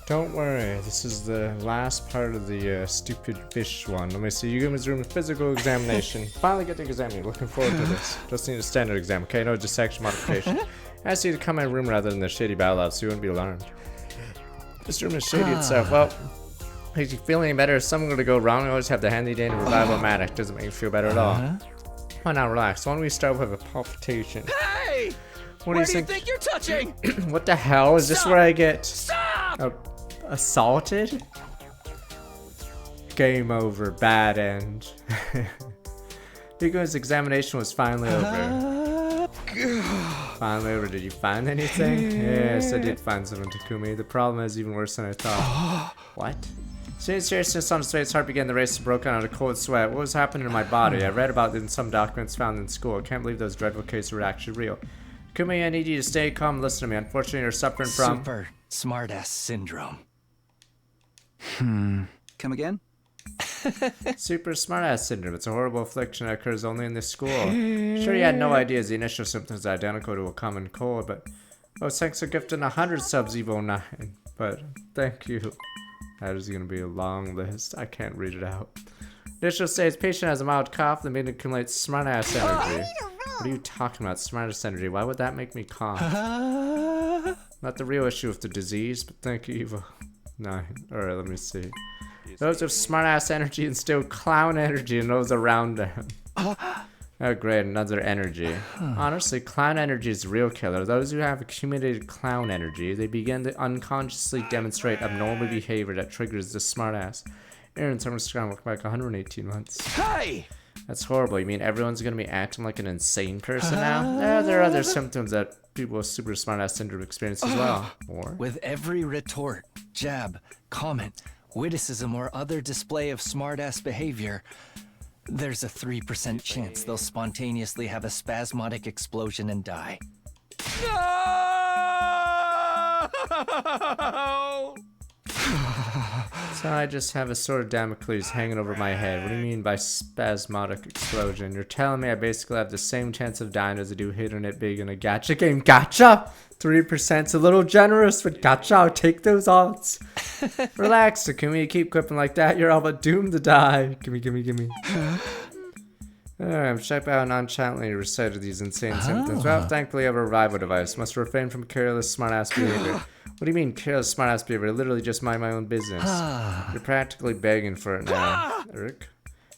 Don't worry, this is the last part of the stupid fish one. Let me see. Yugumi's room physical examination. Finally get to examine you. Looking forward to this. Just need a standard exam, okay? No dissection modification. I asked you to come in my room rather than the shady battle lab, so you wouldn't be alarmed. This room is shady itself. Well, makes you feel any better? If something were to go wrong, I always have the handy dandy revival-matic. Doesn't make you feel better at all. Why not relax? Why don't we start with a palpitation? Hey! What Where do you think you're touching? What the hell? Is this where I get Stop! assaulted? Game over. Bad end. Yugumi's examination was finally over. Finally over. Did you find anything? Yes, I did find something, Takumi. The problem is even worse than I thought. What? Seeing seriousness on his face, heart began to race, broke out in a cold sweat. What was happening to my body? I read about it in some documents found in school. I can't believe those dreadful cases were actually real. Takumi, I need you to stay calm and listen to me. Unfortunately, you're suffering from... Super smartass syndrome. Come again? Super smartass syndrome. It's a horrible affliction that occurs only in this school. Sure, you had no idea the initial symptoms are identical to a common cold, but... Oh, thanks for gifting 100 subs, Evo9. But, thank you. That is going to be a long list. I can't read it out. Initial stage, patient has a mild cough that made it accumulate smartass energy. What are you talking about, smartass energy? Why would that make me cough? Not the real issue with the disease, but thank you, Evo. 9. Alright, let me see. Those with smartass energy instill clown energy in those around them. Oh great, another energy. Honestly, clown energy is the real killer. Those who have accumulated clown energy, they begin to unconsciously demonstrate abnormal behavior that triggers the smartass. Aaron, someone's trying to look back 118 months. Hey! That's horrible. You mean everyone's gonna be acting like an insane person now? No, there are other symptoms that people with super smartass syndrome experience as well. Or with every retort, jab, comment, witticism, or other display of smartass behavior, there's a 3% chance they'll spontaneously have a spasmodic explosion and die. No! So I just have a sword of Damocles hanging over my head. What do you mean by spasmodic explosion? You're telling me I basically have the same chance of dying as I do hitting it big in a gacha game? Gacha! 3%'s a little generous, but gacha, I'll take those odds. Relax, Takumi, you keep quipping like that, you're all but doomed to die. Gimme, gimme, gimme. I'm shocked by how nonchalantly you recited these insane symptoms. Well, thankfully I have a revival device. Must refrain from careless smartass behavior. What do you mean, careless smartass behavior? I literally just mind my own business. You're practically begging for it now. Eric?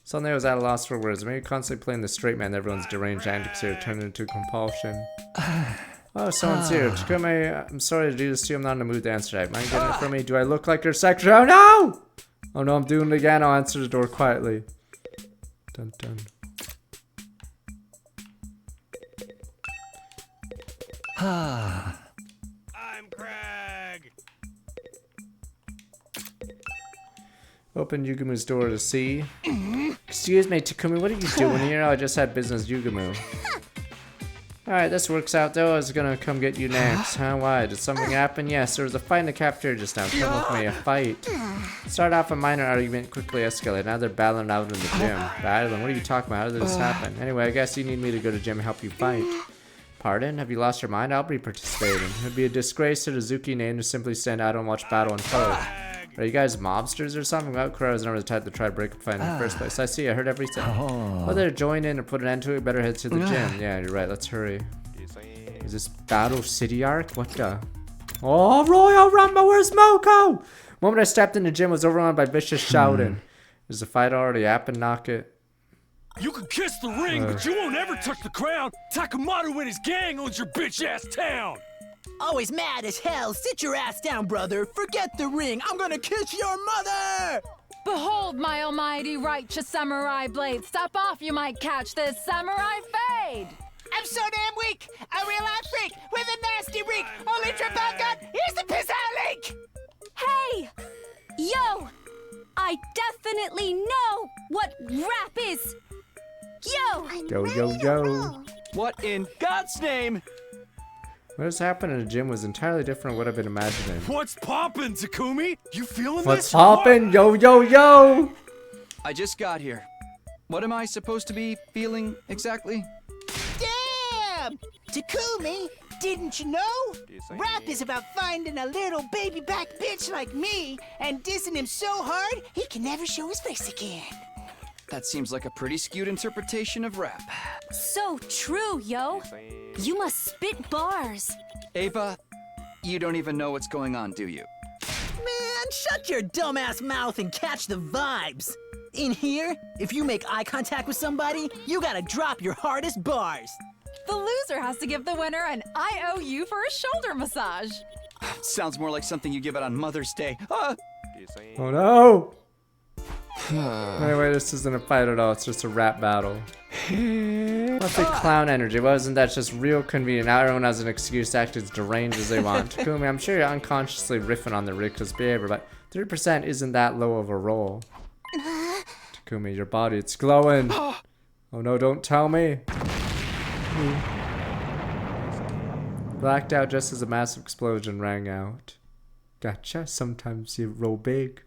Suddenly I was at a loss for words. Maybe constantly playing the straight man, everyone's deranged antics here turned into compulsion. Oh, someone's here. Takumi, I'm sorry to do this to you. I'm not in the mood to answer that. Mind getting it from me? Do I look like your secretary? Oh no! Oh no, I'm doing it again. I'll answer the door quietly. Dun dun. I'm Craig. Open Yugumo's door to see. Excuse me, Takumi, what are you doing here? I just had business, Yugumo. Alright, this works out though. I was gonna come get you next. Huh? Why? Did something happen? Yes, there was a fight in the cafeteria just now. Come with me, a fight. Started off a minor argument, quickly escalated. Now they're battling out in the gym. Battling? What are you talking about? How did this happen? Anyway, I guess you need me to go to gym and help you fight. Pardon? Have you lost your mind? I'll be participating. It'd be a disgrace to the Zuki name to simply stand out and watch battle unfold. Are you guys mobsters or something? Well, Kuro was never the type to try to break up a fight in the first place. I see, I heard everything. Whether to join in or put an end to it, better head to the gym. Yeah, you're right, let's hurry. Is this Battle City arc? What the? Oh, Royal Rumble, where's Moko? The moment I stepped in the gym was overrun by vicious shouting. Is the fight already happened? Knock it. You can kiss the ring, but you won't ever touch the crown. Takamatsu and his gang owns your bitch-ass town. Always mad as hell. Sit your ass down, brother. Forget the ring. I'm gonna kiss your mother! Behold my almighty righteous samurai blade. Step off, you might catch this samurai fade. I'm so damn weak. A real-life freak with a nasty reek. Only trip I've got is the piss-out leak. Hey! Yo! I definitely know what rap is! Yo! Yo, yo, yo. What in God's name? What has happened in the gym was entirely different from what I've been imagining. What's poppin', Takumi? You feeling this? What's poppin'? Yo, yo, yo! I just got here. What am I supposed to be feeling exactly? Damn! Takumi, didn't you know? Rap is about finding a little baby back bitch like me and dissing him so hard he can never show his face again. That seems like a pretty skewed interpretation of rap. So true, yo. You must spit bars. Ava, you don't even know what's going on, do you? Man, shut your dumbass mouth and catch the vibes. In here, if you make eye contact with somebody, you gotta drop your hardest bars. The loser has to give the winner an IOU for a shoulder massage. Sounds more like something you give out on Mother's Day. Oh no! Anyway, this isn't a fight at all, it's just a rap battle. What's the clown energy? Wasn't that just real convenient? Now everyone has an excuse to act as deranged as they want. Takumi, I'm sure you're unconsciously riffing on the ridiculous behavior, but 3% isn't that low of a roll. Takumi, your body, it's glowing. Oh no, don't tell me. Blacked out just as a massive explosion rang out. Gotcha, sometimes you roll big.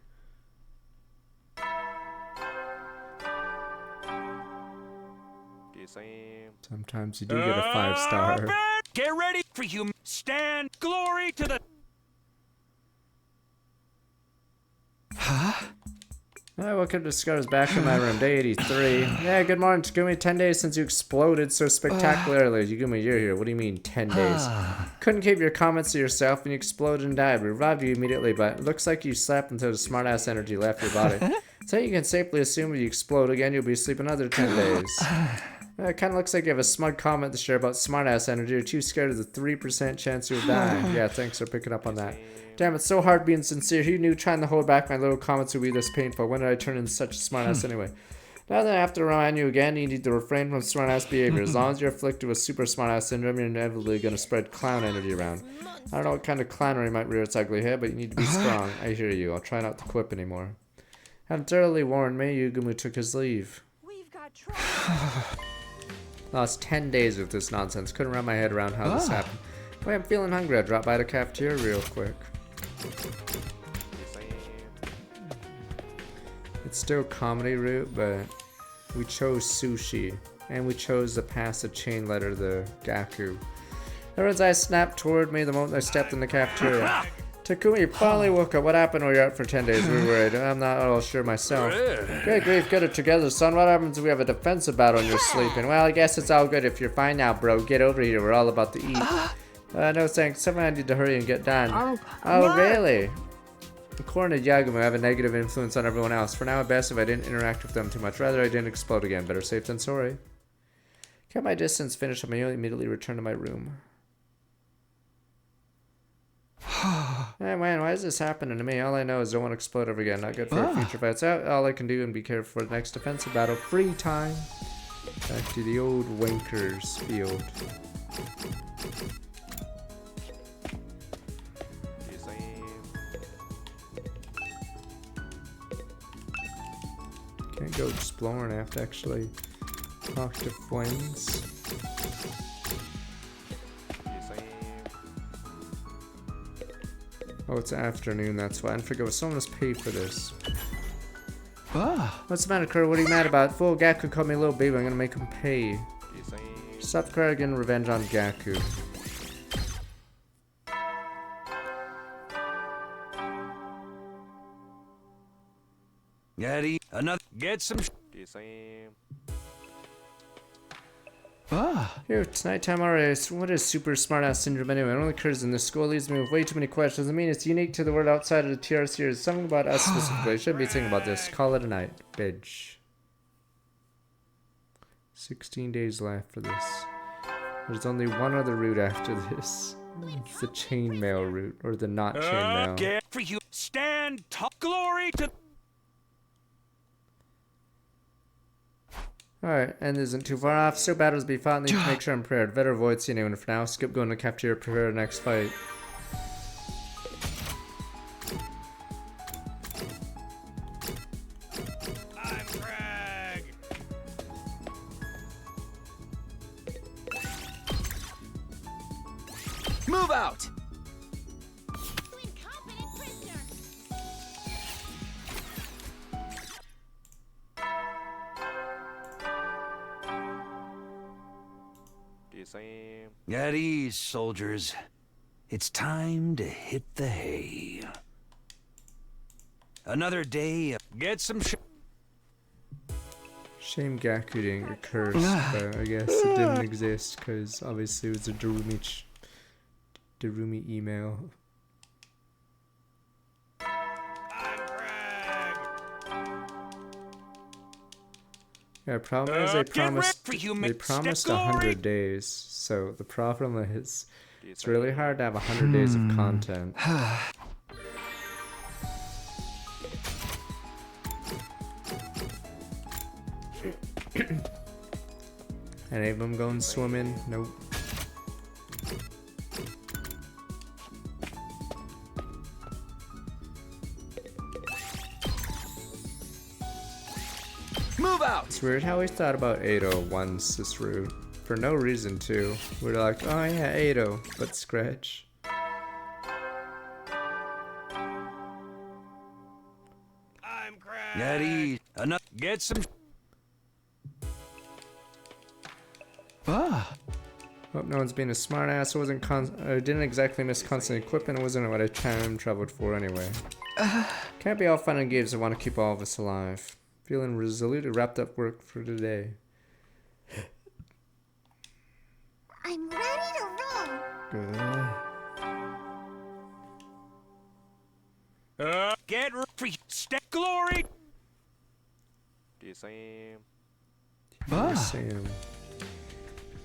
Sometimes you do get a 5-star. Get ready for you. Stand glory to the... I woke up to Scar's back in my room, day 83. Yeah, good morning, Takumi. 10 days since you exploded so spectacularly. Takumi, you're here. What do you mean, 10 days? Couldn't keep your comments to yourself and you exploded and died. We revived you immediately, but it looks like you slept until the smartass energy left your body. So you can safely assume if you explode again, you'll be asleep another 10 days. It kind of looks like you have a smug comment to share about smartass energy. You're too scared of the 3% chance you'll die. Yeah, thanks for picking up on that. Damn, it's so hard being sincere. Who knew trying to hold back my little comments would be this painful? When did I turn into such a smartass anyway? Now that I have to remind you again, you need to refrain from smartass behavior. As long as you're afflicted with super smartass syndrome, you're inevitably going to spread clown energy around. I don't know what kind of clownery might rear its ugly head, but you need to be strong. I hear you. I'll try not to quip anymore. Having thoroughly warned me, Yugumu took his leave. Lost 10 days with this nonsense. Couldn't wrap my head around how this happened. Boy, I'm feeling hungry. I'll drop by the cafeteria real quick. It's still comedy route, but we chose sushi. And we chose to pass a chain letter to Gaku. Everyone's eyes snapped toward me the moment I stepped in the cafeteria. Takumi, you finally woke up. What happened when you're out for 10 days? We were worried. I'm not at all sure myself. Good grief, get it together, son. What happens if we have a defensive battle and you're sleeping? Well, I guess it's all good if you're fine now, bro. Get over here. We're all about to eat. No thanks. Someone I need to hurry and get done. Oh, really? According to Yagumo, I have a negative influence on everyone else. For now, best if I didn't interact with them too much. Rather, I didn't explode again. Better safe than sorry. Kept my distance, finished up my meal, immediately returned to my room. Hey man, why is this happening to me? All I know is don't want to explode ever again. Not good for our future fights. All I can do and be careful for the next defensive battle. Free time. Back to the old Wankers field. Can't go exploring. I have to actually talk to Flames. Oh, it's afternoon, that's why. I forgot. Someone must pay for this. What's the matter, Kurt? What are you mad about? Fool, Gaku called me a little baby. I'm gonna make him pay. Stop Kurt getting revenge on Gaku. Daddy, another. Get some. Here, it's nighttime already. So what is super smartass syndrome anyway? It only occurs in this school. It leaves me with way too many questions. I mean, it's unique to the world outside of the TRC. There's something about us specifically. I shouldn't be thinking about this. Call it a night. Bitch. 16 days left for this. There's only one other route after this. It's the chainmail route, or the not chainmail. Get for you. Stand tall. Glory to. Alright, and isn't too far off. So battles be fought, need to make sure I'm prepared. Better avoid seeing anyone for now. Skip going to cafeteria, prepare the next fight. Move out! At ease, soldiers. It's time to hit the hay. Another day. Get some Shame Gaku didn't get cursed, but I guess it didn't exist because obviously it was a Darumi email. Yeah, problem is they promised 100 days, so the problem is it's really hard to have 100 days of content. Any of them going swimming? Nope. Move out! It's weird how we thought about Ado once this route. For no reason too. We're like, oh yeah, Ado, but Scratch. At ease. Enough. Get some. Hope no one's being a smartass. I didn't exactly miss constant equipment. It wasn't what I time traveled for anyway. Can't be all fun and games. I want to keep all of us alive. Feeling resolute, wrapped up work for today. I'm ready to roll. Good. Get free. Step glory. Sam.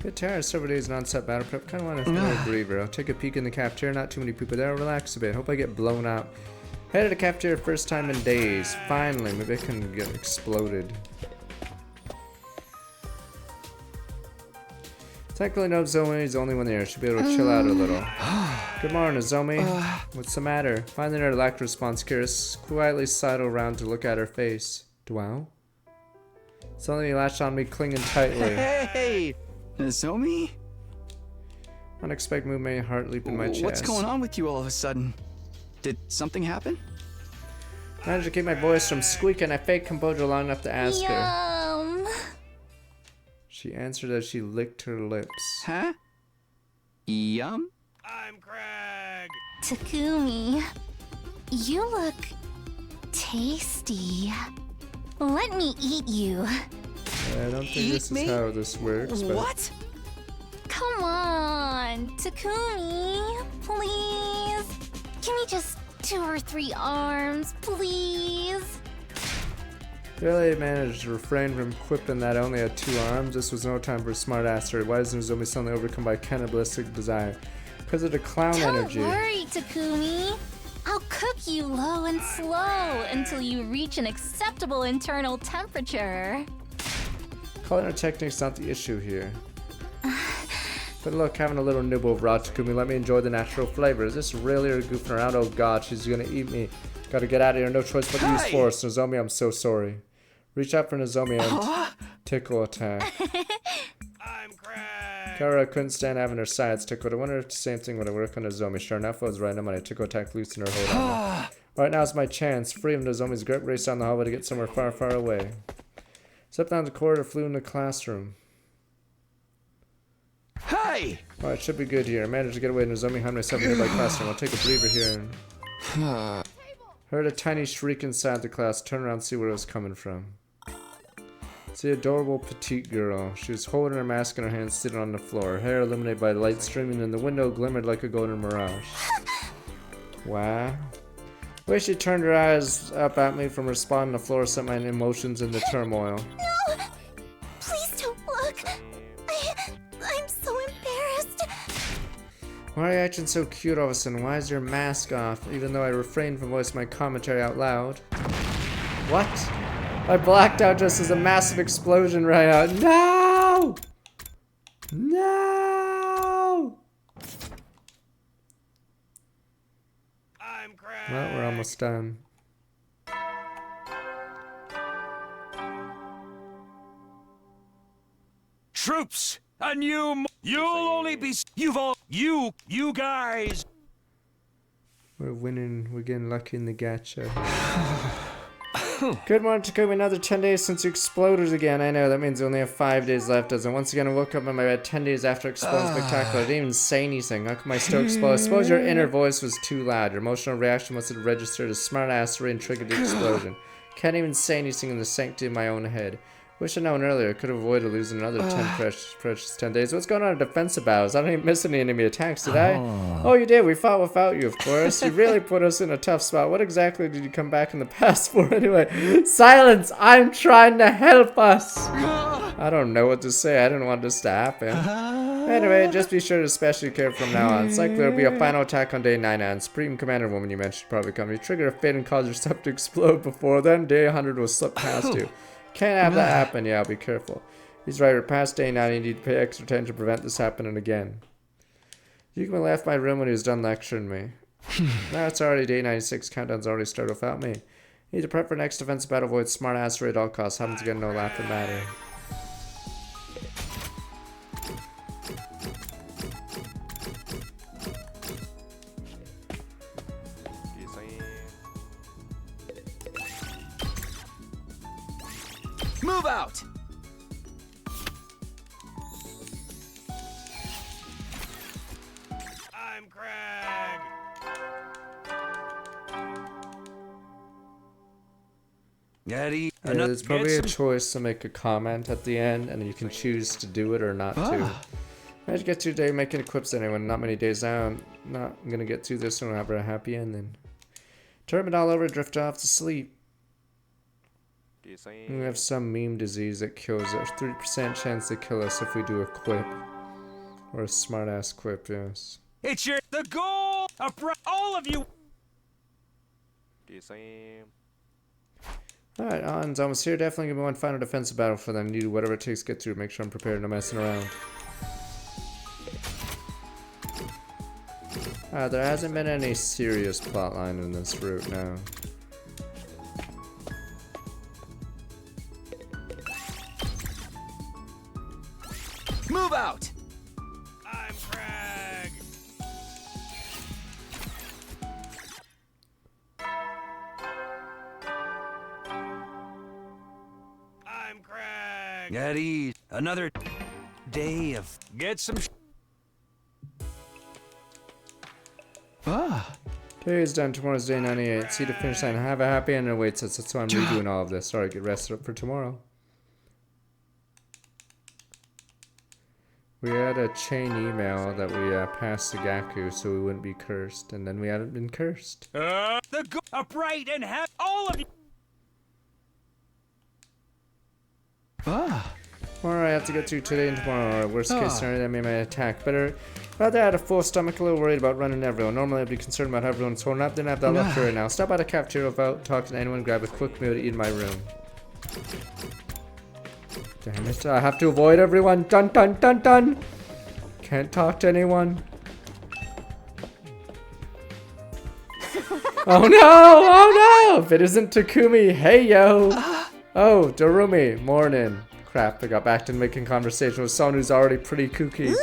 Bit tired, several days non-stop battle prep. Kinda want to throw a breather. I'll take a peek in the cafeteria. Not too many people there. Relax a bit. Hope I get blown up. Headed to the cafeteria first time in days. Finally, maybe I can get exploded. Technically, no, Nozomi's the only one there. Should be able to chill out a little. Good morning, Nozomi. What's the matter? Finding her lack of response, Kira quietly sidled around to look at her face. Wow. Suddenly he latched on me, clinging tightly. Hey! Nozomi? Unexpected move made heart leap in my chest. What's going on with you all of a sudden? Did something happen? Managed to keep my voice from squeaking. I faked composure long enough to ask her. Yum. She answered as she licked her lips. Huh? Yum? I'm Craig. Takumi, you look tasty. Let me eat you. I don't think this is how this works, but... What? Come on, Takumi, please. Give me just 2 or 3 arms, please. Barely managed to refrain from quipping that I only had 2 arms. This was no time for a smart assery. Why is Nozomi suddenly overcome by cannibalistic desire? Because of the clown energy. Don't worry, Takumi. I'll cook you low and slow until you reach an acceptable internal temperature. Culinary technique's not the issue here. But look, having a little nibble of raw Takumi, let me enjoy the natural flavor. Is this really her goofing around? Oh god, she's gonna eat me. Gotta get out of here, no choice but to use force. Nozomi, I'm so sorry. Reach out for Nozomi and tickle attack. I'm Craig. Kara couldn't stand having her sides tickled. I wonder if the same thing would work on Nozomi. Sure enough, I was right. I'm gonna tickle attack loosen her hold on me. Right now's my chance. Free of Nozomi's grip, race down the hallway to get somewhere far, far away. Stepped down the corridor, flew in the classroom. Hey! Alright, should be good here. I managed to get away. Nozomi behind myself in the nearby classroom. I'll take a breather here and... Heard a tiny shriek inside the class. Turned around to see where it was coming from. It's the adorable petite girl. She was holding her mask in her hand, sitting on the floor. Her hair illuminated by light streaming in the window glimmered like a golden mirage. Wow. The way she turned her eyes up at me from her spot on the floor sent my emotions into turmoil. No! Please don't look. I'm so embarrassed. Why are you acting so cute all of a sudden? Why is your mask off? Even though I refrained from voicing my commentary out loud. What? I blacked out just as a massive explosion rang out. No! No! I'm Craig. Well, we're almost done. Troops, a new. You'll only be. You guys. We're winning. We're getting lucky in the gacha. Good morning, Takumi. Another 10 days since you exploded again. I know, that means you only have 5 days left, doesn't it? Once again, I woke up in my bed 10 days after exploding spectacular. I didn't even say anything. How come my stroke exploded? I suppose your inner voice was too loud. Your emotional reaction must have registered a smart-ass and triggered the explosion. Can't even say anything in the sanctity of my own head. Wish I'd known earlier. I could have avoided losing another 10 precious 10 days. What's going on in defensive battles? I didn't miss any enemy attacks, did I? Oh, you did. We fought without you, of course. You really put us in a tough spot. What exactly did you come back in the past for anyway? Silence! I'm trying to help us! I don't know what to say. I didn't want this to happen. Anyway, just be sure to especially care from now on. It's likely there'll be a final attack on day 9, and Supreme Commander woman you mentioned probably come. You trigger a fate and cause yourself to explode before then. Day 100 will slip past you. Can't have that happen. Yeah, be careful. He's right. We're past day 9. You need to pay extra attention to prevent this happening again. Yukima left my room when he was done lecturing me. Now it's already day 96. Countdown's already started without me. Need to prep for next defensive battle. Avoid smart ass at all costs. Happens again, no laughing matter. Move out! I'm Craig. Eddie, there's probably a choice to make a comment at the end, and you can choose to do it or not to. How'd you get through your day making equips anyone? Not many days now. I'm gonna get through this and have a happy ending. Turn it all over, drift off to sleep. We have some meme disease that kills us. 3% chance to kill us if we do a quip. Or a smart ass quip, yes. It's the goal! All of you! Alright, On's almost here. Definitely gonna be one final defensive battle for them. Need to do whatever it takes to get through. Make sure I'm prepared, no messing around. There hasn't been any serious plotline in this route now. Move out! I'm Craig. I'm Craig. Eddie, another day of... Get some... Today's done. Tomorrow's day 98. See the finish line. Have a happy end awaits us. That's why I'm redoing all of this. Sorry, get rested up for tomorrow. We had a chain email that we passed to Gaku so we wouldn't be cursed, and then we hadn't been cursed. Upright and have all of you. Alright, I have to get through today and tomorrow. Worst case scenario, that made my attack better. Rather, I had a full stomach, a little worried about running everyone. Normally, I'd be concerned about how everyone's holding up. Didn't have that luxury right now. Stop by the cafeteria without talking to anyone. Grab a quick meal to eat in my room. Damn it, I have to avoid everyone. Dun dun dun dun. Can't talk to anyone. Oh no! Oh no! If it isn't Takumi, hey yo! Oh, Darumi, morning. Crap, I got back to making conversation with someone who's already pretty kooky.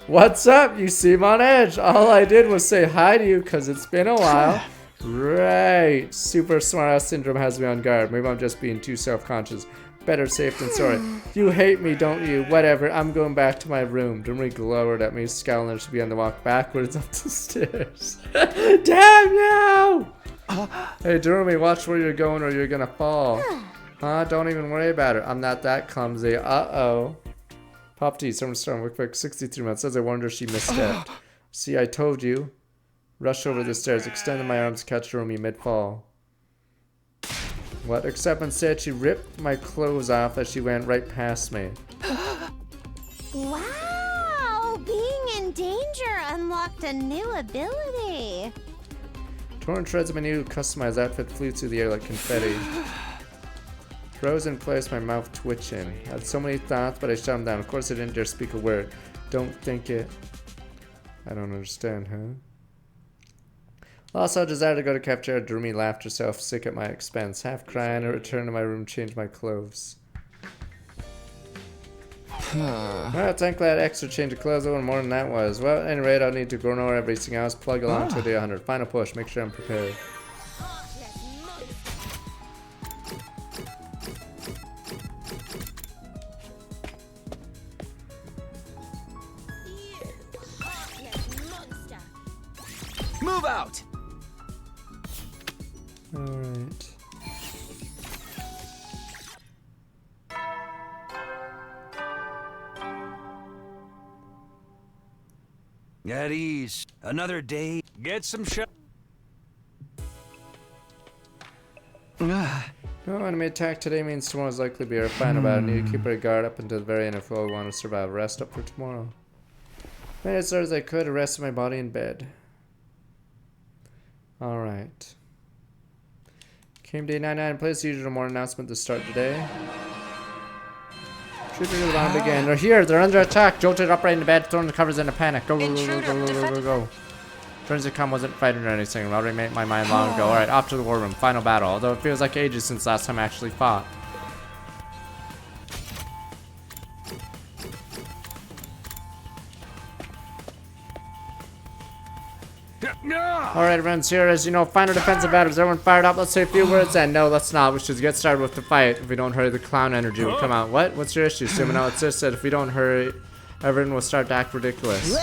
What's up? You seem on edge. All I did was say hi to you because it's been a while. Right. Super smartass syndrome has me on guard. Maybe I'm just being too self-conscious. Better safe than sorry. You hate me, don't you? Whatever, I'm going back to my room. Darumi glowered at me, scowling as she began to walk backwards up the stairs. Damn you! Hey, Darumi, watch where you're going or you're gonna fall. Huh? Don't even worry about it. I'm not that clumsy. Uh-oh. Pop T, Summer Storm, Wick 63 months. Says I wonder if she misstepped. See, I told you. Rush over the stairs, extended my arms to catch Darumi mid-fall. What? Except instead she ripped my clothes off as she went right past me. Wow! Being in danger unlocked a new ability. Torn shreds of my new customized outfit flew through the air like confetti. Froze in place, my mouth twitching. I had so many thoughts, but I shut them down. Of course I didn't dare speak a word. Don't think it. I don't understand, huh? Also, I desire to go to cafeteria. Darumi laughed herself sick at my expense. Half crying, I returned to my room, changed my clothes. Well, thankfully I had extra change of clothes, one more than that was. Well, at any rate, I'll need to go over everything else, plug along to day 100. Final push, make sure I'm prepared. Move out! Alright. At ease. Another day. Get some shot. No enemy attack today means tomorrow's likely to be our final battle. Need to keep our guard up until the very end if we want to survive. Rest up for tomorrow. Made as hard as I could, rested my body in bed. Alright. Came day 99 place usual more announcement to start today. Trooper to the bottom again. They're here, they're under attack. Jolted upright in the bed, throwing the covers in a panic. Go, go, go, go, go, go, go, go, go. Turns to come wasn't fighting or anything. I already made my mind long ago. Alright, off to the war room. Final battle. Although it feels like ages since last time I actually fought. Alright, everyone's here. As you know, final defensive battles. Everyone fired up. Let's say a few words and no, let's not. We should get started with the fight. If we don't hurry, the clown energy will come out. What? What's your issue? Sumino insists that if we don't hurry, everyone will start to act ridiculous.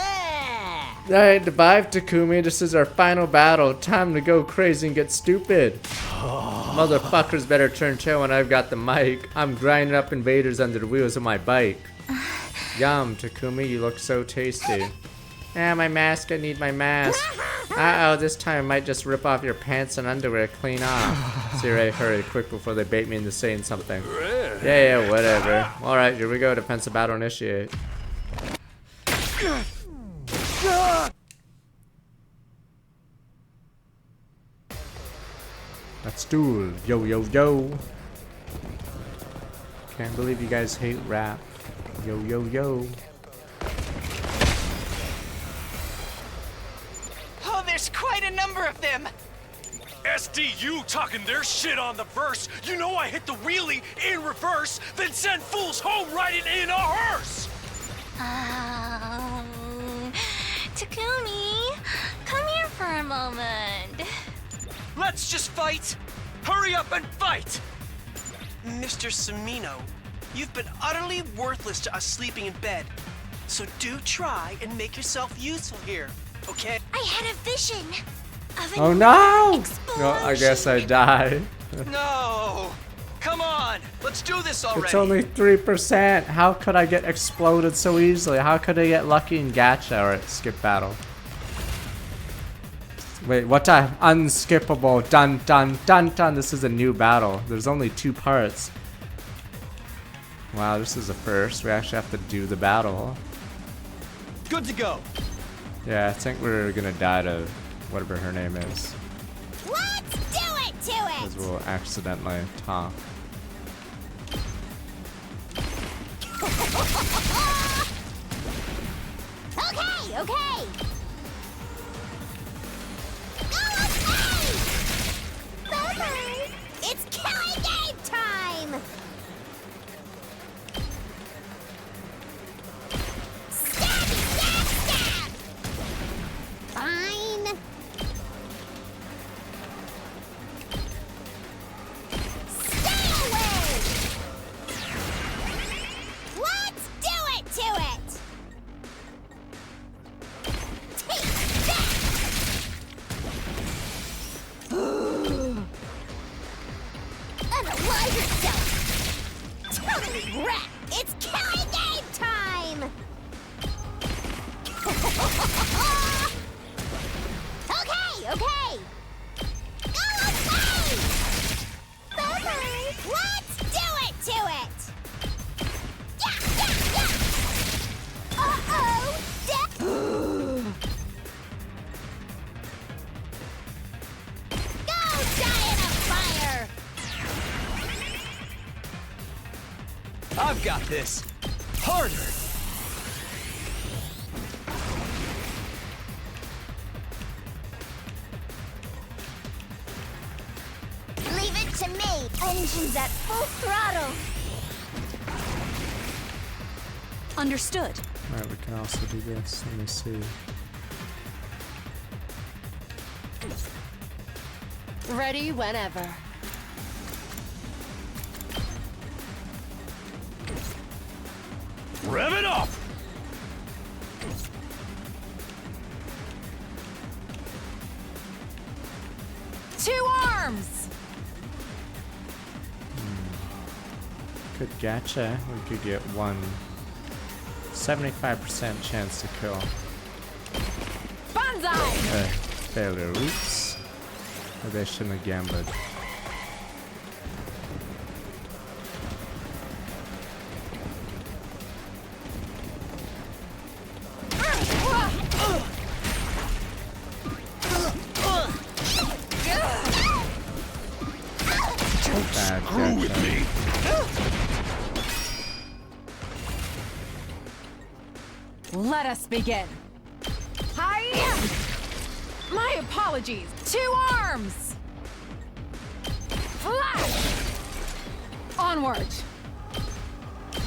Alright, Vive Takumi, this is our final battle. Time to go crazy and get stupid. Motherfuckers better turn tail when I've got the mic. I'm grinding up invaders under the wheels of my bike. Yum, Takumi, you look so tasty. Ah, my mask, I need my mask. Uh-oh, this time I might just rip off your pants and underwear clean off. Sirei, hurry, quick before they bait me into saying something. Yeah, whatever. Alright, here we go, defensive battle initiate. Let's duel. Yo, yo, yo. Can't believe you guys hate rap. Yo, yo, yo. Oh, there's quite a number of them. SDU talking their shit on the verse. You know I hit the wheelie in reverse, then send fools home riding in a hearse. Takumi, come here for a moment. Let's just fight. Hurry up and fight. Mr. Sumino, you've been utterly worthless to us sleeping in bed. So do try and make yourself useful here, okay? I had a vision of an Oh no! explosion. No, I guess I died. No! Come on! Let's do this already! It's only 3%. How could I get exploded so easily? How could I get lucky in gacha? Alright, skip battle. Wait, what time? Unskippable. Dun dun dun dun. This is a new battle. There's only 2 parts. Wow, this is a first. We actually have to do the battle. Good to go. Yeah, I think we're gonna die to whatever her name is. Let's do it to it! Because we'll accidentally talk. Okay, okay! Bye-bye! It's killing game time! Stab, stab, stab! Fine. Stay away! Let's do it to it! Take that! Unalive yourself! Totally wrecked! It's killing game time! Okay, okay! Go away! Bye-bye! Let's do it to it! Yeah, yeah, yeah! Uh-oh! Go die in a fire! I've got this. Harder. Leave it to me! Engines at full throttle! Understood. Alright, we can also do this. Let me see. Ready whenever. Rev it up! 2 arms! Good gotcha. We could get one 75% chance to kill. Banzai! Failure. Oops. Maybe I shouldn't have gambled. Screw with me. Let us begin. Hi! My apologies. 2 arms! Flash! Onward.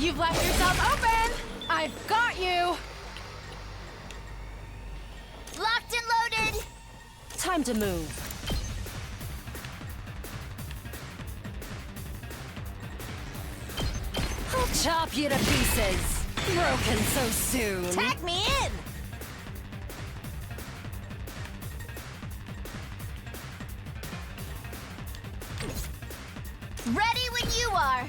You've left yourself open! I've got you! Locked and loaded! Time to move. I'll chop you to pieces. Broken so soon. Tag me in! Ready when you are!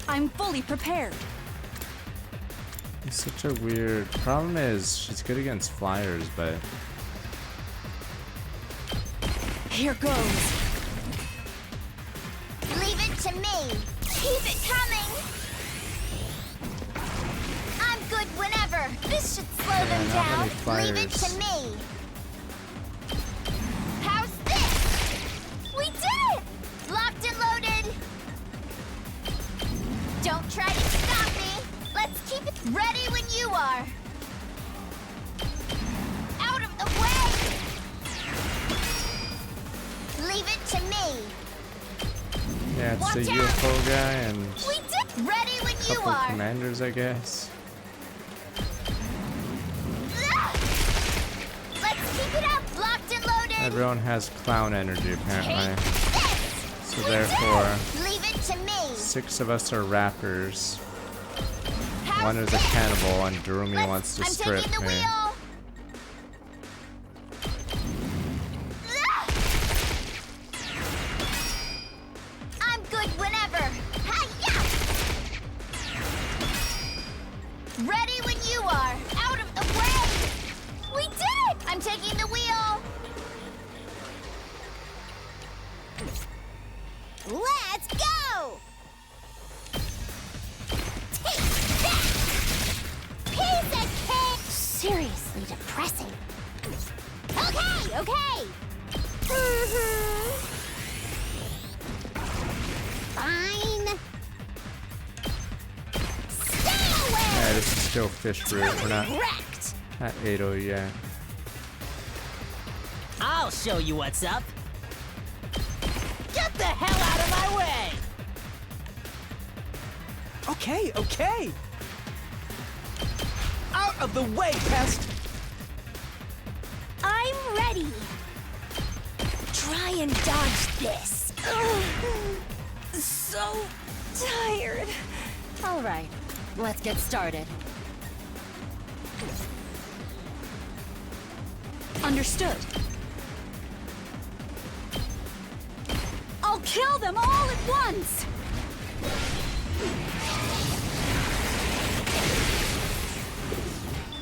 I'm fully prepared. It's such a weird problem is she's good against flyers, but Here goes. Leave it to me! Keep it coming! I'm good whenever! This should slow them not down! many Leave it flyers. to me! How's this? We did it! Locked and loaded! Don't try to stop me! Let's keep it ready when you are! Out of the way! Leave it to me! yeah, it's Watch a out! UFO guy and We did ready when a you couple are! commanders, I guess. Let's keep it up! Locked and loaded! Everyone has clown energy apparently. Take this! So therefore, Leave it to me! 6 of us are rappers. How's One is a this? cannibal and Durumi wants to I'm strip taking the me. wheel! I'm good whenever! Hi-ya! Ready when you are! Out of the way! We did it! I'm taking the wheel! Let's go! Take that! Piece of cake! Seriously depressing. Okay, okay! Fine. Stay away! Yeah, this is still fish root. We're not Correct! at 8-0 yet. I'll show you what's up. Get the hell out of my way! Okay, okay. Out of the way, pest! I'm ready. Try and dodge this. So tired. All right, let's get started. Understood. I'll kill them all at once!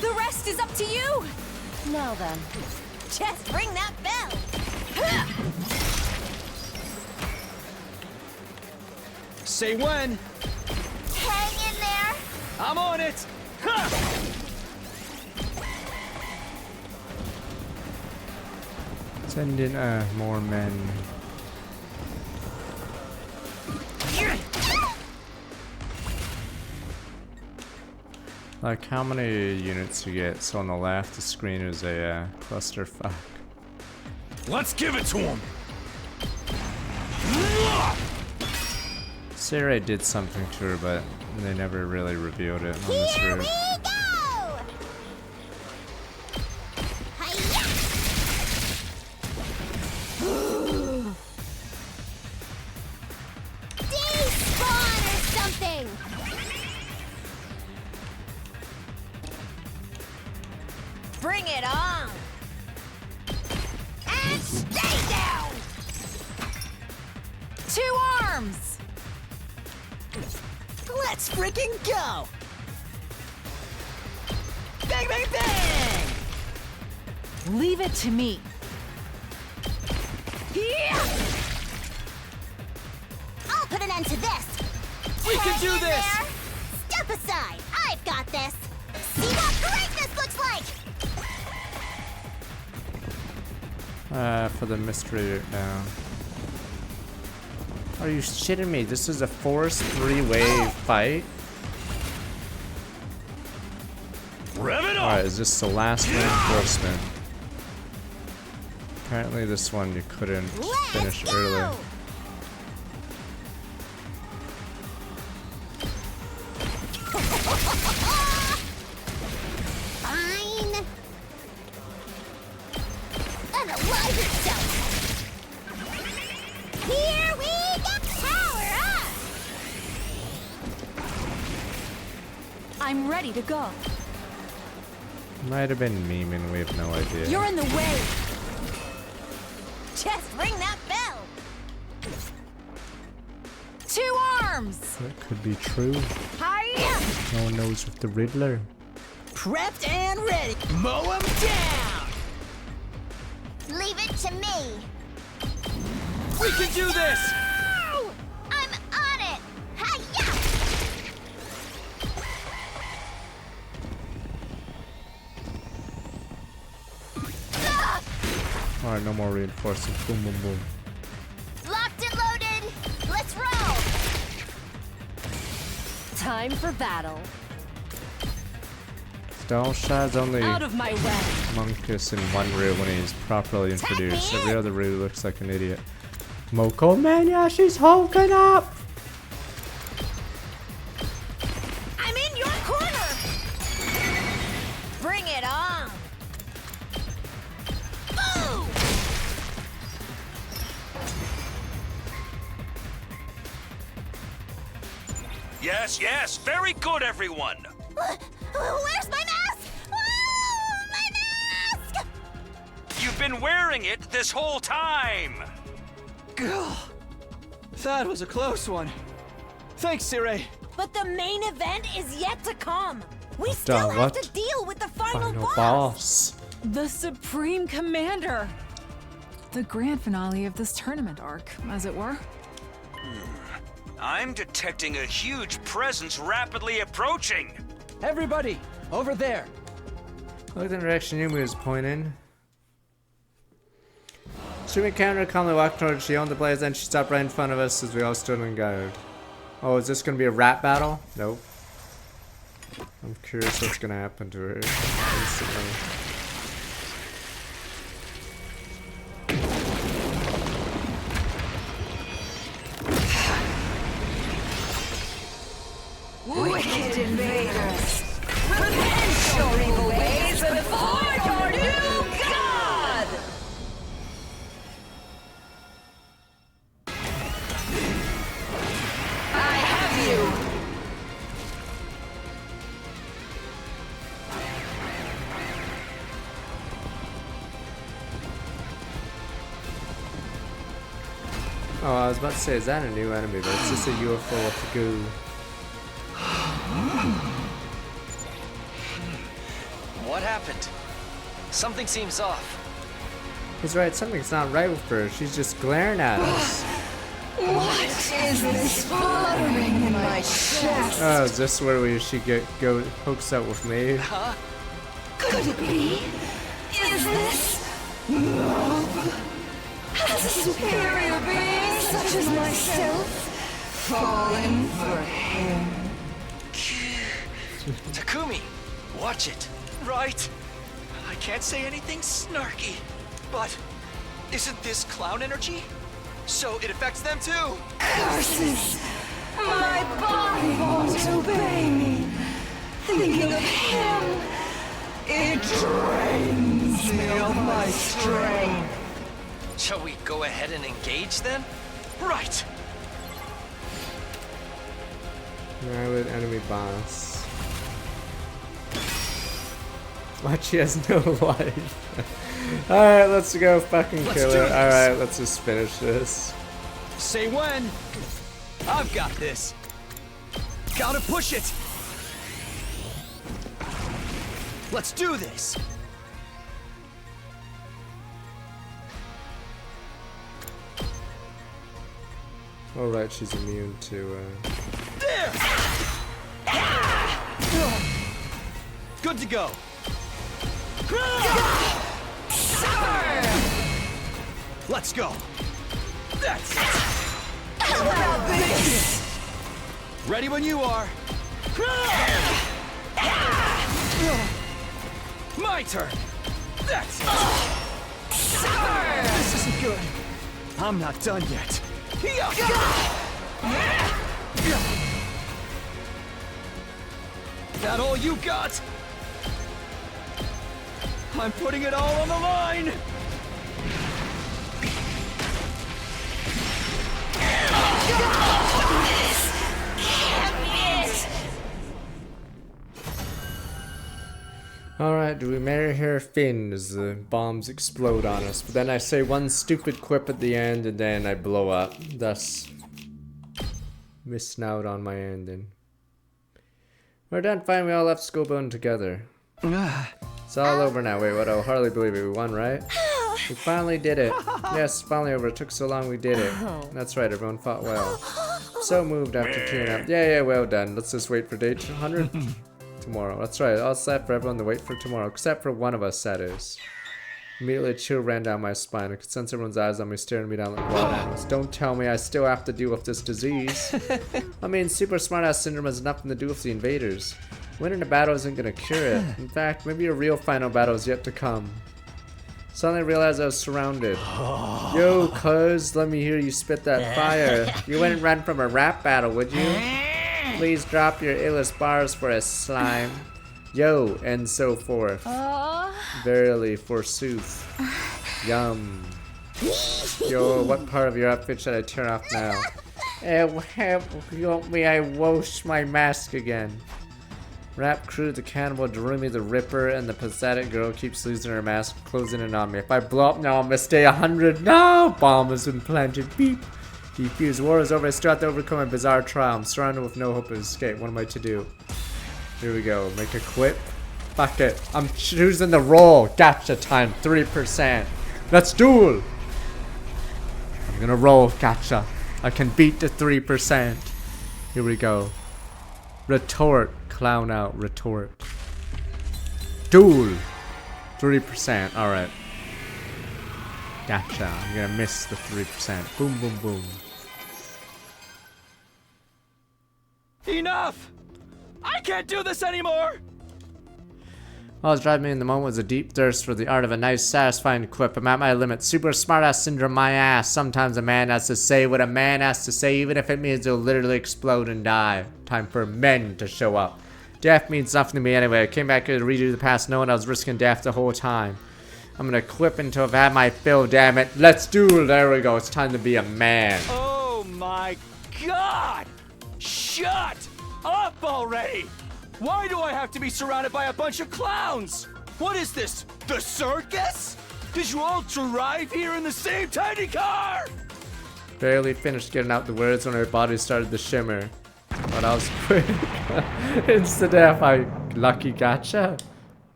The rest is up to you! Now then. Just ring that bell. Say when. Hang in there. I'm on it. Ha! Send in more men. Like how many units you get? So on the left, the screen is a clusterfuck. Let's give it to him. Sarah did something to her, but they never really revealed it on this Here route. we go. Hi-ya! Despawn or something. Bring it on! And stay down! 2 arms! Let's freaking go! Bang, bang, bang! Leave it to me. Yeah! I'll put an end to this. We can do this! There. Step aside. I've got this. See what greatness looks like. For the mystery now. Are you shitting me? This is a force 3-way fight? Rev it up! Alright, is this the last reinforcement? Apparently this one you couldn't finish earlier. Fine. Unalive itself. Here we go. Power up. I'm ready to go. Might have been memeing, we have no idea. You're in the way. Just ring that bell! 2 arms! That could be true. Hiya! No one knows with the Riddler. Prepped and ready. Mow 'em down! Leave it to me. We can do this! I'm on it. Hi-ya! Alright, no more reinforcing. Boom, boom, boom. Locked and loaded. Let's roll. Time for battle. Stalshad's only Out of my way. Monkus in one room when he's properly introduced. Every other room looks like an idiot. Moko Mania, she's hulking up! I'm in your corner! Bring it on! Boom! Yes, yes, very good, everyone. Where's my mask? My mask! You've been wearing it this whole time. That was a close one. Thanks, Sire. But the main event is yet to come. We still have what? to deal with the final boss. boss. The Supreme Commander! The grand finale of this tournament arc, as it were. I'm detecting a huge presence rapidly approaching. Everybody, over there. Look at the direction Yumi was pointing. Shumi counter calmly walked towards she owned the blaze, then she stopped right in front of us as we all stood on guard. Oh, is this gonna be a rap battle? Nope. I'm curious what's gonna happen to her instantly. Wicked invaders! Repent your evil ways before your new god! I have you! Oh, I was about to say, is that a new enemy? But it's just a UFO with goo. What happened? Something seems off. He's right, something's not right with her. She's just glaring at us. What is this fluttering in my chest? Oh, is this where she go hooks up with me? Huh? Could it be? Is this love? Has a superior being such as myself fallen for him? Takumi, watch it. Right. I can't say anything snarky, but isn't this clown energy? So it affects them too. Curses! My body won't obey me. Thinking of him, it drains me of my strength. Shall we go ahead and engage then? Right. Island enemy boss. Machi has no life. Alright, let's go fucking kill her. Alright, let's just finish this. Say when. I've got this. Gotta push it. Let's do this. Alright, she's immune to There. Good to go. Let's go. That's it. How about this? Ready when you are. My turn. That's it. This isn't good. I'm not done yet. That all you got? I'm putting it all on the line! Alright, do we marry her, Finn, as the bombs explode on us? But then I say one stupid quip at the end and then I blow up, thus missing out on my ending. We're done fine, we all left Skullbone together. It's all over now. Wait, what? I'll hardly believe it. We won, right? We finally did it. Yes, finally over. It took so long, we did it. That's right, everyone fought well. So moved after tuning up. Yeah, well done. Let's just wait for day 200 tomorrow. That's right, all set for everyone to wait for tomorrow, except for one of us, that is. Immediately a chill ran down my spine. I could sense everyone's eyes on me, staring me down like wild animals. Don't tell me I still have to deal with this disease. I mean, super smartass syndrome has nothing to do with the invaders. Winning a battle isn't gonna cure it. In fact, maybe a real final battle is yet to come. Suddenly I realized I was surrounded. Yo, cuz, let me hear you spit that fire. You wouldn't run from a rap battle, would you? Please drop your illest bars for us, slime. Yo, and so forth. Verily, forsooth. Yum. Yo, what part of your outfit should I tear off now? Help me, I wash my mask again. Rap Crew, the cannibal, Darumi the Ripper, and the pathetic girl keeps losing her mask, closing in on me. If I blow up now, I'm gonna stay 100. No! Bomb has been planted. Beep. Defuse. War is over. I still have to overcome my bizarre trial. I'm surrounded with no hope of escape. What am I to do? Here we go. Make a quip. Fuck it. I'm choosing the roll. Gotcha time. 3%. Let's duel. I'm gonna roll. Gotcha. I can beat the 3%. Here we go. Retort. Clown out. Retort. Duel. 3%. Alright. Gotcha. I'm gonna miss the 3%. Boom, boom, boom. Enough! I can't do this anymore! What was driving me in the moment was a deep thirst for the art of a nice, satisfying quip. I'm at my limit. Super smartass syndrome, my ass. Sometimes a man has to say what a man has to say, even if it means he'll literally explode and die. Time for men to show up. Death means nothing to me anyway. I came back here to redo the past knowing I was risking death the whole time. I'm gonna quip until I've had my fill, damn it. Let's duel. There we go. It's time to be a man. Oh my god! Shut up already! Why do I have to be surrounded by a bunch of clowns? What is this? The circus? Did you all drive here in the same tiny car? Barely finished getting out the words when her body started to shimmer. But I was quick. Insta death. I lucky gotcha.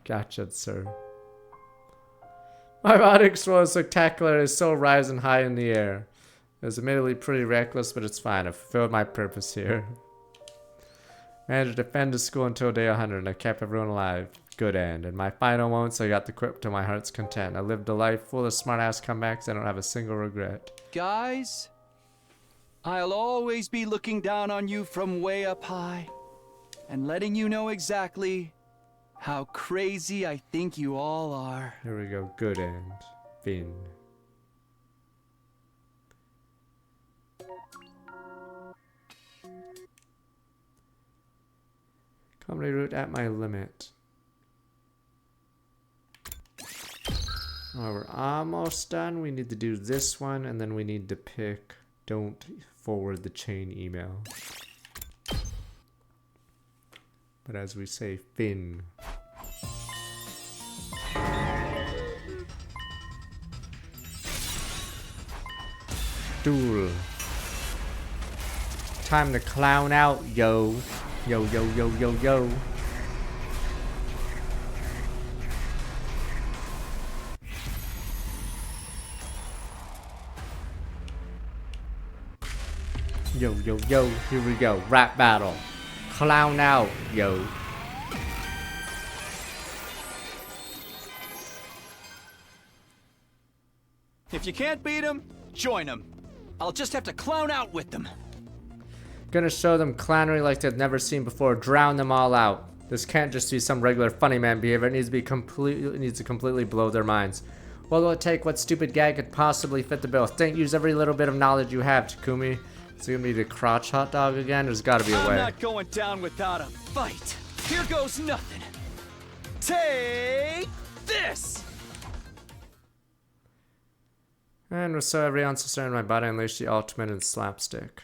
Gotcha, sir. My body exploded spectacular. It's still rising high in the air. It was admittedly pretty reckless, but it's fine. I fulfilled my purpose here. Managed to defend the school until day 100, and I kept everyone alive. Good end. In my final moments, I got the quip to my heart's content. I lived a life full of smart-ass comebacks. I don't have a single regret. Guys, I'll always be looking down on you from way up high and letting you know exactly how crazy I think you all are. Here we go. Good end. Finn. Comedy route at my limit. Oh, we're almost done. We need to do this one, and then we need to pick don't forward the chain email. But as we say, Finn. stool. Time to clown out, yo. Yo, yo, yo, yo, yo. Yo, yo, yo, here we go. Rap battle. Clown out, yo. If you can't beat them, join them. I'll just have to clown out with them. Gonna show them clownery like they've never seen before. Drown them all out. This can't just be some regular funny man behavior. It needs to completely blow their minds. What will it take? What stupid gag could possibly fit the bill? Think, use every little bit of knowledge you have, Takumi. It's gonna be the crotch hot dog again? There's gotta be a way. I'm not going down without a fight. Here goes nothing. Take this! And with so every ounce of strain in my body, I unleashed the ultimate in slapstick.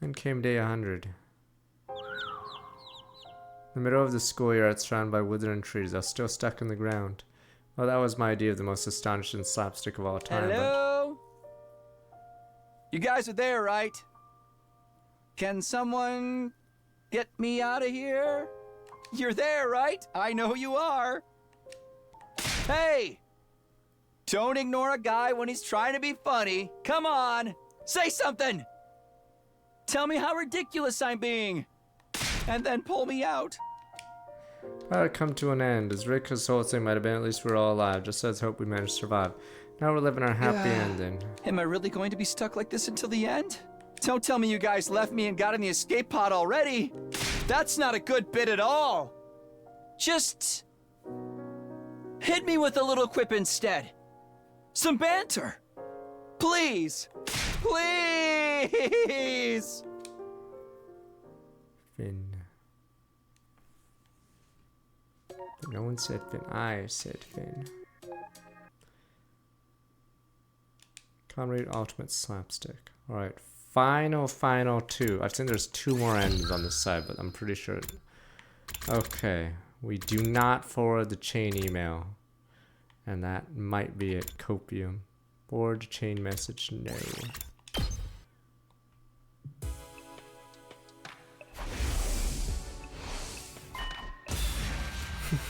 And came day 100. In the middle of the schoolyard, surrounded by withering trees, I was still stuck in the ground. Well, that was my idea of the most astonishing slapstick of all time. Hello? You guys are there, right? Can someone get me out of here? You're there, right? I know you are. Hey! Don't ignore a guy when he's trying to be funny. Come on! Say something! Tell me how ridiculous I'm being! And then pull me out. Well, it come to an end. As Rika's whole thing might have been, at least we're all alive. Just let's hope we managed to survive. Now we're living our happy ending. Am I really going to be stuck like this until the end? Don't tell me you guys left me and got in the escape pod already. That's not a good bit at all. Just hit me with a little quip instead. Some banter. Please. Please. Finn. But no one said Finn. I said Finn. Comrade Ultimate Slapstick. Alright. Final two. I think there's 2 more ends on this side, but I'm pretty sure. Okay. We do not forward the chain email. And that might be it. Copium. Forward chain message. No.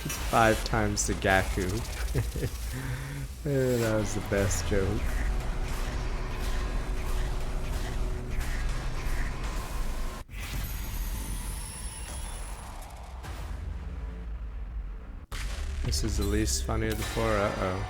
It's 5 times the Gaku. That was the best joke. This is the least funny of the 4. Uh-oh.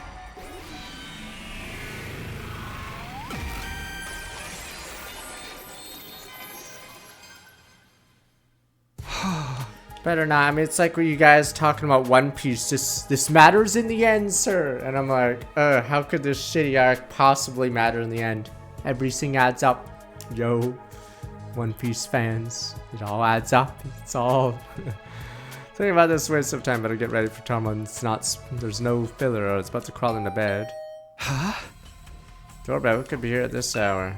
Better not. I mean, it's like where you guys talking about One Piece. This matters in the end, sir. And I'm like, how could this shitty arc possibly matter in the end? Everything adds up. Yo, One Piece fans. It all adds up. It's all... Thinking about this waste of time, better get ready for tomorrow. It's not... There's no filler or it's about to crawl into bed. Huh? Doorbell could be here at this hour.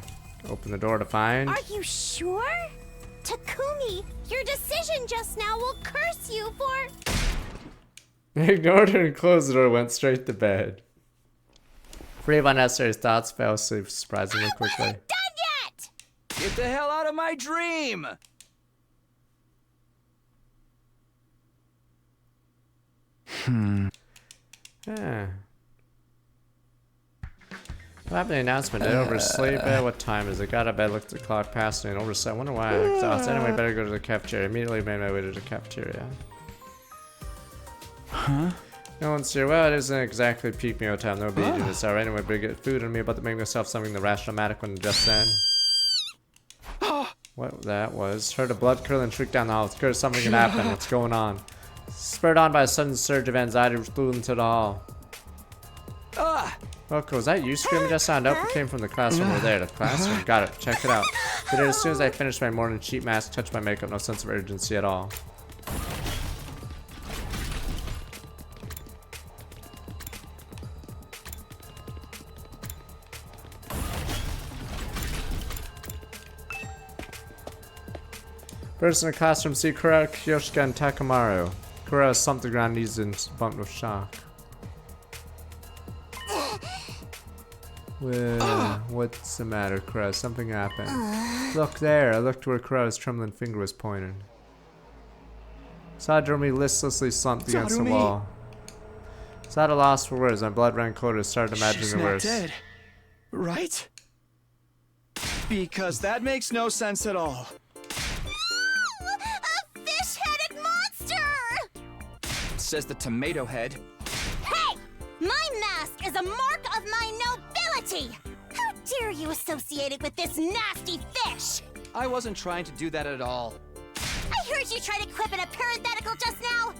Open the door to find... Are you sure? Takumi, your decision just now will curse you for... Ignored her and closed the door, went straight to bed. Free of unnecessary thoughts, fell asleep surprisingly quickly. Done yet! Get the hell out of my dream! Yeah. What happened to the announcement? Did I oversleep? What time is it? Got out of bed, looked at the clock, passed me, and overslept. Wonder why I'm exhausted. Anyway, better go to the cafeteria. Immediately made my way to the cafeteria. Huh? No one's here. Well, it isn't exactly peak meal time. No beat in this hour. Anyway, better get food on me, about to make myself something the rational-matic one just then. What that was. Heard a blood-curdling shriek down the hall. It's curious something can happen. What's going on? Spurred on by a sudden surge of anxiety, flew into the hall. Okay, was that you screaming just now? Nope, it came from the classroom over there. The classroom? Got it. Check it out. Did it as soon as I finished my morning sheet mask, touched my makeup, no sense of urgency at all. First in the classroom, see Kura, Kyoshika, and Takamaru. Kura slumped the ground, knees and bumped with shock. Well, what's the matter, Cruz? Something happened. Look there. I looked where Cruz's trembling finger was pointing. Saw Jeremy listlessly slumped against the wall. Saw at a loss for words. My blood ran cold. I started imagining She's the not worst. dead, right? Because that makes no sense at all. A fish-headed monster! Says the tomato head. Hey! My mask is a mark of my nobility! How dare you associate it with this nasty fish? I wasn't trying to do that at all. I heard you try to quip in a parenthetical just now!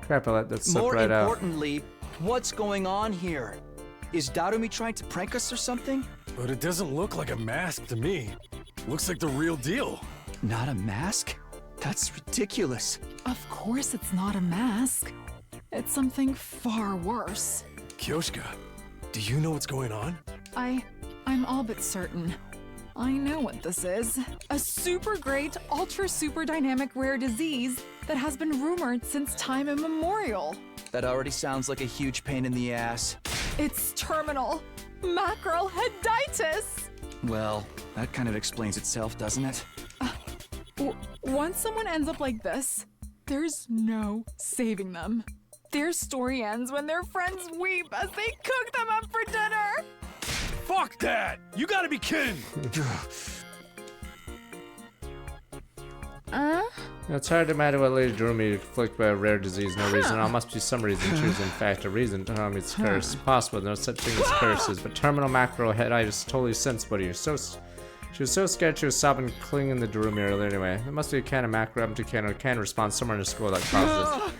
Crap, I let that slip More right out. importantly, what's going on here? Is Darumi trying to prank us or something? But it doesn't look like a mask to me. Looks like the real deal. Not a mask? That's ridiculous. Of course it's not a mask. It's something far worse. Kyoshka, do you know what's going on? I'm all but certain. I know what this is. A super great, ultra super dynamic rare disease that has been rumored since time immemorial. That already sounds like a huge pain in the ass. It's terminal macroheditis. Well, that kind of explains itself, doesn't it? Once someone ends up like this, there's no saving them. Their story ends when their friends weep as they cook them up for dinner. Fuck that! You gotta be kidding! It's hard to imagine what Lady Jeremy afflicted by a rare disease, no reason. There must be some reason she was in fact a reason to harm its curse. Possible, no such thing as curses, but terminal macroheditis totally sensible to you. She was so scared she was sobbing, clinging to Jeremy earlier anyway. There must be a can of macro empty can or can response somewhere in the school that causes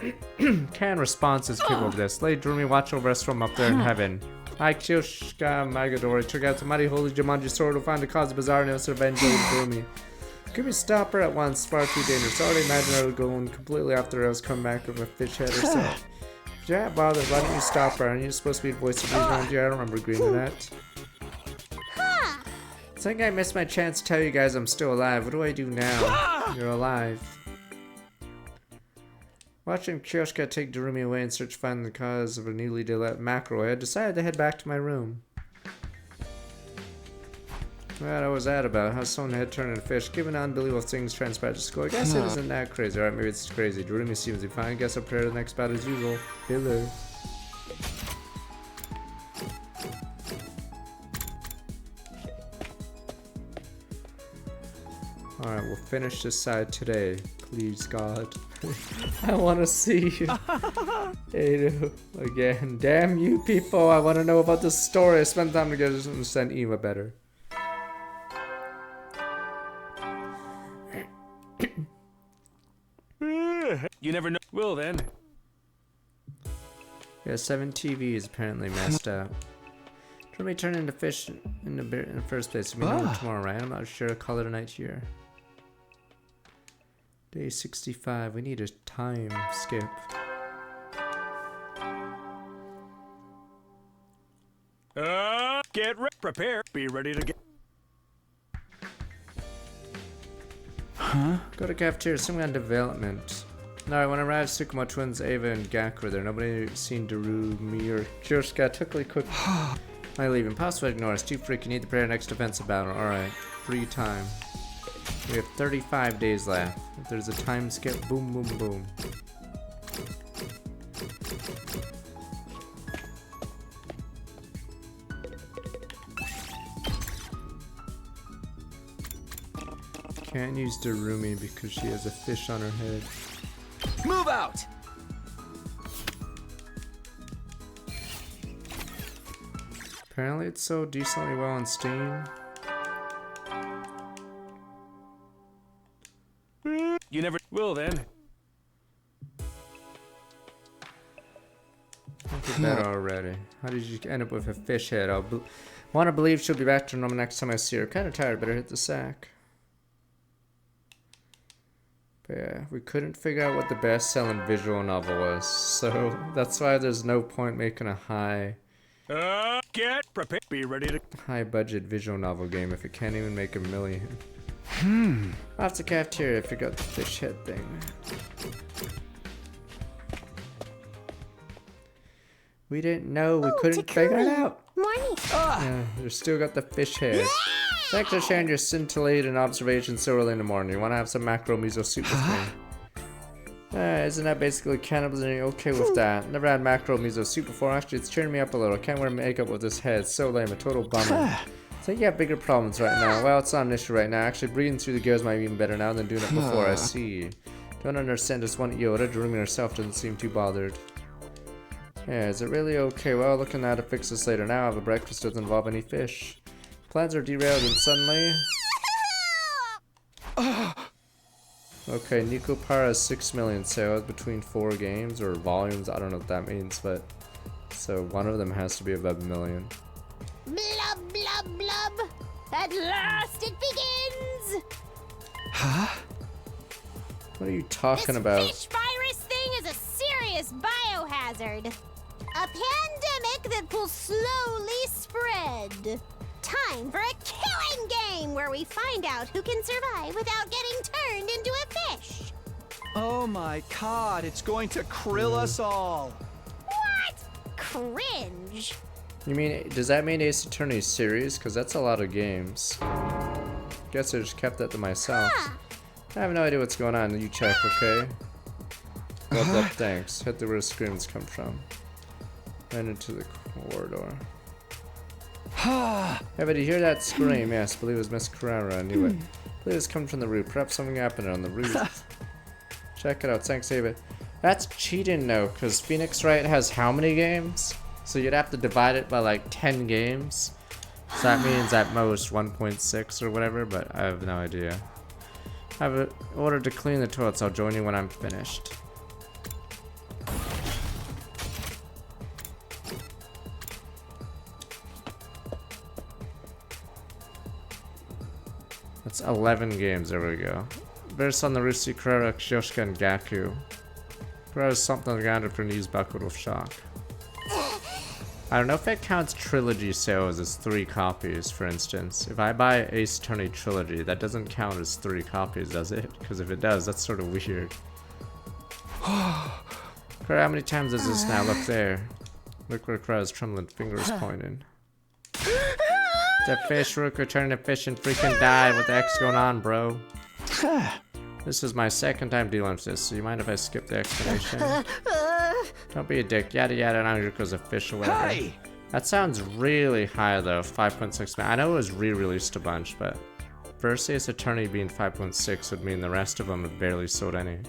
this. Can response is capable of this. Lady Jeremy, watch over us from up there in heaven. I, Kyoshka Magadori, took out the mighty holy Jumanji sword to find the cause of bizarreness and avenge Lady Jeremy. Could we stop her at once? Far too dangerous. I already imagine her going completely off the rails, coming back with a fish head herself. If you're not bothered, why don't you stop her? Aren't you supposed to be the voice of reason around here? I don't remember agreeing to that. I think I missed my chance to tell you guys I'm still alive. What do I do now? You're alive. Watching Kyoshka take Darumi away in search to find the cause of a newly developed macro, I decided to head back to my room. What was that about? How someone had turned into fish, given unbelievable things transpired at school. I guess it isn't that crazy. Alright, maybe it's crazy. Darumi seems to be fine. I guess I'll prepare the next battle as usual. Hello. Alright, we'll finish this side today. Please, God. I want to see Edo again. Damn you people. I want to know about the story. I spent time together to understand Eva better. You never know. Well then. Yeah, 7 TV is apparently messed up. Let me turn into fish in the first place. We know tomorrow, right? I'm not sure. Call it a night here. Day 65. We need a time skip. Get ready. Prepare. Be ready to get. Go to cafeteria. Some kind of development. Alright, when I arrived, Tsukumo twins Ava and Gak were there. Nobody seen Darumi or Kyoshka. Took a quick. My leave. Impossible to ignore. It's too freaky. Need to prepare next defensive battle. Alright. Free time. We have 35 days left. If there's a time skip, boom, boom, boom. Can't use Darumi because she has a fish on her head. Move out! Apparently it's so decently well on Steam. You never will then. Look at that already. How did you end up with a fish head? I want to believe she'll be back to normal next time I see her. Kind of tired, better hit the sack. But yeah, we couldn't figure out what the best-selling visual novel was, so that's why there's no point making a Get prepared. Be ready to. high-budget visual novel game if it can't even make $1 million. Off the cafeteria, I forgot the fish head thing. We didn't know. We couldn't figure it out. Morning. Yeah, you still got the fish head. Thanks for sharing your scintillating observations so early in the morning. You want to have some macro miso soup with me? Isn't that basically cannibalism? Okay with that. Never had macro miso soup before. Actually, it's cheering me up a little. Can't wear makeup with this head. So lame. A total bummer. So you got bigger problems right now. Well, it's not an issue right now. Actually, breathing through the gears might be even better now than doing it before. I see. Don't understand this one Yoda. Dreaming herself doesn't seem too bothered. Yeah, is it really okay? Well, looking at how to fix this later now. Have a breakfast doesn't involve any fish. Plans are derailed and suddenly... Okay, Nico Para has 6 million sales between 4 games or volumes. I don't know what that means, but... So one of them has to be above a million. Blub, blub, blub. At last it begins. Huh? What are you talking about? This fish virus thing is a serious biohazard. A pandemic that will slowly spread. Time for a killing game where we find out who can survive without getting turned into a fish. Oh my god, it's going to krill us all. What? Cringe. You mean, does that mean Ace Attorney series? Because that's a lot of games. Guess I just kept that to myself. I have no idea what's going on. You check, okay? Well, up, thanks. Head to where the screams come from. Right into the corridor. Yeah, but you hear that scream? Yes, I believe it was Miss Carrera. I knew it. I believe it's coming from the roof. Perhaps something happened on the roof. Check it out. Thanks, David. That's cheating, though, because Phoenix Wright has how many games? So you'd have to divide it by like 10 games. So that means at most 1.6 or whatever, but I have no idea. I have an order to clean the toilets. I'll join you when I'm finished. That's 11 games. There we go. There's on the Rusi, Kurara, Kyoshka, and Gaku. Kurara's something grounded for knees buckled with shock. I don't know if it counts trilogy sales as 3 copies, for instance. If I buy Ace Attorney Trilogy, that doesn't count as 3 copies, does it? Because if it does, that's sort of weird. Kurara, how many times is this now? Look there. Look where Kurara's trembling fingers pointing. The fish rook returning to fish and freaking die. What the heck's going on, bro? This is my second time dealing with this, so you mind if I skip the explanation? Don't be a dick. Yada yada. Naruko's a fish or whatever. Hey! That sounds really high though. 5.6 million. I know it was re-released a bunch, but first Ace Attorney being 5.6 would mean the rest of them have barely sold any.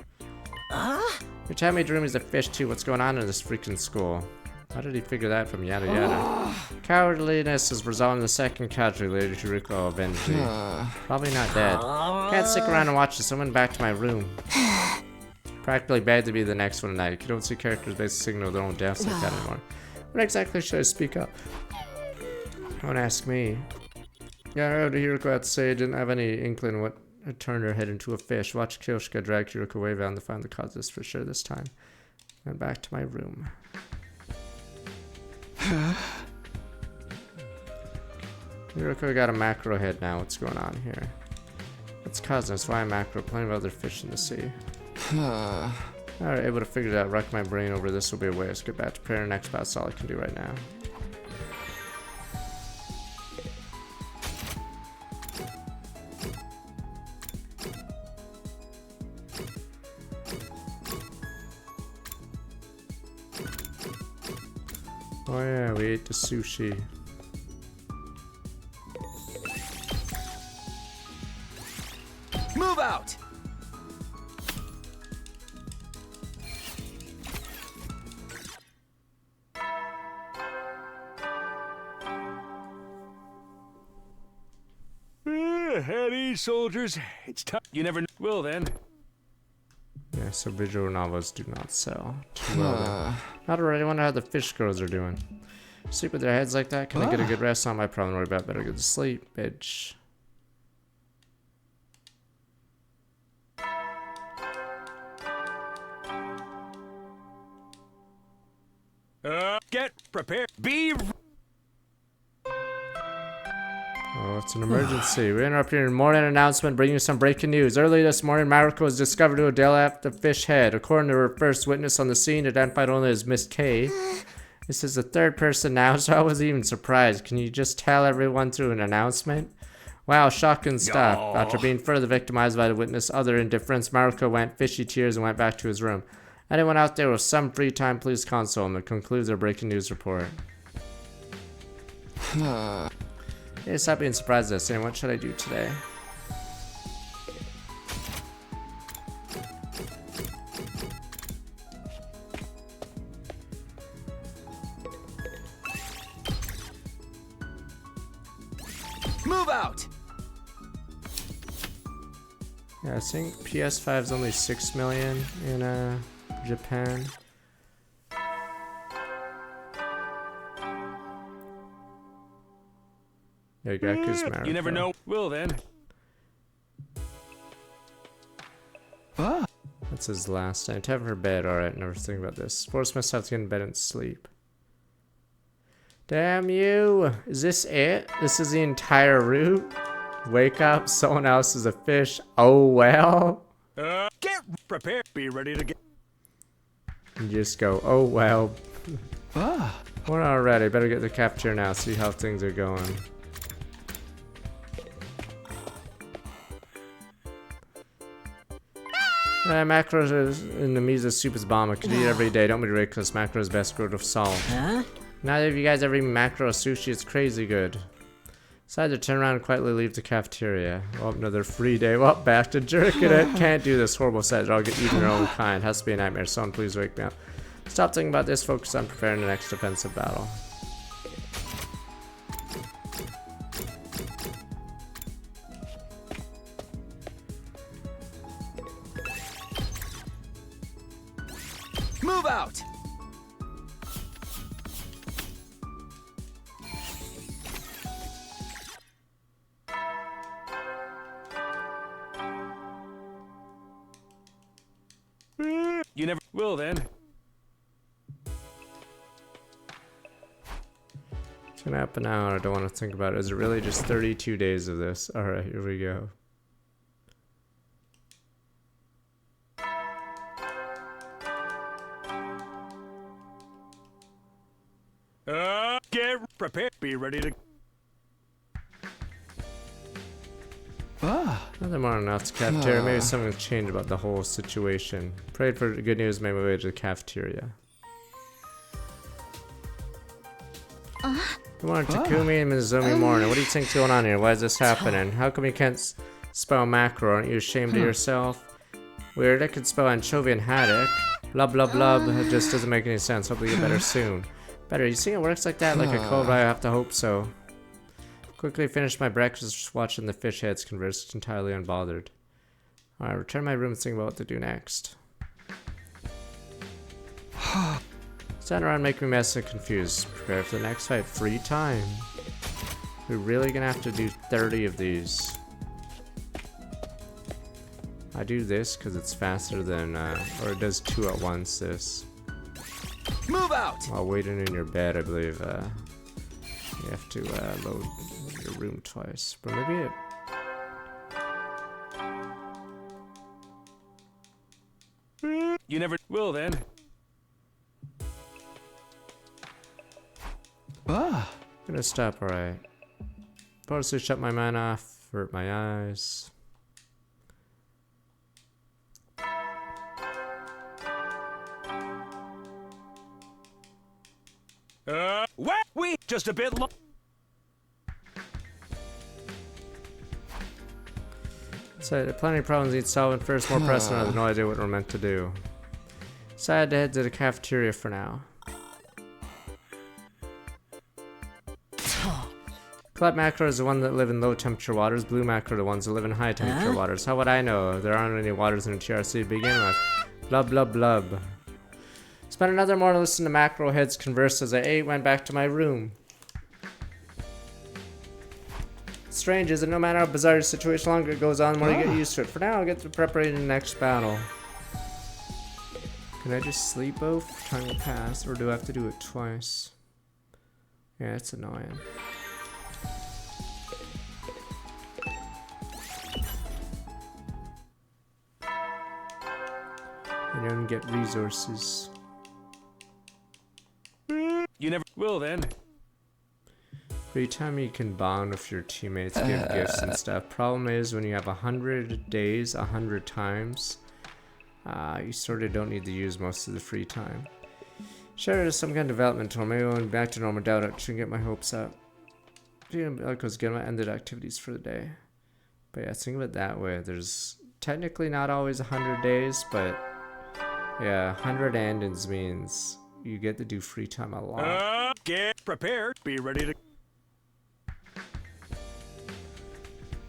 You're telling me Dreamy's a fish too. What's going on in this freaking school? How did he figure that from yada yada? Cowardliness is resolving the second casualty, Lady Chiriko eventually. Probably not dead. Can't stick around and watch this. I went back to my room. Practically bad to be the next one tonight. You don't see characters basically signal their own deaths like that anymore. When exactly should I speak up? Don't ask me. Yeah, I heard Hiroko had to say I didn't have any inkling what had turned her head into a fish. Watch Kyoshka drag Hiroko away down to find the cause of this for sure this time. Went back to my room. Hiroko got a macro head now. What's going on here? What's causing this? Why a macro? Plenty of other fish in the sea. Alright, able to figure it out. Wreck my brain over this will be a waste. Get back to prayer next, but that's all I can do right now. Oh yeah, we ate the sushi. Move out! At ease, soldiers. It's time. You never know. Well then. Yeah, so visual novels do not sell too well then. Not already. I wonder how the fish girls are doing. Sleep with their heads like that? Can I get a good rest? Not my problem. Worry about. Better get to sleep, bitch. Get prepared. Be. Oh, it's an emergency. We interrupt your morning announcement bringing you some breaking news. Early this morning, Mariko was discovered to have dealt the fish head. According to her first witness on the scene, identified only as Miss K, This is the third person now, so I wasn't even surprised. Can you just tell everyone through an announcement? Wow, shocking stuff. Yo. After being further victimized by the witness other indifference, Maruko went fishy tears and went back to his room. Anyone out there with some free time, please console him. It concludes our breaking news report. Yeah, stop being surprised at this. What should I do today? Move out! Yeah, I think PS5 is only 6 million in Japan. Yeah, Gaku's Maruko. You never know. Will then. That's his last time. Time for bed. Alright, never think about this. Force myself to get in bed and sleep. Damn you! Is this it? This is the entire route? Wake up, someone else is a fish. Oh well. Get prepared. Be ready to get. And just go, oh well. We're not ready. Better get to the cafeteria now, see how things are going. Macros in the Misa soup is bomb. I could eat every day. Don't be ridiculous. Macro is best growth of salt. Huh? Neither of you guys ever eat macro sushi. It's crazy good. Decided to turn around and quietly leave the cafeteria. Well, another free day. Well, back to jerking it. Can't do this. Horrible set. I'll get eaten your own kind. Has to be a nightmare. Someone please wake me up. Stop thinking about this. Focus on preparing the next defensive battle. Move out! You never will then. It's gonna happen now. I don't want to think about it. Is it really just 32 days of this? Alright, here we go. Get prepared. Be ready to. Nothing more enough to cafeteria. Maybe something changed about the whole situation. Prayed for good news, made my way to the cafeteria. Good morning, Takumi and Mizomi Morning. What do you think's going on here? Why is this happening? How come you can't spell macro? Aren't you ashamed of yourself? Weird, I could spell anchovy and haddock. Blah blah blah, it just doesn't make any sense. Hopefully get better soon. Better, you think it works like that? Like a code? I have to hope so. Quickly finished my breakfast, just watching the fish heads converse, entirely unbothered. Alright, return to my room and think about what to do next. Stand around making me mess and confused. Prepare for the next fight. Free time. We're really gonna have to do 30 of these. I do this because it's faster than, or it does 2 at once, this. Move out! While waiting in your bed, I believe, you have to, load your room twice. But maybe it... You never will then. I'm gonna stop, alright. Forcibly shut my mind off, hurt my eyes. We just a bit long. So, plenty of problems need solving first. More pressing, I have no idea what we're meant to do. Decided to head to the cafeteria for now. Club macro is the one that live in low temperature waters. Blue macro are the ones that live in high temperature waters. How would I know? There aren't any waters in the TRC to begin with. Blub blub blub. Spent another morning listening to macro heads converse as I ate, went back to my room. Strange is that no matter how bizarre the situation, the longer it goes on, the more you get used to it. For now, I'll get to preparing the next battle. Can I just sleep both? Time will pass, or do I have to do it twice? Yeah, that's annoying. I don't get resources. You Well then. Free time you can bond with your teammates, give gifts and stuff. Problem is when you have 100 days, 100 times, you sort of don't need to use most of the free time. Sure, there's some kind of development tool. Maybe going back to normal. Doubt it. Shouldn't get my hopes up. That goes good. I ended activities for the day. But yeah, think of it that way. There's technically not always 100 days, but yeah, 100 endings means you get to do free time a lot. Get prepared. Be ready to.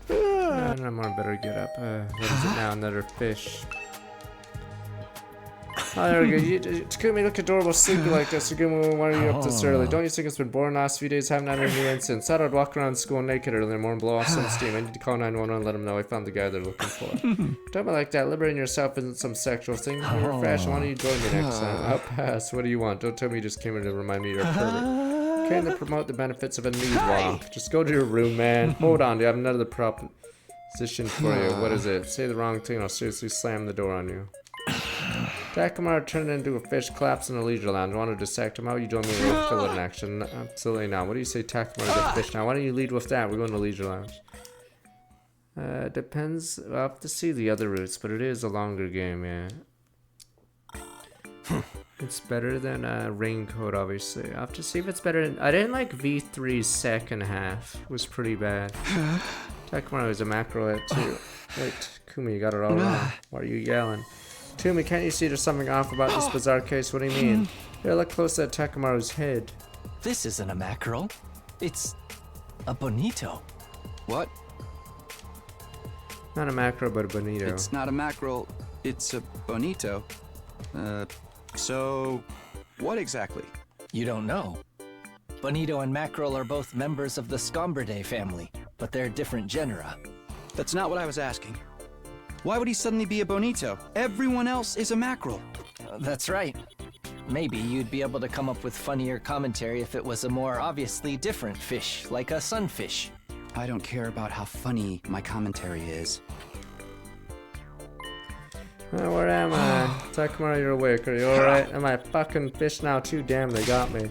And I'm gonna better get up. What is it now? Another fish. Oh, there we go. Takumi, look adorable, sleepy like this. Takumi, why are you up this early? Don't you think it's been boring last few days? Haven't had any new incidents. Thought I'd walk around school naked early in the morning, blow off some steam. I need to call 911 and let them know I found the guy they're looking for. Don't be like that. Liberating yourself isn't some sexual thing. You're fresh. Why don't you join me next time? I'll pass. What do you want? Don't tell me you just came in to remind me you're a pervert. Came to promote the benefits of a nude walk. Just go to your room, man. Hold on, do you have another proposition for you? What is it? Say the wrong thing, I'll seriously slam the door on you. Takamaru turned into a fish, collapsed in a leisure lounge. Want to dissect him out? You join me in a fill in action. Absolutely not. What do you say, Takamaru, the fish now? Why don't you lead with that? We're going to leisure lounge. Depends. I'll have to see the other routes, but it is a longer game, yeah. It's better than Raincoat, obviously. I'll have to see if it's better than... I didn't like V3's second half. It was pretty bad. Takamaru is a macro hit too. Wait, Kumi, you got it all wrong. Why are you yelling? Kumi, can't you see there's something off about this bizarre case? What do you mean? Here, look close at Takamaru's head. This isn't a mackerel. It's a bonito. What? Not a macro, but a bonito. It's not a mackerel. It's a bonito. So, what exactly? You don't know. Bonito and mackerel are both members of the Scombridae family, but they're different genera. That's not what I was asking. Why would he suddenly be a bonito? Everyone else is a mackerel. That's right. Maybe you'd be able to come up with funnier commentary if it was a more obviously different fish, like a sunfish. I don't care about how funny my commentary is. Where am I? Takamaru, you're awake. Are you alright? Am I a fucking fish now too? Damn, they got me.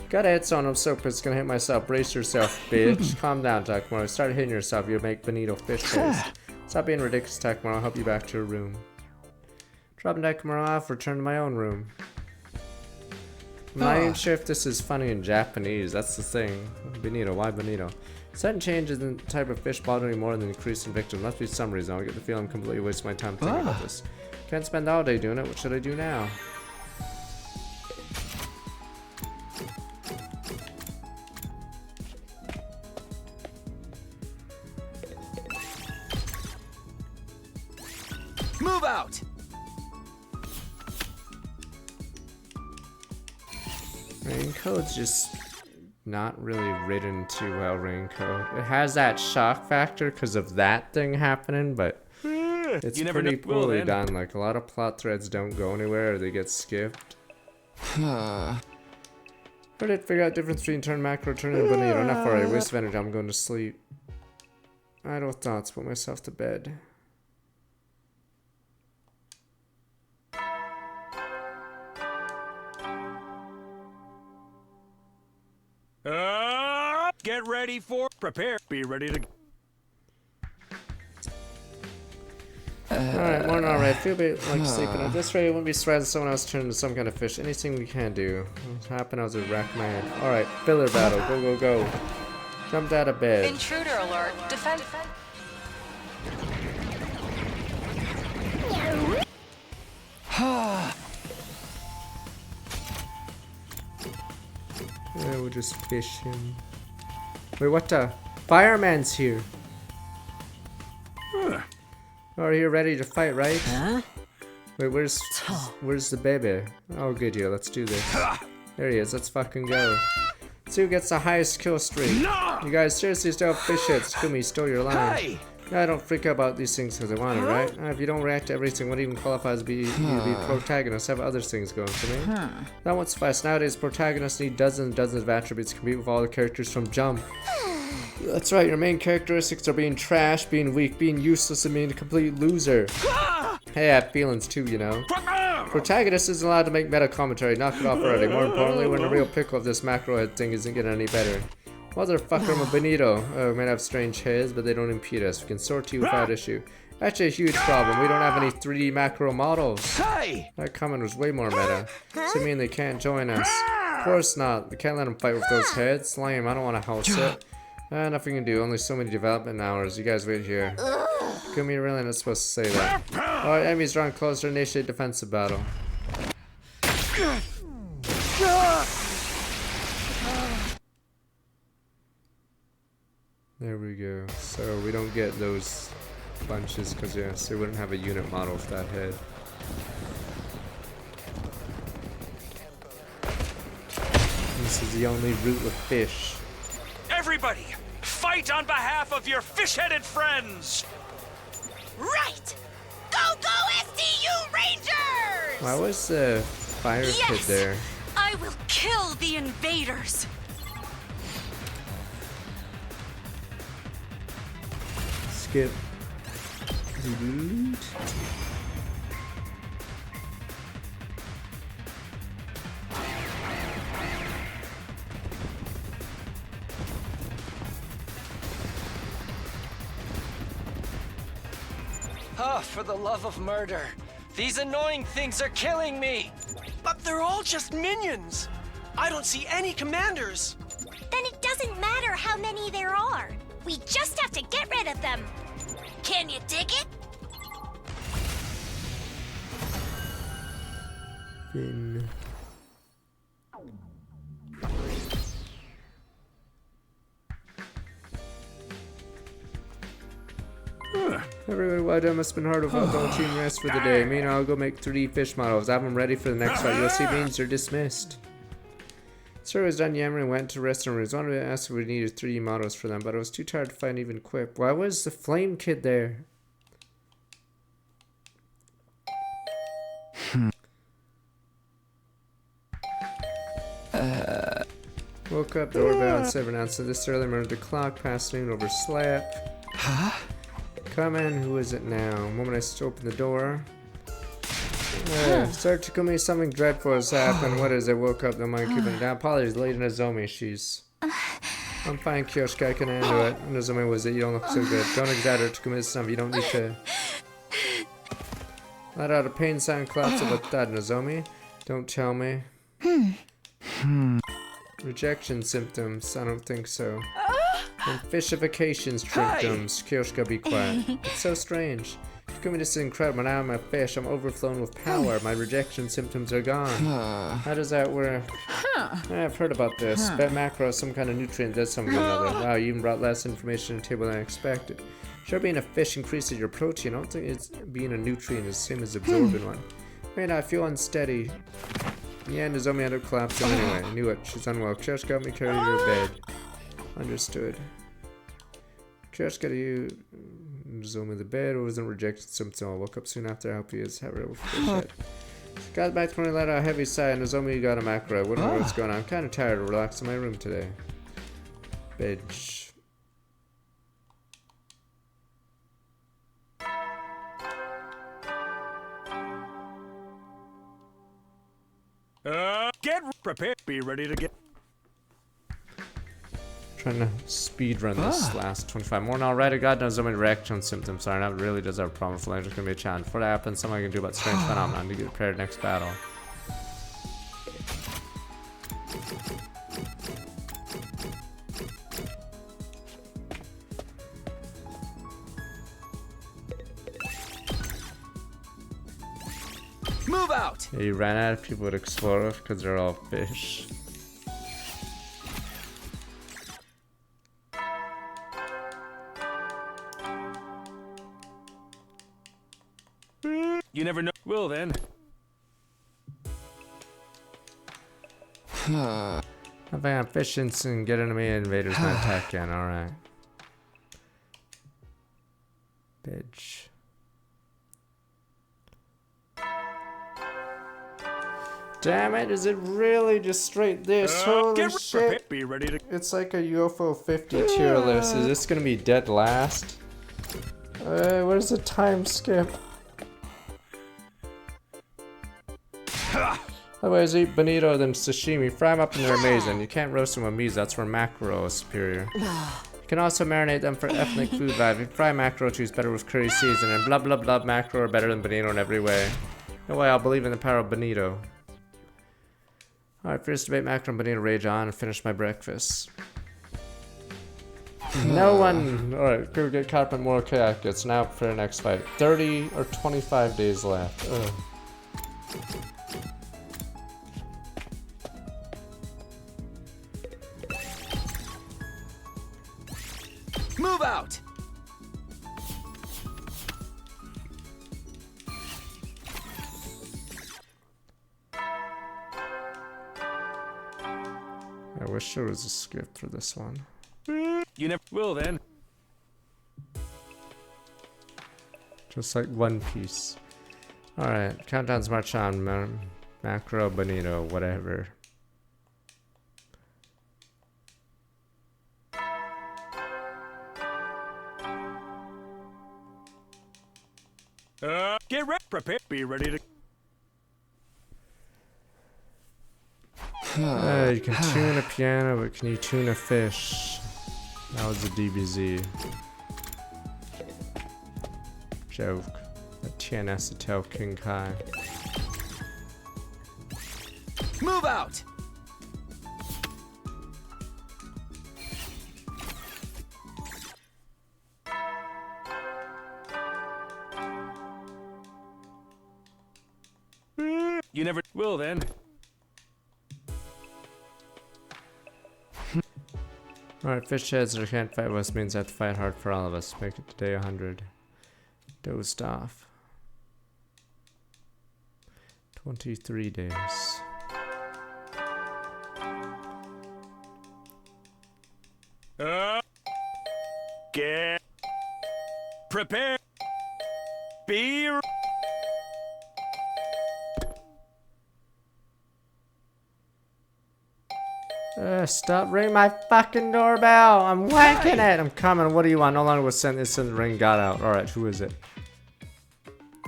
Gotta hit someone. I'm so pissed. Gonna hit myself. Brace yourself, bitch. Calm down, Takamaru. Start hitting yourself. You'll make bonito fish face. Stop being ridiculous, Takamaru. I'll help you back to your room. Dropping Takamaru off. Return to my own room. I'm not even sure if this is funny in Japanese. That's the thing. Bonito. Why bonito? Sudden changes in the type of fish bother me more than increase in victims. Must be some reason. I get the feeling I'm completely wasting my time thinking about this. Can't spend all day doing it. What should I do now? Move out! Raincoat's just not really written too well, Raincoat. It has that shock factor because of that thing happening, but it's pretty poorly done. Like, a lot of plot threads don't go anywhere or they get skipped. I did figure out the difference between turn macro, turn and bonito. Enough already. Waste of energy. I'm going to sleep. Idle thoughts. Put myself to bed. Get ready for... Prepare. Be ready to... Alright, morning alright. Feel a bit like sleeping. At this rate, it wouldn't be surprised if someone else turned into some kind of fish. Anything we can do. What's happened? I was a wreck man. Alright, filler battle. Go, go, go. Jumped out of bed. Intruder alert. Defend. Yeah, we'll just fish him. Wait, what the? Fireman's here. Are you ready to fight, right? Huh? Wait, where's the baby? Oh, good, yeah, let's do this. There he is, let's fucking go. See who gets the highest kill streak. You guys seriously still have fish hits. Kumi stole your line. Hey! I don't freak out about these things because I want it, right? If you don't react to everything, what even qualifies you to be protagonist? Have other things going for me. That won't suffice. Nowadays, protagonists need dozens and dozens of attributes to compete with all the characters from Jump. That's right, your main characteristics are being trash, being weak, being useless, and being a complete loser. Hey, I have feelings too, you know. Protagonist isn't allowed to make meta commentary. Knock it off already. More importantly, we're in a real pickle if this macro head thing isn't getting any better. Motherfucker, I'm a Benito. Oh, we might have strange heads, but they don't impede us. We can sort to you without issue. Actually, a huge problem. We don't have any 3D macro models. That comment was way more meta. Does it mean they can't join us? Of course not. We can't let them fight with those heads. Lame, I don't want to house it. Nothing we can do. Only so many development hours. You guys wait here. Takumi, really not supposed to say that. Alright, enemies drawn closer. Initiate defensive battle. There we go. So we don't get those bunches because yes, they wouldn't have a unit model with that head. This is the only route with fish. Everybody, fight on behalf of your fish-headed friends! Right! Go, go, SDU Rangers! Why was the fire kid there? I will kill the invaders! Skip. Oh, for the love of murder. These annoying things are killing me! But they're all just minions. I don't see any commanders. Then it doesn't matter how many there are. We just have to get rid of them. Can you dig it? Fin. Everybody, well done. Must have been hard without don't team rest for the day. Meanwhile, I'll go make 3D fish models. I have them ready for the next fight. You'll see means they're dismissed. Sir was done yammering and went to restroom rooms. Wanted to ask if we needed 3D models for them, but I was too tired to find even Quip. Why was the flame kid there? Woke up, doorbell at 7 ounces. This early remembered the clock past noon overslept. Huh? Come in, who is it now? The moment I open the door. Sir Takumi, something dreadful has happened. What is it? Woke up, the mind keeping it down. Apologies, Lady Nozomi. She's. I'm fine, Kyoshika, I can handle it. Nozomi, was it? You don't look so good. Don't exaggerate, Takumi. It's enough. You don't need to. Let out a pain sound, collapse about that, Nozomi. Don't tell me. Rejection symptoms. I don't think so. And fishification symptoms. Kyoshika, be quiet. It's so strange. Takumi, this is incredible. Now I'm a fish. I'm overflowing with power. My rejection symptoms are gone. How does that work? I've heard about this. Bet macro is some kind of nutrient does something or another. Wow, you even brought less information to the table than I expected. Sure, being a fish increases your protein. I don't think it's being a nutrient is the same as absorbing one. Man, I feel unsteady. Yeah, Nozomi ended up collapsing anyway. I knew it. She's unwell. Kyoshika, help me carry her to bed. Understood. Kyoshika, got you. Nozomi the bed. It wasn't rejected symptom. I woke up soon after. I hope he is having a got back to when I let out a heavy sigh. Nozomi got a macro. I wouldn't know what's going on. I'm kind of tired. I'll relax in my room today. Bench. Get prepared. Be ready to get. Trying to speed run this last 25 more. Now, right, God knows so many reaction symptoms. Sorry, that really does have a problem. For just gonna be a challenge. Before that happens, something I can do about strange phenomenon to get prepared next battle. Move out! Yeah, you ran out of people to explore because they're all fish. You never know. Well then. I think I'm fishing and get enemy invaders might attack again. Alright. Bitch. Damn it, is it really just straight this? Holy shit. Be ready to. It's like a UFO 50 tier list. Is this gonna be dead last? Where's the time skip? Otherwise, eat bonito than sashimi. Fry them up and they're amazing. You can't roast them with miso. That's where mackerel is superior. You can also marinate them for ethnic food vibe. If you fry mackerel, choose better with curry season. And blah blah blah, mackerel are better than bonito in every way. No way, I'll believe in the power of bonito. Alright, first debate, mackerel and bonito rage on and finish my breakfast. No one. Alright, go get caught up in more kayak. It's now for the next fight. 30 or 25 days left. Ugh. Move out! I wish there was a skip for this one. You never will then. Just like One Piece. Alright, countdowns march on. Macro, bonito, whatever. Get ready, prepare, be ready to. You can tune a piano, but can you tune a fish? That was a DBZ joke. A TNS to tell King Kai. Move out! You never will then. Alright, fish heads that can't fight with us means I have to fight hard for all of us. Make it to day 100. Dozed off. 23 days. Get prepared. Be. Stop ringing my fucking doorbell. I'm wanking it. I'm coming. What do you want? No longer was sent. Instant ring got out. Alright, who is it?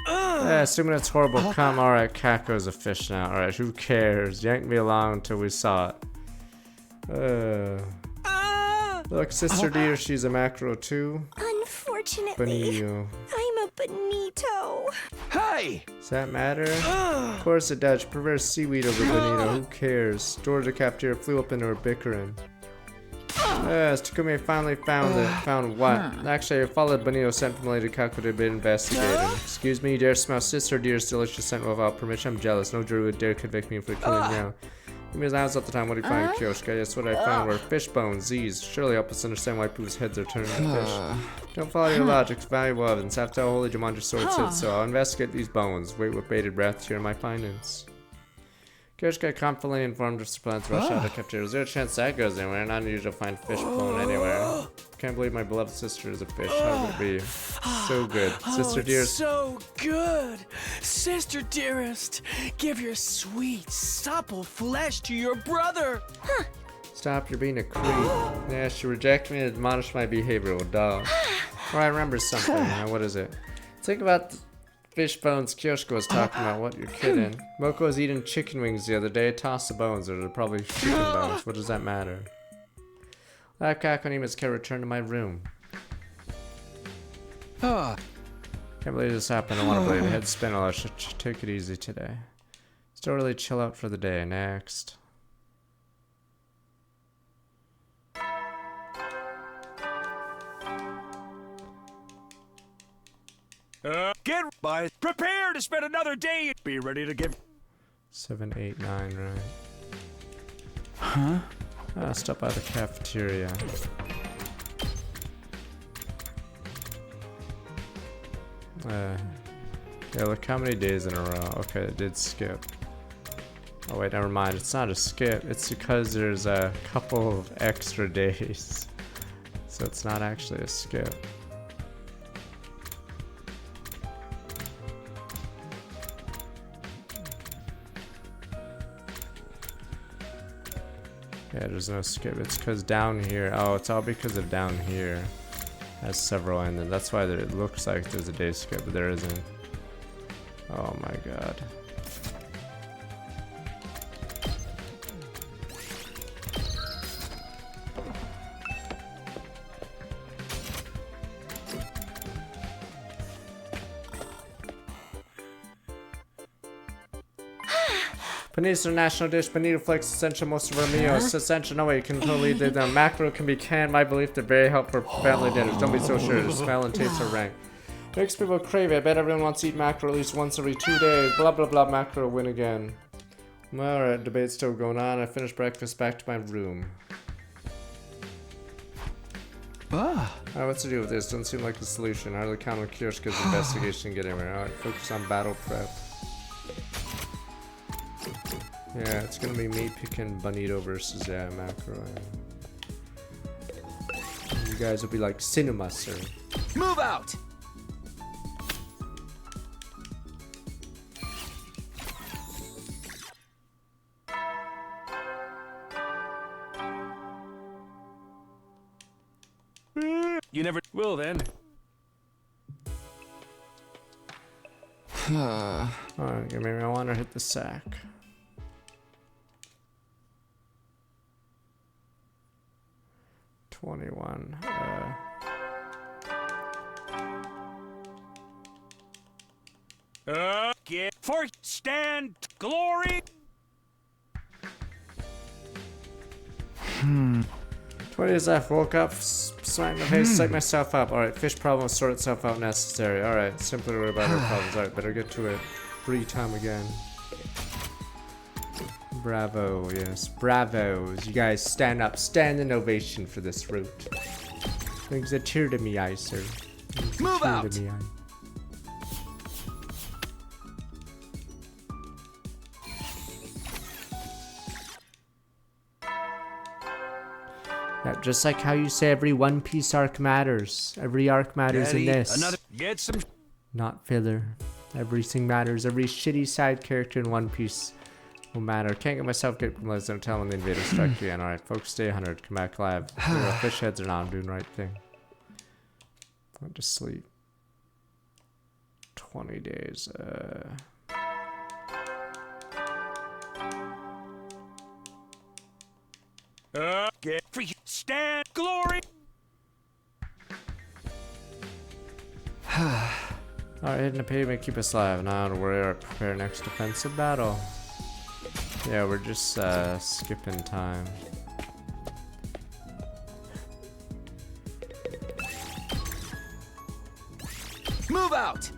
Assuming it's horrible. Come. Alright, Kako's a fish now. Alright, who cares? Yanked me along until we saw it. Look, Sister Deer, she's a macro too. Unfortunately, Bonito. I'm a bonito. Hey! Does that matter? Of course it does. She prefers seaweed over bonito. Who cares? Door to the cafeteria flew up into her bickering. Yes, Takumi finally found it. Found what? Actually, I followed bonito sent from Lady Kako to be investigating. Excuse me, you dare smell Sister Deer's delicious scent without permission? I'm jealous. No jury would dare convict me for killing now. Give me his eyes all the time. What do you find, Kyoshka? Yes, what I found were fish bones. These surely help us understand why people's heads are turning to fish. Don't follow your logic. It's valuable evidence. After all, Holy Jumanji sword said so. I'll investigate these bones. Wait with bated breath to hear my findings. Kyoshka confidently informed us to plan to rush out of the cafeteria. Is there a chance that goes anywhere? Not unusual to find fish bone anywhere. Can't believe my beloved sister is a fish. How would it be? So good. Sister Dearest. So good. Sister Dearest, give your sweet, supple flesh to your brother. Stop, you're being a creep. Yeah, she rejected me and admonished my behavior. Well, duh. Or I remember something. Now, what is it? Think about the fish bones Kyoshka was talking about. What, you're kidding? Moko was eating chicken wings the other day. Toss the bones. They're probably chicken bones. What does that matter? That Kakonima's can return to my room. Can't believe this happened. I want to believe it. Head spin. I should take it easy today. Still really chill out for the day. Next. Get by. Prepare to spend another day. Be ready to give. 7, 8, 9, right? Huh? Stop by the cafeteria. Yeah, look how many days in a row. Okay, it did skip. Oh wait, never mind. It's not a skip. It's because there's a couple of extra days. So it's not actually a skip. Yeah, there's no skip. It's because down here. Oh, it's all because of down here. Has several in it. That's why it looks like there's a day skip, but there isn't. Oh my god. Paninis are national dish. Bonito flakes essential most of our meals. Essential. No way, you can totally do them. Mackerel can be canned. My belief they're very helpful for family dinners. Don't be so sure. The smell and taste are rank. Makes people crave it. I bet everyone wants to eat mackerel at least once every 2 days. Blah blah blah. Mackerel win again. Alright, debate's still going on. I finished breakfast. Back to my room. Alright, what's to do with this? Doesn't seem like the solution. Hardly count on Kirishka's investigation get anywhere. Alright, focus on battle prep. Yeah, it's gonna be me picking Bonito versus Mackerel. You guys will be like cinema, sir. Move out! You never will then. Alright, give me marijuana, hit the sack. $21. Get for stand glory. 20 is left. Woke up, smacked my face, psyched myself up. Alright, fish problem will sort itself out necessary. Alright, simply worry about our problems. Alright, better get to it. Free time again. Bravo, yes. Bravos. You guys stand up. Stand ovation for this route. Brings a tear to me eye, sir. Move out! To me eye. Yeah, just like how you say every One Piece arc matters. Every arc matters in this. Get some. Not filler. Everything matters. Every shitty side character in One Piece will matter. Can't get myself get from don't tell when the invaders strike again. Alright, folks, stay 100. Come back live. Fish heads are not. I'm doing the right thing. Went to sleep. 20 days. Get free stand glory. Alright, hitting the pavement, keep us alive. Now to worry or prepare next defensive battle. Yeah, we're just skipping time. Move out!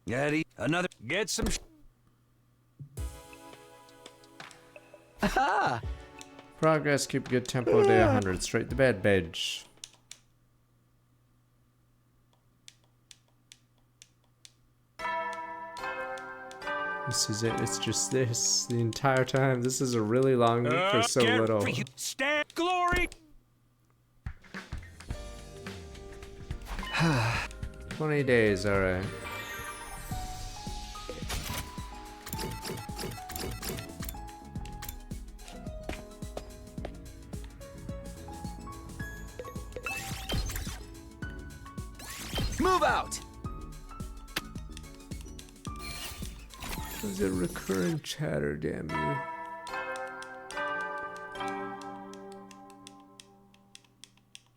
Eddie, another. Get some. Aha! Progress, keep a good tempo, day 100. Straight to bed, bedge. This is it. It's just this the entire time. This is a really long week for so little. Stand glory. 20 days, alright. Move out! There's a recurrent chatter, damn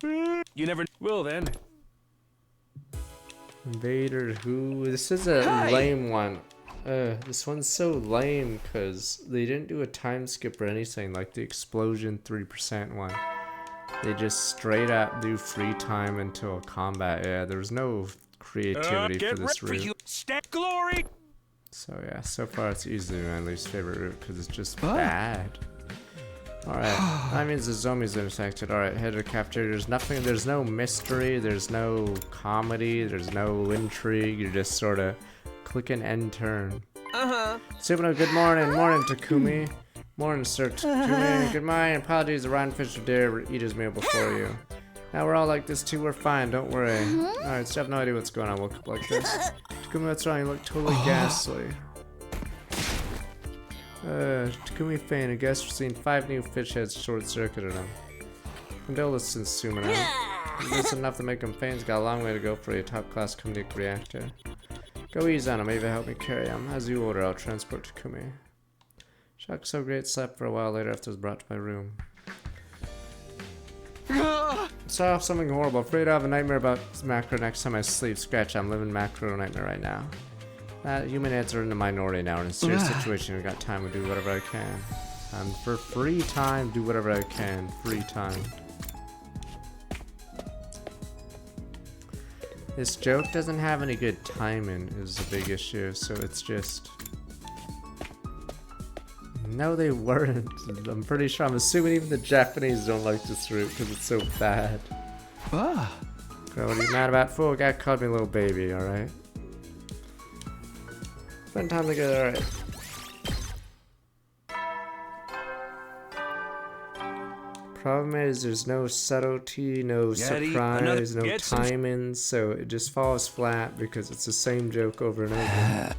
you. You never will then. Invader who? This is a lame one. This one's so lame because they didn't do a time skip or anything like the explosion 3% one. They just straight up do free time until combat. Yeah, there's no creativity for this route. Glory. So yeah, so far it's easily my least favorite route because it's just bad. Alright, that means the zombies are infected. Alright, head to the cafeteria. There's nothing, there's no mystery, there's no comedy, there's no intrigue. You're just sort of click and end turn. Supino, good morning. Morning, Takumi. Morning, Sir Takumi. Good morning. Apologies, the rotten fish dare eat his meal before you. Now we're all like this too. We're fine. Don't worry. Alright, so I have no idea what's going on. Woke up like this. Takumi, what's wrong? You look totally ghastly. Takumi fainted. A guest seen 5 new fish heads short-circuited him. Condolences, Sumino. This is enough to make him faint. He's got a long way to go for a top-class comedic reactor. Go easy on him. Maybe help me carry him. As you order, I'll transport Takumi. Shock so great, slept for a while later after it was brought to my room. Saw something horrible. Afraid I have a nightmare about macro next time I sleep. Scratch, I'm living macro nightmare right now. Human heads are in the minority now. In a serious situation, I've got time to do whatever I can. And for free time, do whatever I can. Free time. This joke doesn't have any good timing is a big issue, so it's just... No, they weren't. I'm pretty sure. I'm assuming even the Japanese don't like this route because it's so bad. Ah. Girl, what are you mad about? Fool, guy called me a little baby, alright? Spend time together, alright. Problem is, there's no subtlety, no surprise, no timing, so it just falls flat because it's the same joke over and over.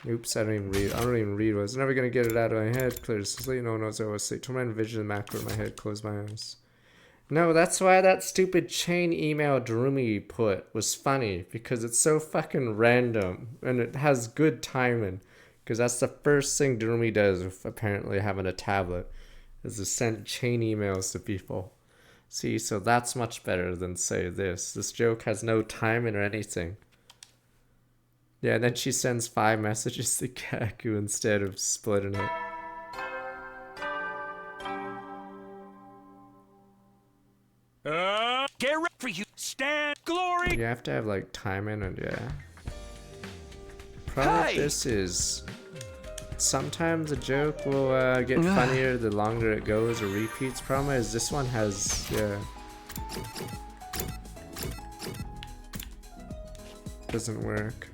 Oops, I don't even read. I was never gonna get it out of my head. Clear to sleep. No one knows I was asleep. Torment vision macro in my head. Close my eyes. No, that's why that stupid chain email Darumi put was funny, because it's so fucking random and it has good timing. Because that's the first thing Darumi does with apparently having a tablet, is to send chain emails to people. See, so that's much better than say this. This joke has no timing or anything. Yeah, and then she sends 5 messages to Kaku instead of splitting it. Get ready for you. Stand glory. You have to have like timing and yeah. Problem with this is sometimes a joke will get funnier the longer it goes or repeats. Problem is this one has doesn't work.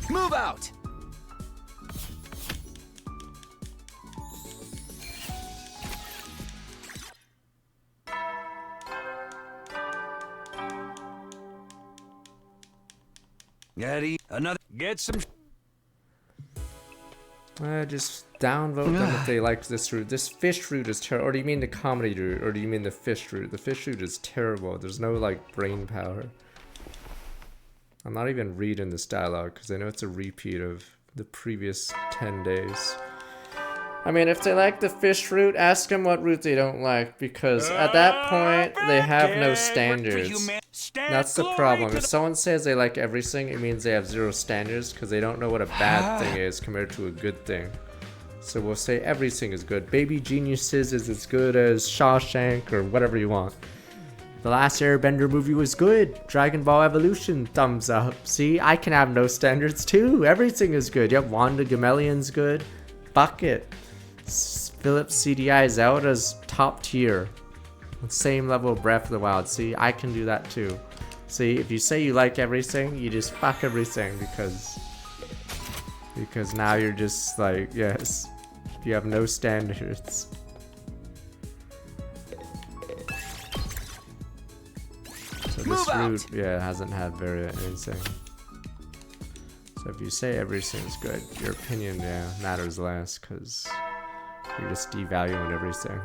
Move out! Eddie, another. Get some. Just downvote them if they like this route. This fish route is terrible. Or do you mean the comedy route? Or do you mean the fish route? The fish route is terrible. There's no like brain power. I'm not even reading this dialogue because I know it's a repeat of the previous 10 days. I mean, if they like the fish route, ask them what route they don't like, because at that point, they have no standards. That's the problem. If someone says they like everything, it means they have 0 standards, because they don't know what a bad thing is compared to a good thing. So we'll say everything is good. Baby Geniuses is as good as Shawshank or whatever you want. The last Airbender movie was good. Dragon Ball Evolution, thumbs up. See, I can have no standards too. Everything is good. Yep, Wanda Gamelion's good. Fuck it. Philips CDI Zelda's top tier. Same level of Breath of the Wild. See, I can do that too. See, if you say you like everything, you just fuck everything because now you're just like, yes, you have no standards. So this route, yeah, hasn't had very anything. So if you say everything's good, your opinion, yeah, matters less because you're just devaluing everything.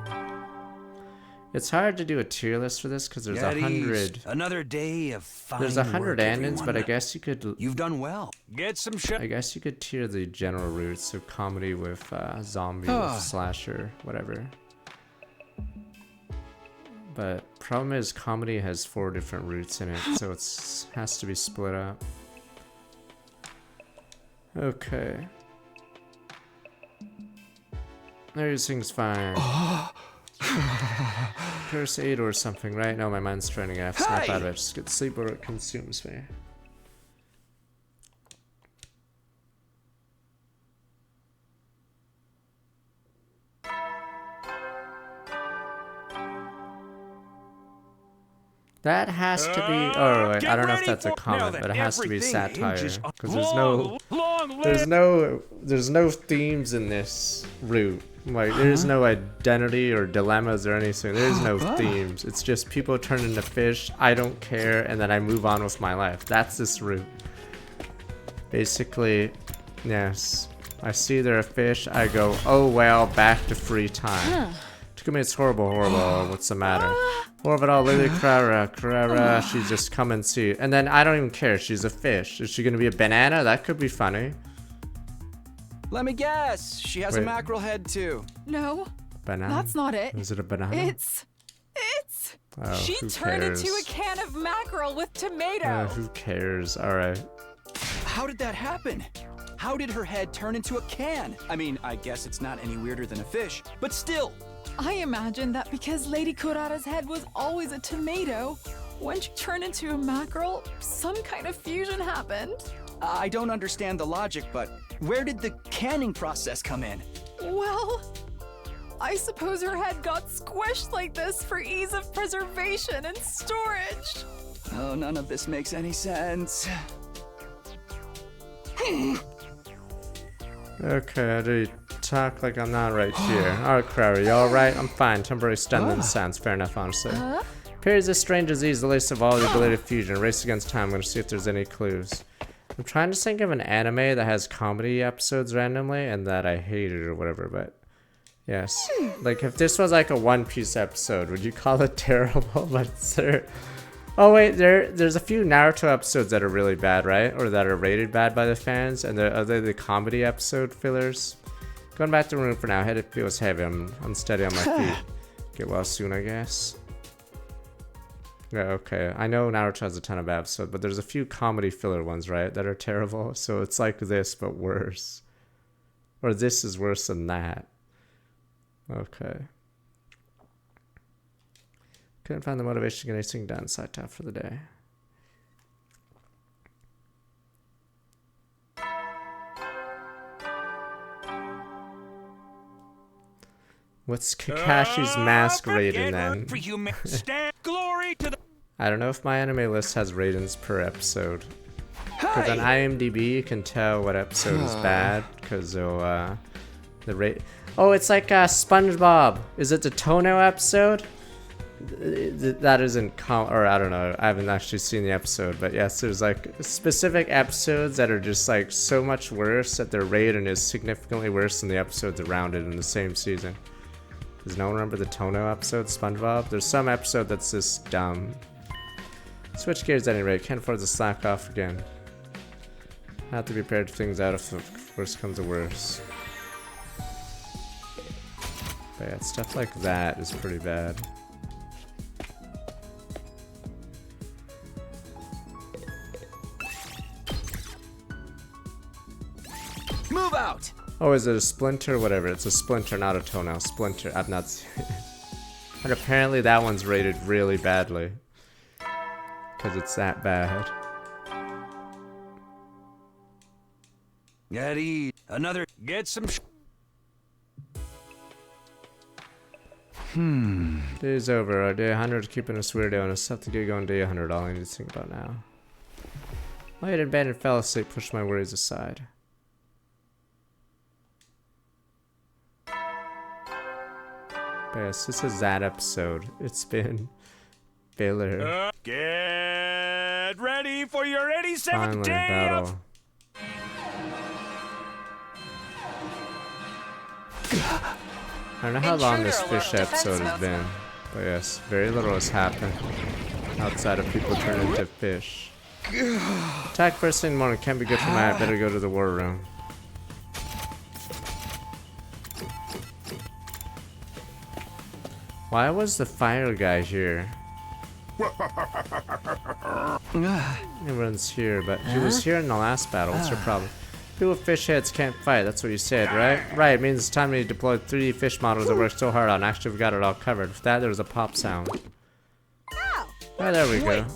It's hard to do a tier list for this because there's 100. Another day of fine There's 100 work, endings, but I everyone. guess you could. You've done well. Get some shit. I guess you could tier the general routes, so comedy with zombie, with slasher, whatever. But problem is, comedy has 4 different routes in it, so it's has to be split up. Okay. Everything's fine. Curse 8 or something, right? No, my mind's training. I have to snap out of it. Just get sleep or it consumes me. That has to be. Oh wait, I don't know if that's a comment, but it has to be satire because there's no themes in this route. Like there's no identity or dilemmas or anything. There's no themes. It's just people turn into fish. I don't care, and then I move on with my life. That's this route. Basically, yes. I see they're a fish. I go, oh well, back to free time. Takumi, it's horrible. What's the matter? Orbital, Lily, Carrera, she's just come and see. And then I don't even care. She's a fish. Is she gonna be a banana? That could be funny. Let me guess. She has a Wait. mackerel head too. No, Banana? that's not it. Is it a banana? It's. Oh, She who turned into cares? a can of mackerel with tomato. Who cares? Alright. How did that happen? How did her head turn into a can? I mean, I guess it's not any weirder than a fish, but still. I imagine that because Lady Kurara's head was always a tomato, when she turned into a mackerel, some kind of fusion happened. I don't understand the logic, but where did the canning process come in? Well, I suppose her head got squished like this for ease of preservation and storage. Oh, none of this makes any sense. Okay, I do talk like I'm not right here. Alright, Crowry, you alright? I'm fine. Temporary stunned sounds fair enough, honestly. Appears this strange disease, the latest of all the ability fusion. Race against time. I'm gonna see if there's any clues. I'm trying to think of an anime that has comedy episodes randomly and that I hated or whatever, but yes. Like if this was like a One Piece episode, would you call it terrible? But there. Oh wait, there's a few Naruto episodes that are really bad, right? Or that are rated bad by the fans, and are they the comedy episode fillers? Going back to the room for now. Head feels heavy. I'm unsteady on my feet. Get well soon, I guess. Yeah, okay. I know Naruto has a ton of episodes, but there's a few comedy filler ones, right? That are terrible. So it's like this, but worse. Or this is worse than that. Okay. Couldn't find the motivation to get anything done. Side tap for the day. What's Kakashi's mask rating then? Glory to the I don't know if my anime list has ratings per episode. Because on IMDb you can tell what episode is bad because the rate. Oh, it's like SpongeBob. Is it the Tono episode? That isn't or I don't know. I haven't actually seen the episode, but yes, there's like specific episodes that are just like so much worse that their rating is significantly worse than the episodes around it in the same season. Does no one remember the Tono episode, SpongeBob? There's some episode that's just dumb. Switch gears at any rate. Can't afford to slack off again. Have to be prepared to things out if worse comes to worse. But yeah, stuff like that is pretty bad. Move out! Oh, is it a splinter? Whatever. It's a splinter, not a toenail. Splinter. I've not seen it. And apparently that one's rated really badly. Because it's that bad. Eddie, another. Get some. Day's over. Our day 100 is keeping us weirdo, and it's tough to get going day 100. All I need to think about now. Laid in bed and fell asleep, pushed my worries aside. But yes, this is that episode. It's been filler. Get ready for your 87th Finally, day battle. of. I don't know how long this fish episode has been, but yes, very little has happened outside of people turning into fish. Attack first thing in the morning can't be good for my. I better go to the war room. Why was the fire guy here? Everyone's here, but he was here in the last battle. What's your problem? People with fish heads can't fight. That's what you said, right? Right. It means it's time to deploy 3D fish models I worked so hard on. Actually, we've got it all covered. With that, there was a pop sound. Oh, there we go.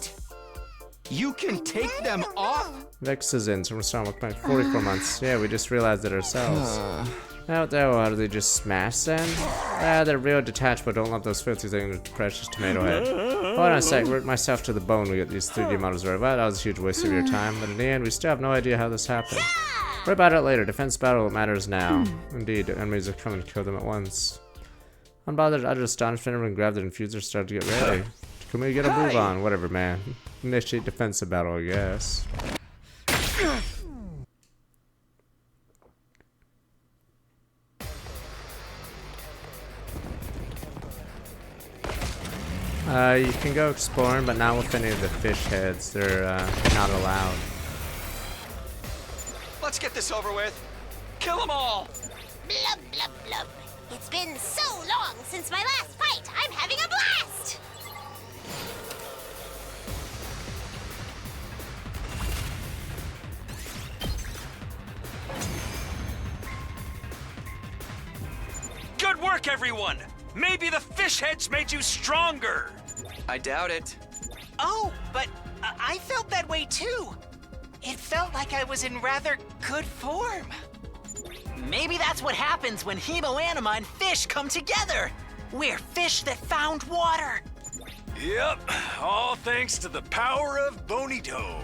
You can take them off? Vex is in, so we're starting with like 44 months. Yeah, we just realized it ourselves. Out there, how do they just smash them? Ah, they're real detached, but don't lump those filthy things with precious tomato head. Hold on a sec, work myself to the bone. We get these 3D models right. Well, that was a huge waste of your time, but in the end, we still have no idea how this happened. Worry about it later. Defense battle matters now. Indeed, enemies are coming to kill them at once. Unbothered, utter astonishment, everyone grabbed their infuser, started to get ready. Can we get a move on? Whatever, man. Initiate defensive battle, I guess. You can go exploring, but not with any of the fish heads. They're not allowed. Let's get this over with. kill them all! Blub, blub, blub. It's been so long since my last fight. I'm having a blast! Good work, everyone! Maybe the fish heads made you stronger! I doubt it. Oh, but I felt that way too. It felt like I was in rather good form. Maybe that's what happens when Hemoanima and fish come together. We're fish that found water. Yep, all thanks to the power of Bonito.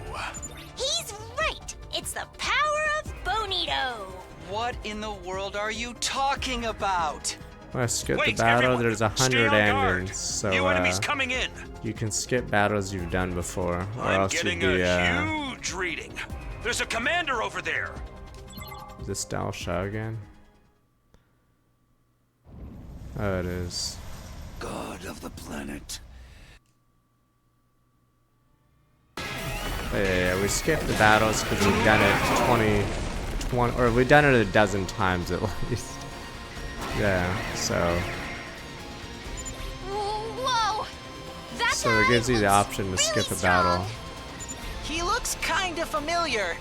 He's right! It's the power of Bonito! What in the world are you talking about? Well, skip the Wait, battle. everyone, There's stay 100 on guard. endings, so New enemies coming in. you can skip battles you've done before, or I'm else you'd getting be a huge reading. There's a commander over there. Is this Dalsha again? Oh, it is. God of the planet. Yeah, we skipped the battles because we've done it 20, or we've done it a dozen times at least. Yeah, so. Whoa! That So it gives you the option to skip a battle. He looks kinda familiar,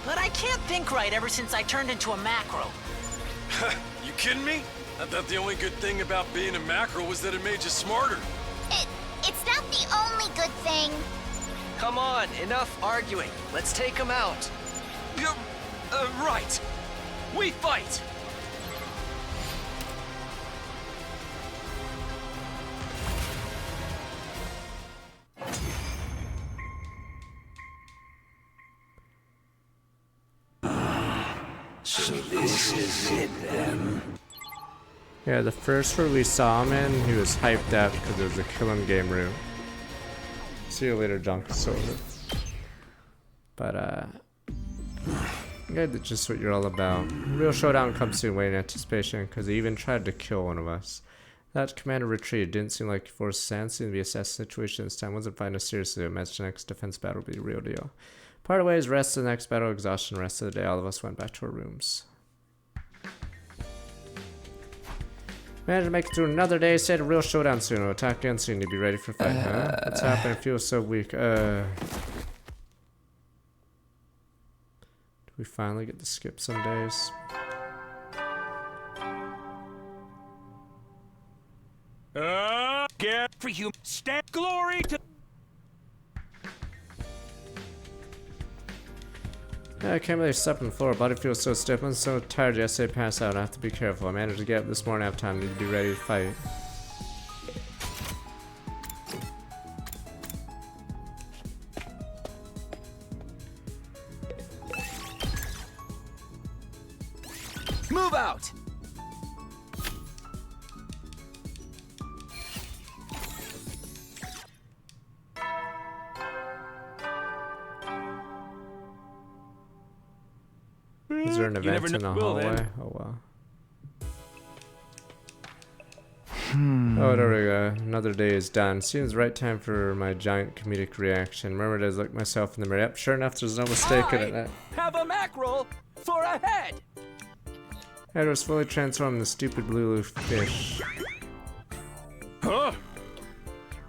but I can't think right ever since I turned into a macro. You kidding me? I thought the only good thing about being a macro was that it made you smarter. It's not the only good thing. Come on, enough arguing. Let's take him out. You're right. We fight. So this is it then. Yeah, the first where we saw him in, he was hyped up because it was a kill him game route. See you later, Junk Soldier. But, yeah, that's just what you're all about. Real showdown comes soon, wait in anticipation, because he even tried to kill one of us. That commander retreated. Didn't seem like he forced Sans, seemed to be assessed situation this time. Wasn't finding us seriously. A match the next defense battle will be a real deal. Part of ways, rest of the next battle, exhaustion, rest of the day. All of us went back to our rooms. Managed to make it through another day. Said a real showdown soon. We'll attack again soon. You'll be ready for fight, huh? What's happening? I feel so weak. Do we finally get to skip some days? Get for you. Stand glory to. Yeah, I can't believe I slept on the floor. Body feels so stiff. I'm so tired yesterday. Pass out. I have to be careful. I managed to get up this morning. I have time. Need to be ready to fight. Move out! Is there an You event never in the will, hallway? then. Oh wow. Oh, there we go. Another day is done. Seems the right time for my giant comedic reaction. Remember to look myself in the mirror. Yep, sure enough, there's no mistake in it. Have a mackerel for a head! Head was fully transformed into stupid blue fish. Huh?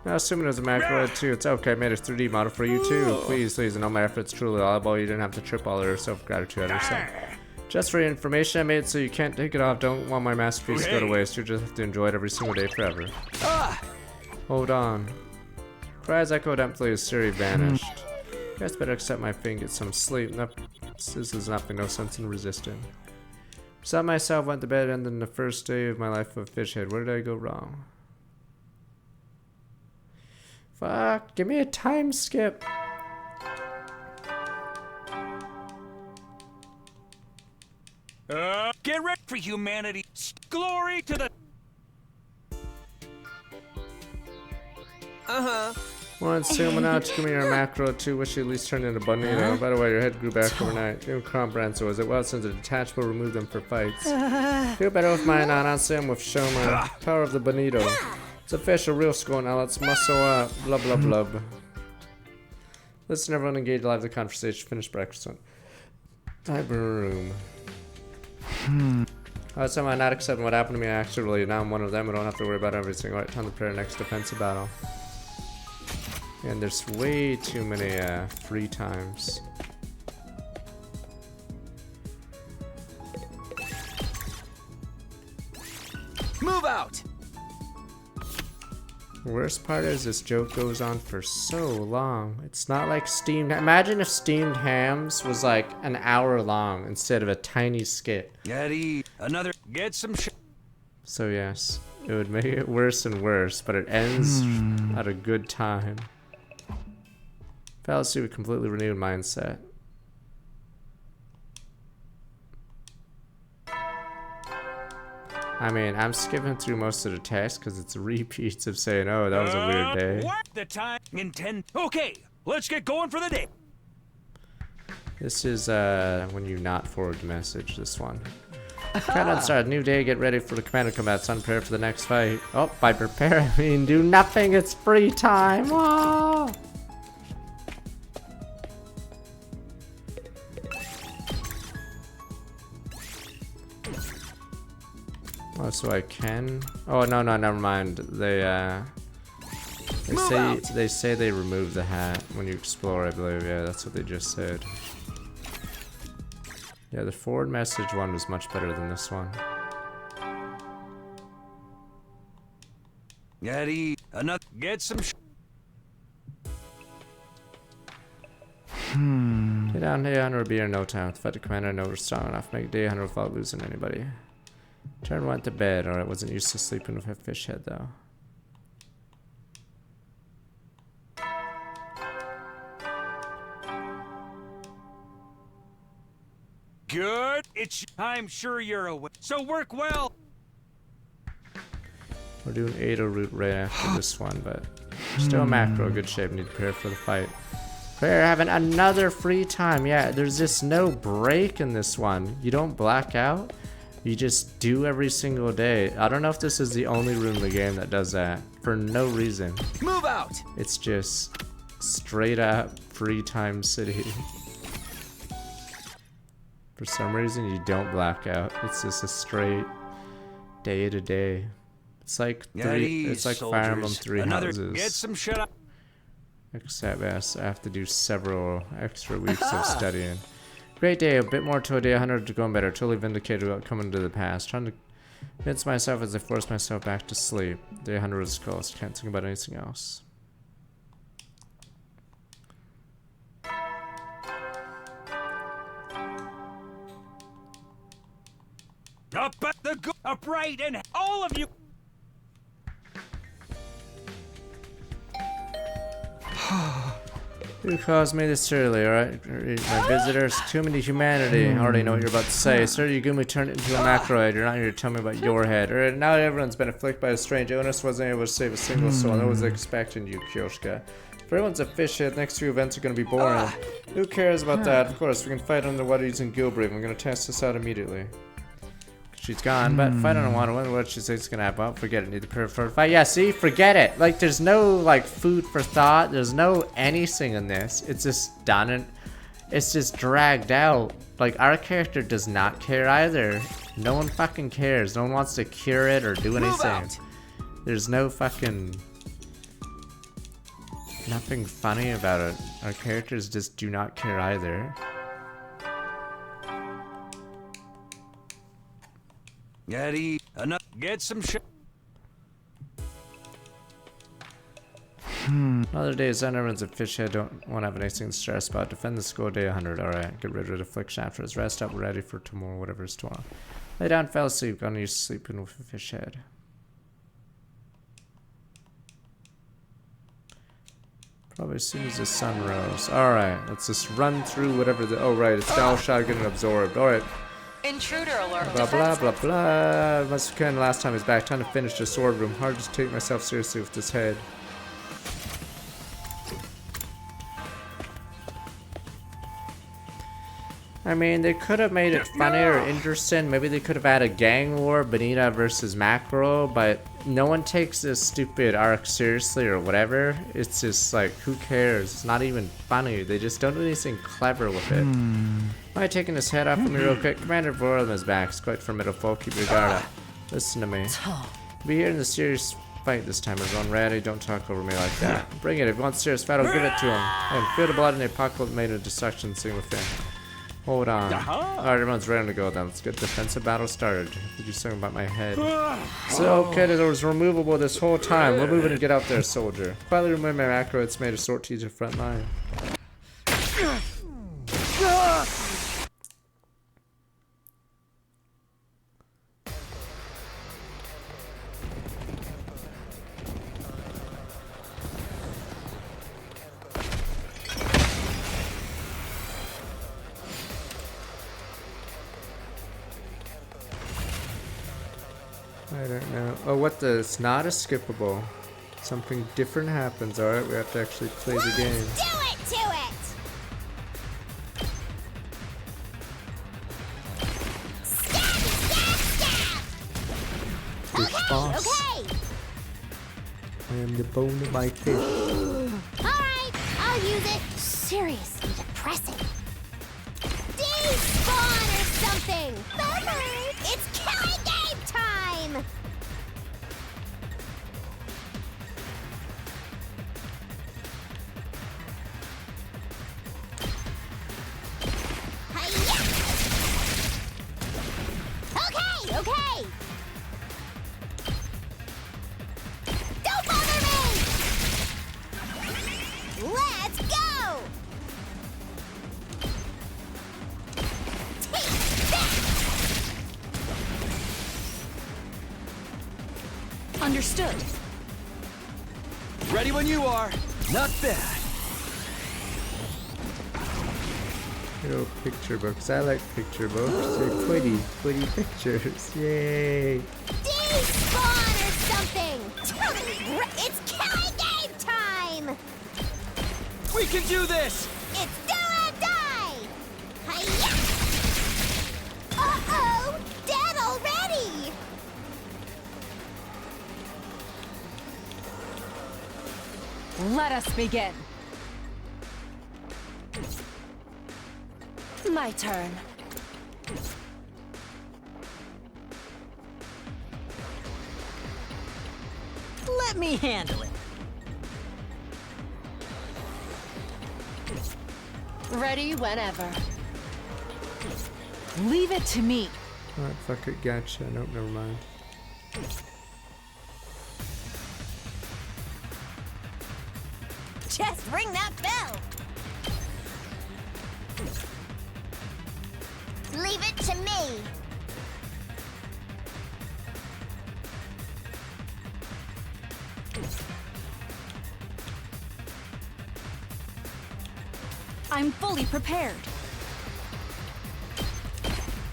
Now, assuming it was a macro too, it's okay. I made a 3D model for you too. Please, please, and all my efforts truly laudable. You didn't have to trip all your self-gratitude out of yourself. Just for your information, I made it so you can't take it off. Don't want my masterpiece to go to waste. You just have to enjoy it every single day forever. Hold on. Cries echoed emptily as Siri vanished. Guess better accept my fate and get some sleep. Nope. This is nothing. No sense in resisting. Beside myself, went to bed, ending the first day of my life of Fishhead. Where did I go wrong? Fuck, give me a time skip. Get ready for humanity. Glory to the. One Silmanach, give me your macro too. Wish you at least turned into Bonito. By the way, your head grew back overnight. Incomprehensible. Was it well since the detachable removed them for fights? Feel better with mine on. I'll see him with Shoma. Power of the Bonito. It's official, real score. Now let's muscle up. Blah blah blah. Listen, everyone engage live the conversation. Finish breakfast. Type room. Oh, somehow not accepting what happened to me actually. Now I'm one of them. I don't have to worry about everything. Right, time to prepare next defensive battle. And there's way too many free times. Move out! Worst part is this joke goes on for so long. It's not like steamed. Imagine if steamed hams was like an hour long instead of a tiny skit. Getty, another. Get some shit. So yes, it would make it worse and worse, but it ends at a good time. Fallacy with completely renewed mindset. I mean, I'm skipping through most of the text because it's repeats of saying, "Oh, that was a weird day." What the time? Intend. Okay, let's get going for the day. This is when you not forward the message. This one. Countdown start. New day. Get ready for the commando combat. Sun prepare for the next fight. Oh, by prepare I mean do nothing. It's free time. Whoa! Oh, so I can. Oh no, never mind. They say they remove the hat when you explore. I believe. Yeah, that's what they just said. Yeah, the forward message one was much better than this one. Getty, another. Get some. Get down day 100 will be here in no time. Fight the commander, no, we're strong enough. Make day 100 without losing anybody. Turn went to bed. Alright, wasn't used to sleeping with a fish head though. Good. I'm sure you're aware. So work well. We're doing Ada route right after this one, but still macro good shape. Need to prepare for the fight. We're having another free time. Yeah, there's just no break in this one. You don't black out. You just do every single day. I don't know if this is the only room in the game that does that. For no reason. Move out! It's just straight up free time city. For some reason you don't black out. It's just a straight day to day. It's like it's like Fire Emblem 3 houses. Get some shit up. Except yes, I have to do several extra weeks of studying. Great day, a bit more to a day 100 to go better. Totally vindicated about coming to the past. Trying to convince myself as I force myself back to sleep. Day 100 is close. Can't think about anything else. Up at the upright and all of you. Who caused me this early, alright? My visitors, too many humanity. I already know what you're about to say. Sir, Yugumi turned into a macroid. You're not here to tell me about your head. Alright, now everyone's been afflicted by a strange illness. Wasn't able to save a single soul. I was expecting you, Kyoshka. If everyone's a fish head, next few events are going to be boring. Who cares about that? Of course, we can fight underwater using Gilbrave. I'm going to test this out immediately. She's gone, but fight on the water. Wonder what she thinks is gonna happen. Oh, forget it. Need to prepare for a fight. Yeah, see, forget it. Like, there's no like food for thought. There's no anything in this. It's just done and it's just dragged out. Like, our character does not care either. No one fucking cares. No one wants to cure it or do anything. There's no fucking nothing funny about it. Our characters just do not care either. Getty, enough. Get some shit. Another day is done. Everyone's a fish head. Won't have anything to stress about. Defend the school day 100. Alright, get rid of affliction after his rest up. We're ready for tomorrow, whatever is tomorrow. Lay down, fell asleep. Gonna use sleeping with a fish head. Probably as soon as the sun rose. Alright, let's just run through whatever the. Oh, right, it's Dow Shotgun and absorbed. Alright. Intruder alert. Blah blah blah blah. Must have been last time is back. Time to finish the sword room. Hard to take myself seriously with this head. I mean, they could have made it funnier or interesting. Maybe they could have had a gang war, Benita versus Mackerel, but no one takes this stupid arc seriously or whatever. It's just like, who cares? It's not even funny. They just don't do anything clever with it. Mind taking his head off of me real quick? Commander Vorlum is back. It's quite formidable. Keep your guard up. Listen to me. Be here in the serious fight this time, everyone. Ready? Don't talk over me like that. Bring it. If you want serious fight, I'll give it to him. And feel the blood in the apocalypse made a destruction scene with him. Hold on. Alright, everyone's ready to go then. Let's get defensive battle started. Did you something about my head? So, okay, that was removable this whole time. We're moving to get out there, soldier. Quietly remove my macro. It's made a short teaser front line. I don't know. Oh, what the? It's not a skippable. Something different happens. Alright, we have to actually play the game. Do it to it! Fish boss. Okay! I am the bone of my fish. Alright, I'll use it. Seriously depressing. Despawn or something! Bye-bye! It's killing game time! Hi-ya! Okay, okay! Don't bother me! Let's go! Take that! Understood. Ready when you are. Not bad. Little picture books. I like picture books. They're pretty pictures. Yay! Despawn or something! Totally it's killing game time! We can do this! It's do or die! Hi-ya! Uh-oh! Dead already! Let us begin. My turn. Let me handle it. Ready whenever. Leave it to me. Alright, fuck it, gotcha. Nope, never mind. Just ring that bell. Leave it to me! I'm fully prepared.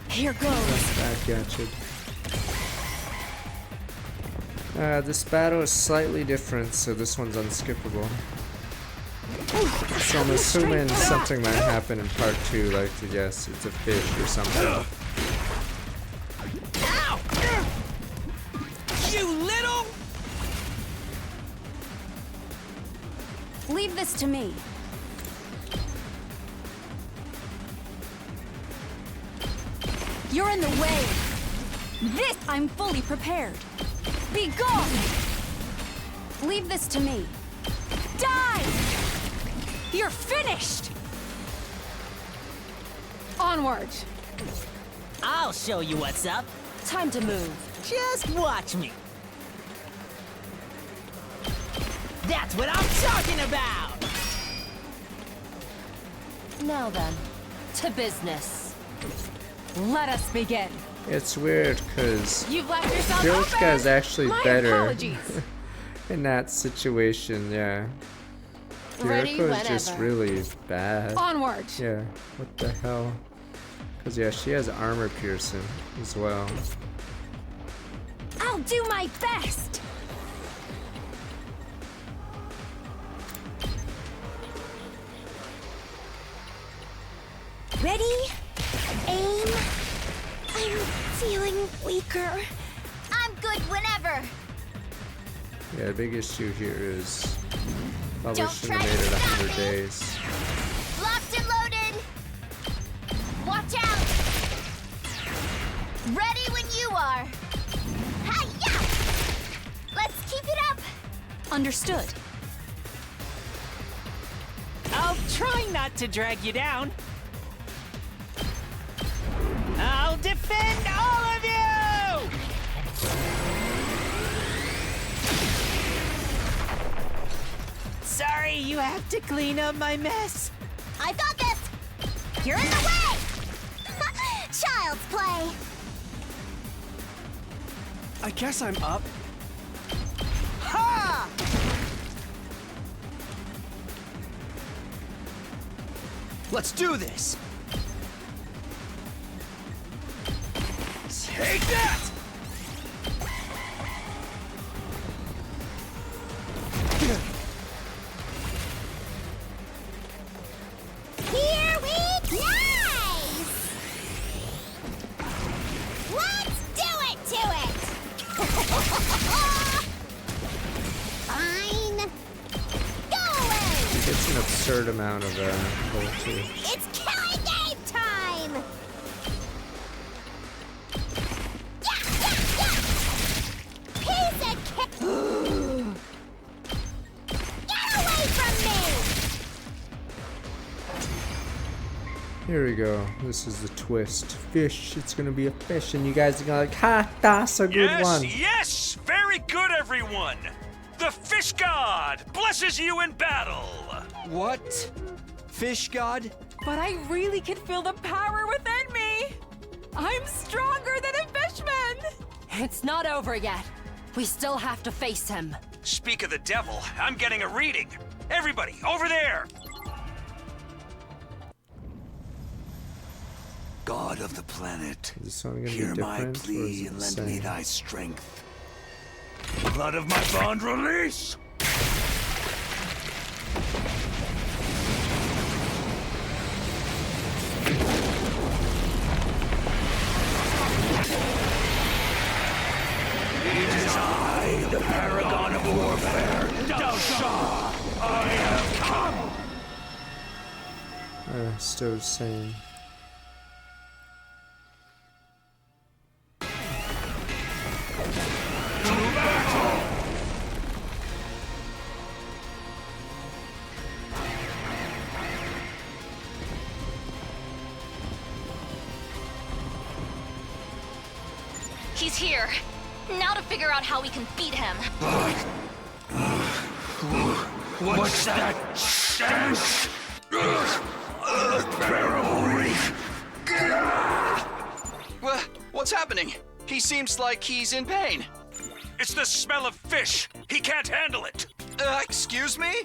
Here goes. I gotcha. This battle is slightly different, so this one's unskippable. So I'm assuming something might happen in part 2, like, yes, it's a fish or something. Ow! You little! Leave this to me. You're in the way. This I'm fully prepared. Be gone! Leave this to me. Die! You're finished! Onward! I'll show you what's up. Time to move. Just watch me. That's what I'm talking about! Now then, to business. Let us begin. It's weird, because You've left yourself Kyoshka is actually My better apologies. in that situation, yeah. Ready Kiriko is just whenever. really bad. Onward. Yeah, what the hell? Because, yeah, she has armor piercing as well. I'll do my best. Ready? Aim. I'm feeling weaker. I'm good whenever! Yeah, the big issue here is probably Don't shouldn't try have to made it stop 100 me. days. Locked and loaded! Watch out! Ready when you are. Hi-ya! Let's keep it up. Understood. I'll try not to drag you down. I'll defend all of you! Sorry, you have to clean up my mess. I've got this. You're in the way. Child's play. I guess I'm up. Ha! Let's do this! Take that! Here we nice. Let's do it to it. Fine. Go away. It's an absurd amount of voltage. It's killing game time. Yeah, yeah, yeah. Piece of cake. Get away from me. Here we go. This is the twist. Fish. It's gonna be a fish, and you guys are gonna like, ha, that's a good one. Yes! Very good, everyone! The fish god blesses you in battle! What? Fish god? But I really can feel the power within me! I'm stronger than a fishman! It's not over yet. We still have to face him. Speak of the devil, I'm getting a reading. Everybody, over there! God of the planet, Is this one gonna hear be my different, or is plea it and the lend me same? thy strength. Blood of my bond release! It is I, the paragon of warfare, Dao Shah. I have come! Still the same. He's here. Now to figure out how we can beat him. What's that stench? Terrible reek! What's happening? He seems like he's in pain. It's the smell of fish! He can't handle it! Excuse me?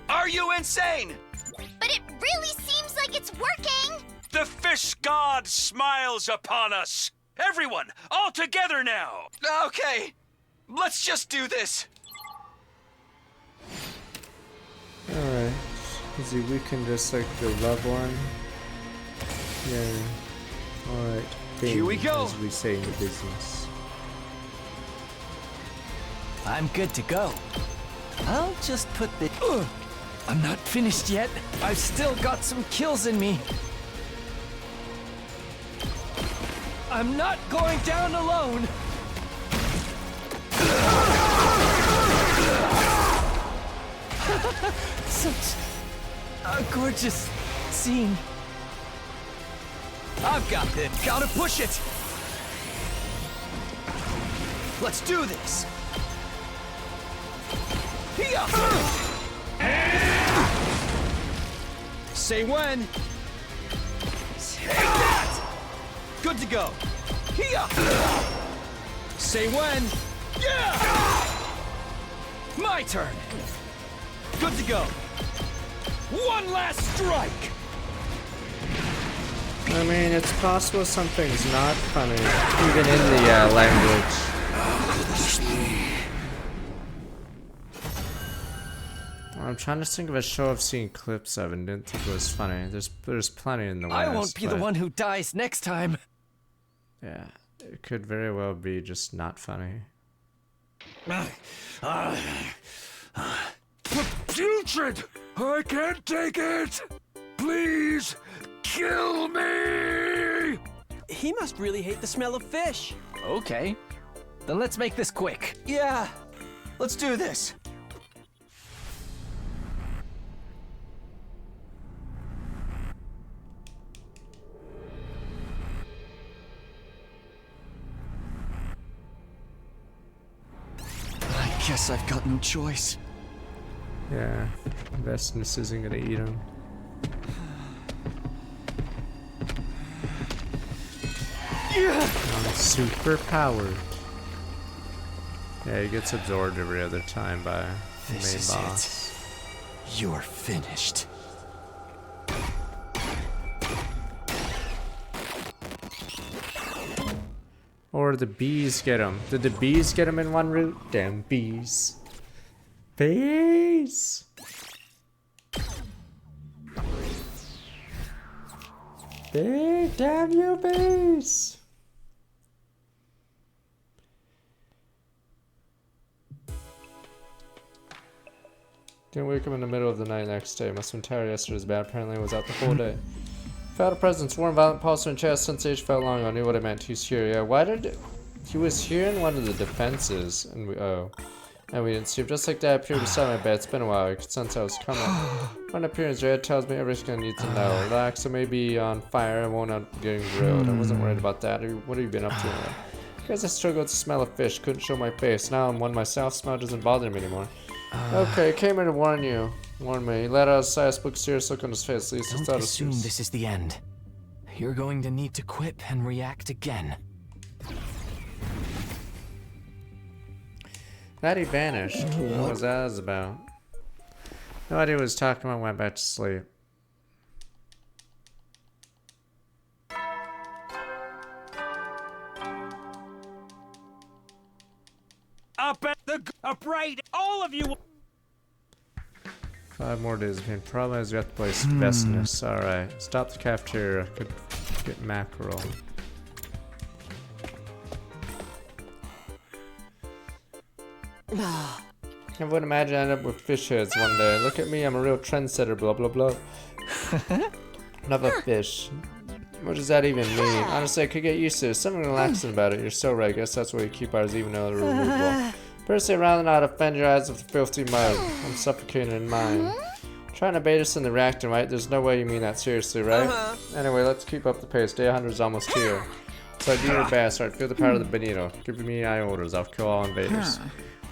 Are you insane? But it really seems like it's working. The fish god smiles upon us! Everyone, all together now! Okay, let's just do this. Alright. Is he weakened just like the love one? Yeah. Alright. Here we go. As we say in the business. I'm good to go. I'll just put the... I'm not finished yet. I've still got some kills in me. I'm not going down alone. Such a gorgeous scene. I've got this. Gotta push it. Let's do this. Here. Say when. Take that. Good to go. Here. Say when. Yeah. My turn. Good to go. One last strike. I mean, it's possible something's not funny, even in the language. I'm trying to think of a show I've seen clips of and didn't think it was funny. There's plenty in the West. I won't be the one who dies next time. Yeah, it could very well be just not funny. Putrid! I can't take it! Please, Kill me! He must really hate the smell of fish. Okay. Then let's make this quick. Yeah, let's do this. I guess I've got no choice. Yeah, Vestinus isn't gonna eat him. Super powered. Yeah, he gets absorbed every other time by the main This is boss. it. You're finished. Or the bees get him. Did the bees get him in one route? Damn bees. Bees! Big damn you bees! Didn't wake up in the middle of the night next day. Must have been tired yesterday. Was bad. Apparently, I was out the whole day. Felt a presence. Warm, violent pulse in chest. Sensation felt long. I knew what I meant. He's here. Yeah. Why did he was here in one of the defenses? And we and we didn't see him. Just like that, appeared beside my bed. It's been a while. I could sense I was coming. When appearance red tells me everything I need to know. Relax. I may be on fire. I won't end up getting grilled. I wasn't worried about that. What have you been up to? Because I struggled to smell a fish. Couldn't show my face. Now I'm one myself. Smell doesn't bother me anymore. Okay, came here to warn you. Warn me. He let out a sigh, spoke serious look on his face. At least I Don't thought it assume was. this is the end. You're going to need to quip and react again. That he vanished. What was that about? No idea what he was talking about. Went back to sleep. Upright, all of you. 5 more days. The problem is we have to place Vestinus. Alright. Stop the cafeteria. Could get mackerel. I would imagine I end up with fish heads one day. Look at me, I'm a real trendsetter, blah blah blah. Another fish. What does that even mean? Honestly, I could get used to it. Something relaxing about it. You're so right. I guess that's why we keep ours even though they're removable. Personally, rather not offend your eyes with filthy mud. I'm suffocating in mine. Trying to bait us in the reactor, right? There's no way you mean that seriously, right? Anyway, let's keep up the pace. Day 100 is almost here. So do your best. Alright, feel the power of the Benito. Give me my orders. I'll kill all invaders.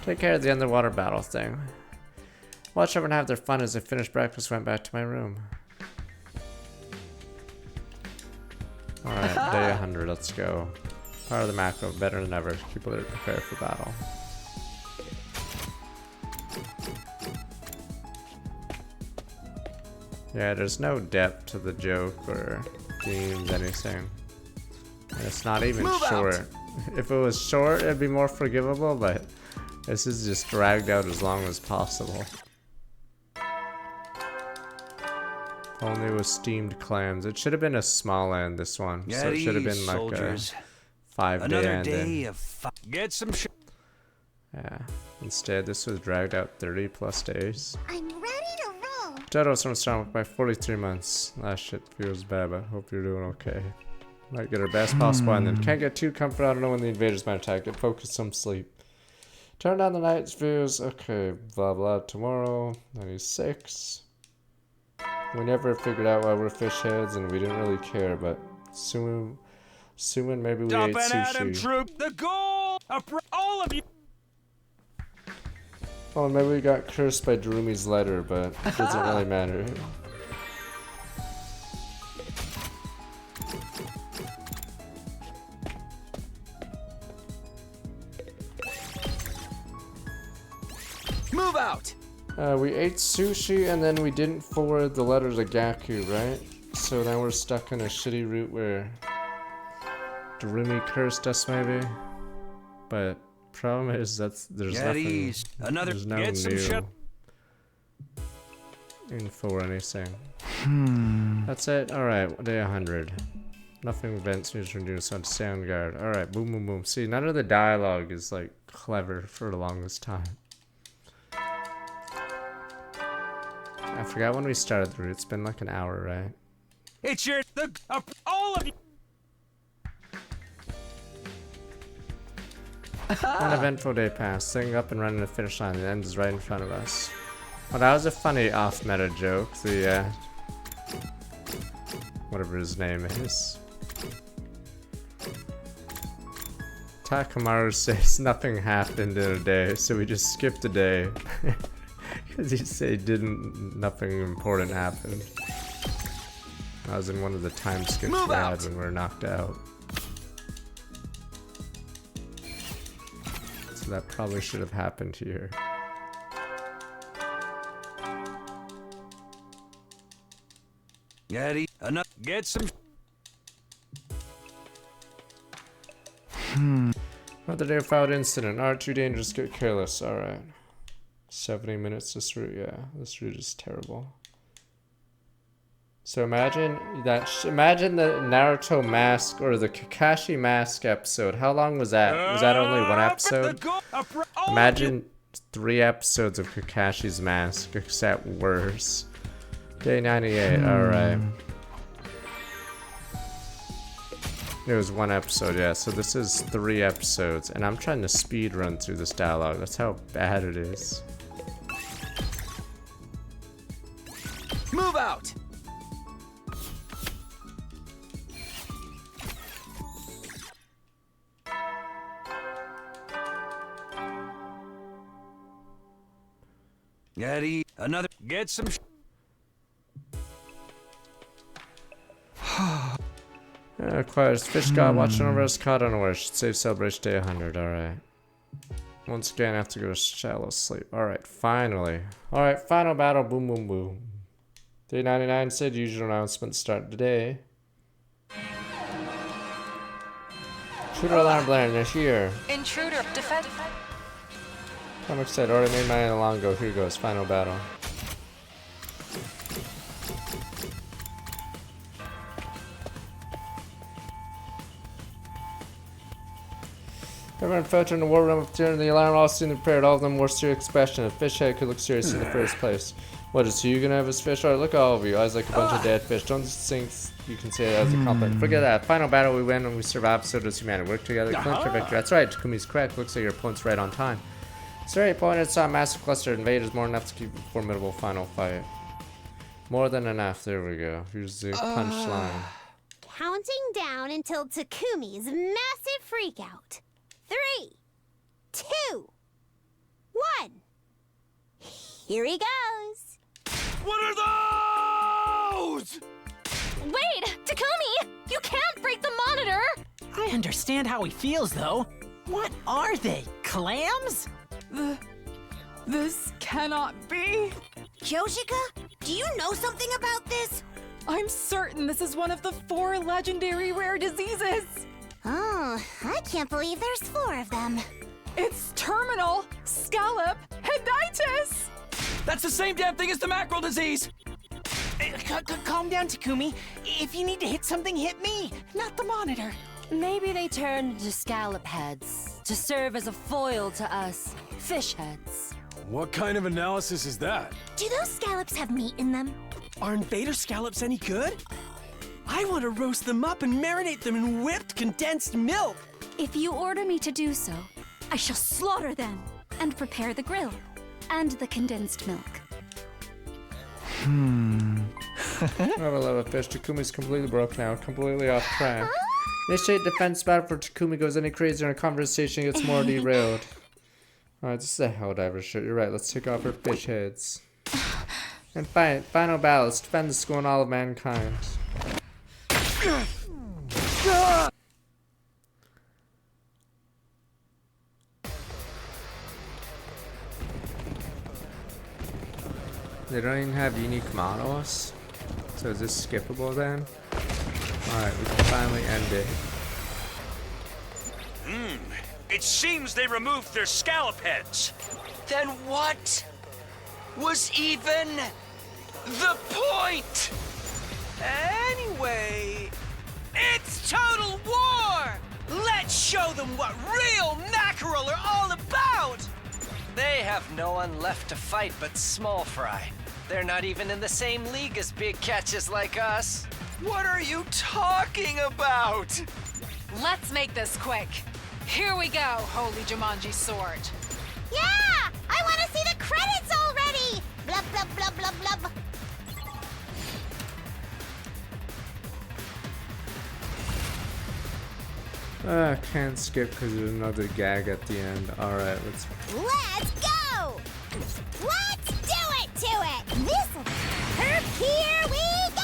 Take care of the underwater battle thing. Watch everyone have their fun as I finished breakfast went back to my room. Alright, day 100, let's go. Power of the macro, better than ever. People that are prepared for battle. Yeah, there's no depth to the joke or themes, anything. And it's not even short. If it was short, it'd be more forgivable, but this is just dragged out as long as possible. Only with steamed clams. It should have been a small end, this one. So it should have been like soldiers. a 5-day Another ending. day of get some shit. Yeah. Instead, this was dragged out 30 plus days. I'm ready to roll. Total from strong by 43 months. Last shit feels bad, but hope you're doing okay. Might get our best possible and then can't get too comfortable. I don't know when the invaders might attack. Get focused, some sleep. Turn down the night's views. Okay, blah blah. Tomorrow, 96. We never figured out why we're fish heads and we didn't really care, but assuming maybe we ate sushi. Troop, the goal! All of you! Oh, maybe we got cursed by Darumi's letter, but it doesn't really matter. Move out! We ate sushi and then we didn't forward the letter to Gaku, right? So now we're stuck in a shitty route where Darumi cursed us, maybe. But problem is there's nothing. There's no new info or anything. That's it. All right, day 100. Nothing events news from doing some sound guard. All right, boom, boom, boom. See, none of the dialogue is like clever for the longest time. I forgot when we started the route. It's been like an hour, right? It's your all of you. An eventful day passed, sitting up and running the finish line. The end is right in front of us. Well, that was a funny off-meta joke. The whatever his name is. Takamaru says nothing happened in a day, so we just skipped a day. Because he said nothing important happened. I was in one of the time skips we had when we were knocked out. So that probably should have happened here. Getty, enough. Get some. Another day without incident. Alright, too dangerous, get careless. Alright. 70 minutes this route, yeah. This route is terrible. So imagine that. Imagine the Naruto mask or the Kakashi mask episode. How long was that? Was that only one episode? Imagine 3 episodes of Kakashi's mask, except worse. Day 98. Alright. It was 1 episode, yeah. So this is 3 episodes, and I'm trying to speed run through this dialogue. That's how bad it is. Move out! Getty, another. Get some. Requires fish god watching over us, caught unaware. Should save celebration day 100. Alright. Once again, I have to go to shallow sleep. Alright, finally. Alright, final battle. Boom, boom, boom. Day 99 said usual announcement start today. Intruder alarm blaring this year. Intruder, defend. I'm excited. Already made mine long ago. Here goes. Final battle. Everyone filtered in the war room, turning the alarm, all seemed prepared. All of them wore serious expression. A fish head could look serious in the first place. What is you gonna have his fish? Alright, look at all of you. Eyes like a bunch of dead fish. Don't think you can say that as a compliment. Forget that. Final battle, we win and we survive. So does humanity. Work together, clinch our victory. That's right. Takumi's correct. Looks like your opponent's right on time. It's very pointed. Saw a massive cluster of invaders. More than enough to keep a formidable final fight. More than enough. There we go. Here's the punchline. Counting down until Takumi's massive freakout. 3, 2, 1. Here he goes. What are those? Wait, Takumi! You can't break the monitor! I understand how he feels, though. What are they? Clams? This cannot be. Yoshika, do you know something about this? I'm certain this is one of the 4 legendary rare diseases. Oh, I can't believe there's 4 of them. It's terminal scallop henditis. That's the same damn thing as the mackerel disease! Calm down, Takumi. If you need to hit something, hit me, not the monitor. Maybe they turned into scallop heads to serve as a foil to us fish heads. What kind of analysis is that? Do those scallops have meat in them? Are invader scallops any good? I want to roast them up and marinate them in whipped condensed milk. If you order me to do so, I shall slaughter them and prepare the grill and the condensed milk. I love a fish. Takumi's completely broke now, completely off track. Initiate defense battle for Takumi goes any crazier and conversation gets more derailed. Alright, this is a Helldiver shirt. You're right, let's take off our fish heads. And final battle, let's defend the school and all of mankind. They don't even have unique models, so is this skippable then? Alright, we can finally end it. It seems they removed their scallop heads. Then what was even the point? Anyway, it's total war! Let's show them what real mackerel are all about! They have no one left to fight but Small Fry. They're not even in the same league as big catches like us. What are you talking about? Let's make this quick. Here we go, Holy Jumanji Sword. Yeah! I want to see the credits already! Blub, blub, blub, blub, blub. Can't skip because there's another gag at the end. Alright, let's go! Let's do it to it! This here we go!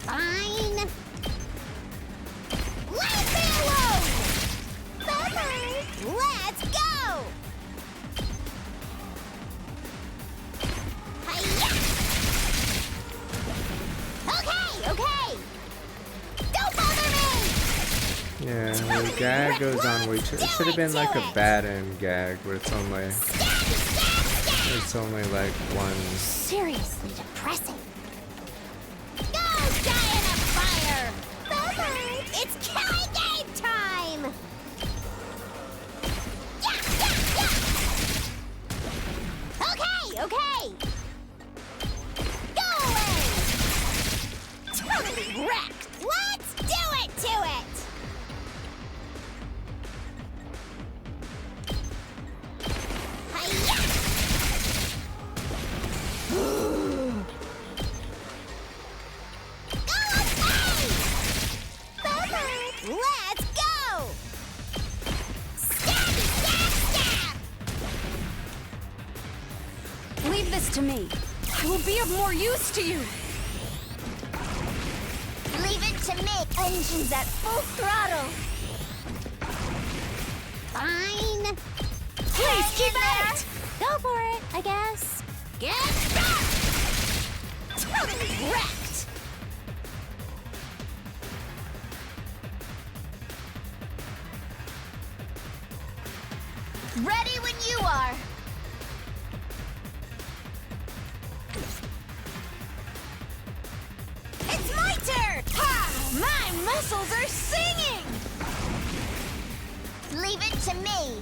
Fine. Leave me alone! Bye-bye. Let's go! Hi-ya! Okay! Don't bother me! Yeah, the gag goes on way too. It should have been like a bad end gag where it's only like one. Seriously depressing. Go die in a fire! Bye-bye. It's killing game time! Yeah! Okay! Go away! Totally wrecked! Let's do it to it! Hi-ya! Let's go! Stabby, stab, stab! Leave this to me. I will be of more use to you. Leave it to me. Engines at full throttle. Fine. Please keep at it! Go for it, I guess. Get back! Totally wrecked! Ready when you are. It's my turn! Ha! My muscles are singing! Leave it to me.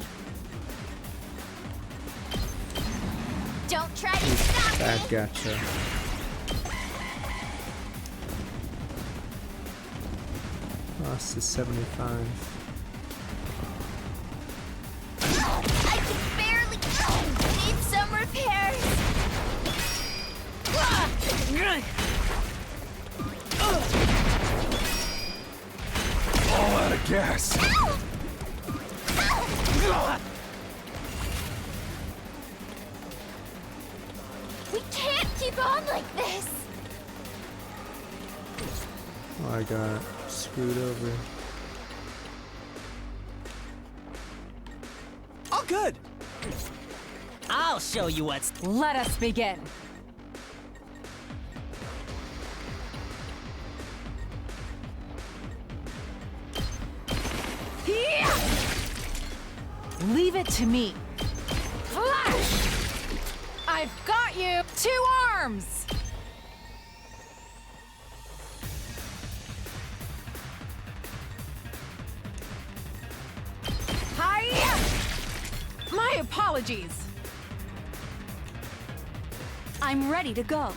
Don't try to stop Bad me. gotcha. Lost to 75. I can barely need some repairs. All out of gas. We can't keep on like this. Oh, I got screwed over. All good. I'll show you what's. Let us begin. Leave it to me. Flash! I've got you! 2 arms! Hiya! My apologies. I'm ready to go.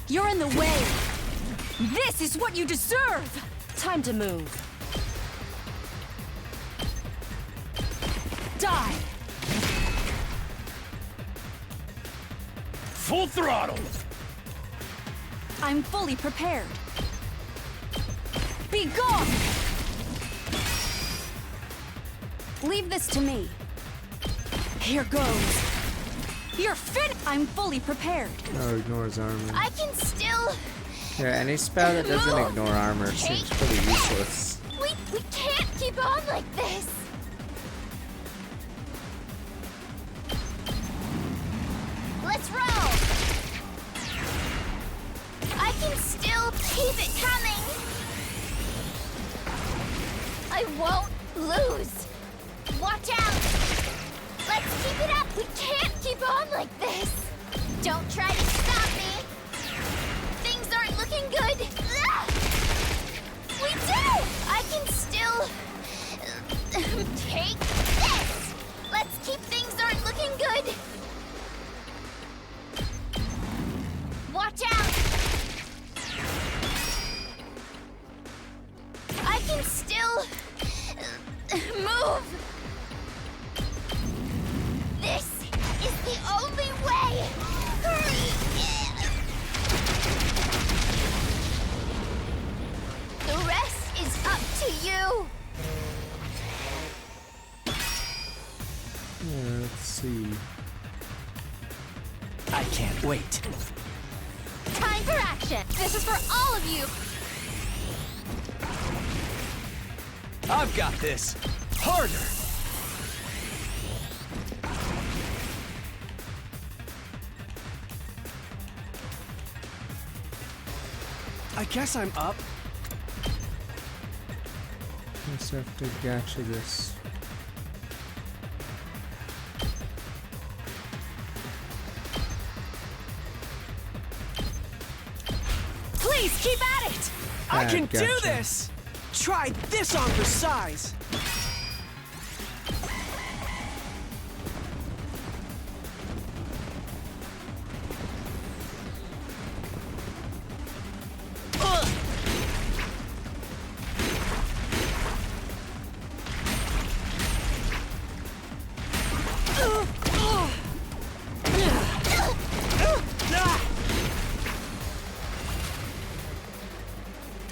You're in the way. This is what you deserve. Time to move. Die. Full throttle. I'm fully prepared. Be gone! Leave this to me. Here goes. You're fit. I'm fully prepared. Oh, ignores armor. I can still. Yeah, any spell that doesn't ignore armor seems pretty useless. We can't keep on like this. Let's roll. I can still keep it coming. I won't lose. Watch out. Let's keep it up. We can't keep on like this. Don't try to stop me. Things aren't looking good. We you do? I can still take this. Let's keep things aren't looking good. Watch out. I can still move. This is the only way. Hurry. The rest is up to you. Let's see. I can't wait. Time for action. This is for all of you. I've got this. Harder. I guess I'm up. Let's have to gacha this. Please keep at it! I can do gotcha. this! Try this on for size.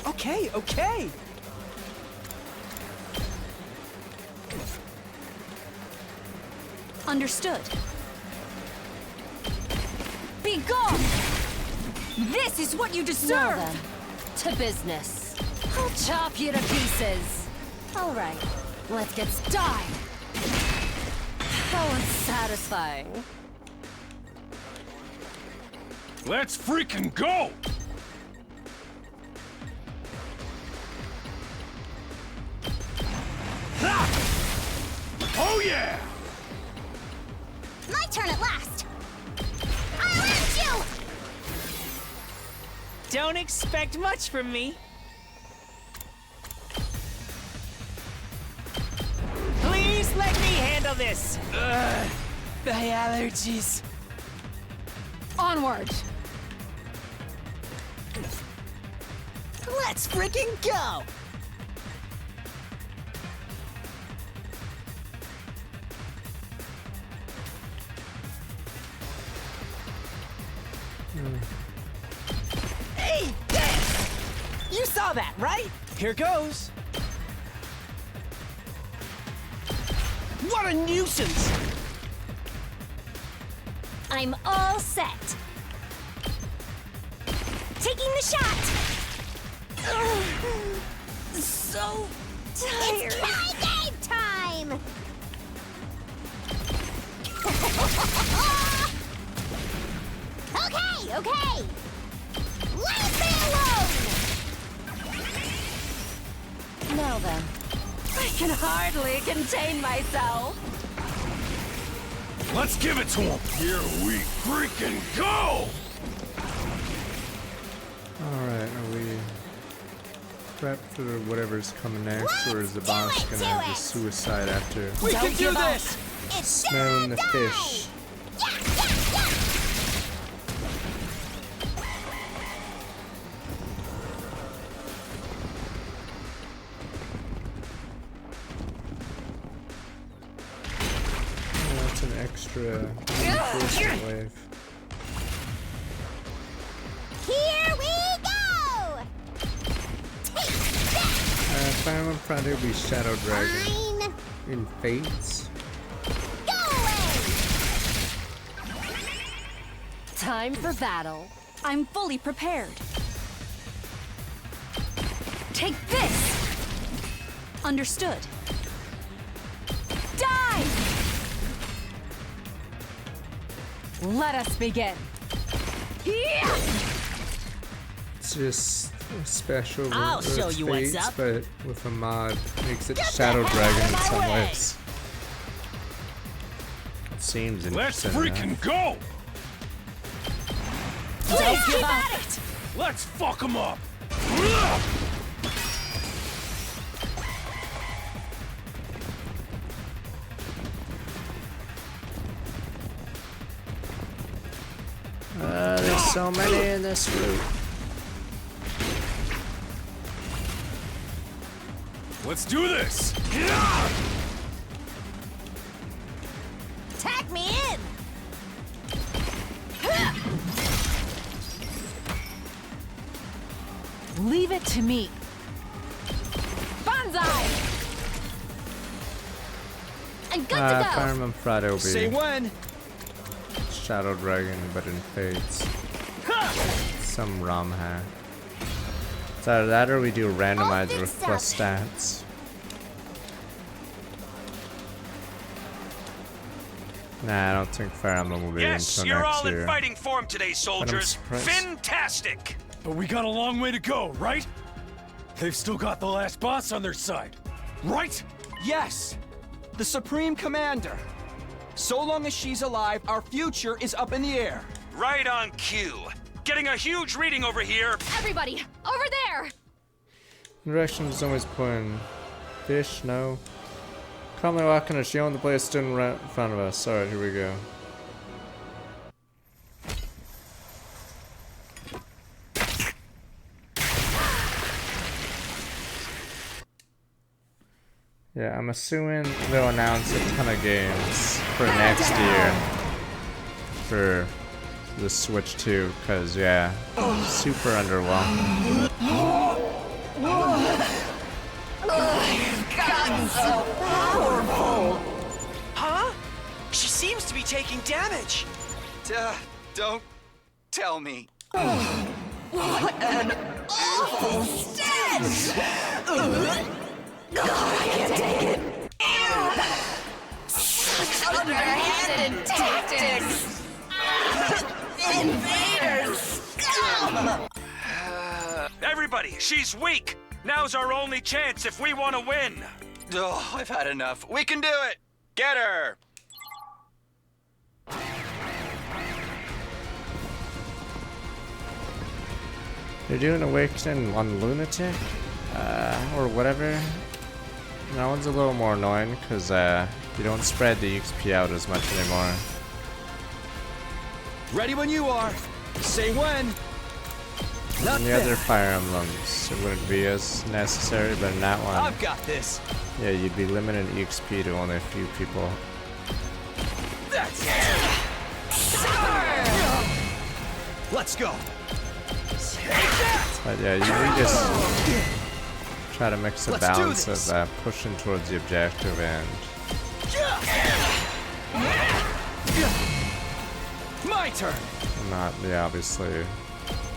Okay, okay. Understood. Be gone! This is what you Now deserve! then, to business. I'll chop you to pieces. All right, let's get started. That was satisfying. Let's freaking go! Oh yeah! My turn at last. I'll end you. Don't expect much from me. Please let me handle this. Ugh, the allergies. Onward! Let's freaking go! Hey, this! You saw that, right? Here goes. What a nuisance! I'm all set. Taking the shot. Ugh, so tired. It's Kai game time. Okay, okay. Leave me alone. Now then, I can hardly contain myself. Let's give it to him! Here we freaking go! Alright, are we prepped for whatever's coming next, or is the boss gonna have the suicide after We can do this! It's smelling the fish? That's an extra reinforcement wave. Here we go. Final Friday will be Shadow Dragon Fine. in Fates. Go away. time for battle. I'm fully prepared. Take this! Understood. Die! Let us begin. Yeah! It's just a special I'll with show you what's Fates, up. but with a mod makes it Shadow Dragon in some ways. Seems Let's interesting. freaking go! Don't give up. Let's fuck him up! so many in this route. Let's do this! Tag me in! Leave it to me. Banzai! I'm good to go. Fireman Friday Say when. Shadow Dragon, but in Fates. Some ROM hack. It's either that or we do randomizer with plus stats. Nah, I don't think Fire Emblem will be Yes, until you're next all year. in fighting form today, soldiers. surprised. Fantastic! But we got a long way to go, right? They've still got the last boss on their side, right? Yes, the Supreme Commander. So long as she's alive, our future is up in the air. Right on cue. Getting a huge reading over here. Everybody, over there! Directions always point. Fish, no. Calmly walking as she owned the place stood right in front of us. Alright, here we go. Yeah, I'm assuming they'll announce a ton of games for next year for the Switch 2, because, yeah, super underwhelming. I've gotten so powerful! Huh? She seems to be taking damage. Don't tell me. What an awful stench! God, I can't take it. Such underhanded tactics! Invaders! Scum! Everybody, she's weak. Now's our only chance if we want to win. Oh, I've had enough. We can do it! Get her! They're doing Awakening on Lunatic, or whatever. That one's a little more annoying because you don't spread the XP out as much anymore. Ready when you are. Say when. Not In the other Fire Emblems, it wouldn't be as necessary, but in that one, I've got this. yeah, you'd be limiting XP to only a few people. That's it. Let's go. But yeah, you just try to mix a Let's do balance this. of pushing towards the objective and My turn. not, yeah, obviously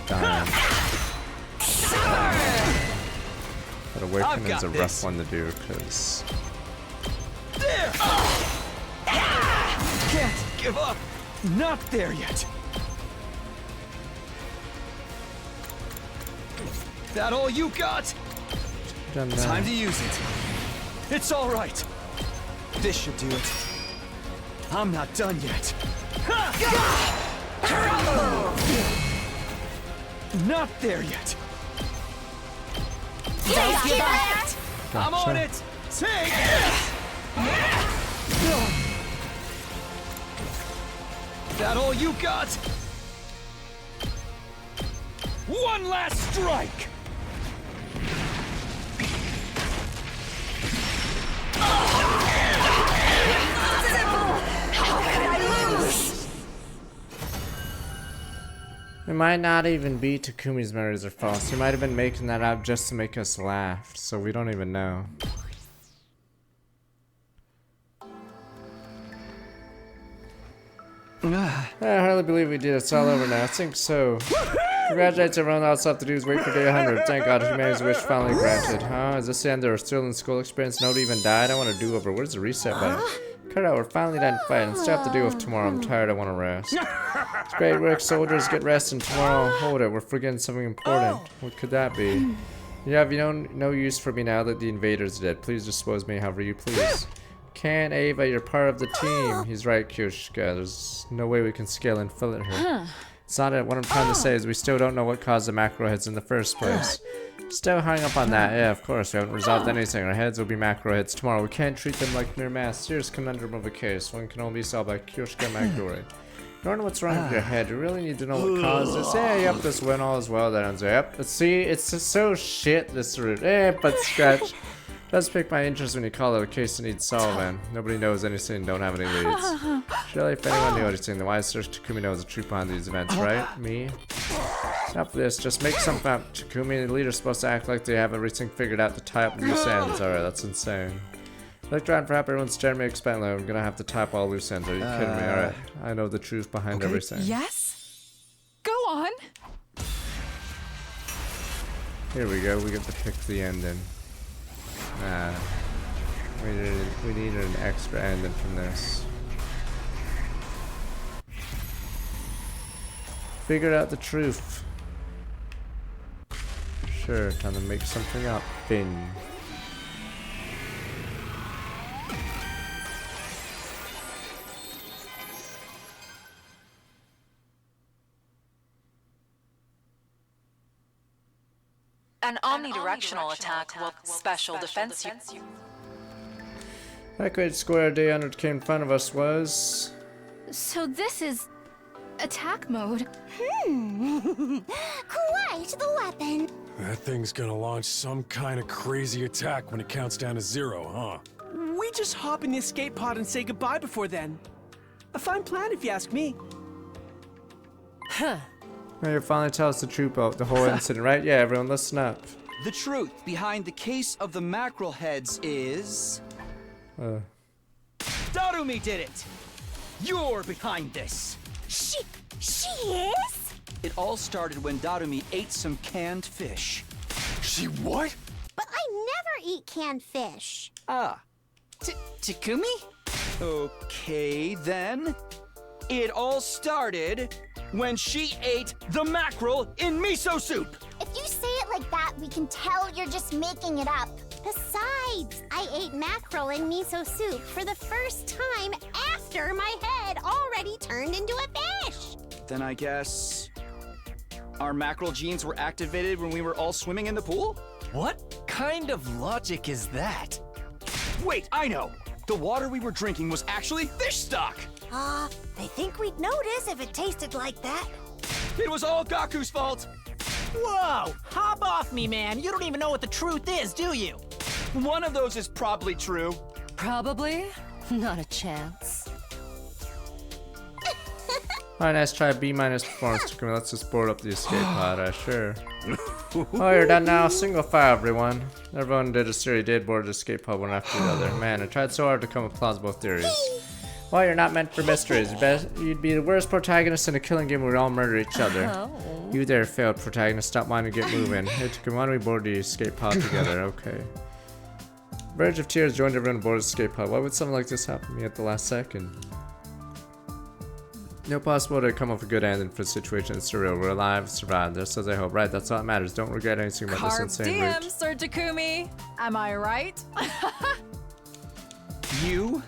dying. But Awakening's a rough this. one to do because There. Can't give up. Not there yet. That all you got? done Time that. to use it. It's all right. This should do it. I'm not done yet. Not there yet. Don't give up! I'm on Gotcha. it. Take this. That all you got? One last strike. How could I lose? It might not even be Takumi's memories are false. He might have been making that up just to make us laugh, so we don't even know. I hardly believe we did it. It's all over now. I think so. Congratulations everyone. All that's left to do is wait for day 100. Thank God humanity's wish finally granted. Huh? Is this the end? They're still in school experience. Nobody even died. I want to do over. Where's the reset button? Cut it out. We're finally done fighting. Still have to deal with tomorrow. I'm tired. I want to rest. It's great work, soldiers. Get resting tomorrow. Hold it. We're forgetting something important. What could that be? You have no use for me now that the invaders are dead. Please dispose me however you please. Can't, Ava. You're part of the team. He's right, Kyoshika. There's no way we can scale and fill it her. It's not it. What I'm trying to say is we still don't know what caused the macro hits in the first place. Still hung up on that. Yeah, of course. We haven't resolved anything. Our heads will be macro hits tomorrow. We can't treat them like mere mass. Serious conundrum of a case. One can only be solved by Kyoshika Maguri. don't know what's wrong with your head. You really need to know what caused this. Yeah, yep, this went all as well. That ends. Yep. Let's see, it's just so shit, this route. But scratch. Does pique my interest when you call it a case that needs solving. Nobody knows anything, don't have any leads. Surely if anyone knew anything, then why search Takumi knows the truth behind these events, right? Me? Enough of this, just make something up. Takumi and the leader's supposed to act like they have everything figured out to tie up loose ends. Alright, that's insane. Looked around for help, everyone's staring me expectantly. I'm gonna have to tie up all loose ends. Are you kidding me? Alright, I know the truth behind everything. Yes? Go on. Here we go, we get to pick the ending. Nah, we needed an extra ending from this. Figured out the truth. Sure, time to make something up. Finn. An omnidirectional attack will special defense you. That great square D100 came in front of us was... So this is attack mode. Quite the weapon. That thing's gonna launch some kind of crazy attack when it counts down to 0, huh? We just hop in the escape pod and say goodbye before then. A fine plan if you ask me. Huh. Now you finally tell us the truth about the whole incident, right? Yeah, everyone listen up. The truth behind the case of the mackerel heads is... Darumi did it! You're behind this! She is? It all started when Darumi ate some canned fish. She what? But I never eat canned fish. Ah. Takumi? Okay, then. It all started when she ate the mackerel in miso soup! If you say it like that, we can tell you're just making it up. Besides, I ate mackerel in miso soup for the first time after my head already turned into a fish. Then I guess... our mackerel genes were activated when we were all swimming in the pool? What kind of logic is that? Wait, I know! The water we were drinking was actually fish stock! I think we'd notice if it tasted like that. It was all Gaku's fault! Whoa! Hop off me, man! You don't even know what the truth is, do you? One of those is probably true. Probably? Not a chance. Alright, nice try. B- performance. Takumi, let's just board up the escape pod, sure. Oh, you're done now. Single file, everyone. Everyone did a series did board the escape pod one after the other. Man, I tried so hard to come up with plausible theories. Well, you're not meant for mysteries. You'd be the worst protagonist in a killing game where we all murder each other. Oh. You there, failed protagonist. Stop whining and get moving. Hey, Takumi, why don't we board the escape pod together? Okay. Verge of Tears joined everyone aboard the escape pod. Why would something like this happen to me at the last second? No possibility to come up with a good ending for the situation. It's surreal. We're alive, survived. Just as I hope. Right, that's all that matters. Don't regret anything about this insane Carpe diem, route. Sir Takumi. Am I right? You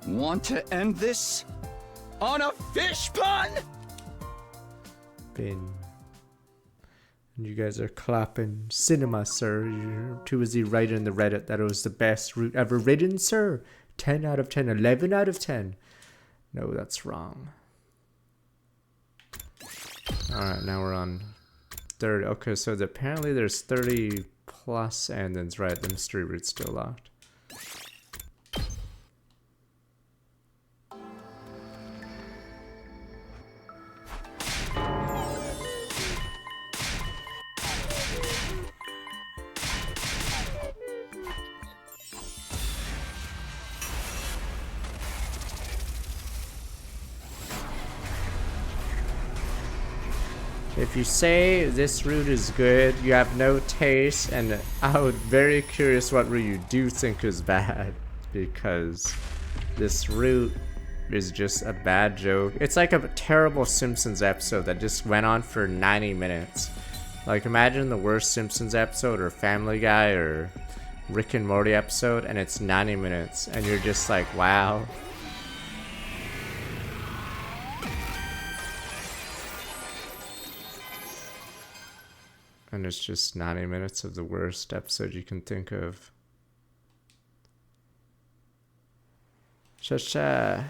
want to end this on a fish pun? Bin. And you guys are clapping. Cinema, sir. You're too busy writing in the Reddit that it was the best route ever ridden, sir. 10 out of 10. 11 out of 10. No, that's wrong. Alright, now we're on 30. Okay, so apparently there's 30 plus endings, right? The mystery route's still locked. If you say this route is good, you have no taste, and I'm very curious what route you do think is bad, because this route is just a bad joke. It's like a terrible Simpsons episode that just went on for 90 minutes. Like, imagine the worst Simpsons episode, or Family Guy, or Rick and Morty episode, and it's 90 minutes, and you're just like, wow. And it's just 90 minutes of the worst episode you can think of. Cha-cha.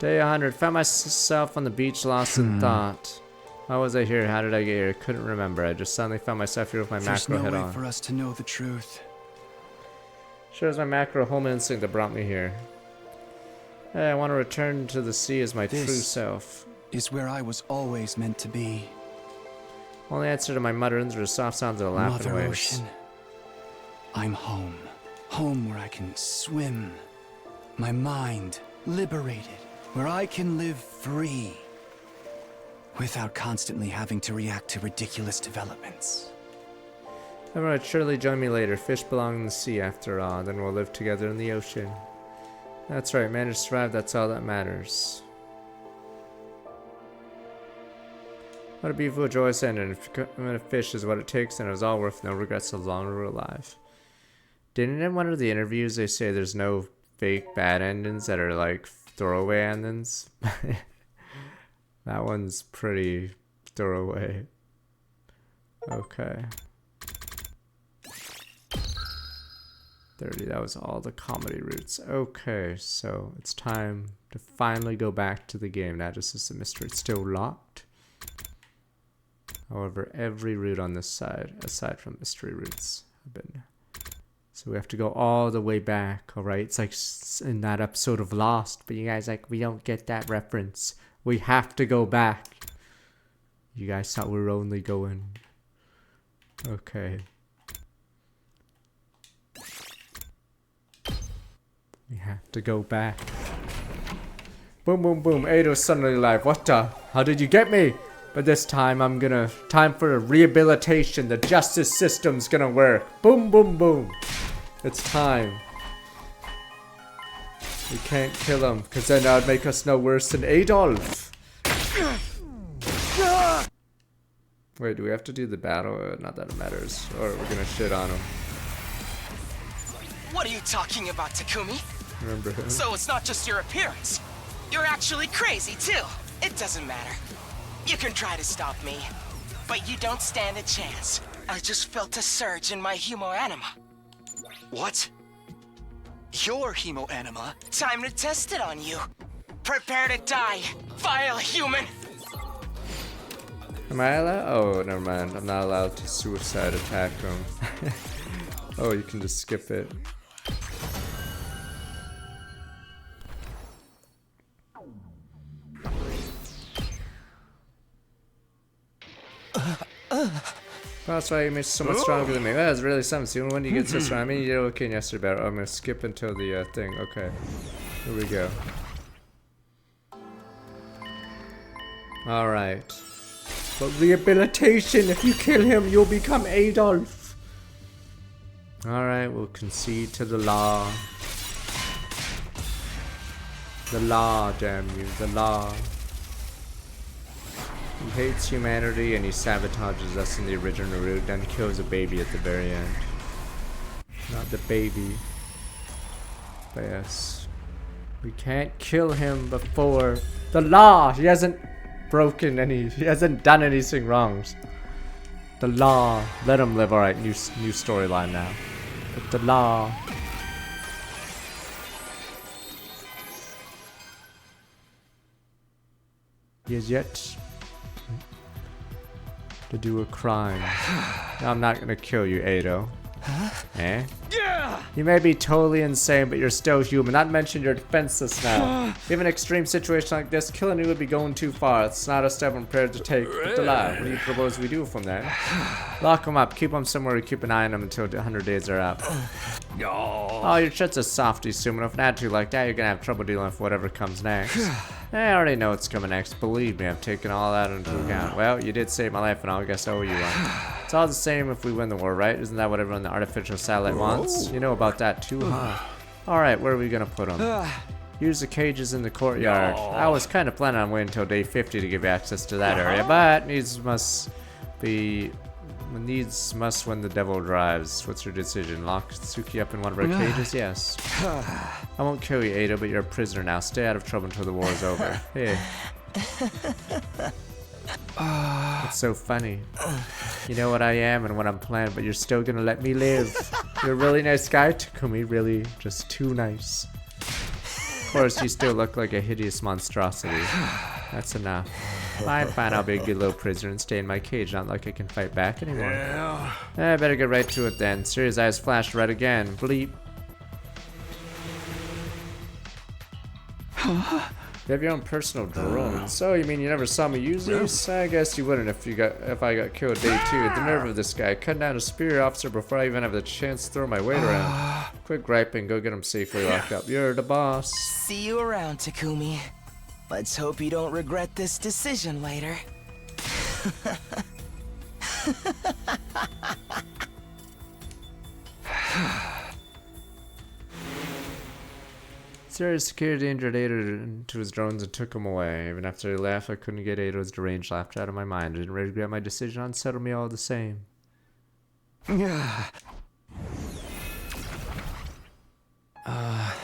Day 100. Found myself on the beach, lost in thought. Why was I here? How did I get here? Couldn't remember. I just suddenly found myself here with my There's macro no head way on. for us to know the truth. Sure, it's my macro home instinct that brought me here. Hey, I want to return to the sea as my true self. Is where I was always meant to be. Only answer to my mutterings are the soft sounds of the laughing Mother waves. Ocean. I'm home. Home where I can swim. My mind liberated. Where I can live free. Without constantly having to react to ridiculous developments. Everyone would surely join me later. Fish belong in the sea after all. Then we'll live together in the ocean. That's right, manage to survive, that's all that matters. What a beautiful, joyous ending. If becoming a fish is what it takes, then it was all worth no regrets so long as we're alive. Didn't in one of the interviews they say there's no fake bad endings that are like throwaway endings? That one's pretty throwaway. Okay. 30, that was all the comedy routes. Okay, so it's time to finally go back to the game. Now just as the mystery, it's still locked. However, every route on this side, aside from mystery routes, have been... So we have to go all the way back, alright? It's like in that episode of Lost, but you guys like, we don't get that reference. We have to go back. You guys thought we were only going... Okay. We have to go back. Boom, boom, boom. Eido's suddenly alive. What the? How did you get me? But this time I'm gonna... Time for a rehabilitation. The justice system's gonna work. Boom, boom, boom. It's time. We can't kill him, because then that would make us no worse than Adolf. Wait, do we have to do the battle? Not that it matters. Or we're gonna shit on him. What are you talking about, Takumi? Remember him? So it's not just your appearance. You're actually crazy, too. It doesn't matter. You can try to stop me, but you don't stand a chance. I just felt a surge in my hemoanima. What? Your hemoanima? Time to test it on you. Prepare to die, vile human! Am I allowed? Oh, never mind. I'm not allowed to suicide attack him. Oh, you can just skip it. That's why you made so much stronger than me. That was really something. See, when you get so strong, I mean, you did okay yesterday, but I'm gonna skip until the thing. Okay, here we go. All right. But rehabilitation. If you kill him, you'll become Adolf. All right, we'll concede to the law. The law, damn you, the law. He hates humanity and he sabotages us in the original route, then kills a baby at the very end. Not the baby. But yes. We can't kill him before the law! He hasn't broken any, he hasn't done anything wrong. The law, let him live. Alright, new storyline now. But the law. He has yet to do a crime. No, I'm not gonna kill you, Ado. Eh? Yeah! You may be totally insane, but you're still human. Not to mention you're defenseless now. Given an extreme situation like this, killing you would be going too far. It's not a step I'm prepared to take. But the lie, what do you propose we do from there? Lock him up. Keep him somewhere to keep an eye on him until the 100 days are up. Oh, you're such a softie, Sumo. If an attitude like that, you're gonna have trouble dealing with whatever comes next. I already know what's coming next. Believe me, I've taken all that into account. Well, you did save my life, and I guess I owe you one. It's all the same if we win the war, right? Isn't that what everyone in the artificial satellite wants? You know about that too, huh? Alright, where are we gonna put them? Use the cages in the courtyard. I was kind of planning on waiting until day 50 to give you access to that area, but needs must when the devil drives. What's your decision? Lock Suki up in one of our cages? Yes. I won't kill you, Ada, but you're a prisoner now. Stay out of trouble until the war is over. Hey. It's so funny. You know what I am and what I'm planning, but you're still gonna let me live. You're a really nice guy, Takumi. Really, just too nice. course, you still look like a hideous monstrosity. That's enough. Fine, I'll be a good little prisoner and stay in my cage, not like I can fight back anymore. I better get right to it then. Siri's eyes flashed red again. Bleep. You have your own personal drone. So you mean you never saw me use these? I guess you wouldn't if I got killed day 2. The nerve of this guy, cutting down a superior officer before I even have the chance to throw my weight around. Quit griping, go get him safely locked up. You're the boss. See you around, Takumi. Let's hope you don't regret this decision later. Siri secured injured Ado into his drones and took him away. Even after he left, I couldn't get Ado's deranged laughter out of my mind. I didn't regret my decision, unsettled me all the same. Do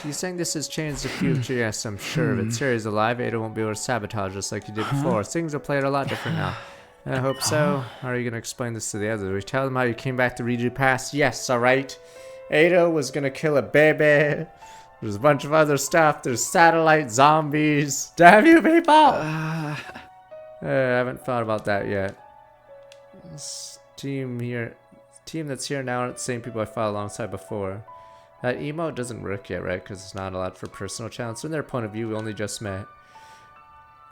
you think this has changed the future? Yes, I'm sure of it. Siri's alive, Ada won't be able to sabotage us like he did before. Things will play out a lot different now. I hope so. How are you going to explain this to the others? We tell them how you came back to redo past? Yes, alright. Ada was going to kill a baby. There's a bunch of other stuff. There's satellite zombies. Damn you people! I haven't thought about that yet. This team that's here now aren't the same people I fought alongside before. That emote doesn't work yet, right? Because it's not allowed for personal channels. From their point of view, we only just met.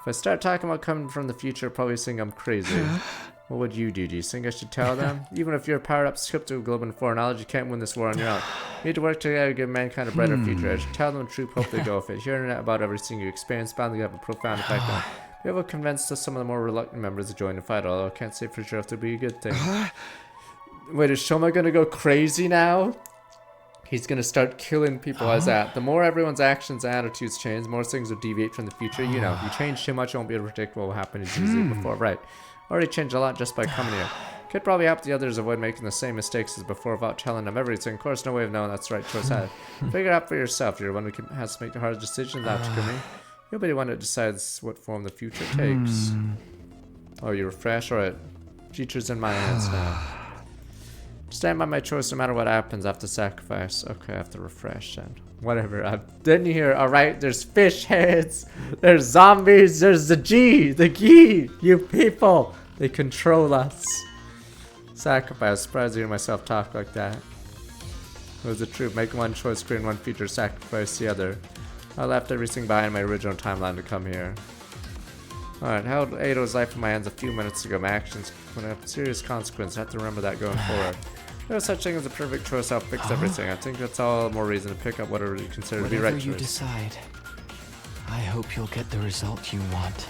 If I start talking about coming from the future, probably think I'm crazy. What would you do? Do you think I should tell them? Even if you're powered up, script to globe and foreknowledge, you can't win this war on your own. You need to work together to give mankind a brighter future. I should tell them the truth, hope they go with it. Hearing about everything you experience bound to have a profound effect on them. Be able to convince some of the more reluctant members to join the fight, although I can't say for sure if it'll be a good thing. Wait, is Shoma gonna go crazy now? He's gonna start killing people as that. The more everyone's actions and attitudes change, the more things will deviate from the future. You know, if you change too much, you won't be able to predict what will happen as easily before, right? Already changed a lot just by coming here. Could probably help the others avoid making the same mistakes as before without telling them everything. Of course, no way of knowing that's the right choice. Figure it out for yourself. You're the one who has to make the hard decisions, not Takumi. You'll be the one that decides what form the future takes. Oh, you refresh? Alright. Future's in my hands now. Stand by my choice no matter what happens. I have to sacrifice. Okay, I have to refresh then. Whatever. Didn't you hear? Alright, there's fish heads. There's zombies. There's the G. The G. You people. They control us. Sacrifice. Surprised to hear myself talk like that. It was the truth. Make one choice, create one future, sacrifice the other. I left everything behind my original timeline to come here. Alright, held Ado's life in my hands a few minutes ago. My actions would have serious consequences. I have to remember that going forward. There's such thing as a perfect choice. I'll fix everything. I think that's all more reason to pick up whatever you consider to be right choice. Whatever you decide, I hope you'll get the result you want.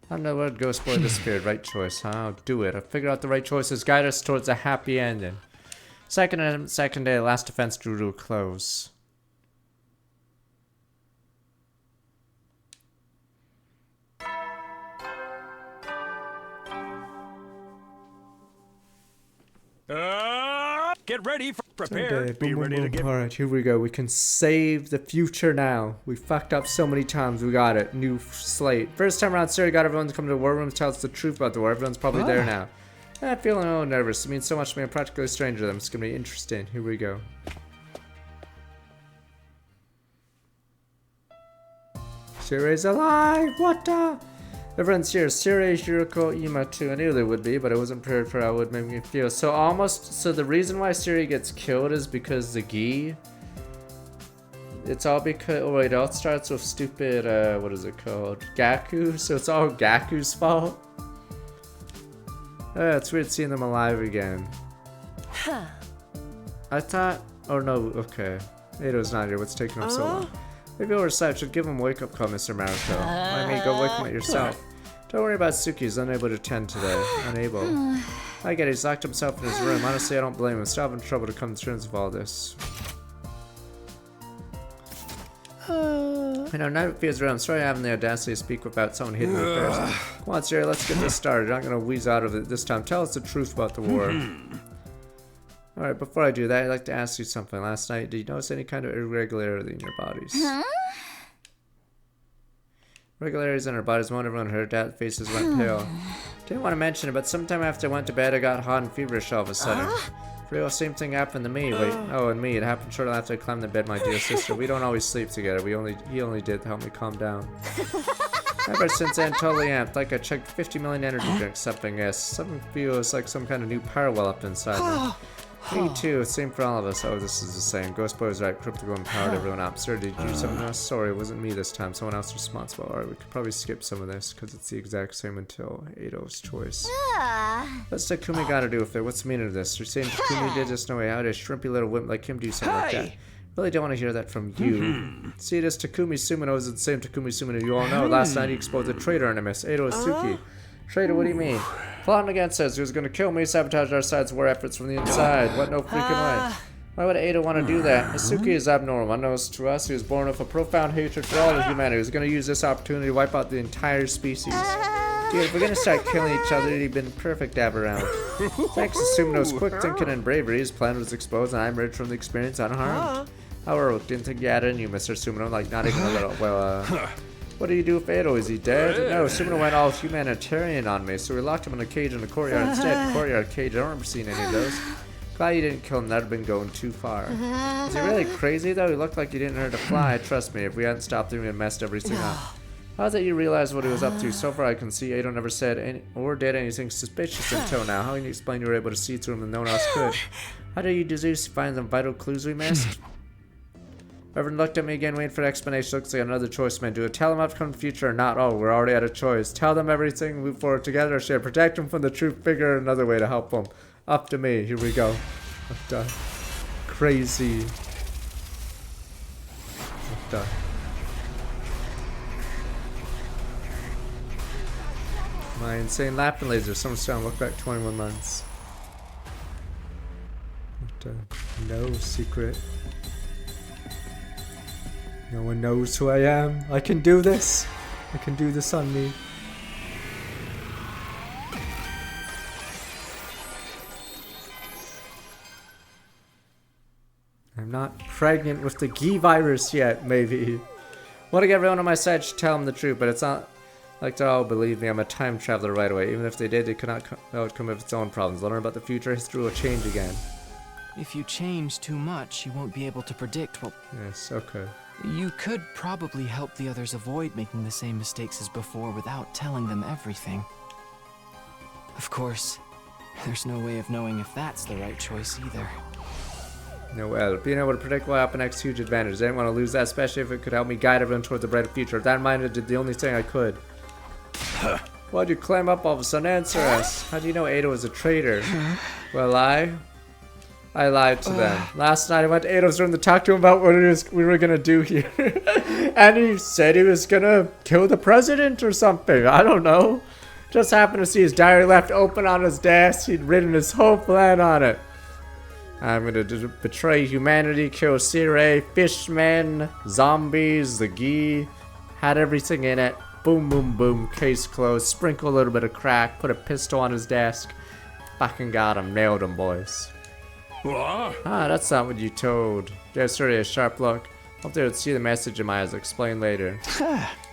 I don't know where Ghost Boy disappeared. Right choice, huh? I'll do it. I'll figure out the right choices, guide us towards a happy ending. Second day, last defense drew to a close. Get ready, prepare, be ready to get... Alright, here we go. We can save the future now. We fucked up so many times. We got it. New slate. First time around, Siri got everyone to come to the war room to tell us the truth about the war. Everyone's probably there now. I'm feeling a little nervous. It means so much to me. I'm practically a stranger to them. It's gonna be interesting. Here we go. Siri's alive! What the? Everyone's here. Siri, Shiroko, Ima too. I knew they would be, but I wasn't prepared for how it would make me feel. So the reason why Siri gets killed is because the Gi. It's all because, oh wait, it all starts with stupid, what is it called? Gaku? So it's all Gaku's fault? It's weird seeing them alive again. I thought, oh no, okay. Ado's not here, what's taking him so long? Maybe oversight should give him a wake-up call, Mr. Maruko. I mean, go wake him up yourself. Don't worry about Suki, he's unable to attend today. Unable. I get it, he's locked himself in his room. Honestly, I don't blame him. Still having trouble to come to terms with all this. You know, now it feels real. I'm sorry I haven't the audacity to speak without someone hitting me first. Come on, Siri, let's get this started. You're not going to wheeze out of it this time. Tell us the truth about the war. Alright, before I do that, I'd like to ask you something. Last night, did you notice any kind of irregularity in your bodies? Irregularities in our bodies. When everyone heard that, faces went pale. Didn't want to mention it, but sometime after I went to bed, I got hot and feverish all of a sudden. Real same thing happened to me. Wait, oh, and me. It happened shortly after I climbed the bed, my dear sister. We don't always sleep together. He only did help me calm down. Ever since then, totally amped. Like I checked 50 million energy drinks, something. Yes, something feels like some kind of new power well up inside me. Me too. Same for all of us. Oh, this is the same. Ghost Boy was right. Cryptical empowered everyone up. Sir, did you do something else? Sorry, it wasn't me this time. Someone else responsible. Alright, we could probably skip some of this because it's the exact same until Eido's choice. What's Takumi gotta do with it? What's the meaning of this? You're saying Takumi did this? No way. How did a shrimpy little wimp like him do something like that? Really don't want to hear that from you. See, this Takumi Sumino is the same Takumi Sumino you all know. Last night he exposed a traitor enemy, Eido Asuki. Traitor, what do you mean? Plotting against us. He was going to kill me, sabotage our side's war efforts from the inside. What no freaking way. Why would Eido want to do that? Asuki is abnormal. Unknowns to us, he was born with a profound hatred for all of humanity. He was going to use this opportunity to wipe out the entire species. Dude, if we're going to start killing each other, he'd been perfect to have around. Thanks to Sumino's quick thinking and bravery, his plan was exposed and I emerged from the experience unharmed. However, didn't think you had it in you, Mr. Sumino, like not even a little. Well, what do you do with Eido? Is he dead? No, Sumino went all humanitarian on me, so we locked him in a cage in the courtyard instead. The courtyard cage, I don't remember seeing any of those. Glad you didn't kill him, that'd have been going too far. Is he really crazy though? He looked like he didn't hurt a fly. Trust me, if we hadn't stopped him, we had messed everything up. How's it you realize what he was up to? So far I can see Eido never said or did anything suspicious until now. How can you explain you were able to see through him and no one else could? How do you deduce find the vital clues we missed? Reverend looked at me again, waiting for an explanation. Looks like another choice man. Do it. Tell them I've come to the future or not. Oh, we're already at a choice. Tell them everything, move forward together, or should I protect them from the truth? Figure another way to help them. Up to me. Here we go. What the crazy. What the. My insane laughing laser. Someone's trying to look back 21 months. What the. No secret. No one knows who I am. I can do this. I can do this on me. I'm not pregnant with the Gi virus yet, maybe. Want to get everyone on my side should tell them the truth, but it's not like they'll all believe me. I'm a time traveler right away. Even if they did, it could not outcome of its own problems. Learn about the future, history will change again. If you change too much, you won't be able to predict what... Yes, okay. You could probably help the others avoid making the same mistakes as before without telling them everything. Of course, there's no way of knowing if that's the right choice either. No, well, being able to predict what happened next, huge advantage. I didn't want to lose that, especially if it could help me guide everyone towards a brighter future. With that in mind, I did the only thing I could. Why'd you climb up all of a sudden? Answer us. How do you know Eido was a traitor? Well, I lied to them. Last night I went to Eido's room to talk to him about what it is we were gonna do here. And he said he was gonna kill the president or something. I don't know. Just happened to see his diary left open on his desk. He'd written his whole plan on it. I'm gonna betray humanity, kill Sirei, fishmen, zombies, the Gi. Had everything in it. Boom, boom, boom. Case closed. Sprinkle a little bit of crack. Put a pistol on his desk. Fucking got him. Nailed him, boys. What? Ah, that's not what you told. There's really a sharp look. Hope they would see the message in my eyes. Explain later.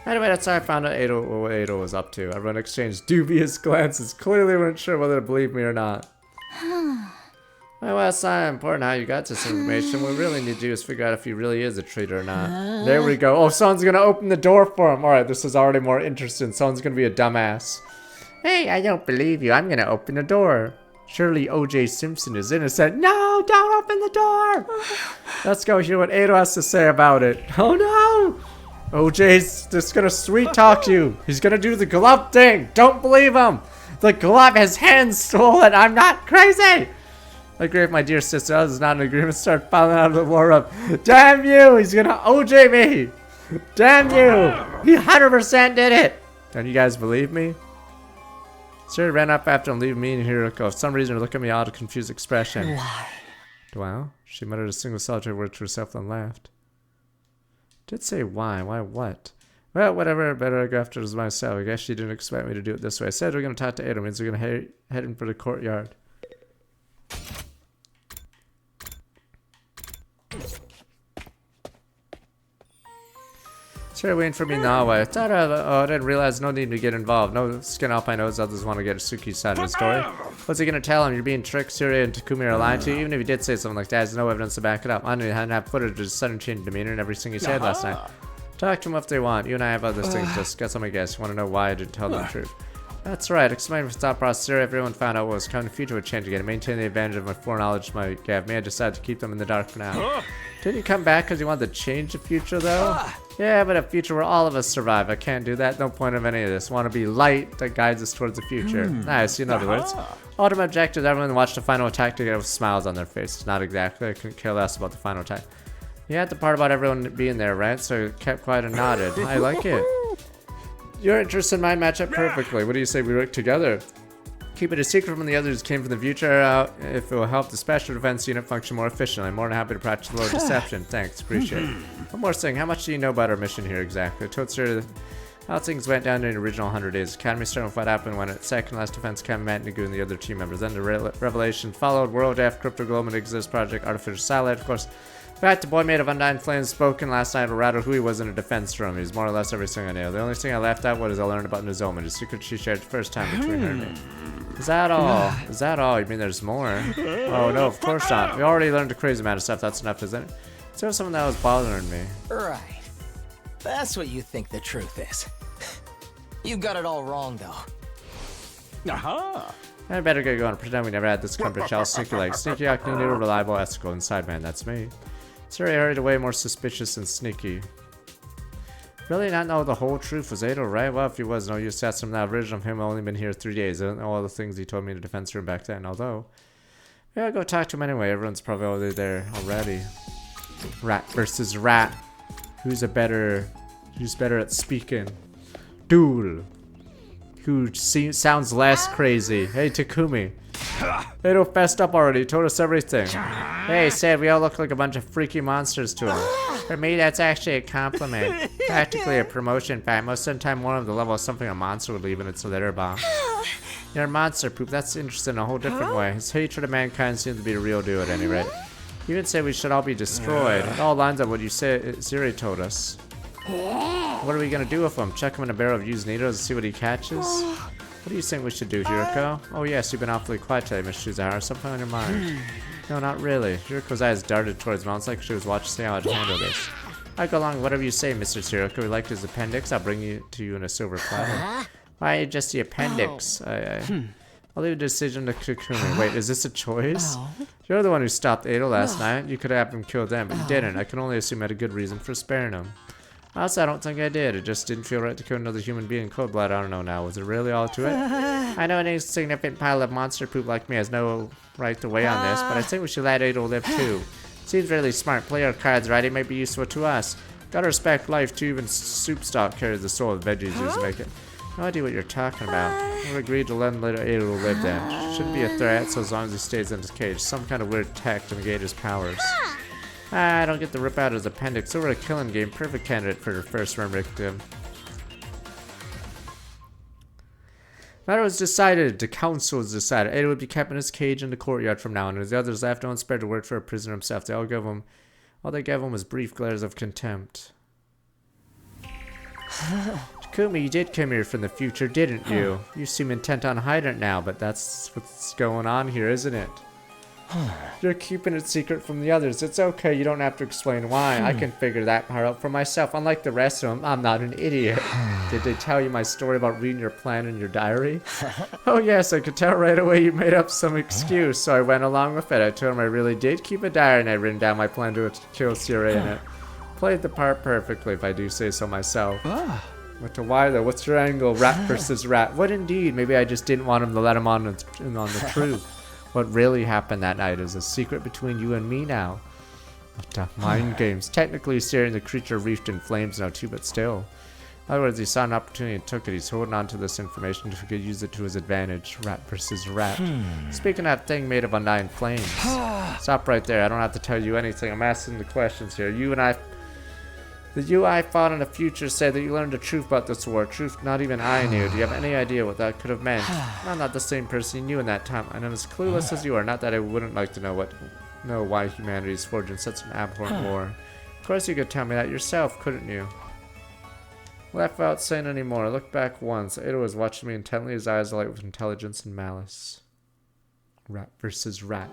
Anyway, that's how I found out what Eido was up to. Everyone exchanged dubious glances. Clearly weren't sure whether to believe me or not. Well, it's not important how you got this information. What we really need to do is figure out if he really is a traitor or not. There we go. Oh, someone's gonna open the door for him. Alright, this is already more interesting. Someone's gonna be a dumbass. Hey, I don't believe you. I'm gonna open the door. Surely O.J. Simpson is innocent. No, don't open the door! Let's go hear what Eido has to say about it. Oh no! O.J.'s just gonna sweet talk you. He's gonna do the glove thing. Don't believe him. The glove, his hand stolen. I'm not crazy. I agree with my dear sister. I was not in agreement. Start falling out of the war room. Damn you! He's gonna O.J. me. Damn you! He 100% did it. Don't you guys believe me? Sir ran up after him, leaving me in here. For some reason, look at me out of confused expression. Why? Wow. She muttered a single solitary word to herself, then laughed. Did say why? Why what? Well, whatever. Better go after it myself. I guess she didn't expect me to do it this way. I said we're going to talk to Eido. Means we're going to head in for the courtyard. Sure, waiting for me now. I thought I didn't realize no need to get involved. No skin off my nose, others want to get Suki's side of the story. What's he gonna tell him? You're being tricked, Syria and Takumi are lying to you? Even if he did say something like that, there's no evidence to back it up. I knew he hadn't had footage of his sudden change in demeanor and everything he said last night. Talk to them if they want. You and I have other things to discuss. Let me guess. You want to know why I didn't tell them the truth? That's right. Explain for thought process here. Everyone found out what was coming. The future would change again. Maintain the advantage of my foreknowledge might give me. I decided to keep them in the dark for now. Didn't you come back because you wanted to change the future, though? Yeah, but a future where all of us survive. I can't do that. No point of any of this. Want to be light that guides us towards the future. Nice. In other words, ultimate objective. Everyone watched the final attack together with smiles on their faces. Not exactly. I couldn't care less about the final attack. You had the part about everyone being there, right? So kept quiet and nodded. I like it. Your interests and mine match up perfectly. What do you say we work together? Keep it a secret from the others came from the future if it will help the special defense unit function more efficiently. I'm more than happy to practice a little deception. Thanks, appreciate it. One more thing, how much do you know about our mission here exactly? Toadster, how things went down during the original 100 Days. Academy started with what happened when its second last defense camp met Nagu and the other team members. Then the revelation followed. World F, Crypto Globe, and Exist Project, Artificial Satellite, of course. In fact, the boy made of Undying Flames spoken last night, or rather who he was in a defense room. He's more or less everything I knew. The only thing I left out was I learned about Nozomi, the secret she shared the first time between her and me. Is that all? Is that all? You mean there's more? Oh no, of course not. We already learned a crazy amount of stuff. That's enough, isn't it? So something that was bothering me. Right. That's what you think the truth is. You got it all wrong, though. I better get going. Pretend we never had this conversation. Sneaky like Sneaky, Akinator, reliable, ethical, and sideman. That's me. Suri hurried away, more suspicious than sneaky. Really not know the whole truth was Ado, right? Well, if he was, no use to ask him that version of him. Only been here 3 days. I don't know all the things he told me in the defense room back then. Although, maybe I'll go talk to him anyway. Everyone's probably already there already. Rat versus rat. Who's better at speaking? Duel. Who sounds less crazy? Hey, Takumi. Ado fessed up already. Told us everything. Hey, said we all look like a bunch of freaky monsters to him. For me, that's actually a compliment. Practically a promotion. In fact, most of the time, one of the level is something a monster would leave in its litter box. You're monster poop. That's interesting in a whole different way. His hatred of mankind seems to be the real deal at any rate. You even say we should all be destroyed. It all lines up what you said. Siri told us. What are we gonna do with him? Chuck him in a barrel of used needles and see what he catches? What do you think we should do, Hiroko? Oh yes, you've been awfully quiet today, Miss Shuzahara. Something on your mind? No, not really. Hiroko's eyes darted towards Mount like she was watching how I'd handle this. I go along, whatever you say, Mr. Hiroko. We liked his appendix. I'll bring you to you in a silver platter. Why just the appendix? I'll leave the decision to Takumi. Wait, is this a choice? You're the one who stopped Ado last night. You could have him killed then, but you didn't. I can only assume you had a good reason for sparing him. Also, I don't think I did. It just didn't feel right to kill another human being in cold blood. I don't know now. Was it really all to it? I know an insignificant pile of monster poop like me has no right to weigh on this, but I think we should let Ado live too. Seems really smart. Play our cards right. It may be useful to us. Gotta respect life too. Even soup stock carries the soul of veggies used to make it. No idea what you're talking about. We'll agree to let Ado live then. Shouldn't be a threat, so as long as he stays in his cage. Some kind of weird tech to negate his powers. I don't get to rip out his appendix. Over a killing game. Perfect candidate for your first run victim. Matter was decided. The council was decided. Ado would be kept in his cage in the courtyard from now on. As the others left, no one spared to work for a prisoner himself. All they gave him was brief glares of contempt. Takumi, you did come here from the future, didn't you? You seem intent on hiding it now, but that's what's going on here, isn't it? You're keeping it secret from the others. It's okay, you don't have to explain why. I can figure that part out for myself. Unlike the rest of them, I'm not an idiot. Did they tell you my story about reading your plan in your diary? Oh yes, I could tell right away you made up some excuse, so I went along with it. I told him I really did keep a diary and I'd written down my plan to kill Siri in it. Played the part perfectly, if I do say so myself. What to why though? What's your angle? Rat versus rat. What indeed? Maybe I just didn't want him to let him on the truth. What really happened that night is a secret between you and me now. What mind games. Technically, steering the creature reefed in flames now too, but still. In other words, he saw an opportunity and took it. He's holding on to this information if he could use it to his advantage. Rat versus rat. Speaking of that thing made of undying flames. Stop right there. I don't have to tell you anything. I'm asking the questions here. The you I fought in the future said that you learned the truth about this war. Truth not even I knew. Do you have any idea what that could have meant? I'm not the same person you knew in that time. And I'm as clueless as you are. Not that I wouldn't like to know why humanity is forging such an abhorrent war. Of course you could tell me that yourself, couldn't you? Laugh without saying any more. I looked back once. Ada was watching me intently, his eyes alight with intelligence and malice. Rat versus rat.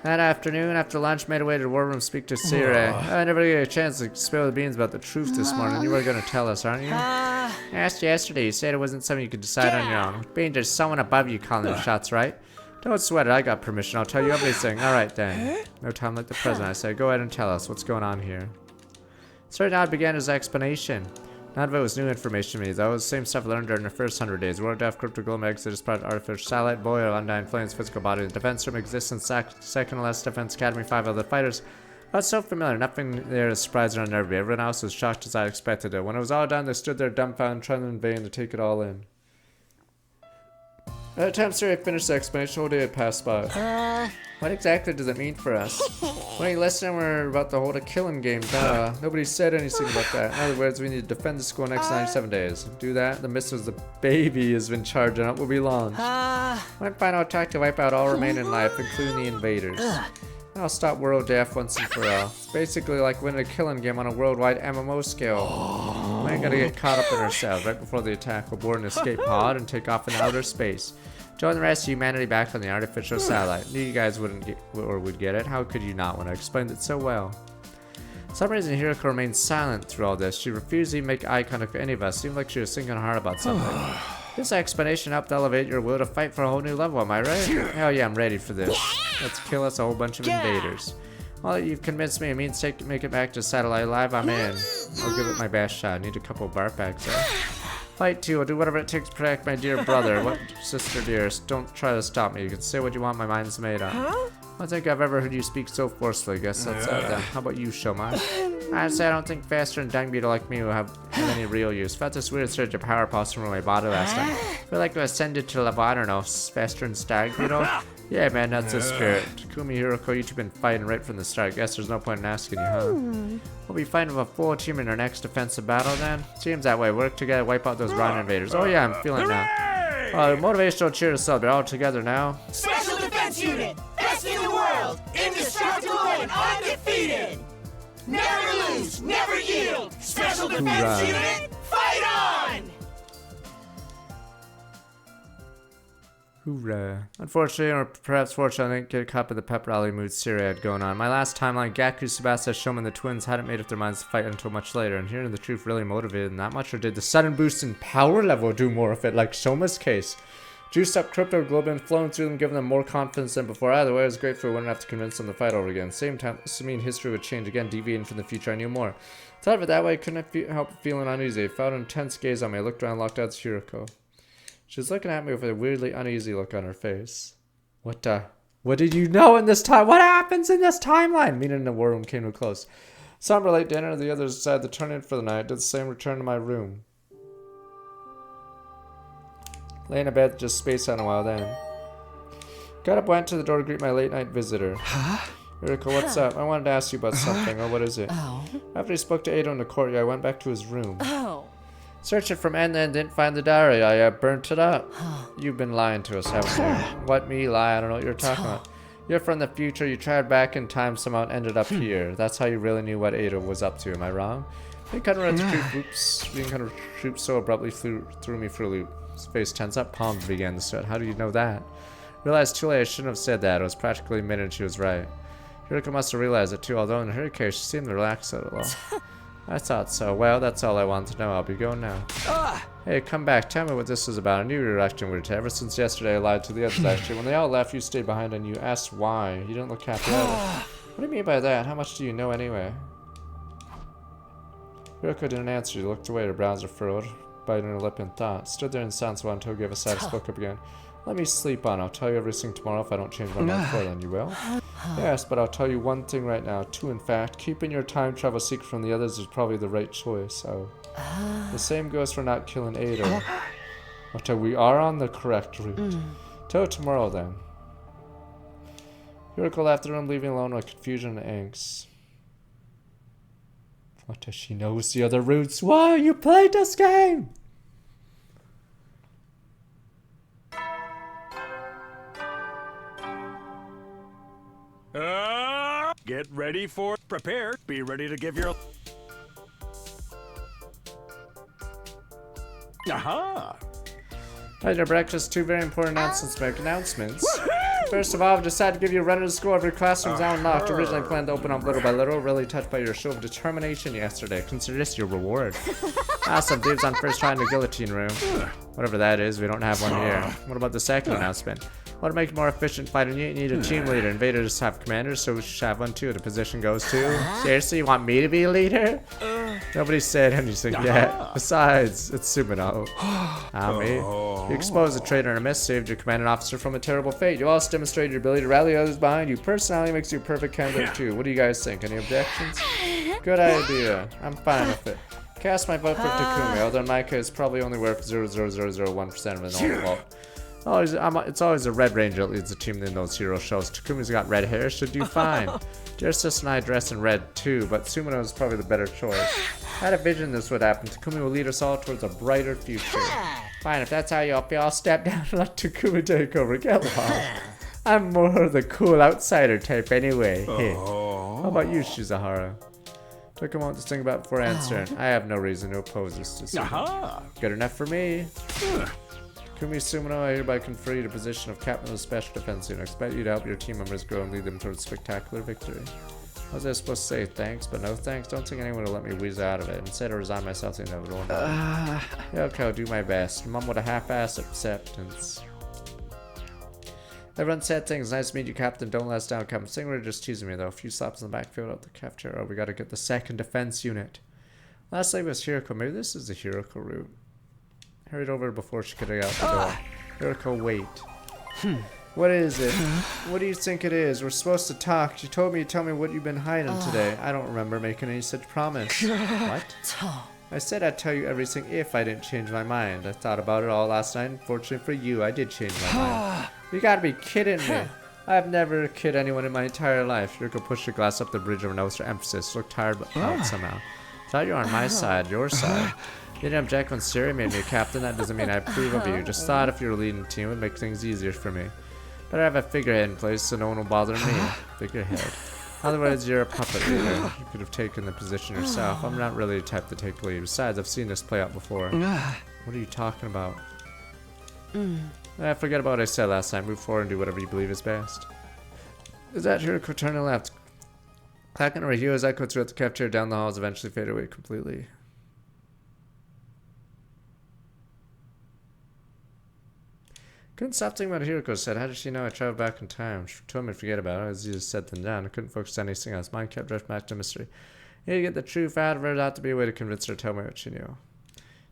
That afternoon, after lunch, made our way to the war room to speak to Sire. I never get a chance to spill the beans about the truth this morning. You were going to tell us, aren't you? I asked you yesterday. You said it wasn't something you could decide on your own. Being there's someone above you calling the shots, right? Don't sweat it. I got permission. I'll tell you everything. All right, then. No time like the present, I said. Go ahead and tell us what's going on here. Sir Nod began his explanation. None of it was new information to me, though. It was the same stuff I learned during the first 100 days. World Death, Cryptogloom, Exodus, Product, Artificial Satellite, Boil, Undying Flames, Physical Body, the Defense Room, Existence, Second Less Defense Academy, 5 other fighters. I was so familiar, nothing there to surprise or unnerve me. Everyone else was shocked as I expected it. When it was all done, they stood there dumbfounded, trying in vain to take it all in. By the time Siri finished the explanation, the whole day had passed by. What exactly does it mean for us? When you listen, we're about to hold a killing game. Duh. Nobody said anything about that. In other words, we need to defend the school next 97 days. Do that, the missiles the baby has been charging up will be launched. One final attack to wipe out all remaining life, including the invaders. I'll stop world death once and for all. It's basically like winning a killing game on a worldwide MMO scale. We ain't gonna get caught up in ourselves. Right before the attack, we'll board an escape pod and take off into outer space. Join the rest of humanity back on the artificial satellite. Knew you guys wouldn't get, or would get it. How could you not when I explained it so well? For some reason, Hiroko remained silent through all this. She refused to even make eye contact with any of us. Seemed like she was thinking hard about something. This explanation helped elevate your will to fight for a whole new level, am I right? Hell yeah, I'm ready for this. Let's kill us a whole bunch of invaders. Well, that you've convinced me it means make it back to satellite alive, I'm in. I'll give it my best shot. I need a couple of bar packs there. Fight too. I'll do whatever it takes to protect my dear brother. What, sister dearest? Don't try to stop me. You can say what you want. My mind's made up. I don't think I've ever heard you speak so forcefully. Guess that's it then. How about you, Shoma? Honestly, I don't think Faster and Dung Beetle like me will have any real use. Felt this weird surge of power pulsing from my body last time. Feel like I ascended to level, I don't know, Faster and Stag Beetle? Yeah, man, that's the spirit. Takumi, Hiroko, you two been fighting right from the start. Guess there's no point in asking you, huh? We'll be fighting with a full team in our next defensive battle then? Seems that way. Work together, wipe out those Rhino invaders. Oh yeah, I'm feeling it now. Motivational cheer to celebrate. All together now. Special Defense Unit! Best in the world! Indestructible and undefeated! Never lose! Never yield! Special Defense Unit! Fight on! Hoorah. Unfortunately, or perhaps fortunately, I didn't get a copy of the pep rally mood Siri had going on. My last timeline, Gaku, Tsubasa, Shoma, and the twins hadn't made up their minds to fight until much later, and hearing the truth really motivated them that much, or did the sudden boost in power level do more of it, like Shoma's case? Juiced up Crypto Globe and flowing through them, giving them more confidence than before. Either way, it was great for we wouldn't have to convince them to fight over again. Same time, assuming history would change again, deviating from the future, I knew more. Thought of it that way, I couldn't help feeling uneasy. I felt an intense gaze on me. I looked around, locked out Hiroko. She was looking at me with a weirdly uneasy look on her face. What did you know in this time? What happens in this timeline? Meaning the war room came to a close. Some were late dinner, the others decided to turn in for the night. Did the same, return to my room. Lay in a bed, just spaced out a while then. Got up, went to the door to greet my late night visitor. Huh? Hiroko, what's up? I wanted to ask you about something. Oh, what is it? After he spoke to Ada in the courtyard, I went back to his room. Searched it from end to end, didn't find the diary. I burnt it up. You've been lying to us, haven't you? What, me lie? I don't know what you're talking about. You're from the future. You tried back in time, somehow ended up here. That's how you really knew what Ada was up to. Am I wrong? Being kind of troops so abruptly threw me for a loop. His face tense up, palms began to sweat. How do you know that? Realized too late I shouldn't have said that. It was practically a minute she was right. Hiroko must have realized it too, although in her case she seemed relaxed a little. I thought so. Well, that's all I wanted to know. I'll be going now. Hey, come back. Tell me what this is about. I knew you were acting weird. Ever since yesterday, I lied to the others, actually. When they all left, you stayed behind and you asked why. You didn't look happy either. What do you mean by that? How much do you know anyway? Hiroko didn't answer. She looked away. Her brows were furrowed, biting her lip in thought. Stood there in silence while Anto gave a sigh, spoke up again. Let me sleep on. I'll tell you everything tomorrow if I don't change my mind before then. You will? Yes, but I'll tell you one thing right now. Two, in fact. Keeping your time travel secret from the others is probably the right choice, so... The same goes for not killing Ada. But we are on the correct route. Till tomorrow, then. Hiroko left the room, leaving alone with confusion and angst. What does she know the other routes? Why you played this game? Get ready for prepare. Be ready to give your Aha! At your breakfast, 2 very important announcements to make. Announcements. First of all, I've decided to give you a run of the school. Every classroom's now unlocked. Originally planned to open up little by little. Really touched by your show of determination yesterday. Consider this your reward. Some dibs on first try in the guillotine room. Whatever that is, we don't have one here. What about the second announcement? Want to make it more efficient fighting? You need a team leader. Invaders have commanders, so we should have one too. The position goes to. Seriously, you want me to be a leader? Nobody said anything yet. Besides, it's Sumino. Me. You exposed a traitor and a miss, saved your commanding officer from a terrible fate. You also demonstrated your ability to rally others behind you. Personality makes you a perfect candidate too. What do you guys think? Any objections? Good idea. I'm fine with it. Cast my vote for Takumi, although in my case, probably only worth 0.0001% of an old vote. It's always a Red Ranger that leads the team in those hero shows. Takumi's got red hair, should do fine. Justice and I dress in red too, but Sumino is probably the better choice. I had a vision this would happen. Takumi will lead us all towards a brighter future. Fine, if that's how you all feel, I'll step down and let Takumi take over. Get lost. I'm more the cool outsider type anyway. How about you, Shizahara? Took a moment to think about before answering. I have no reason to oppose this decision. Good enough for me. Takumi Sumino, I hereby confer you the position of Captain of the Special Defense Unit. I expect you to help your team members grow and lead them towards spectacular victory. What was I supposed to say? Thanks, but no thanks? Don't think anyone will let me wheeze out of it. Instead, I resign myself to the inevitable. Yeah, okay, I'll do my best. Mum with a half-ass acceptance. Everyone said things. Nice to meet you, Captain. Don't let us down, Captain. Singer just teasing me, though. A few slaps in the back filled out the cafeteria. Oh, we gotta get the second defense unit. Last night was Hiroko. Maybe this is the Hiroko route. Hurried over before she could get out the door. Hiroko, wait. What is it? What do you think it is? We're supposed to talk. You told me to tell me what you've been hiding today. I don't remember making any such promise. What? I said I'd tell you everything if I didn't change my mind. I thought about it all last night, and fortunately for you, I did change my mind. You gotta be kidding me. I've never kidded anyone in my entire life. Hiroko pushed her glass up the bridge of her nose for emphasis. Looked tired but proud somehow. Thought you were on my side, your side. You didn't object when Siri made me a captain. That doesn't mean I approve of you. Just thought if you were leading the team, it would make things easier for me. Better have a figurehead in place so no one will bother me. Figurehead. Otherwise, you're a puppet leader. You could have taken the position yourself. I'm not really the type to take the lead. Besides, I've seen this play out before. What are you talking about? Forget about what I said last time. Move forward and do whatever you believe is best. Is that Hiroko turning left? Clacking over here as I go throughout the cafeteria down the halls, eventually fade away completely. Couldn't stop thinking about what Hiroko said. How did she know I traveled back in time? She told me to forget about it. It was easier said than done. I couldn't focus on anything else. Mine kept drifting back to mystery. I need to get the truth out of her. There ought to be a way to convince her to tell me what she knew.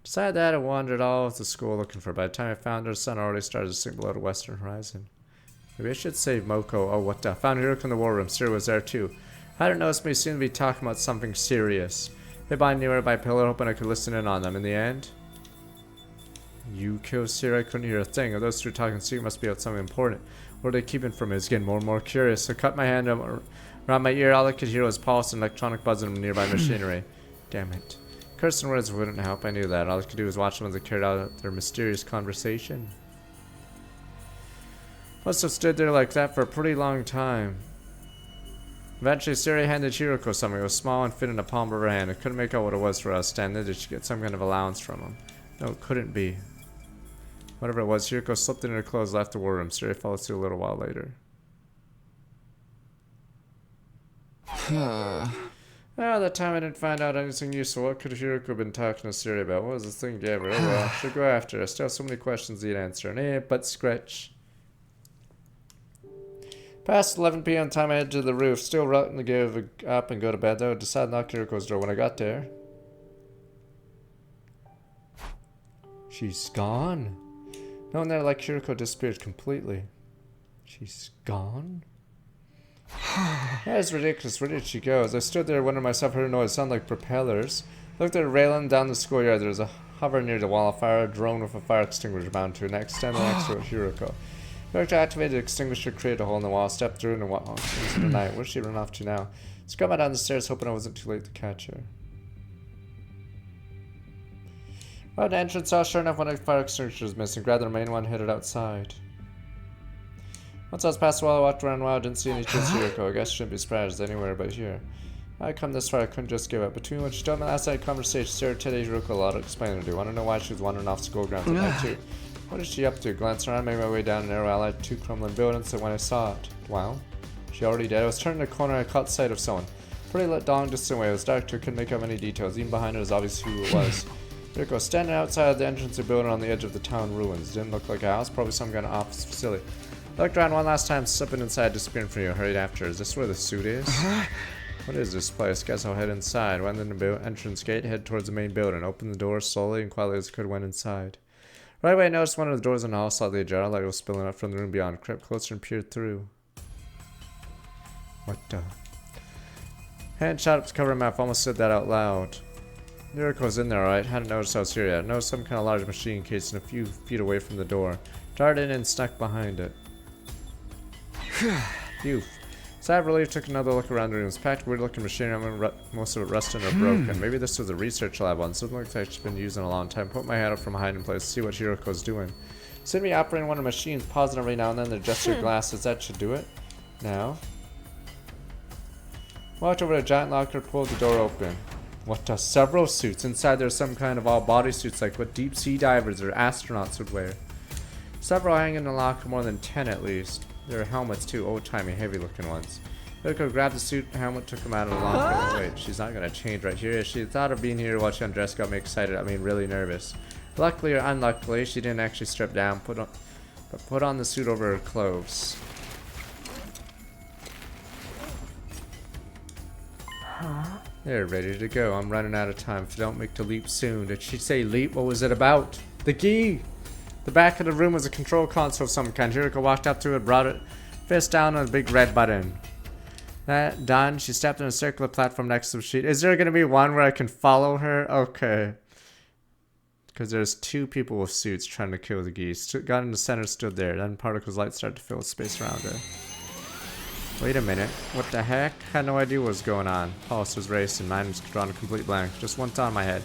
Decided that I wandered all of the school looking for her. By the time I found her, the sun already started to sink below the western horizon. Maybe I should save Moko. Oh, what the? Found Hiroko in the war room. Siri was there too. I hadn't noticed me. Seemed to be talking about something serious. Hid behind near by a pillar, hoping I could listen in on them. In the end, you killed Siri. I couldn't hear a thing. If those two talking secret must be about something important. What are they keeping from me? I was getting more and more curious. So I cut my hand around my ear. All I could hear was pulse and electronic buzzing from nearby machinery. Damn it. Cursing words wouldn't help. I knew that. All I could do was watch them as they carried out their mysterious conversation. Must have stood there like that for a pretty long time. Eventually, Siri handed Hiroko something. It was small and fit in the palm of her hand. I couldn't make out what it was for us. Stand there. Did she get some kind of allowance from him? No, it couldn't be. Whatever it was, Hiroko slipped in her clothes, left the war room. Siri fell asleep a little while later. That time I didn't find out anything useful. What could Hiroko have been talking to Siri about? What was the thing gave her? Oh well, she'll go after her. I still have so many questions to answer. But scratch. Past 11 p.m. time I headed to the roof. Still reluctant to give up and go to bed though. I decided to knock Hiroko's door when I got there. She's gone. No one there like Hiroko disappeared completely. She's gone? That is ridiculous. Where did she go? As I stood there wondering myself, I heard a noise. It sounded like propellers. Looked at a railing down the schoolyard. There was a hover near the wall of fire, a drone with a fire extinguisher bound to it. Next stand next to it, Hiroko. Hiroko activated the extinguisher, created a hole in the wall, stepped through and walked into the night. Where'd she run off to now? Scrubbed down the stairs, hoping I wasn't too late to catch her. Well, the entrance saw sure enough one of the fire extinguishers missing. Grabbed the main one, headed outside. Once I was past the wall, I walked around a while, didn't see any chance Hiroko. I guess I shouldn't be surprised anywhere but here. I come this far, I couldn't just give up. Between what she told me last night conversation, Sarah today Hiroko a lot of explaining to do. Want to know why she was wandering off school grounds at night too? What is she up to? Glance around, made my way down an narrow alley to 2 crumbling buildings, and when I saw it, wow, she already dead. I was turning the corner, I caught sight of someone. Pretty lit dawn distant away. It was dark too, couldn't make out any details. Even behind it was obvious who it was. Hiroko standing outside of the entrance of the building on the edge of the town ruins. Didn't look like a house, probably some kind of office facility. Looked around one last time, slipping inside, disappearing from you. Hurried after. Is this where the suit is? What is this place? Guess I'll head inside. Went in the entrance gate, head towards the main building. Opened the door slowly and quietly as I could, went inside. Right away I noticed one of the doors in the hall slightly ajar, like it was spilling up from the room beyond. Crept closer and peered through. What the? Hand shot up to cover map, almost said that out loud. Hiriko's in there, alright. Hadn't noticed I was here yet. Noticed some kind of large machine case a few feet away from the door. Darted in and snuck behind it. Phew. Sigh of relief, took another look around the room. It was packed, weird looking machinery, most of it rusted or broken. Maybe this was a research lab one. Something looks like it's been used in a long time. Put my head up from a hiding place to see what Hiriko's doing. Send me operating one of the machines, pausing every now and then to adjust your glasses. That should do it. Now. Walked over to a giant locker, pulled the door open. What the? Several suits. Inside there's some kind of all body suits like what deep sea divers or astronauts would wear. Several hanging in the locker, more than 10 at least. There are helmets too, old-timey, heavy-looking ones. Hiroko grabbed the suit and helmet, took them out of the locker. Wait, she's not gonna change right here. She thought of being here while she undressed, got me excited. I mean, really nervous. Luckily or unluckily, she didn't actually strip down. Put on the suit over her clothes. They're ready to go. I'm running out of time. If you don't make the leap soon. Did she say leap? What was it about? The key! The back of the room was a control console of some kind. Hiroko walked up to it, brought it, fist down on the big red button. That done, she stepped on a circular platform next to the sheet. Is there going to be one where I can follow her? Okay. Because there's 2 people with suits trying to kill the geese. Got in the center, stood there. Then particles light started to fill the space around her. Wait a minute. What the heck? Had no idea what was going on. Pulse was racing. Mind was drawn a complete blank. Just one thought in my head.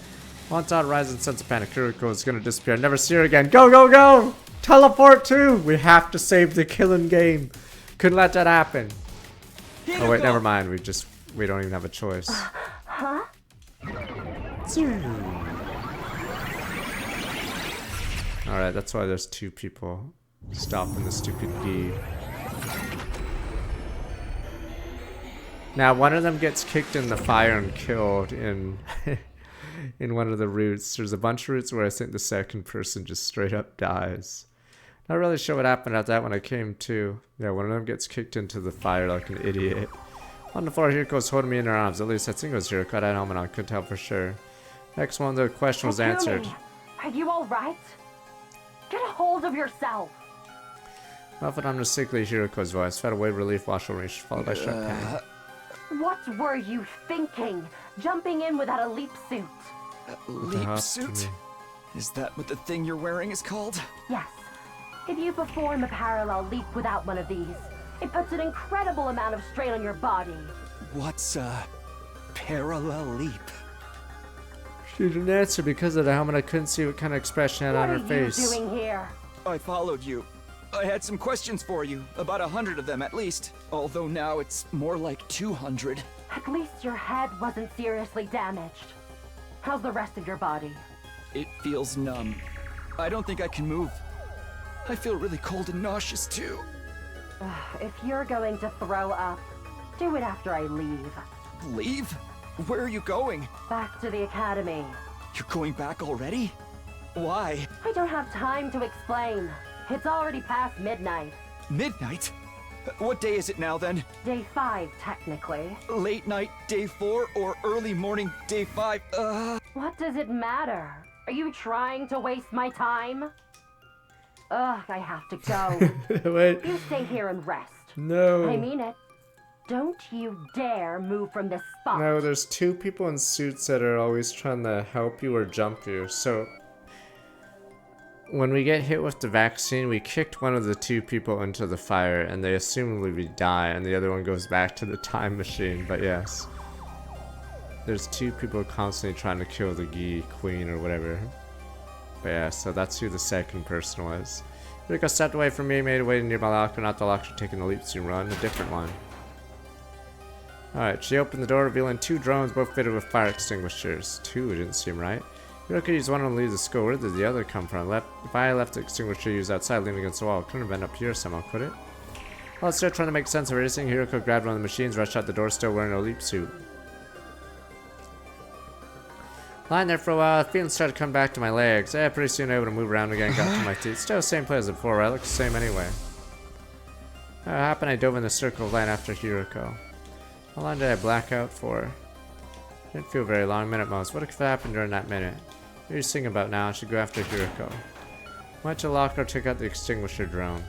One thought, rising sense of panic. Hiroko is gonna disappear. Never see her again. Go, go, go! Teleport too! We have to save the killing game. Couldn't let that happen. Oh wait, never mind. We don't even have a choice. Huh? Alright, that's why there's 2 people stopping the stupid gee. Now one of them gets kicked in the fire and killed in in one of the routes. There's a bunch of routes where I think the second person just straight up dies. Not really sure what happened at that when I came to. Yeah, one of them gets kicked into the fire like an idiot. On the floor, Hiroko's holding me in her arms. At least I think it was Hiroko. I had a helmet on, couldn't tell for sure. Next one, the question was answered. Are you alright? Get a hold of yourself! Muffled on the sickly Hiroko's voice. Felt a wave of relief wash over me, followed by sharp pain. What were you thinking? Jumping in without a leap suit. Leap suit? Is that what the thing you're wearing is called? Yes. If you perform a parallel leap without one of these, it puts an incredible amount of strain on your body. What's a parallel leap? She didn't answer because of the helmet. I couldn't see what kind of expression had on her face. What are you doing here? I followed you. I had some questions for you, about 100 of them at least. Although now it's more like 200. At least your head wasn't seriously damaged. How's the rest of your body? It feels numb. I don't think I can move. I feel really cold and nauseous too. If you're going to throw up, do it after I leave. Leave? Where are you going? Back to the academy. You're going back already? Why? I don't have time to explain. It's already past midnight. Midnight? What day is it now then? Day 5, technically. Late night, day 4, or early morning, day 5? What does it matter? Are you trying to waste my time? Ugh, I have to go. Wait. You stay here and rest. No. I mean it. Don't you dare move from this spot. No, there's 2 people in suits that are always trying to help you or jump you. So when we get hit with the vaccine, we kicked one of the 2 people into the fire and they assumably we die and the other one goes back to the time machine. But yes, there's 2 people constantly trying to kill the Gi Queen or whatever. But yeah, so that's who the second person was. Hiroko stepped away from me, made her way to nearby locker, not the locker taking the leap soon run, a different one. Alright, she opened the door, revealing 2 drones, both fitted with fire extinguishers. 2 didn't seem right. Hiroko used one to leave the school. Where did the other come from? If I left the extinguisher used outside, leaning against the wall, it couldn't have been up here somehow, could it? While still trying to make sense of everything, Hiroko grabbed one of the machines, rushed out the door, still wearing a leap suit. Lying there for a while, feeling started to come back to my legs. Pretty soon able to move around again, got to my feet. Still the same place as before, right? Looks the same anyway. What happened? I dove in the circle of light after Hiroko. How long did I black out for? Didn't feel very long, minute most. What could have happened during that minute? What are you thinking about now? I should go after Hiroko. Went to the locker, took out the extinguisher drone.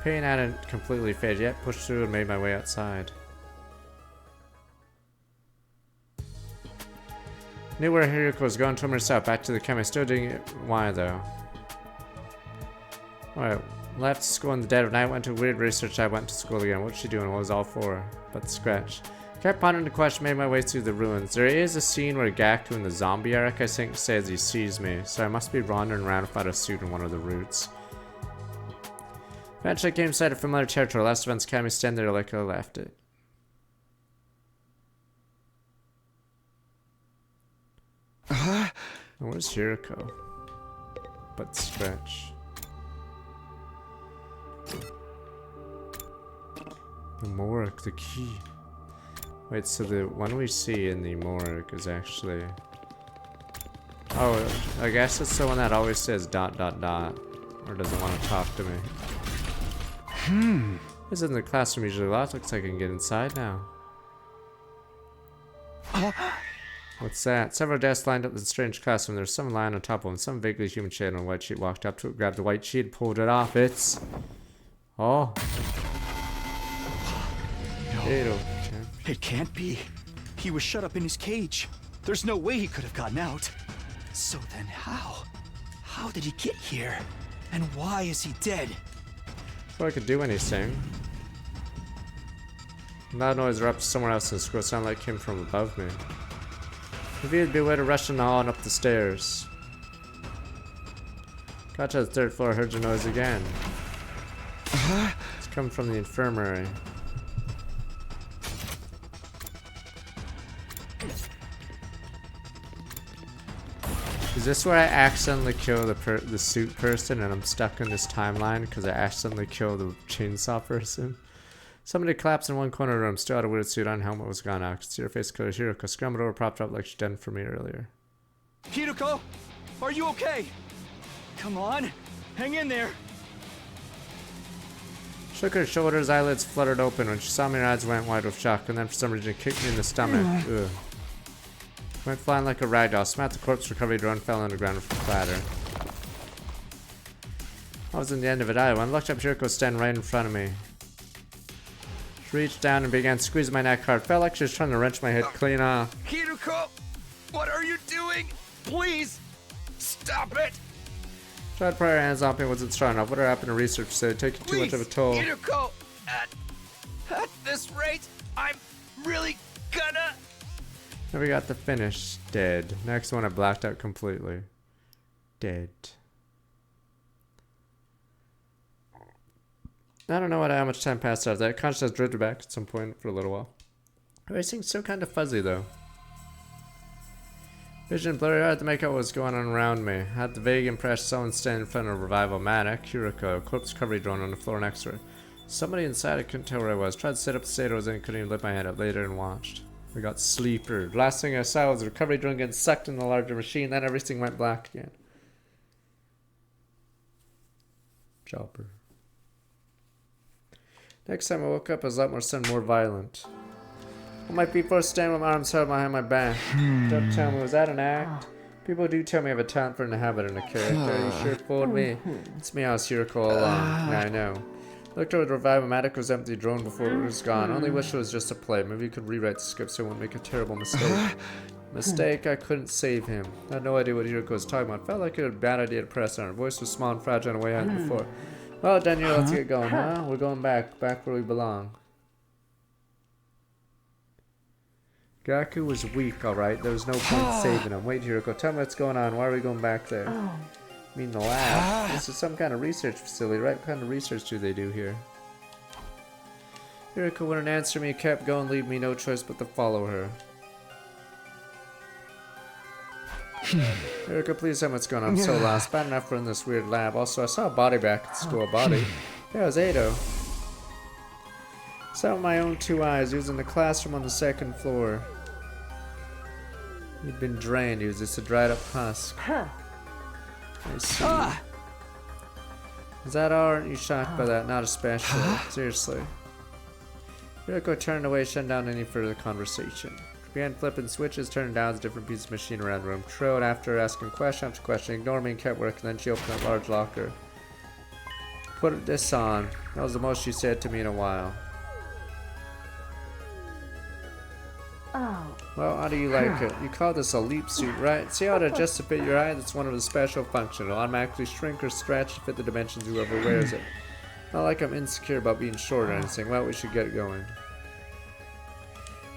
Pain hadn't completely faded yet, pushed through and made my way outside. Knew where Hiroko was going, told herself back to the chemist. Still didn't get why though. Alright, left school in the dead of night, went to weird research. I went to school again. What's she doing? What was all for? But the scratch. Kept pondering the question, made my way through the ruins. There is a scene where Gaku in the zombie arc, I think, says he sees me, so I must be wandering around without a suit in one of the routes. Eventually I came inside a familiar territory. Last events had me stand there like I left it. Where's Hiroko? But scratch. The morgue, the key. Wait, so the one we see in the morgue is actually... Oh, I guess it's the one that always says ... or doesn't want to talk to me. This isn't the classroom usually locked. Looks like I can get inside now. What's that? Several desks lined up in the strange classroom. There's someone lying on top of them. Some vaguely human shape on a white sheet walked up to it, grabbed the white sheet, pulled it off. It's... Oh. No. It can't be. He was shut up in his cage. There's no way he could have gotten out. So then how? How did he get here? And why is he dead? Before I could do anything. Loud noise erupted somewhere else in the school. It sounded like it came from above me. Maybe it'd be a way to rush in the hall and up the stairs. Got to the 3rd floor, heard your noise again. It's coming from the infirmary. Is this where I accidentally kill the suit person and I'm stuck in this timeline because I accidentally killed the chainsaw person? Somebody collapsed in one corner of the room, still had a weird suit on, helmet was gone out. I could see her face clear. Hiroko scrambled over, propped up like she'd done for me earlier. Hiroko, are you okay? Come on, hang in there. Shook her shoulders, eyelids fluttered open. When she saw me, her eyes went wide with shock, and then for some reason kicked me in the stomach. Ugh. Went flying like a ragdoll, smacked the corpse recovery drone, fell on the ground with a clatter. I wasn't the end of it either. When I looked up, Hiroko was standing right in front of me. She reached down and began squeezing my neck hard. Felt like she was trying to wrench my head clean off. Hiroko, what are you doing? Please, stop it! Tried to put her hands on me, wasn't strong enough. What happened to research said taking too much of a toll. Hiroko, at this rate, I'm really gonna... Never got the finish. Dead. Next one I blacked out completely. Dead. I don't know how much time passed after that. Consciousness drifted back at some point for a little while. Everything's still kind of fuzzy though. Vision blurry, hard to make out what was going on around me. I had the vague impression someone standing in front of a revival manic, Hiroko, a corpse recovery drone on the floor next to her. Somebody inside, I couldn't tell where I was. Tried to sit up the state I was in, couldn't even lift my head up later and watched. We got sleeper. Last thing I saw was the recovery drone getting sucked in the larger machine, then everything went black again. Chopper. Next time I woke up, I was a lot more sudden, more violent. On my feet first, standing with my arms held behind my back. Don't tell me, was that an act? People do tell me I have a talent for an habit and a character. You sure fooled me. It's me, I was Hiroko all along. Yeah, I know. Looked over the revival-matic was empty, drone before it was gone. Only wish it was just a play. Maybe you could rewrite the script so I wouldn't make a terrible mistake. Mistake, I couldn't save him. I had no idea what Hiroko was talking about. Felt like it was a bad idea to press on. Her voice was small and fragile in a way I hadn't before. Well, Daniel, let's get going, huh? We're going back where we belong. Gaku was weak, alright. There was no point saving him. Wait, Hiroko, tell me what's going on. Why are we going back there? I mean the lab. This is some kind of research facility, right? What kind of research do they do here? Yuriko wouldn't answer me, kept going, leave me no choice but to follow her. Yuriko, please tell me what's going on. I'm so lost. Bad enough we're in this weird lab. Also, I saw a body back at school. A body? Yeah, it was Ado. Saw with my own 2 eyes. He was in the classroom on the 2nd floor. He'd been drained. He was just a dried up husk. I see. Is that all? Aren't you shocked by that? Not especially. Seriously. Yuriko turned away, shutting down any further conversation. Began flipping switches, turning down a different piece of machine around the room. Trilled after asking question after question, ignored me and kept working. Then she opened a large locker. Put this on. That was the most she said to me in a while. Oh. Well, how do you like it? You call this a leap suit, right? See how it adjusts to fit your eye? That's one of the special functions. It'll automatically shrink or stretch to fit the dimensions of whoever wears it. Not like I'm insecure about being short or anything. Well, we should get going.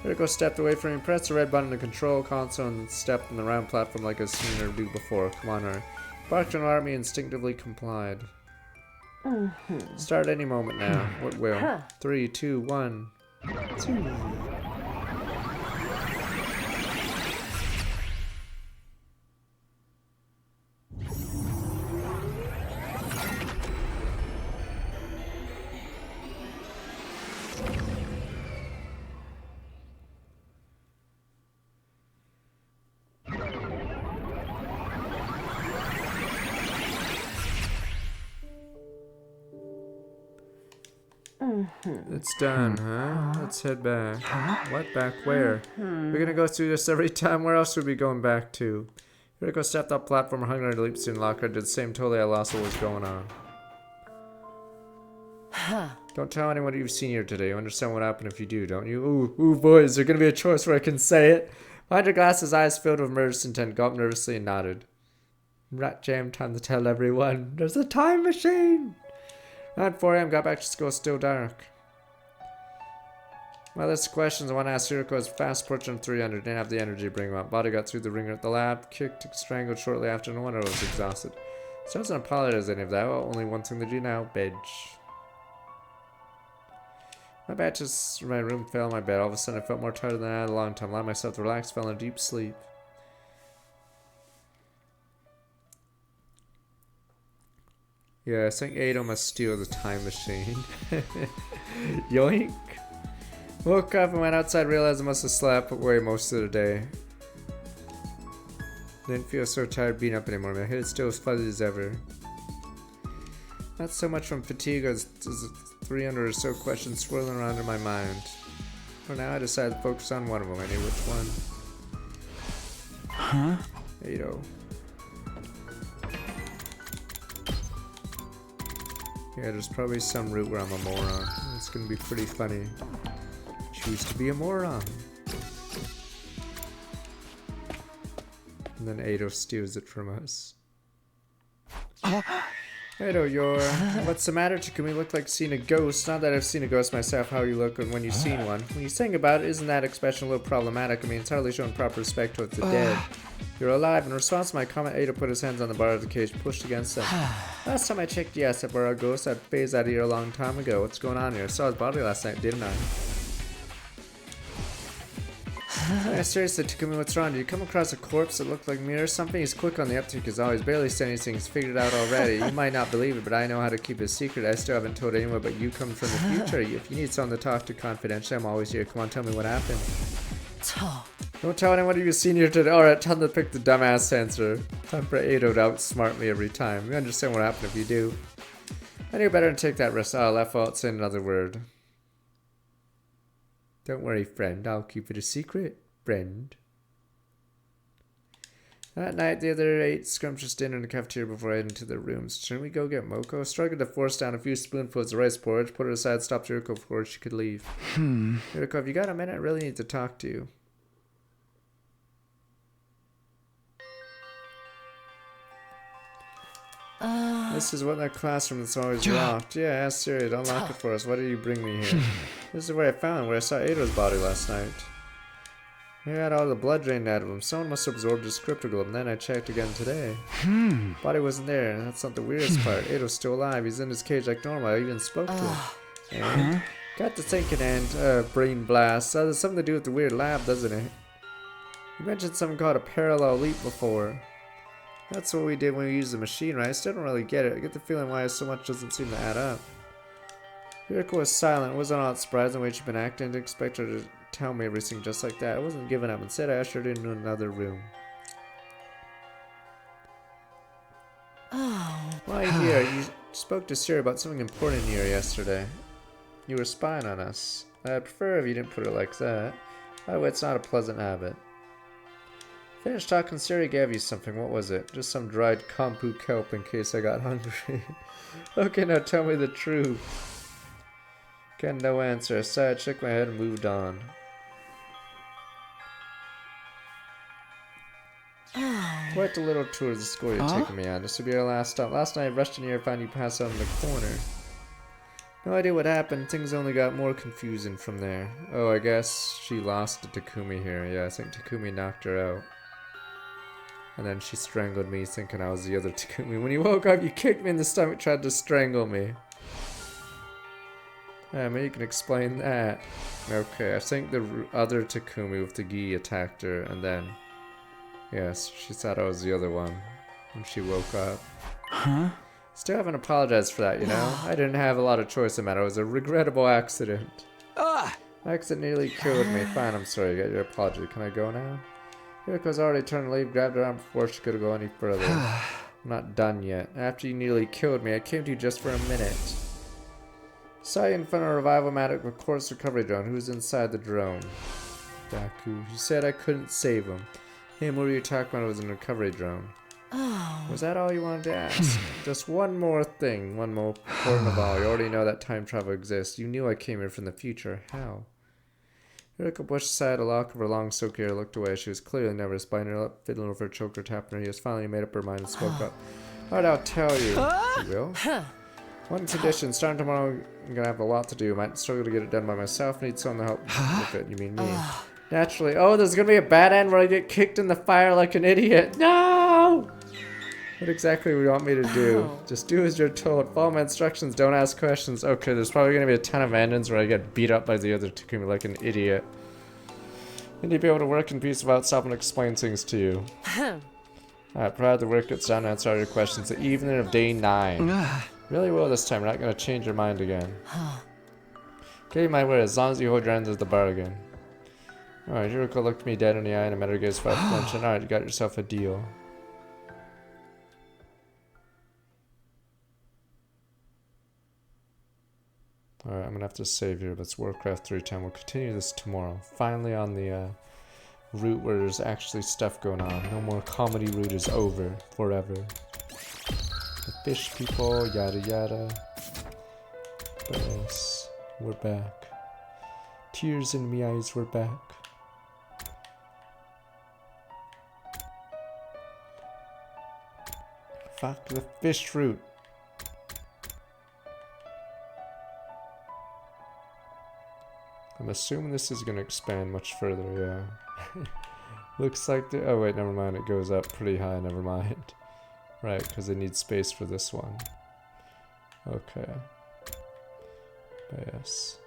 Yuriko stepped away from me, pressed the red button on the control console, and stepped on the round platform like I've seen her do before. Come on, her. Barked and alarmed me, instinctively complied. Start any moment now. What will? 3, 2, 1. 2. It's done, huh? Let's head back. What? Back where? We're gonna go through this every time. Where else would we be going back to? Yuriko stepped off platform, hung on her leap suit and locker. Did the same. Totally, I lost what was going on. Don't tell anyone you've seen here today. You understand what happened if you do, don't you? Ooh, boys, there's gonna be a choice where I can say it. Behind her glasses, eyes filled with murderous intent, gulped nervously and nodded. Rat jam, time to tell everyone. There's a time machine! Around 4 a.m. got back to school, still dark. My list of questions I want to ask Yuriko is fast approaching 300. Didn't have the energy to bring him up. Body got through the ringer at the lab, kicked, strangled shortly after. No wonder I was exhausted. So I wasn't apologize any of that. Well, only one thing to do now, bed. My batches from my room fell in my bed. All of a sudden I felt more tired than I had in a long time. Allowed myself to relax, fell in a deep sleep. Yeah, I think Ado must steal the time machine. Yoink! Woke up and went outside, realized I must have slept away most of the day. Didn't feel so tired being up anymore. My head is still as fuzzy as ever. Not so much from fatigue as 300 or so questions swirling around in my mind. For now I decided to focus on one of them. I knew which one. Huh? Ado. Yeah, there's probably some route where I'm a moron. It's gonna be pretty funny. Choose to be a moron. And then Ado steals it from us. Ado, what's the matter? Takumi looked like seeing a ghost. Not that I've seen a ghost myself, how you look when you've seen one. When you think about it, isn't that expression a little problematic? I mean, it's hardly showing proper respect towards the dead. You're alive. In response to my comment, Ado put his hands on the bar of the cage, pushed against them. Last time I checked, yes, if we're a ghost, I'd phased out of here a long time ago. What's going on here? I saw his body last night, didn't I? Yeah, seriously, Takumi, what's wrong? Did you come across a corpse that looked like me or something? He's quick on the uptake as always, barely said anything. He's figured it out already. You might not believe it, but I know how to keep a secret. I still haven't told anyone but you coming from the future. If you need someone to talk to confidentially, I'm always here. Come on, tell me what happened. Don't tell anyone you've seen here today. Alright, tell them to pick the dumbass answer. Time for Ado to outsmart me every time. You understand what happened if you do. I knew better than take that risk. Oh, left out, say another word. Don't worry, friend. I'll keep it a secret. Friend. That night, the other ate scrumptious dinner in the cafeteria before heading to their rooms. Shouldn't we go get Moko? Struggled to force down a few spoonfuls of rice porridge, put it aside, stopped Yuriko before she could leave. Yuriko, if you got a minute, I really need to talk to you. This is what that classroom that's always locked. Yeah, ask Siri, don't lock it for us. Why did you bring me here? This is where I found, where I saw Ado's body last night. He had all the blood drained out of him. Someone must have absorbed his cryptogold, and then I checked again today. Body wasn't there, and that's not the weirdest part. Ado's still alive. He's in his cage like normal. I even spoke to him. And Got the thinking and brain blast. There's something to do with the weird lab, doesn't it? You mentioned something called a parallel leap before. That's what we did when we used the machine, right? I still don't really get it. I get the feeling why so much doesn't seem to add up. Yuriko was silent. It wasn't all that surprising the way she'd been acting. I didn't expect her to tell me everything just like that. I wasn't giving up. Instead, I ushered her into another room. Oh. Why here? You spoke to Siri about something important here yesterday. You were spying on us. I'd prefer if you didn't put it like that. By the way, it's not a pleasant habit. Finished talking, Siri gave you something. What was it? Just some dried kombu kelp in case I got hungry. Okay, now tell me the truth. Got no answer. I sighed, shook my head, and moved on. Quite a little tour of the school you're taking me on. This will be our last stop. Last night I rushed in here and found you passed out in the corner. No idea what happened. Things only got more confusing from there. Oh, I guess she lost to Takumi here. Yeah, I think Takumi knocked her out. And then she strangled me thinking I was the other Takumi. When you woke up, you kicked me in the stomach, tried to strangle me. Yeah, maybe you can explain that. Okay, I think the other Takumi with the gi attacked her, and then... yes, she thought I was the other one when she woke up. Huh? Still haven't apologized for that, you know? I didn't have a lot of choice in the matter. It was a regrettable accident. My accident nearly killed me. Fine, I'm sorry. You got your apology. Can I go now? Yuriko's already turned to leave, grabbed her arm before she could go any further. I'm not done yet. After you nearly killed me, I came to you just for a minute. Saw you in front of a revival-matic with Course Recovery Drone. Who's inside the drone? Daku. You said I couldn't save him. Him, what were you talking about? It was a recovery drone. Oh. Was that all you wanted to ask? Just one more thing. One more important of all. You already know that time travel exists. You knew I came here from the future. How? Yuriko pushed aside a lock of her long silky hair, looked away. She was clearly nervous, biting her lip, fiddling with her choker, tapping her ears. Finally made up her mind and spoke up. Alright, I'll tell you. You will? One condition. Starting tomorrow, I'm gonna have a lot to do. Might struggle to get it done by myself. Need someone to help with it. You mean me? Naturally. Oh, there's gonna be a bad end where I get kicked in the fire like an idiot. No! What exactly do you want me to do? Just do as you're told. Follow my instructions. Don't ask questions. Okay, there's probably gonna be a ton of endings where I get beat up by the other Takumi like an idiot. I need to be able to work in peace without stopping to explain things to you. Alright, provided the work gets done, answer all your questions. The evening of day 9. Really will this time. We're not gonna change your mind again. Okay, my word. As long as you hold your end of the bargain. Alright, Yuriko looked me dead in the eye and I met her gaze without flinching. Alright, you got yourself a deal. Alright, I'm gonna have to save here, but it's Warcraft 3 time. We'll continue this tomorrow. Finally on the route where there's actually stuff going on. No more comedy route is over. Forever. The fish people, yada yada. But yes, we're back. Tears in me eyes, we're back. Fuck the fish route. I'm assuming this is going to expand much further, yeah. Looks like the... oh wait, never mind, it goes up pretty high, never mind. Right, because they need space for this one. Okay. Yes.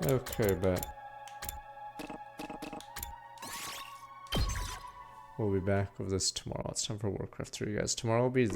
Okay, but... we'll be back with this tomorrow. It's time for Warcraft 3, guys. Tomorrow will be